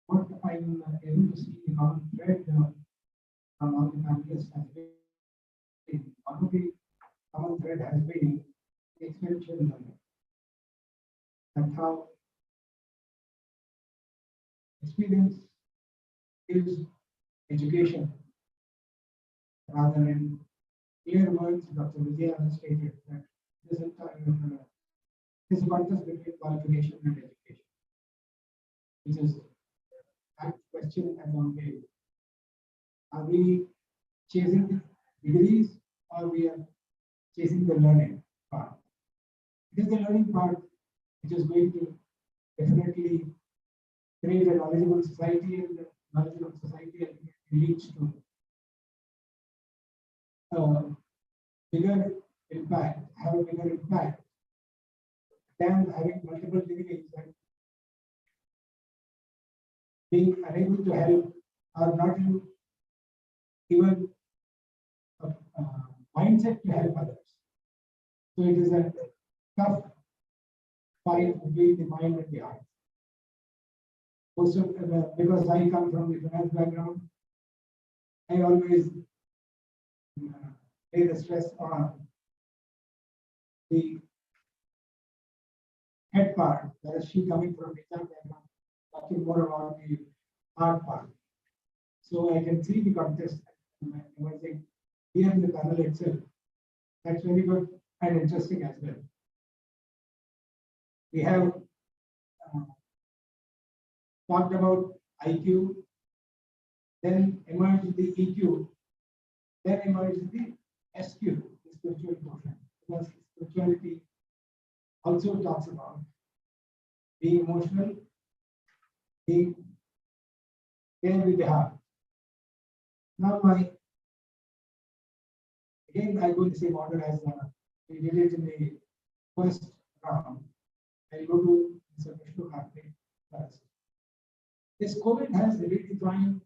What I'm able to see the common thread from all the families has been, one of the common thread has been experiential learning. That's how experience is education. Rather than clear words, Dr. Vijaya has stated that this is this contest between qualification and education, which is that question as on page. Are we chasing the degrees or we are chasing the learning part? It is the learning part which is going to definitely create a knowledgeable society, and the knowledgeable society leads to bigger impact, have a bigger impact than having multiple degrees and being unable to help or not even a mindset to help others. So it is a tough fight between the mind and the heart. Also, because I come from the finance background, I always lay the stress on the head part, whereas she coming from the exam background, talking more about the hard part. So I can see the contest emerging here in the panel itself. That's very good and interesting as well. We have talked about IQ, then emerged the EQ, then emerged the SQ, the spiritual portion. Because spirituality also talks about being emotional, being there with the heart. Now, again, I go the same order as we did it in the first round. I'll go to Mr. Vishnu Karthik first. This COVID has redefined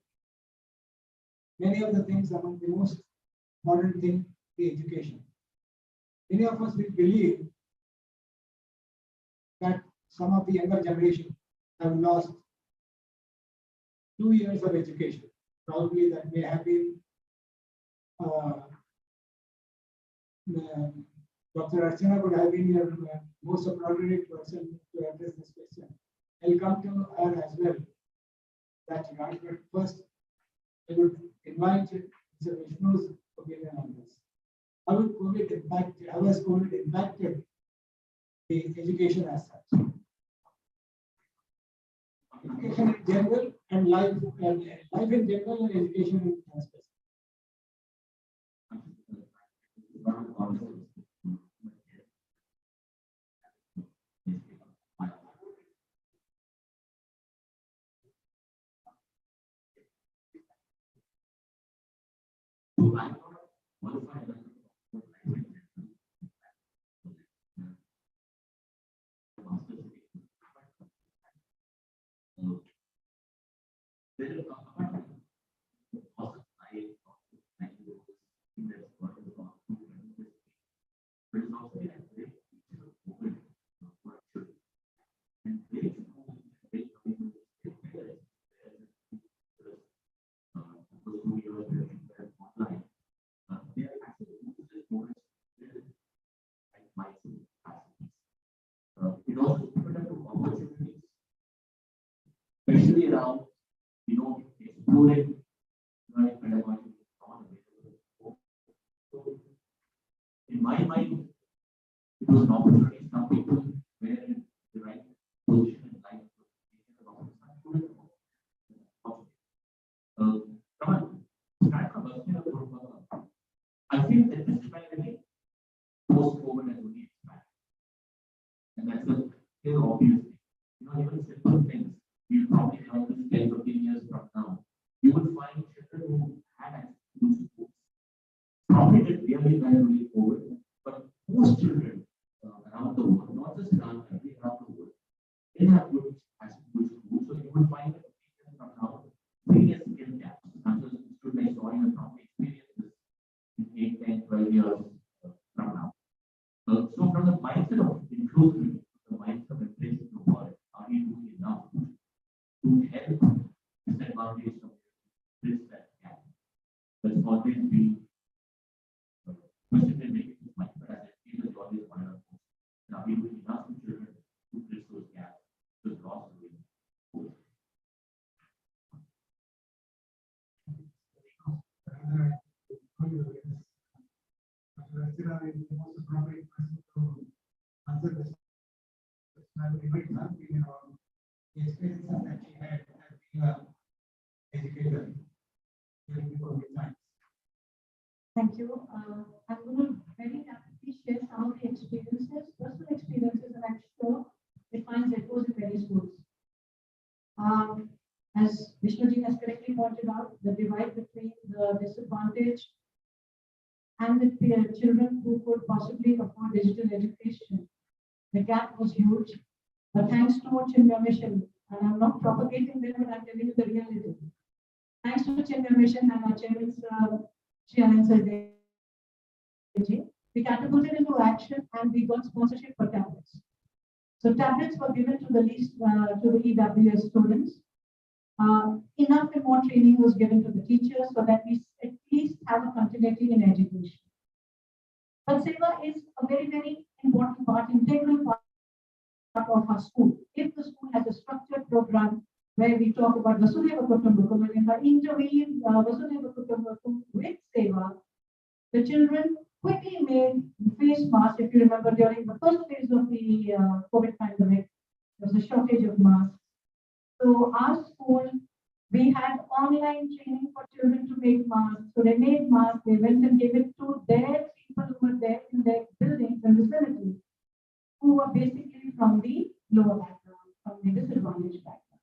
many of the things. Among the most important thing, the education. Many of us will believe that some of the younger generation have lost 2 years of education. Probably that may have been Dr. Archana could have been your most appropriate person to address this question. I'll come to her as well. That regard, but first, I would invite Mr. Vishnu's opinion on this. How has COVID impacted the education as such? Education in general and life in general and education in specific. especially around, exploring learning pedagogy. So in my mind, it was an opportunity. Some people were in the right position in life. I feel that this disparity post-COVID has only expanded. And that's a very obvious thing. Even simple things, we probably learn this 10, 15 years from now. You will find children who had access to schools. Probably did really well during COVID, but most children around the world, not just in our country, around the world, they have good access to schools. So you will find that 15 years from now, various skill gaps. I'm just student I saw you probably experience this in 8, 10, 12 years from now. So from the mindset of inclusivity, the mindset of embracing the world, are we doing enough to help disadvantaged communities bridge that gap? That's always been a question they make in my mind, but as I feel it's always one of those. And are we doing enough to children to bridge those gaps? Those loss of the Thank you. I'm going to very happily share some of the experiences, personal experiences, and I'm sure it finds echoes in many schools. As Vishnuji has correctly pointed out, the divide between the disadvantaged and the children who could possibly afford digital education, the gap was huge. But thanks to Chinmaya Mission, and I'm not propagating them, but I'm telling you the reality. Thanks to Chinmaya Mission and our chairman, we catapulted into action and we got sponsorship for tablets. So tablets were given to the least to the EWS students. Enough and more training was given to the teachers so that we at least have a continuity in education. But Seva is a very, very important part, integral part of our school. If the school has a structured program where we talk about Vasudhaiva Kutumbakam, and if I interweave Vasudhaiva Kutumbakam with Seva, the children quickly made face masks. If you remember, during the first phase of the COVID pandemic, there was a shortage of masks. So our school, we had online training for children to make masks. So they made masks, they went and gave it to their people who were there in their buildings and vicinity, who were basically from the lower background, from the disadvantaged background.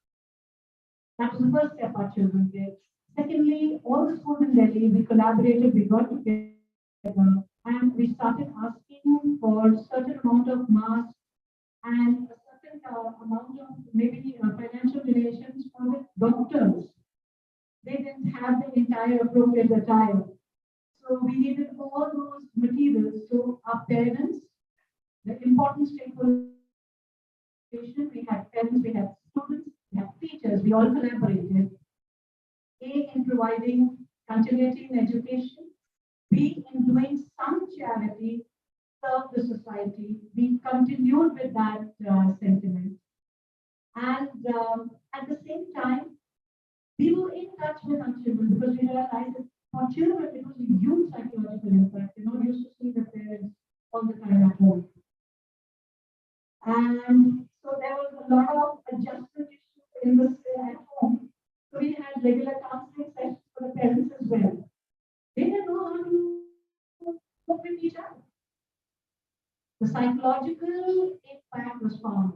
That was the first step our children did. Secondly, all the schools in Delhi, we collaborated, we got together, and we started asking for a certain amount of masks and a certain amount of maybe financial donations from the doctors. They didn't have the entire appropriate attire. So we needed all those materials. So our parents, the important stakeholders, we had parents, we had students, we had teachers, we all collaborated. A, in providing continuity in education. B, in doing some charity, serve the society. We continued with that sentiment. And at the same time, we were in touch with our children because we realized that for children, it was a huge psychological impact. We used to see the parents all the time at home. And so there was a lot of adjustment issues in this at home. So we had regular counseling sessions for the parents as well. They didn't know how to cope with each other. The psychological impact was found.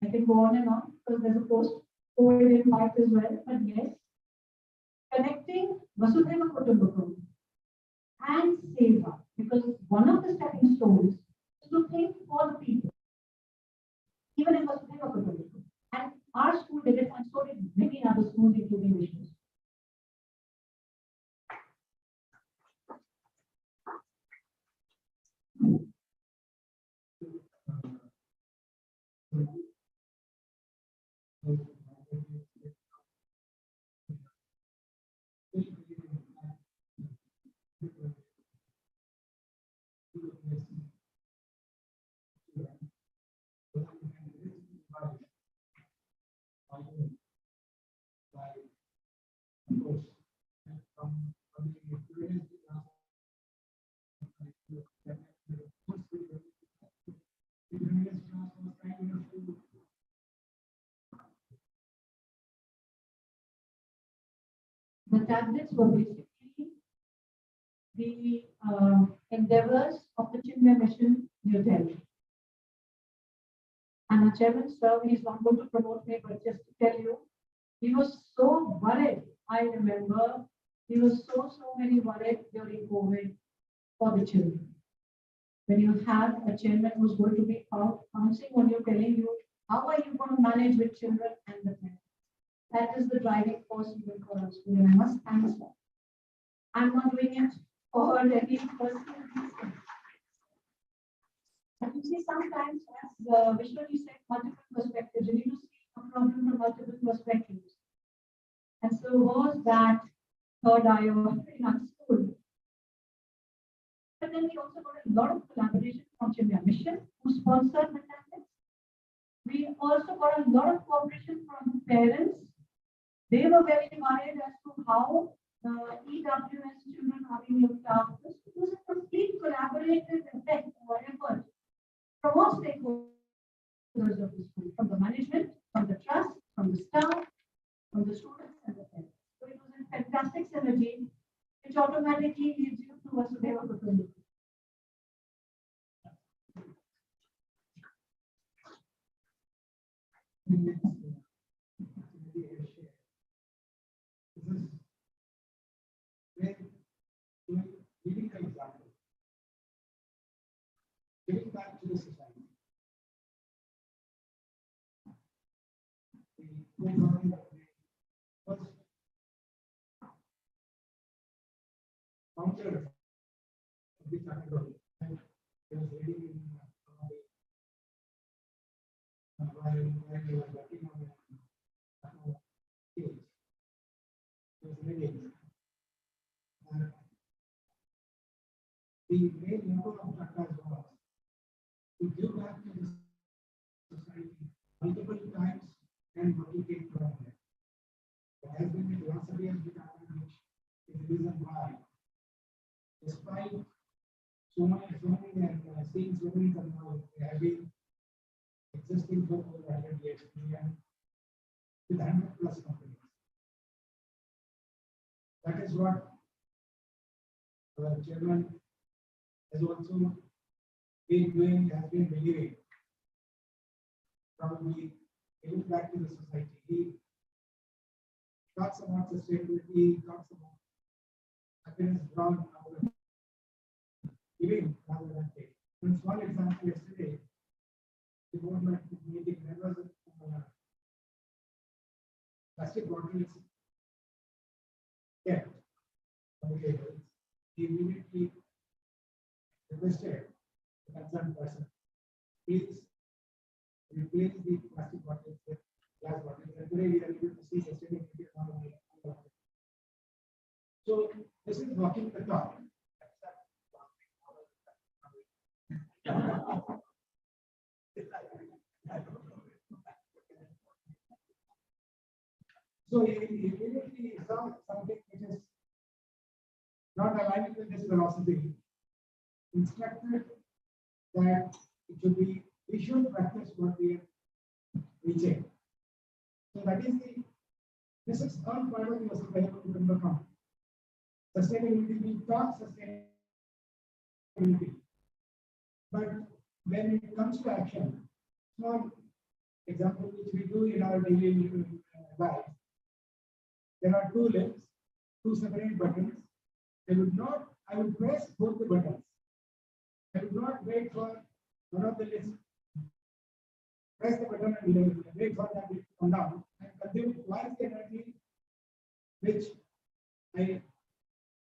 I can go on and on because there's a post-COVID impact as well. But yes, connecting Vasudhaiva Kutumbakam and Seva, because one of the stepping stones is to think for the people, even in Vasudhaiva Kutumbakam. And our school did it, and so did many other schools, including Vishnu's. course. From the previous The tablets were basically the endeavors of the Chinmay mission New Delhi. And our chairman, sir, he's not going to promote me, but just to tell you, he was so worried. I remember he was so very worried during COVID for the children. When you have a chairman who's going to be pouncing on you, telling you, how are you going to manage with children and the parents? That is the driving force even for us. And I must thank sir. I'm not doing it for any personal reason. And you see, sometimes, as Vishnu said, multiple perspectives. You need to see a problem from multiple perspectives. And so was that third eye in our school. But then we also got a lot of collaboration from Chinmay Mission, who sponsored the tablets. We also got a lot of cooperation from parents. They were very worried as to how EWS children are being looked after. It was a complete collaborative effect or effort from all stakeholders of the school, from the management, from the trust, from the staff, from the students and the parents. So it was a fantastic synergy, which automatically leads you to Vasudhaiva Kutumbakam. Giving an example, giving back to the society. The program that we first founder of the category, and it was reading in while we were working on the fields. It was reading. The main motto of Tata's was to give back to the society multiple times and replicate from there. It has been the philosophy of the Tata, which is the reason why, despite so many and seeing so many companies, they have been existing for over 100 years with 100+ companies. That is what the chairman has also been doing, has been believing. Probably giving back to the society. He talks about sustainability, he talks about happiness brought out of giving rather than take. One small example yesterday, the board meeting, there was plastic bottles kept on the tables. He immediately requested the concerned person, please replace the plastic bottles with glass bottles. And today we are able to see sustainability on the market. So this is walking the talk. So he immediately saw something which is not aligning with this philosophy. Instructed that it should be, we should practice what we are reaching. So that is this is all part of the Vasudhaiva. Sustainability, we talk sustainability. But when it comes to action, small example which we do in our daily life, there are two limbs, two separate buttons. I would press both the buttons. I would not wait for one of the lists. Press the button and wait for that to come down and consume twice the energy which I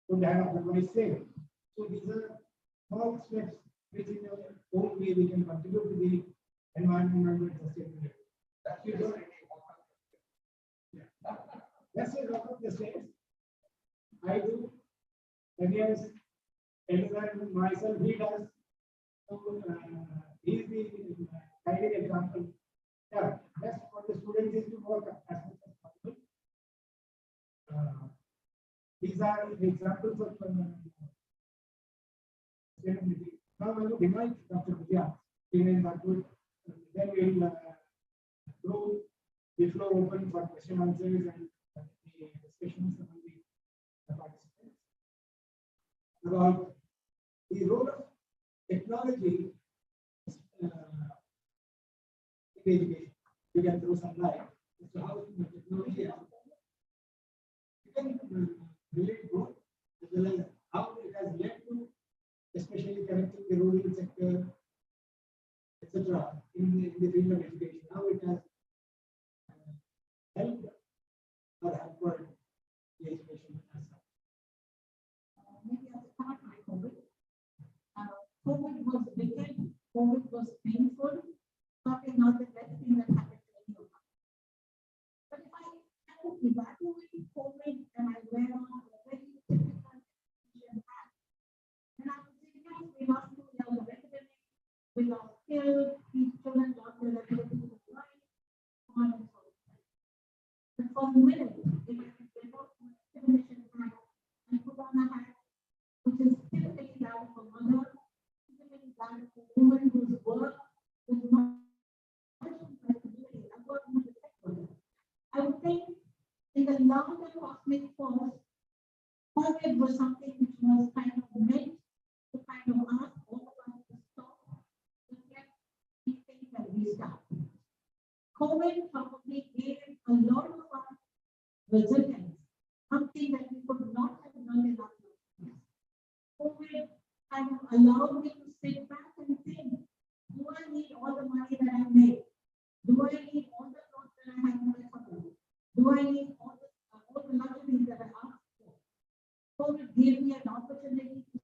would have otherwise saved. So these are small steps which in your own way we can contribute to the environmental sustainability. Let's say one of the steps I do against Elizabeth myself, he does. So he is the guiding example. Yeah, best for the students is to work as much as possible. These are the examples of sustainability. Now, when you invite Dr. Vidya, that would then we'll go the floor open for question answers and the discussions among the participants about the role of technology in education. You can throw some light as to how technology has you can relate both as well as how it has led to, especially connecting the rural sector, etc. in the field of education. How it has helped or hampered the education as such. Maybe I'll start my COVID. COVID was wicked, COVID was painful, probably not the best thing that happened to any of us. But if I kind of evaluate COVID and I went on a very typical education path, then I would say, yes, we lost 2 years of academic, we lost skills, these children lost their ability to learn, so on and so forth. But for a minute, if I could get off my education hat and put on a hat, which is typically that of a mother, typically that of a woman whose work is not responsibility. I work in the sector. I would think in the larger cosmic force, COVID was something which was kind of meant to kind of ask all of us to stop, to get these things and restart. COVID probably gave a lot of us resilience, something that we could not have done in our lives. COVID kind of allowed me to sit back and think, do I need all the money that I made? Do I need all the clothes that I have in my cupboard? Do I need all the luxuries that I asked for? COVID gave me an opportunity to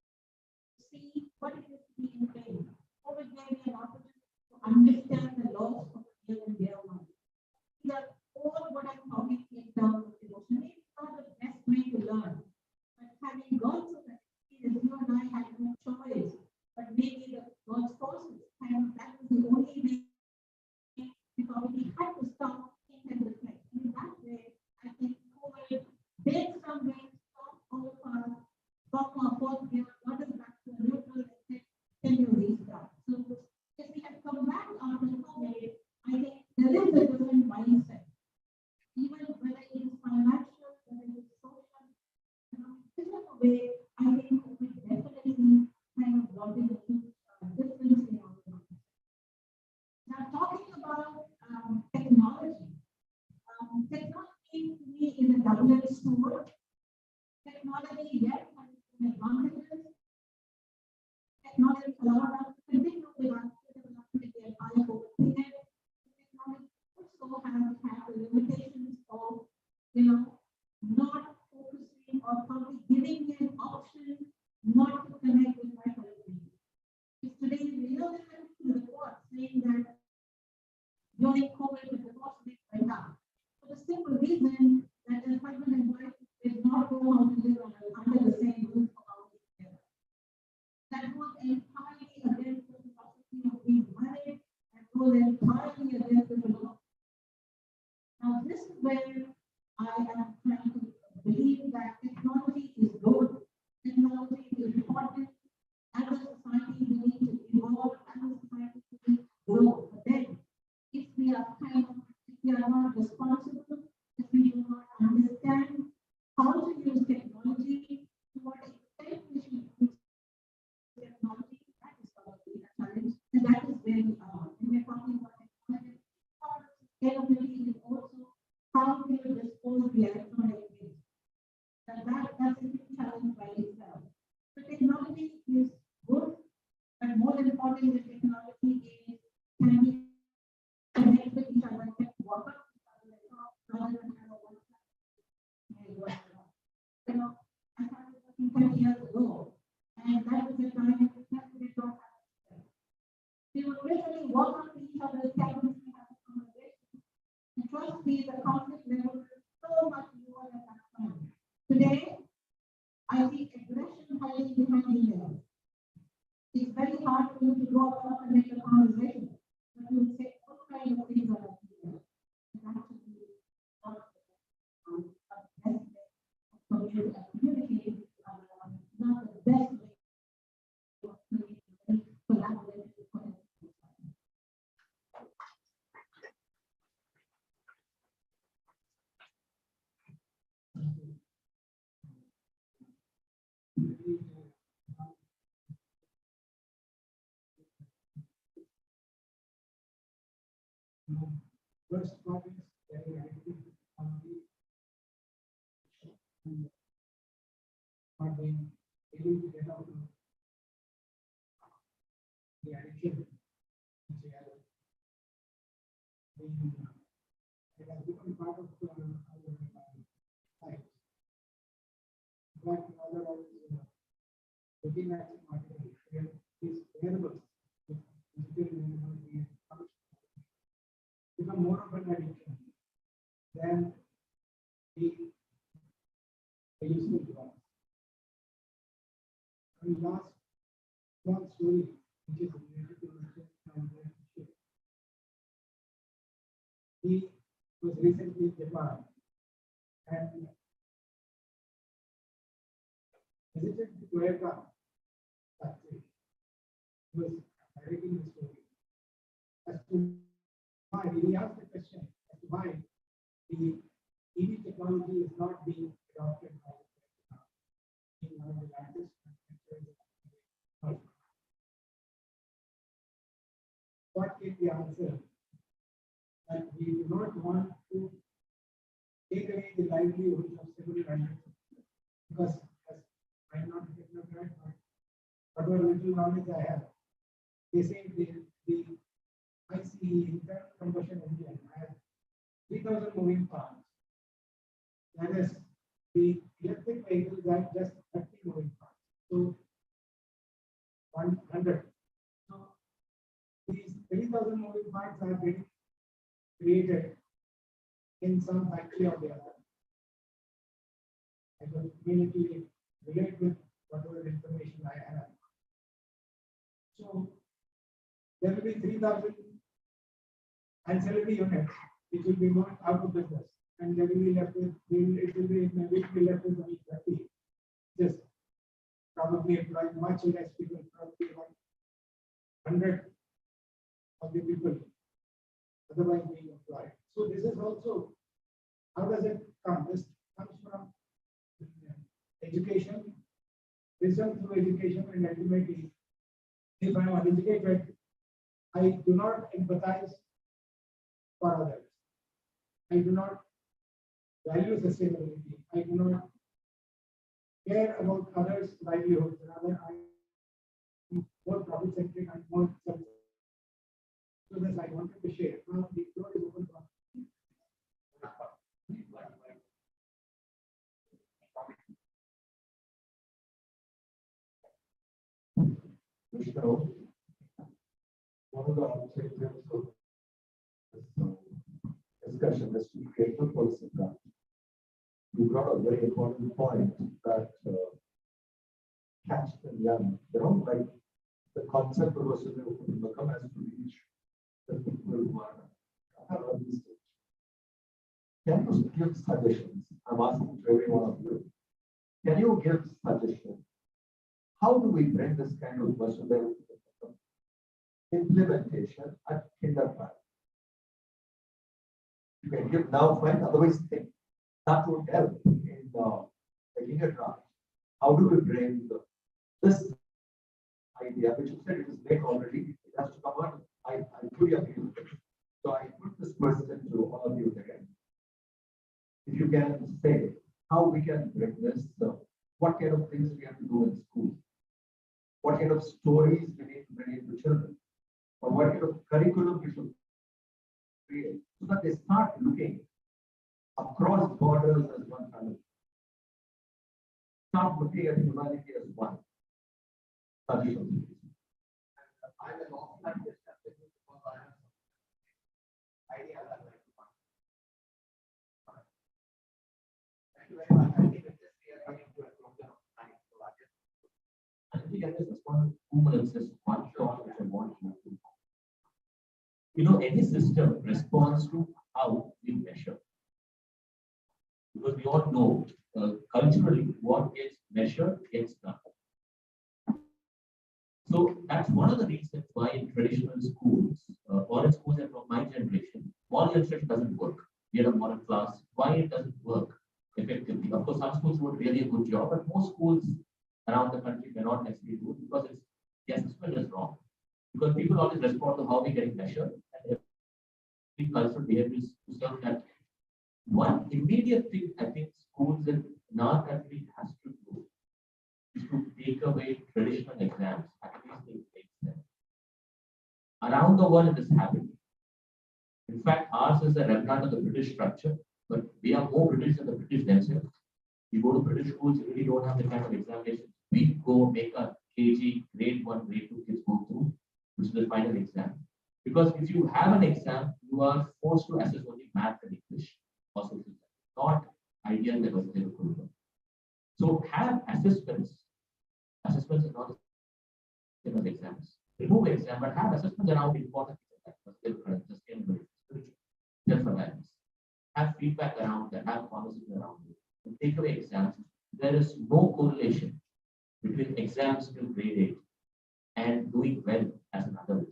see what it is to be in pain. COVID gave me an opportunity to understand the loss of the real and dear one. These are all what I'm talking in terms of emotion. It's not the best way to learn. But having gone through that experience, you and I had no choice. But maybe the God's forces, and that was the only way because we had to stop in and reflect. In that way, I think COVID did some way stop all of us from our fourth year, what is back to neutral and say, can you restart? So if we have come back after COVID, I think there is a different mindset. Even whether it is financial, whether it is social, in a way, I think we definitely kind of brought in a huge difference in our lives. Now, talking about technology, technology to me is a double-edged sword. Technology, yes, has some advantages. Technology allowed us to continue with our development and higher over period. Technology also has had the limitations of, not focusing or probably giving me an option not to connect with my fellow beings. If today we know that the report saying that during COVID, the divorce rate went up. For the simple reason that the husband and wife did not know how to live under the same roof for how together. That was entirely against the philosophy of being married and was entirely against the law. Now, this is where I am trying to believe that technology is good, technology is important. As a society, we need to evolve, as a society, we need to grow. But then, if we are not responsible, if we do not understand how to use technology, to what extent we should use technology, that is probably a challenge, and that is where we are. And we're talking about technology. Scalability is also how we will dispose the electronic waste. And that's a huge challenge by itself. So technology is good, but more importantly, the technology is can be connect with each other, can work up with each other, rather than have a one. I started working 10 years ago, and that was the time that we don't have. We would literally walk up to each other's cabins and have a conversation. And trust me, the conflict level is so much lower than that time. Today, I see aggression hiding behind email. It's very hard for you to go up and make a conversation, but you would say all kinds of things on email. And that should be not the best way of communicating. be not the best way of collaborating. First one is very active on not being able to get out of the addiction. It has become part of our life. But otherwise, looking at these variables, become more of an addiction than the useful drugs. And last small story, which is related to and relationship. He was recently in Japan and visited the Toyota factory. He was narrating the story as to why he asked the question as to why the EV technology is not being adopted by the in one of the largest manufacturers. What is the answer? That we do not want to take away the livelihood of several hundred, because as I'm not a technocrat, but whatever little knowledge I have, they say the ICE internal combustion engine has 3,000 moving parts. That is, the electric vehicles have just 30 moving parts. So 100. So these 3,000 moving parts are getting created in some factory or the other. I will immediately relate with whatever information I have. So there will be 3,000 ancillary units which will be moved out of business, and they will be left with, it will be left with only 30. Just probably employing much less people, probably 100 of the people otherwise being employed. So this is also, how does it come? This comes from education, wisdom through education, and ultimately, if I am uneducated, I do not empathize for others. I do not value sustainability. I do not care about others' livelihoods. Rather, I am more profit centric and more self. So this I wanted to share. Now the floor is open for. One of the objectives of this discussion is to create a policy plan. You brought a very important point that catch them young. Like the concept of a become has to reach the people who are at this stage. Can you give suggestions? I'm asking to every one of you. Can you give suggestions? How do we bring this kind of Vasudhaiva implementation at kindergarten? You can give now, fine, otherwise think. That would help in taking a draft. How do we bring this idea, which you said it is made already, it has to come out. I fully agree with it. So I put this question to all of you again. If you can say how we can bring this, what kind of things we have to do in school, what kind of stories we need to bring into children, or what kind of curriculum we should create, so that they start looking across borders as one family. Start looking at humanity as one. Suggestions. I will offer this because I have some ideas I'd like to find. Thank you very much. I think that this we are coming to a closure of time. So I just respond 2 minutes, just one thought which I want you to. Any system responds to how we measure. Because we all know culturally, what gets measured gets done. So that's one of the reasons why in traditional schools, foreign schools and from my generation, model instruction doesn't work. We had a model class. Why it doesn't work effectively? Of course, some schools do really a good job, but most schools around the country cannot necessarily do it because the assessment is wrong. Because people always respond to how we're getting measured, and every cultural behavior is to serve that. One immediate thing I think schools in our country has to do is to take away traditional exams, at least in them. Around the world, it is happening. In fact, ours is a remnant of the British structure, but we are more British than the British themselves. You go to British schools, you really don't have the kind of examination we go make a KG, grade 1, grade 2 kids go through, which is the final exam. Because if you have an exam, you are forced to assess only math and English, or social, not ideas that was there. So have assessments. Assessments are not the same as exams. Remove exam, but have assessments around important things like sustainability, self-awareness. Have feedback around that, have conversations around it. And take away exams. There is no correlation between exams till grade 8 and doing well as an adult.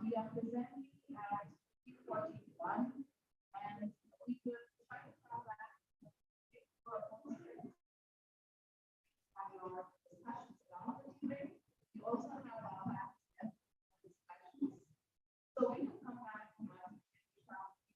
We are presenting at Q41 and we will try to have that for our discussions around the debate. We also have our discussions. So we can come back to Q45.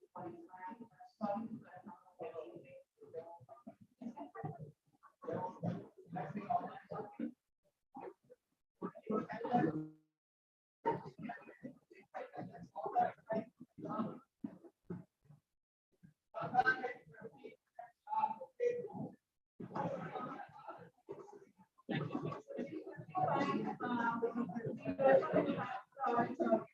Sorry to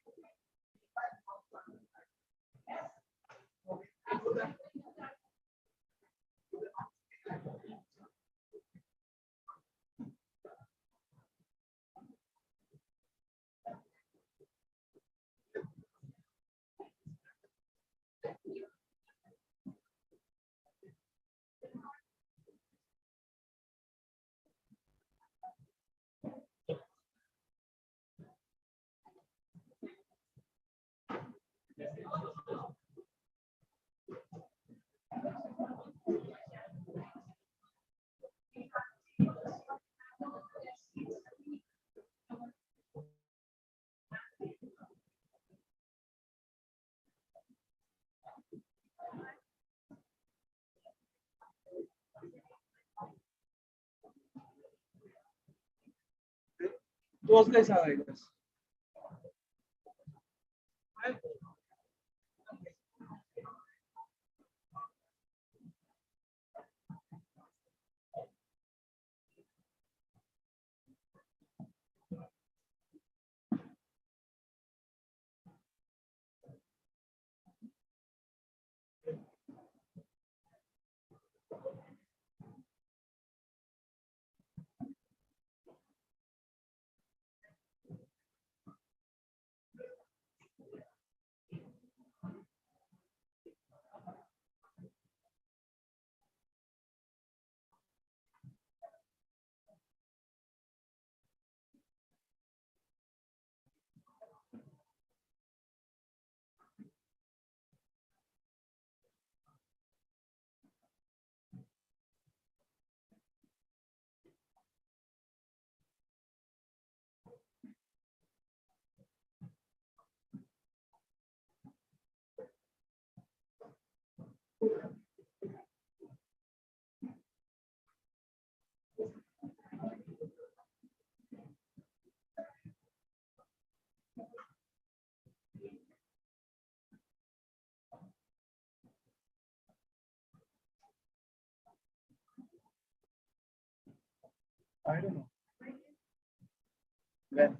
Those guys are like this. I don't know. When?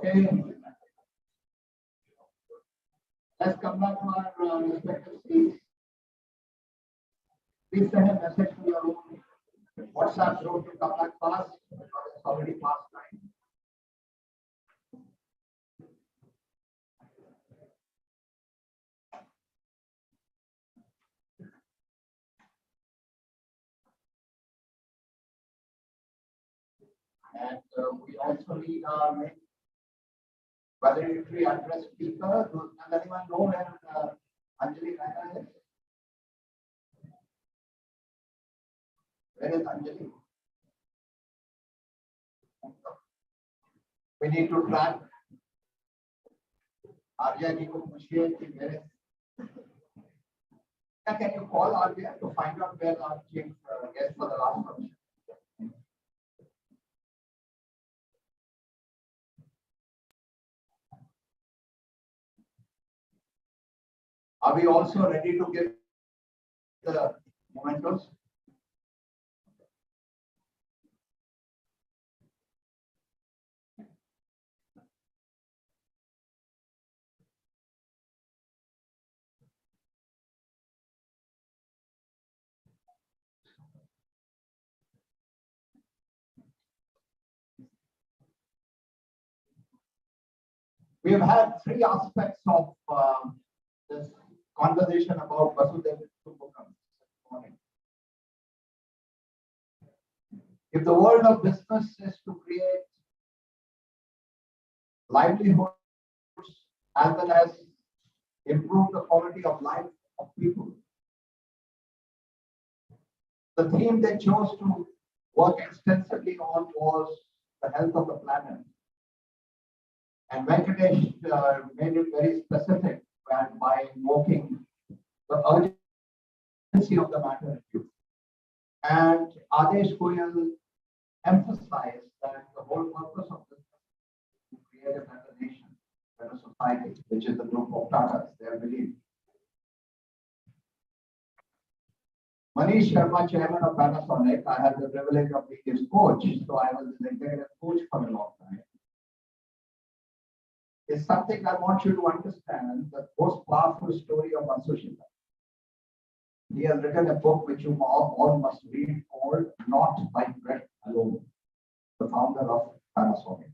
Okay. Let's come back to our respective seats. Please send a message to your own WhatsApp group to come back fast, because it's already past 9. And we also need our main valedictory address speaker. Does anyone know where Anjali Raina is? Where is Anjali? We need to track. Arya ji ko पूछिए कि मेरे can you call Arya to find out where our chief guest for the last function? Are we also ready to give the mementos? We have had 3 aspects of this conversation about Vasudhaiva Kutumbakam. If the world of business is to create livelihoods as well as improve the quality of life of people, the theme they chose to work extensively on was the health of the planet. And Venkatesh made it very specific by invoking the urgency of the matter. And Adesh Goyal emphasized that the whole purpose of this is to create a better nation, better society, which is the group of Tatas, their belief. Manish Sharma, chairman of Panasonic, I had the privilege of being his coach, so I was his executive coach for a long time. Is something I want you to understand, the most powerful story of Matsushita. He has written a book which you all must read called Not by Bread Alone, the founder of Panasonic.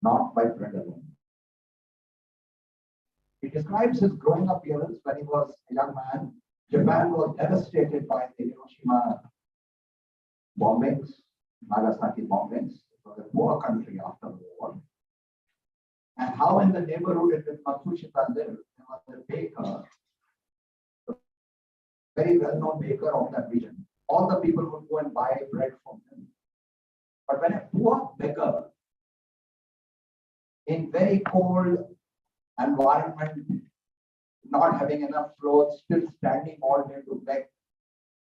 Not by bread alone. He describes his growing up years when he was a young man. Japan was devastated by the Hiroshima bombings, Nagasaki bombings. It was a poor country after the war. And how in the neighborhood in which Matsushita lived, there was a baker, a very well-known baker of that region. All the people would go and buy bread from him. But when a poor beggar in very cold environment, not having enough clothes, still standing all day to beg,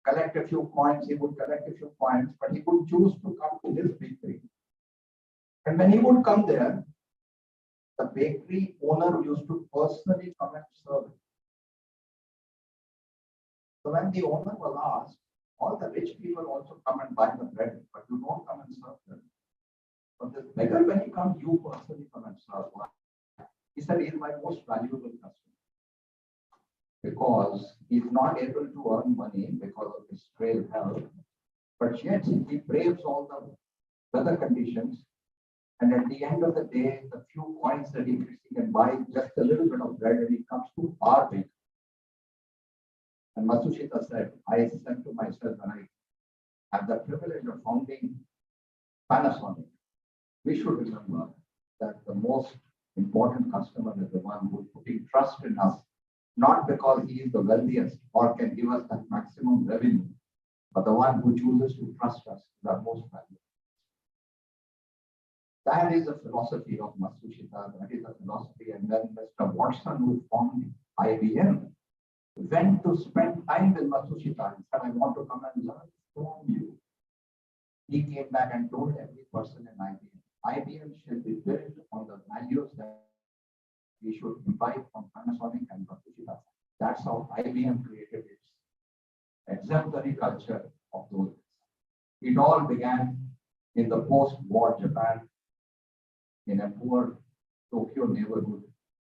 collect a few coins, he would collect a few coins, but he would choose to come to his bakery. And when he would come there, the bakery owner used to personally come and serve him. So when the owner was asked, all the rich people also come and buy the bread, but you don't come and serve them. But this beggar, when he comes, you personally come and serve. Why? He said, he is my most valuable customer. Because he is not able to earn money because of his frail health, but yet he braves all the weather conditions. And at the end of the day, the few coins that he can buy just a little bit of bread, and he comes to our bakery. And Matsushita said, I said to myself, when I have the privilege of founding Panasonic, we should remember that the most important customer is the one who is putting trust in us, not because he is the wealthiest or can give us that maximum revenue, but the one who chooses to trust us is our most valuable. That is the philosophy of Matsushita. That is the philosophy. And then Mr. Watson, who formed IBM, went to spend time with Matsushita and said, I want to come and learn from you. He came back and told every person in IBM, IBM should be built on the values that we should imbibe from Panasonic and Matsushita. That's how IBM created its exemplary culture of those days. It all began in the post-war Japan, in a poor Tokyo neighborhood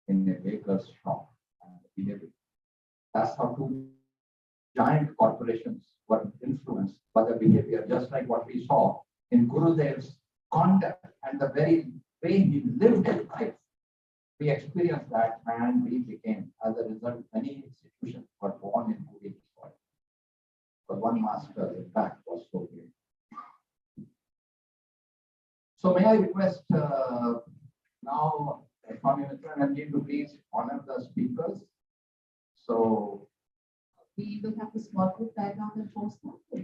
in a baker's shop and behavior. That's how two giant corporations were influenced by the behavior, just like what we saw in Gurudev's conduct and the very way he lived his life. We experienced that and we became, as a result, many institutions were born in Gurudev's soil. But one master's impact was so great. So may I request now Swami Mitrananji to please honor the speakers. So We will have the small group diagram and post that.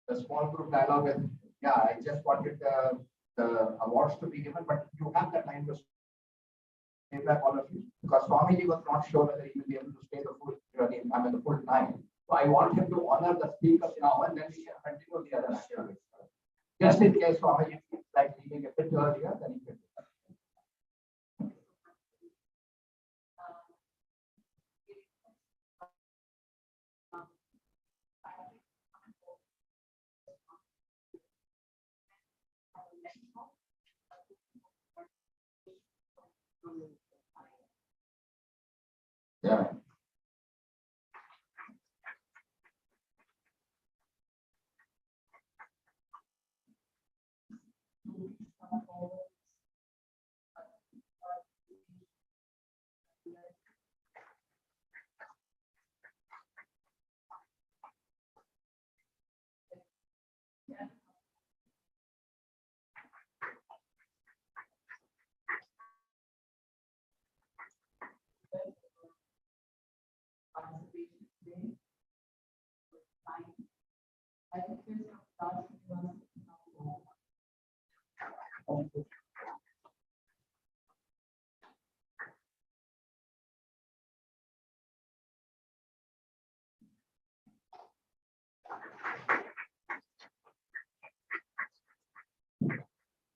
the small group dialogue is, yeah, I just wanted the awards to be given, but you have the time to stay back, all of you, because Swamiji was not sure whether he will be able to stay the full journey, I mean the full time. So I want him to honor the speakers now and then we can continue the other activities. Just in case Swamiji feels like leaving a bit earlier, then he can do that. Yeah.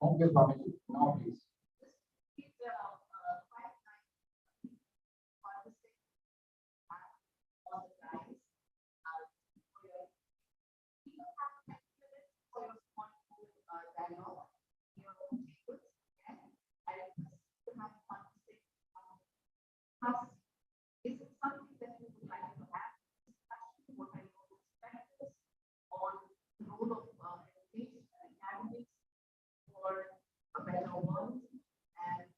Thank you, Swamiji. Now, please. Is it something that you would like to have? What are your perspectives on the role of education and academics for a better world and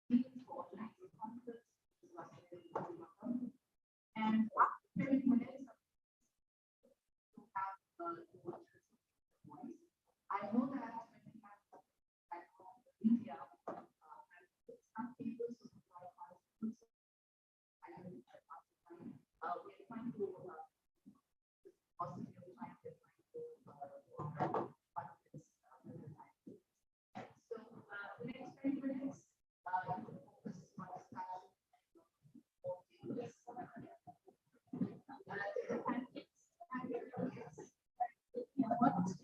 themes for language conference and after 20 minutes to have I know that when we have platform India some people we're trying to possibly trying to so the next 20 minutes focus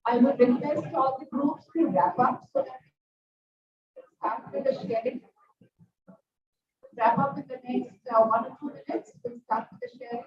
I would request all the groups to wrap up so that we start with the sharing. Wrap up in the next 1 or 2 minutes. We'll start with the sharing.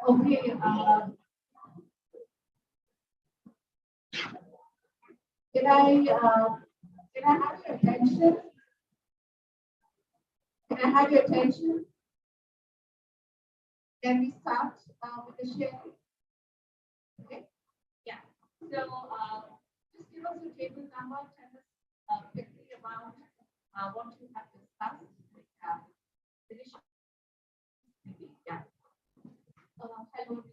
Okay, can I have your attention? Can I have your attention? Can we start with the sharing? Okay, yeah. So, just give us your table number, tell us quickly about what you have discussed. Finish. Yeah. Hello everyone.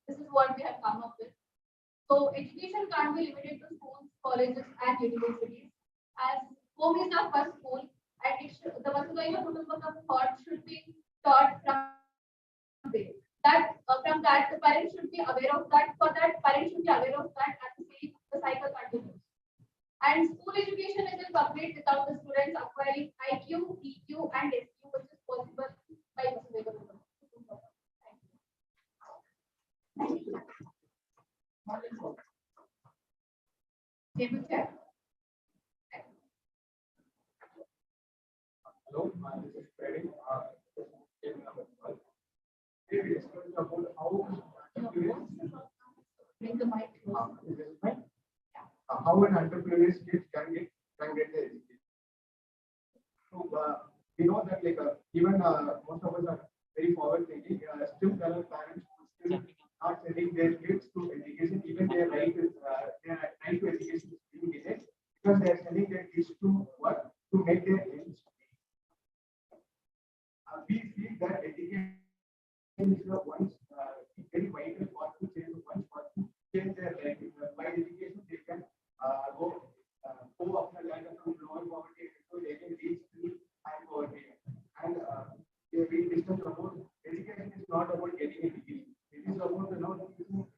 This is what we have come up with. So education can't be limited to schools, colleges, and universities. As home is our first school, and it should, the Vasudhaiva Kutumbakam thought should be taught from there. That from that the parents should be aware of that. For that, parents should be aware of that, and see the cycle continues. And school education is incomplete without the students acquiring IQ, EQ, and SQ, which is possible by Vasudhaiva Kutumbakam. Thank you. Table check. Hello, this is Freddy. Table number 12. Here we discussed about how Bring the mic. how an entrepreneurial kids can get their education. So we know that even most of us are very forward thinking. Still, there are parents who still not sending their kids to education, even their right to education is being delayed because they are sending their kids to work to make their ends meet. We feel that education is the one very vital for to change their life. By education, they can go up the ladder from lower poverty so they can reach the high poverty. And we discussed about education is not about getting a degree. It is about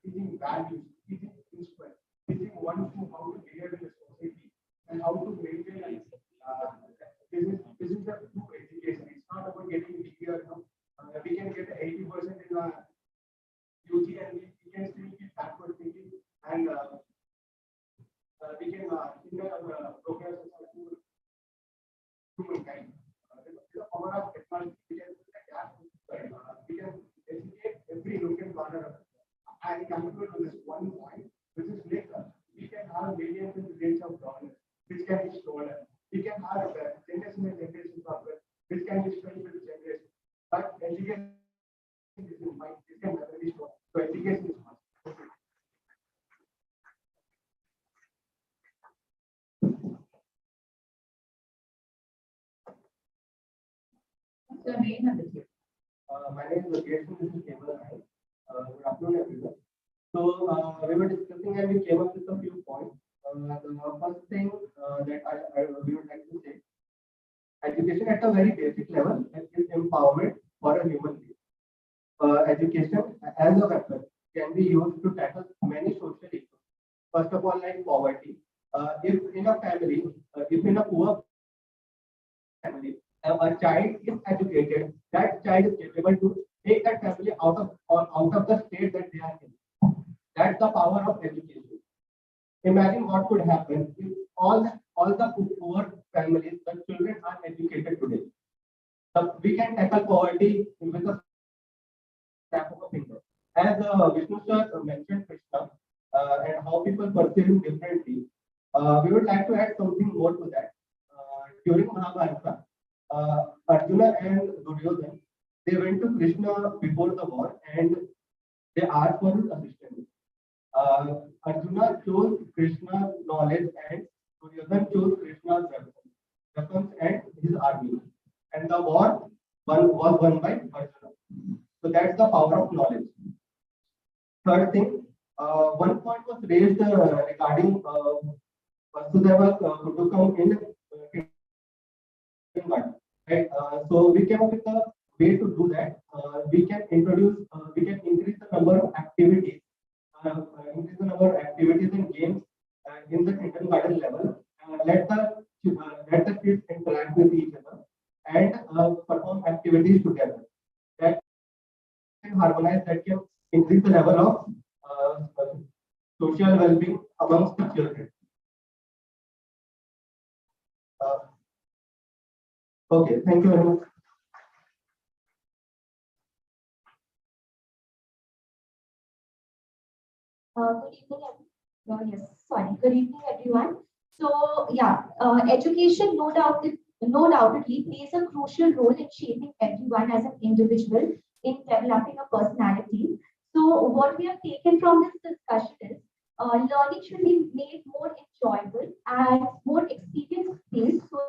teaching values, teaching principles, teaching one to how to behave in the society and how to maintain. This is the true education. It's not about getting a degree or no. We can get 80% in UG and we can still be backward thinking and we can think of progress to mankind. The power of technology we can educate every local corner. I conclude with this one point, which is we can have millions and billions of dollars, which can be stolen. We can have generation and generation software, which can be stolen with generation. But education is in mind, this can never be stolen. So education is must. What's your name and the kid? My name is Lokesh. This is Kemal. Good afternoon, everyone. So we were discussing and we came up with a few points. The first thing that we would like to say, education at a very basic level is empowerment for a human being. Education as a weapon can be used to tackle many social issues. First of all, like poverty. If in a family, if in a poor family, a child is educated, that child is capable to take that family out of the state that they are in. That's the power of education. Imagine what could happen if all the poor families, the children are educated today. We can tackle poverty with a snap of a finger. As Vishnu sir mentioned Krishna and how people perceive him differently, we would like to add something more to that. During Mahabharata, Arjuna and Duryodhana, they went to Krishna before the war and they asked for his assistance. Arjuna chose Krishna's knowledge and Duryodhana chose Krishna's weapons and his army. And the war was won by Arjuna. So that's the power of knowledge. Third thing, one point was raised regarding Vasudeva Kutukam in kindergarten. Right? So we came up with a way to do that. We can increase the number of activities, and games in the kindergarten level. Let the kids interact with each other and perform activities together. That can harmonize, that can increase the level of social well-being amongst the children. Okay, thank you very much. Good evening, good evening, everyone. So, yeah, education, no doubtedly plays a crucial role in shaping everyone as an individual in developing a personality. So, what we have taken from this discussion is learning should be made more enjoyable and more experience-based so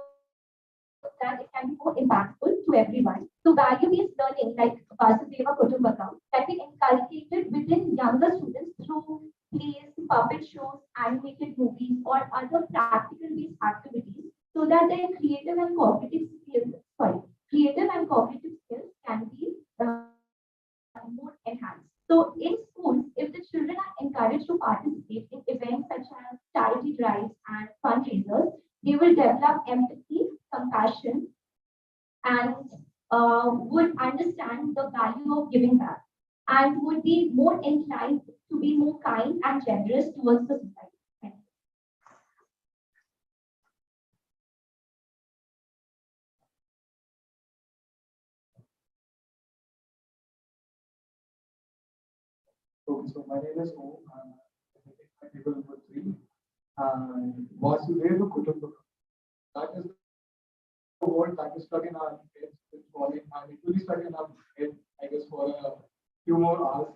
that it can be more impactful to everyone. So value-based learning like Vasudeva Kutumbakam can be inculcated within younger students through plays, puppet shows, animated movies, or other practical-based activities so that their creative and cognitive skills can be more enhanced. So in schools, if the children are encouraged to participate in events such as charity drives and fundraisers, they will develop empathy, compassion, and would understand the value of giving back and would be more inclined to be more kind and generous towards the society. Thank you. Okay, so my name is Om. I'm table number 3. Vasudeva Kutumbakam. That is the word that is stuck in our heads this morning, and it will be stuck in our head, I guess, for a few more hours.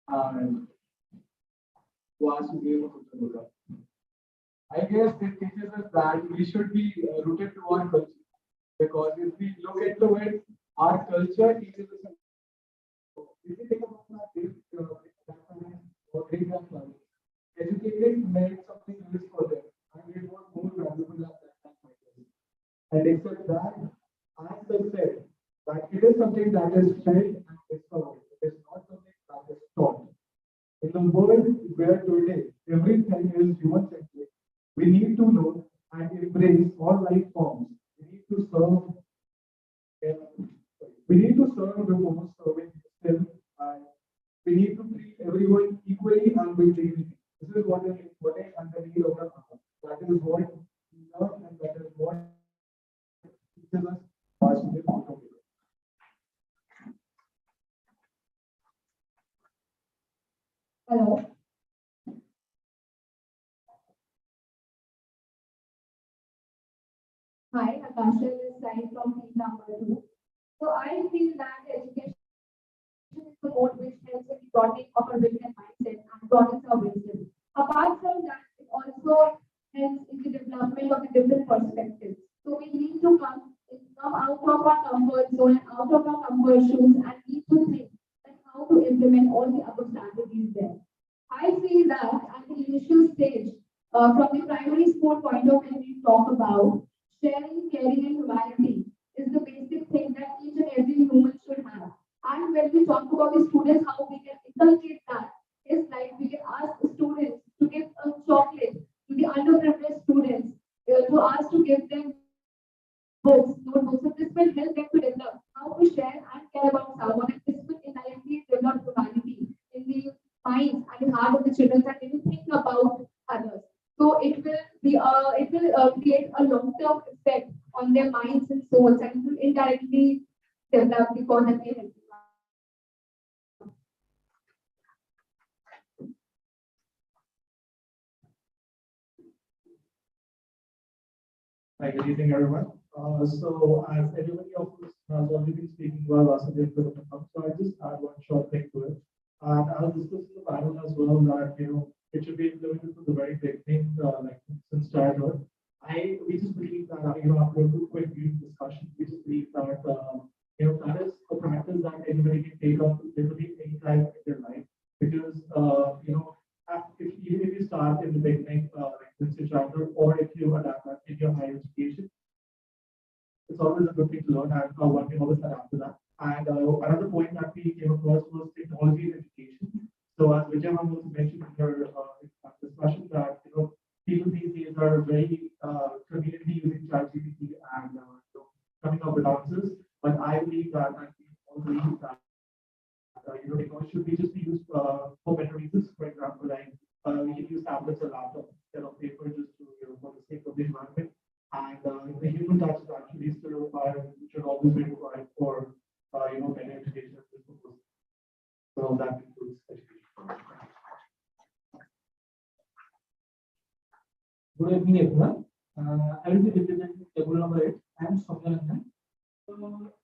And Vasudeva Kutumbakam. I guess it teaches us that we should be rooted to our culture, because if we look into it, our culture teaches us. If you think about our great-grandparents, educated meant something else for them, and it was more valuable at that time. And except that, as I said, that it is something that is felt and discovered. It is not something that is taught. In the world where today everything is human-centric, we need to know and embrace all life forms. We need to serve. We need to serve before serving still, and we need to treat everyone equally and with dignity. This is what I understand of the hour. That is what we love, and that is what teaches us positive outcome. Hello. Hi, Akasha is side from field number 2. So I feel that education is the mode which helps in broadening of our vision and mindset and broadens our wisdom. Apart from that, it also helps in the development of the different perspectives. So we need to come out of our comfort zone and out of our comfort shoes and need to think that how to implement all the other strategies there. I feel that at the initial stage, from the primary school point of view, we talk about sharing, caring, and humanity is the basic thing that each and every human should have. And when we talk about the students, how we can inculcate that is like we can ask the students to give a chocolate to the underprivileged students, to ask to give them books, notebooks. So this will help them to develop how to share and care about someone, and this will indirectly develop humanity in the minds and the heart of the children, and they will think about others. So it will create a long-term effect on their minds and souls, and it will indirectly develop the positive health. Hi, good evening, everyone. So as everybody of us has already been speaking about Vasudeva Kutumbakam, so I just add one short thing to it. And I was discussing the panel as well that, it should be implemented from the very beginning, like since childhood. We just believe that, after a two quick brief discussion, we just believe that, that is a practice that anybody can take up literally any time in their life. Because, even if you start in the beginning, like since your childhood, or if you adapt that in your higher education, it's always a good thing to learn, and one can always adapt to that. And another point that we came across was technology in education. So as Vijay also mentioned in her discussion that, people these days are very conveniently using ChatGPT and coming up with answers. But I believe that, and we all believe that, technology should be just be used for better reasons. For example, like we can use tablets or laptops instead of paper, just to, for the sake of the environment. And the human touch is actually still required, should always be required for better education. So that includes education. Good evening, everyone. I will be representing table number 8. I am Soumya. So,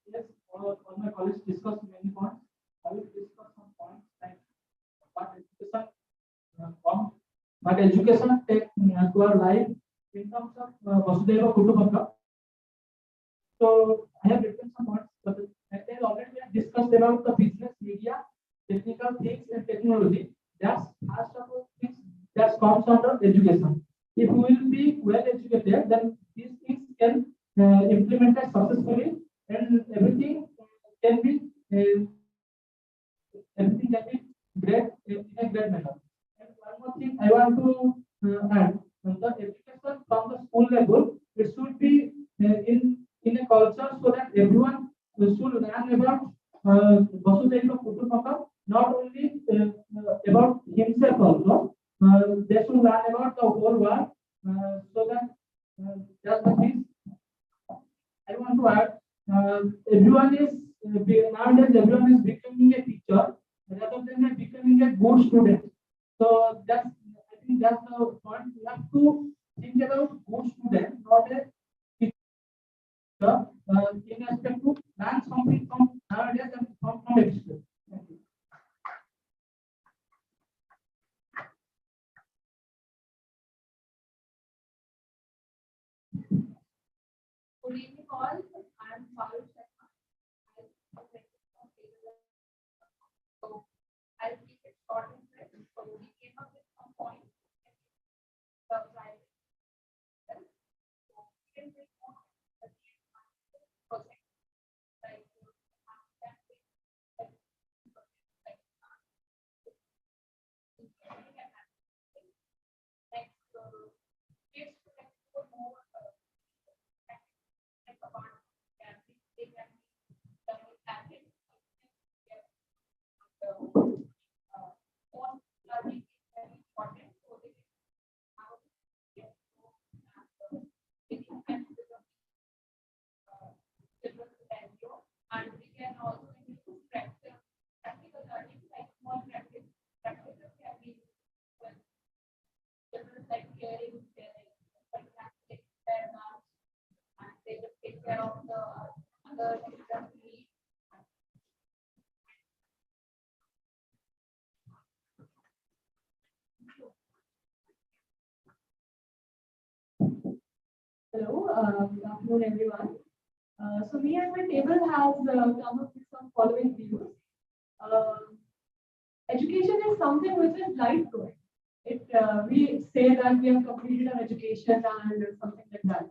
yes, all my colleagues discussed many points. I will discuss some points like what education take to our life in terms of Vasudhaiva Kutumbakam. So, I have written some points, but then already we have discussed about the business, media, technical things, and technology. That's as of things that comes under education. If we will be well educated, then these things can implemented successfully, and everything can be great in a great manner. And one more thing I want to add: the education from the school level, it should be in a culture so that everyone should learn about Vasudhaiva Kutumbakam, not only about himself also. They should learn about the whole world, so that that's the thing I want to add. Everyone is nowadays everyone is becoming a teacher rather than becoming a good student. So that's, I think that's the point. We have to think about good student, not a teacher. In respect to learn something from nowadays and from experience. Thank you. Good evening all, I am Farooq Sharma. So I'll keep it short and quick. So we came up with some points. The private. So we can take more project. Like next, kids to explore more. And we can also use practical learning, like small practices can be children like caring, and they just take care of the other children's needs. Hello, good afternoon, everyone. So me and my table has come up with some following views. Education is something which is life-going. We say that we have completed our education and something like that.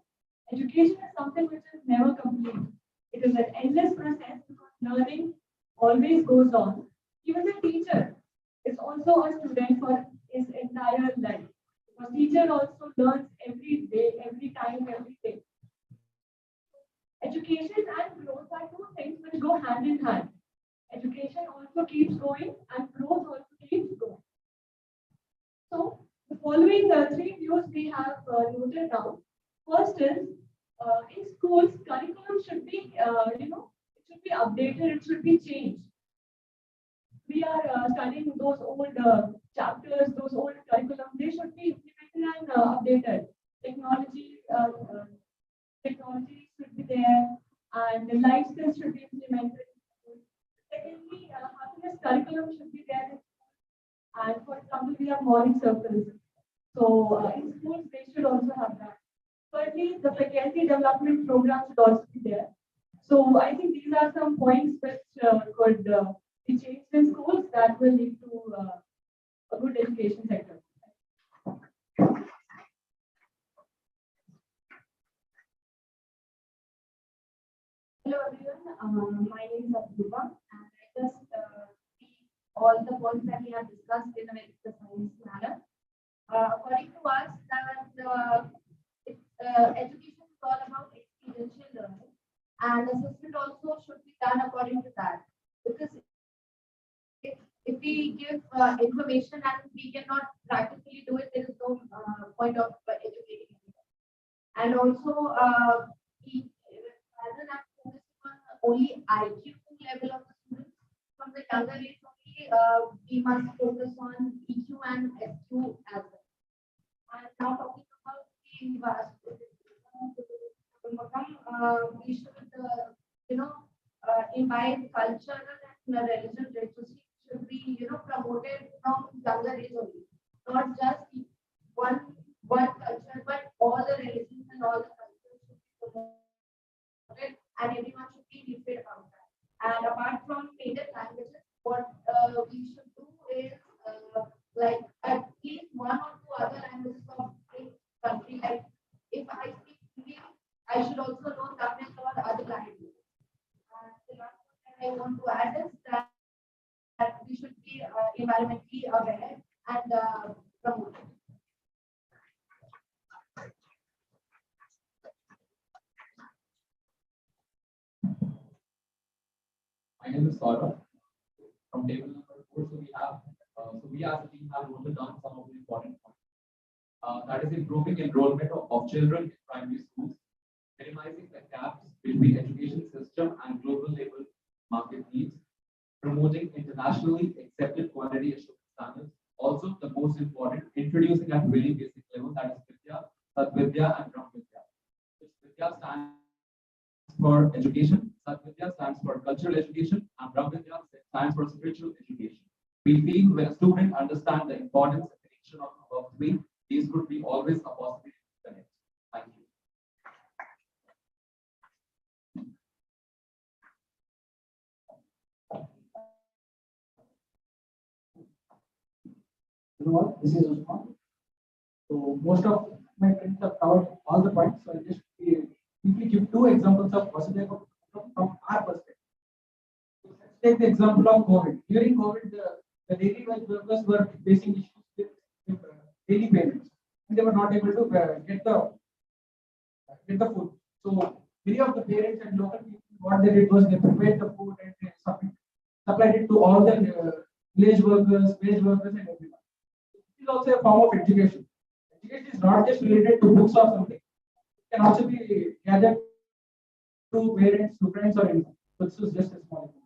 Education is something which is never complete. It is an endless process because learning always goes on. Even the teacher is also a student for his entire life. Because teacher also learns every day, every time, every day. Education and growth are two things which go hand in hand. Education also keeps going and growth also keeps going. So the following three views we have noted down. First is in schools, curriculum should be, it should be updated, it should be changed. We are studying those old chapters, those old curriculum, they should be implemented and updated. Technology should be there, and the life skills should be implemented. Secondly, having mindfulness curriculum should be there. And for example, we have morning circles. So in schools, they should also have that. Thirdly, the faculty development program should also be there. So I think these are some points which could be changed in schools that will lead to a good education sector. Hello everyone, my name is Abdullah and I just see all the points that we have discussed in a very precise manner. According to us, that education is all about experiential learning and assessment also should be done according to that. Because if we give information and we cannot practically do it, there is no point of educating anyone. And also, rather than focusing on only IQ level of the students from the younger age only, we must focus on EQ and SQ as well. And now talking about the vast, we should, imbibe cultural and religious literacy should be, promoted from younger age only, not just one culture, but all the religions and all the cultures should be promoted, and everyone should be literate about that. And apart from native languages, what we should do is like at least one or two other languages of the country. Like if I speak Hindi, I should also know Tamil or other languages. The last thing I want to add is that we should be environmentally aware and promote. My name is Saurabh from table number 4. So we as a team have noted down some of the important points. That is improving enrollment of children in primary schools, minimizing the gaps between education system and global level market needs, promoting internationally accepted quality assurance standards. Also, the most important, introducing at very basic level, that is Vidya, Sadvidya, and Brahmvidya. Vidya stands for education, Sadvidya stands for cultural education, and Brahmvidya stands for spiritual education. We feel when a student understands the importance and connection of above three, these could be always a possibility to connect. Thank you. Everyone, this is Usman. So most of my friends have covered all the points. So I'll just quickly give two examples of Vasudeva from our perspective. So let's take the example of COVID. During COVID, the daily wage workers were facing issues with daily payments, and they were not able to get the food. So many of the parents and local people, what they did was they prepared the food and they supplied it to all the village workers, and everyone. It is also a form of education. Education is not just related to books or something. It can also be gathered to parents, to friends, or anything. So this is just a small example.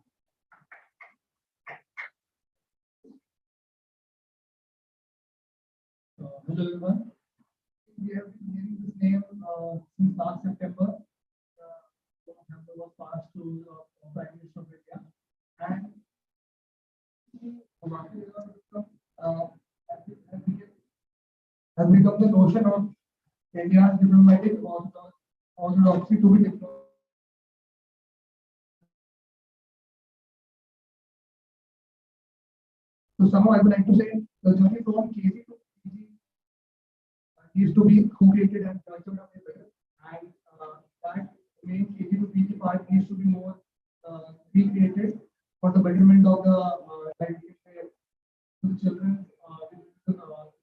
Hello everyone. We have been hearing this name since last September. Number was passed to Prime Minister of India, and has become the notion of India's diplomatic orthodoxy to be deployed. So somehow I would like to say the journey from KG to PG needs to be co-created and nurtured away better, and that main KG to PG part needs to be more recreated for the betterment of the children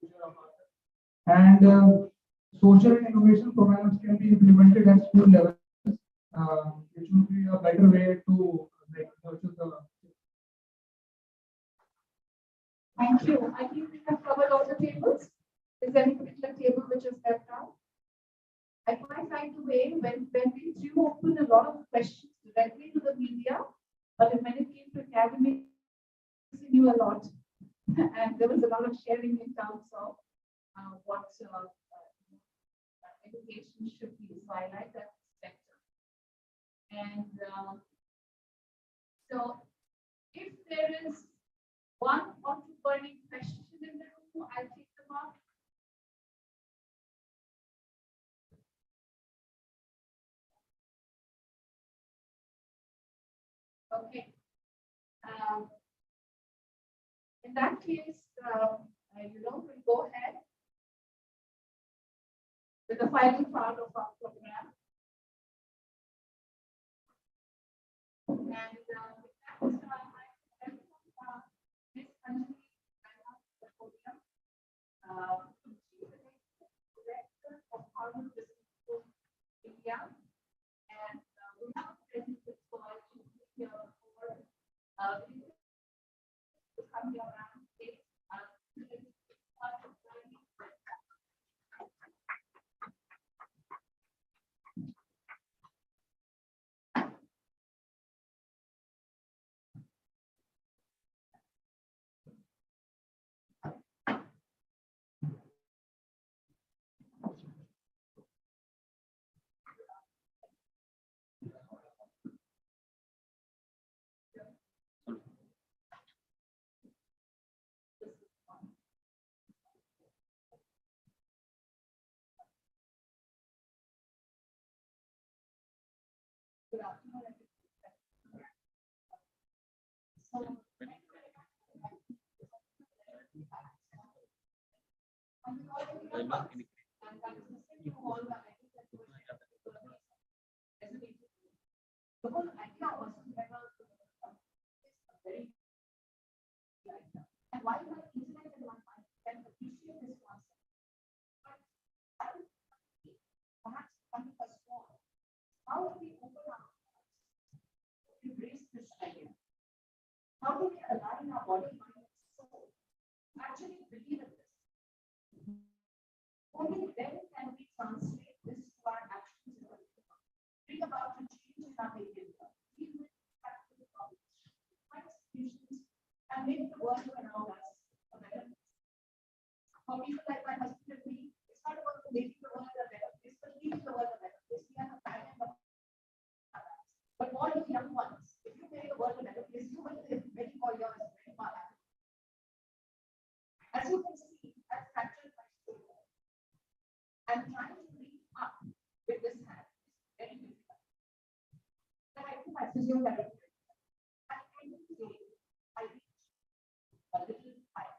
future of ours. And social and innovation programs can be implemented at school level, which would be a better way to nurture the. Thank you. I think we have covered all the tables. Is there any particular table which is left out? At my side today, when we threw open a lot of questions directly to the media, but when it came to academics, we knew a lot. And there was a lot of sharing in terms of what education should be. So I like that perspective. And so If there is one or two burning questions in the room, I'll take them up. Okay. In that case, we'll go ahead with the final part of our program. And Miss Anjali, the podium, Director of Harvard Business School, India, and we have a present with here for to come here around. Good afternoon, the whole idea was never very and why my internet in my mind can appreciate this concept. But perhaps coming first of all, how do we open our hearts to embrace this idea? How do we align our body, mind, and soul to actually believe in this? Only then can we translate this to our actions in the future. Bring about a change in our behavior, deal with practical problems, find solutions, and make the world around us a better place. For people like my husband and me, it's not about making the world a better place, but leaving the world a better place. We have a passion of that. But all you young ones, if you make the world a better place, you will live many more years, many more happy. As you can see, I've fractured my soul. I'm trying to reach up with this hand. It's very difficult. Then I do my physiotherapy. And every day I reach a little higher.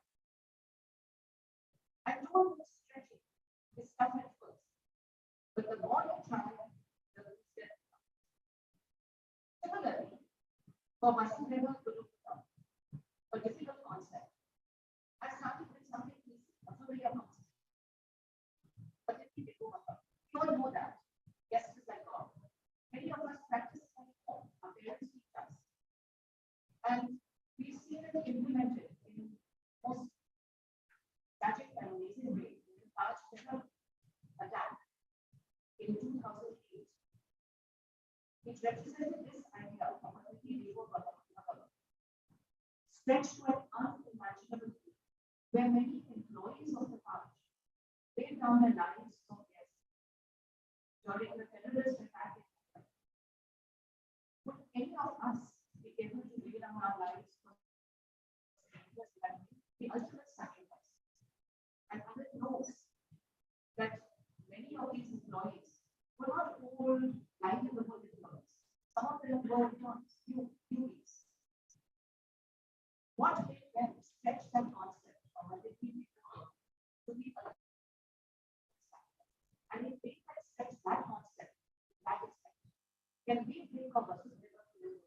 I don't know stretching. It's tough at first. But the more I try, the easier it becomes. Similarly, for muscle memory to look up, a difficult concept, I started with something easy, a familiar concept. But if we go up, you all know that. Yes, it is like God. Many of us practice at home. Our parents teach us. And we've seen it implemented in most tragic and amazing ways. In the Taj Mahal attack in 2008, it represented this idea of a medieval stretched to an unimaginable degree, where many employees of the Taj laid down their lives for guests during the terrorist attack. Would any of us be able to lay down our lives for the ultimate sacrifice? And Amit knows that many of these employees were not old, life-livable employees. Some of them were newbies. What made them stretch that concept from a different to be a and if we can stretch that concept, that extent, can we think of us in the business?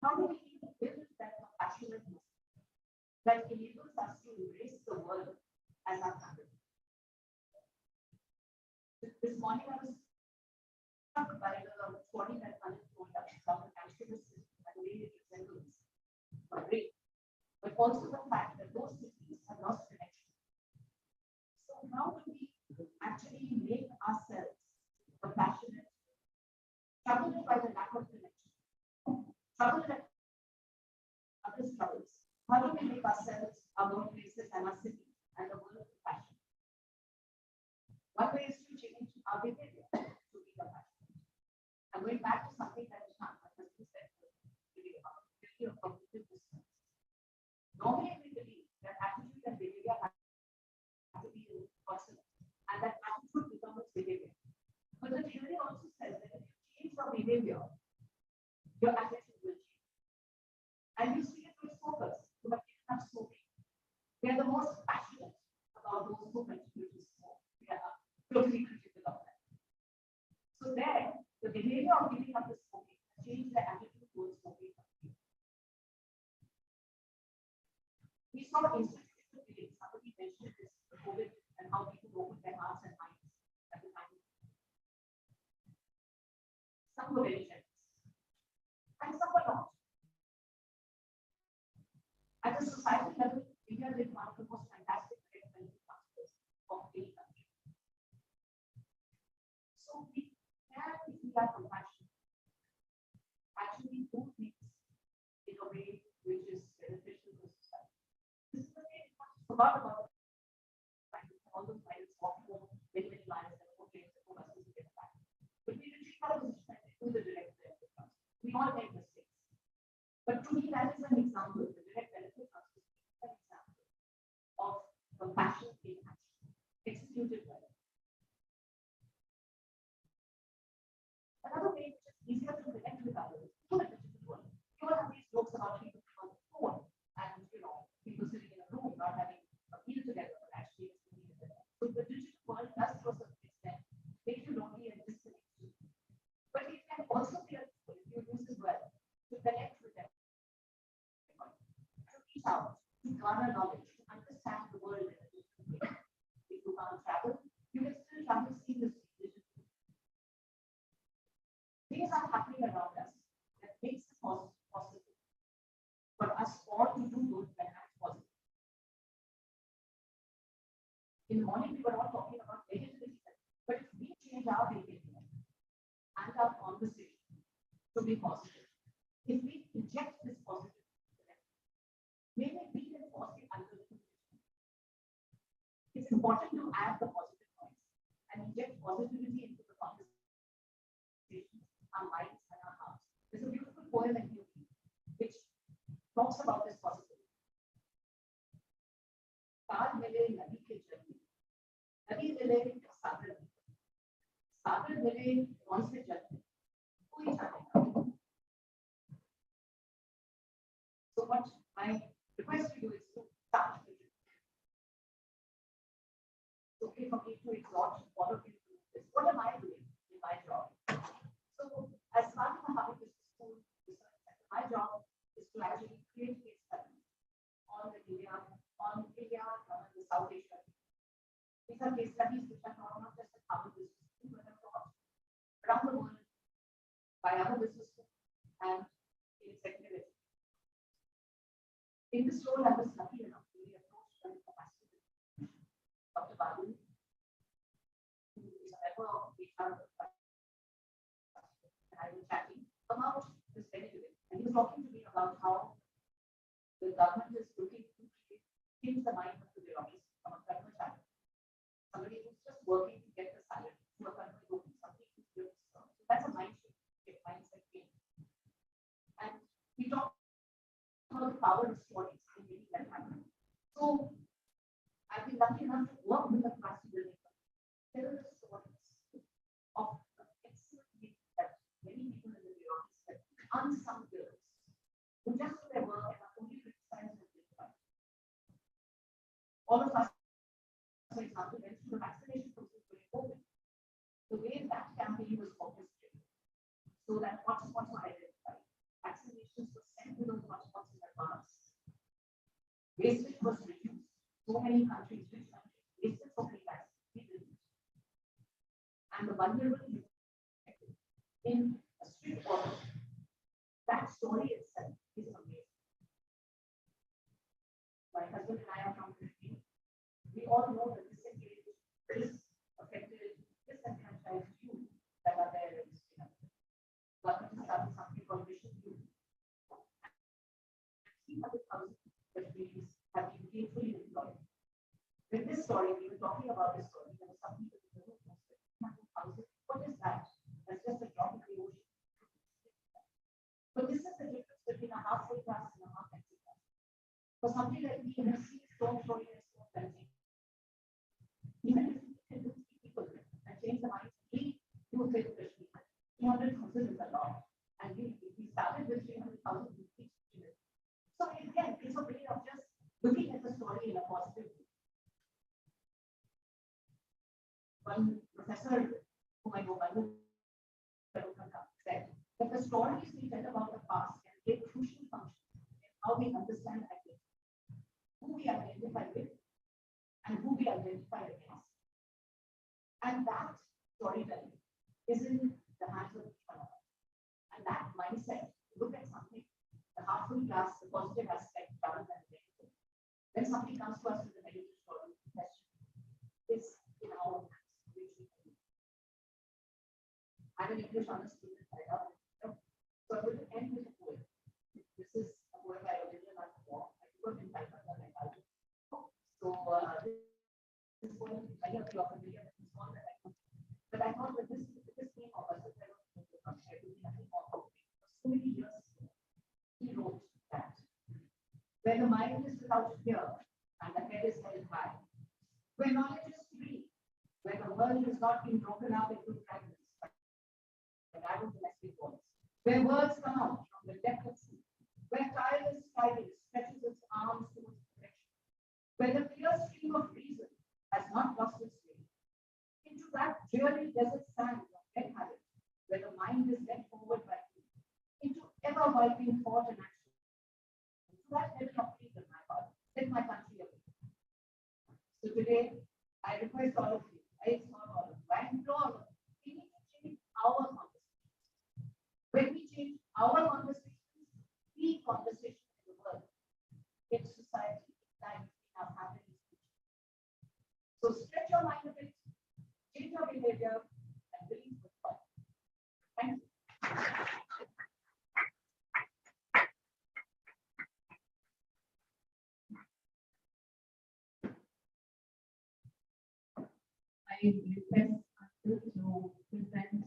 How do we build that compassionate muscle that enables us to embrace the world as our family? This morning I was struck by the story that Anil told us about the cashless system and the way it resembles a great, but also the fact that those cities have lost connection. So how do we actually make ourselves compassionate, troubled by the lack of connection, troubled at others' troubles? How do we make ourselves our own places and our city and the world of compassion? One way is to change our behavior to be compassionate. I'm going back to something that my husband said. behavior, your attitude will change. And you see it with smokers who have given up smoking. They are the most passionate about those who continue to smoke. They are totally critical of that. So there, the behavior of giving up the smoking changed their attitude towards smoking. We saw institutional beliefs. Somebody mentioned this COVID and how people opened their hearts and minds at the time. Some were very generous, and some were not. At a societal level, India did one of the most fantastic development transfers of any country. So we can, if we are compassionate, actually do things in a way which is beneficial to society. This is the way we forgot about all those pilots walking home, many lines and planes and buses to get back. But we will take our position and do the direct benefit transfer. We all make mistakes. But to me, that is an example. The direct benefit transfer is an example of compassion in action, executed well. Another way which is easier to connect with others, through the digital world. You all have these jokes about people on the phone and people sitting in a room not having a meal together, but actually it's a meal together. So the digital world does to a certain extent make you lonely and disconnected. But it can also be a tool if you use it well to connect with them, to reach out, to garner knowledge, to understand the world in a different way. If you can't travel, you can still travel seamlessly digitally. Things are happening around us that makes it possible for us all to do good and act positive. In the morning, we were all talking about negativity, but if we change our behavior and our conversation to be positive, if we inject this positive, maybe we can force the other to. It's important to add the positive points and inject positivity into the conversation, our minds and our hearts. There's a beautiful poem in Hindi which talks about this positivity. Taal mile nadi ke jal mein, nadi mile sagar mein, sagar mile kaun se jal mein, koi janega. So what my request to you is to start with it. It's okay for me to exhort all of you to do this. What am I doing in my job? So as part of the Harvard Business School Research Center, my job is to actually create case studies on India, the South Asia. These are case studies which are not just at Harvard Business School, but across around the world by other business schools and in executive education. In this role, I was lucky enough to be approached by the capacity Dr. Balu, who is a member of HR. I was chatting about this very today, and he was talking to me about how the government is looking to change the mind of the bureaucracy from a government channel. Somebody who's just working to get the salary to a country looking something who's doing so. That's a mindset change. And we talked about the power of stories in making that happen. So I've been lucky enough to work with a capacity building. There are the stories of excellent people that many people in the bureaucracy, unsung heroes, who just do their work and are only criticized and criticized. All of us, for example, went through the vaccination process during COVID. The way that campaign was orchestrated, so that hotspots were identified, vaccinations were sent to those hotspots in advance. Wastage was reduced. So many countries, rich countries, wasted so many vaccines, we didn't. And the vulnerable in a strict order. That story itself is amazing. My husband and I are from Philippines. We all know that this affected, disenfranchised youth that are there in this country. Government has started something called Mission Youth. 300,000 refugees have been gainfully employed. With this story, we were talking about this story. There were some people in the room who said, 300,000, what is that? That's just a drop in the ocean. But this is the difference between a halfway class and a half empty class. For something like me, in a sea storm story and storm country, even if you can do 3 people and change the minds, 3 you will say to Kashmir, 200,000 is a lot. one professor whom I know by said that the stories we tell about the past can play crucial functions in how we understand identity, who we identify with, and who we identify against. And that storytelling is in the hands of each one of us. And that mindset, look at something, the half full glass, the positive aspect rather than the negative. When somebody comes to us with a negative story, question is in our hands. I'm an English honor student. I love it. So I will end with a poem. This is a poem by Olivia Nutmore. I grew up in Calcutta, like I do. So this poem, many of you are familiar with this one that I put. But I thought that this came of us, I don't know from everything, I think more so many years ago, he wrote that where the mind is without fear and the head is held high, where knowledge is free, where the world has not been broken up into fragments, domestic words, where words come out from the depth of sea, where tireless striving stretches its arms towards perfection, where the clear stream of reason has not lost its way, into that dreary desert sand of dead habit, where the mind is led forward by you, into ever wiping thought and action, to that level of freedom, my father, let my country away. So today, I request all of you, I exhort all of you, I implore all of you, we need to change our conversation. When we change our conversations, the conversation in the world, in society, in life, in our families. So stretch your mind a bit, change your behavior, and believe with God. Thank you. I request Uncle to present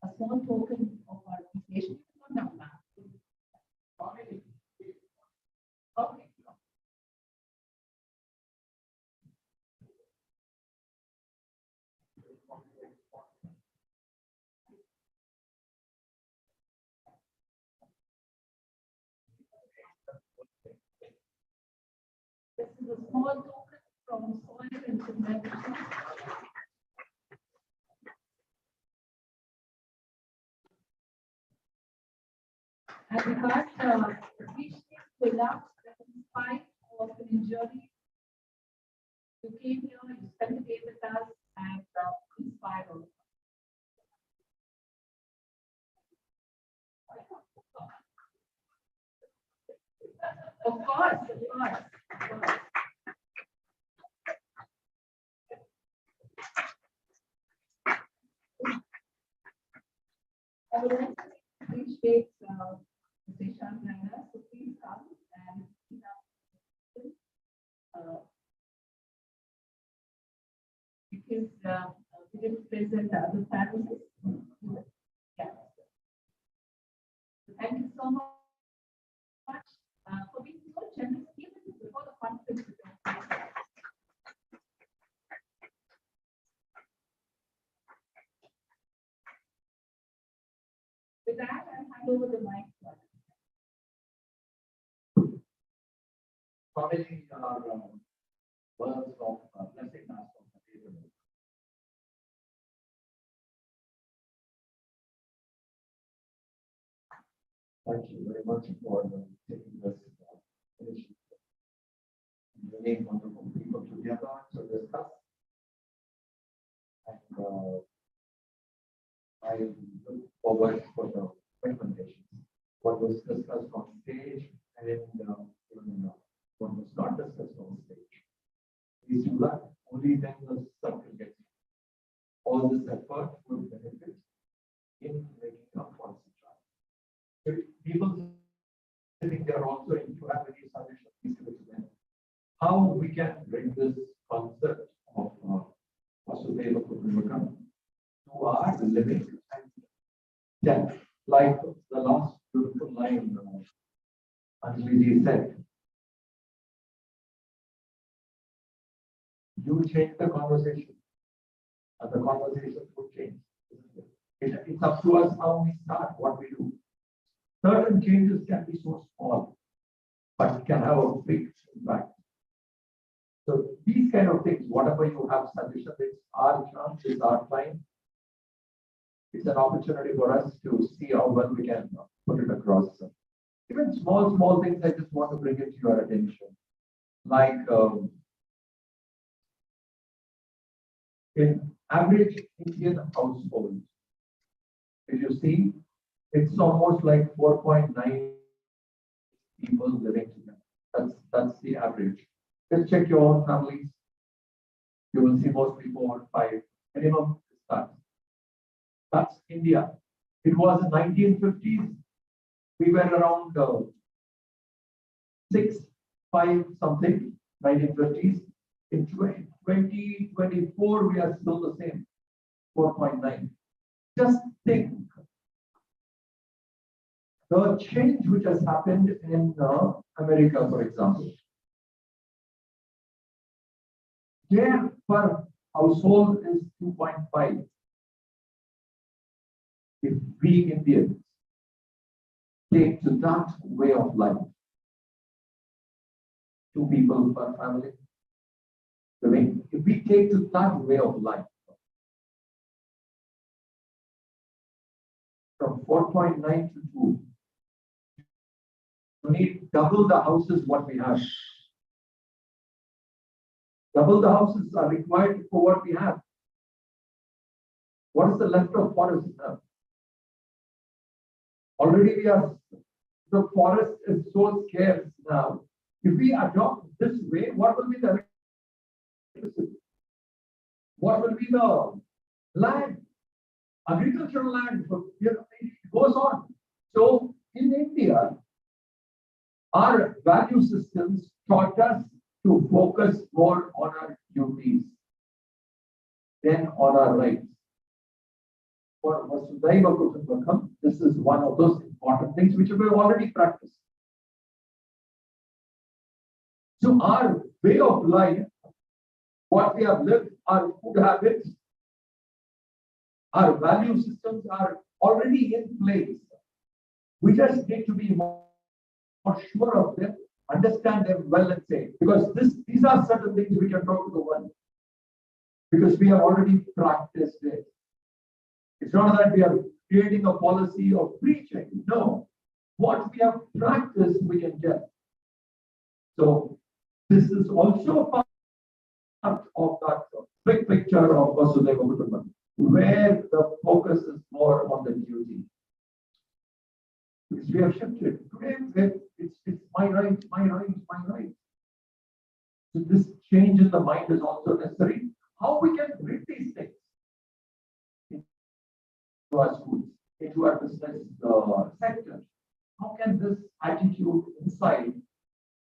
a small token of our appreciation. Not now, ma'am. Already. Okay. This is a small token from Soil and Cement. And that reached to love that in spite of an injury, you came here, you spent the day with us and inspired us. Of course, of course. Of course. I would like to appreciate Deshan Naina, so please come and because we didn't present the other families. Yeah. Thank you so much for being so generous even before the conference. With that, I'll hand over the mic to others. Probably our words of blessing us from the table. Thank you very much for taking this initiative. Bringing wonderful people together to discuss. And I look forward for the recommendations. What was discussed on stage and even what was not discussed on stage. Please do that. Only then the circle gets. All this effort will benefit in making up for the child. If people sitting there also, if you have any suggestions, please give it to them. How we can bring this concept of Vasudhaiva Kutumbakam to our living and death, like the last beautiful line Anjali said. You change the conversation, and the conversation would change. It's up to us how we start, what we do. Certain changes can be so small, but can have a big impact. So these kind of things, whatever you have suggestions, it's our chance, it's our time. It's an opportunity for us to see how well we can put it across. Even small things I just want to bring it to your attention. Like in average Indian household, if you see, it's almost like 4.9 people living together. That's the average. Just check your own families. You will see mostly 4 or 5. Minimum is that. That's India. It was in 1950s. We were around 6, 5 something, 1950s. In 2024, we are still the same, 4.9. Just think the change which has happened in America, for example. There per household is 2.5. If we Indians take to that way of life, 2 people per family, if we take to that way of life, from 4.9 to 2, we need double the houses what we have. Double the houses are required for what we have. What is the left of forest now? Already the forest is so scarce now. If we adopt this way, what will be the electricity? What will be the land? Agricultural land, it goes on. So in India, our value systems taught us to focus more on our duties than on our rights. For Vasudhaiva Kutumbakam, this is one of those important things which we have already practiced. So our way of life, what we have lived, our food habits, our value systems are already in place. We just need to be more sure of them, understand them well and say, because these are certain things we can talk to the world. Because we have already practiced it. It's not that we are creating a policy of preaching. No. What we have practiced, we can get. So this is also part of that big picture of Vasudhaiva Kutumbakam, where the focus is more on the duty. Because we have shifted. Today, it's my right, my right, my right. So this change in the mind is also necessary. How we can bring these things into our schools, into our business sector? How can this attitude inside,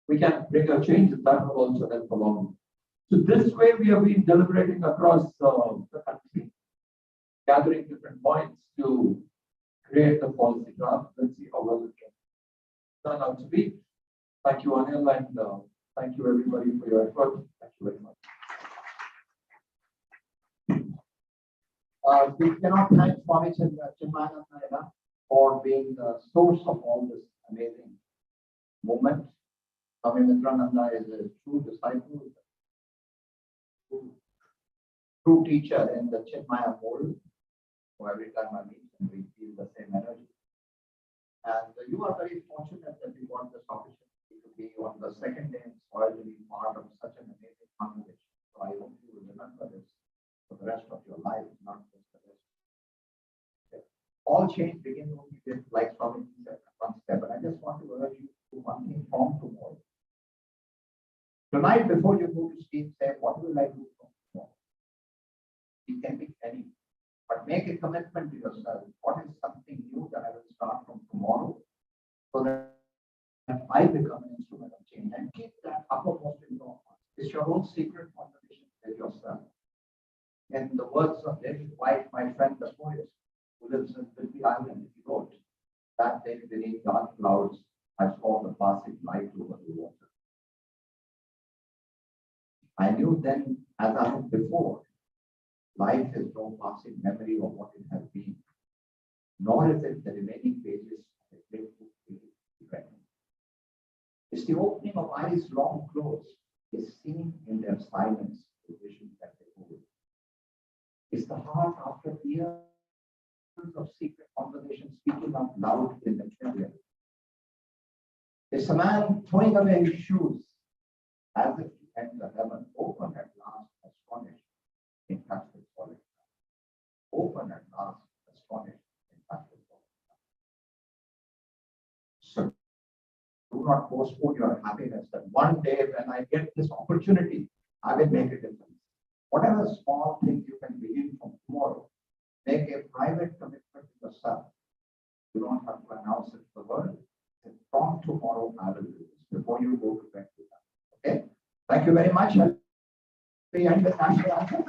we can bring a change that will also help along. So this way we have been deliberating across the country, gathering different points to create the policy draft. Let's see how well it can turn out to be. Thank you, Anil, and thank you everybody for your effort. Thank you very much. We cannot thank Swami Chinmayananda for being the source of all this amazing movement. Swami Mitrananda is a true disciple, true teacher in the Chinmaya mold. So every time I meet him, we feel the same energy. And you are very fortunate that you got this opportunity to be on the second day in soil to be part of such an amazing conversation. So I hope you will remember this for the rest of your life, not just the rest. Okay. All change begins only with, like Swami said, one step. And I just want to urge you to one thing from tomorrow. Tonight, before you go to sleep, say, what will I do from tomorrow? It can be any, but make a commitment to yourself. What is something new that I will start from tomorrow so that I become an instrument of change, and keep that uppermost in your heart. It's your own secret conversation with yourself. In the words of David White, my friend, the poet, who lives in Whidbey Island, he wrote, that day beneath dark clouds, I saw the passing light over the water. I knew then, as I had before, life is no passing memory of what it has been, nor is it the remaining pages of a grateful event. It's the opening of eyes long closed, is seen in their their silence, the vision that they hold. Is the heart after years of secret conversation speaking out loud in the children? Is a man throwing away his shoes as if to enter heaven, open at last, astonished, in touch with solid ground. Open at last, astonished, in touch with solid ground. So do not postpone your happiness that one day when I get this opportunity, I will make a difference. Whatever small thing you can begin from tomorrow, make a private commitment to yourself. You don't have to announce it to the world. From tomorrow, I will do this before you go to bed. Okay? Thank you very much. We end with national anthem.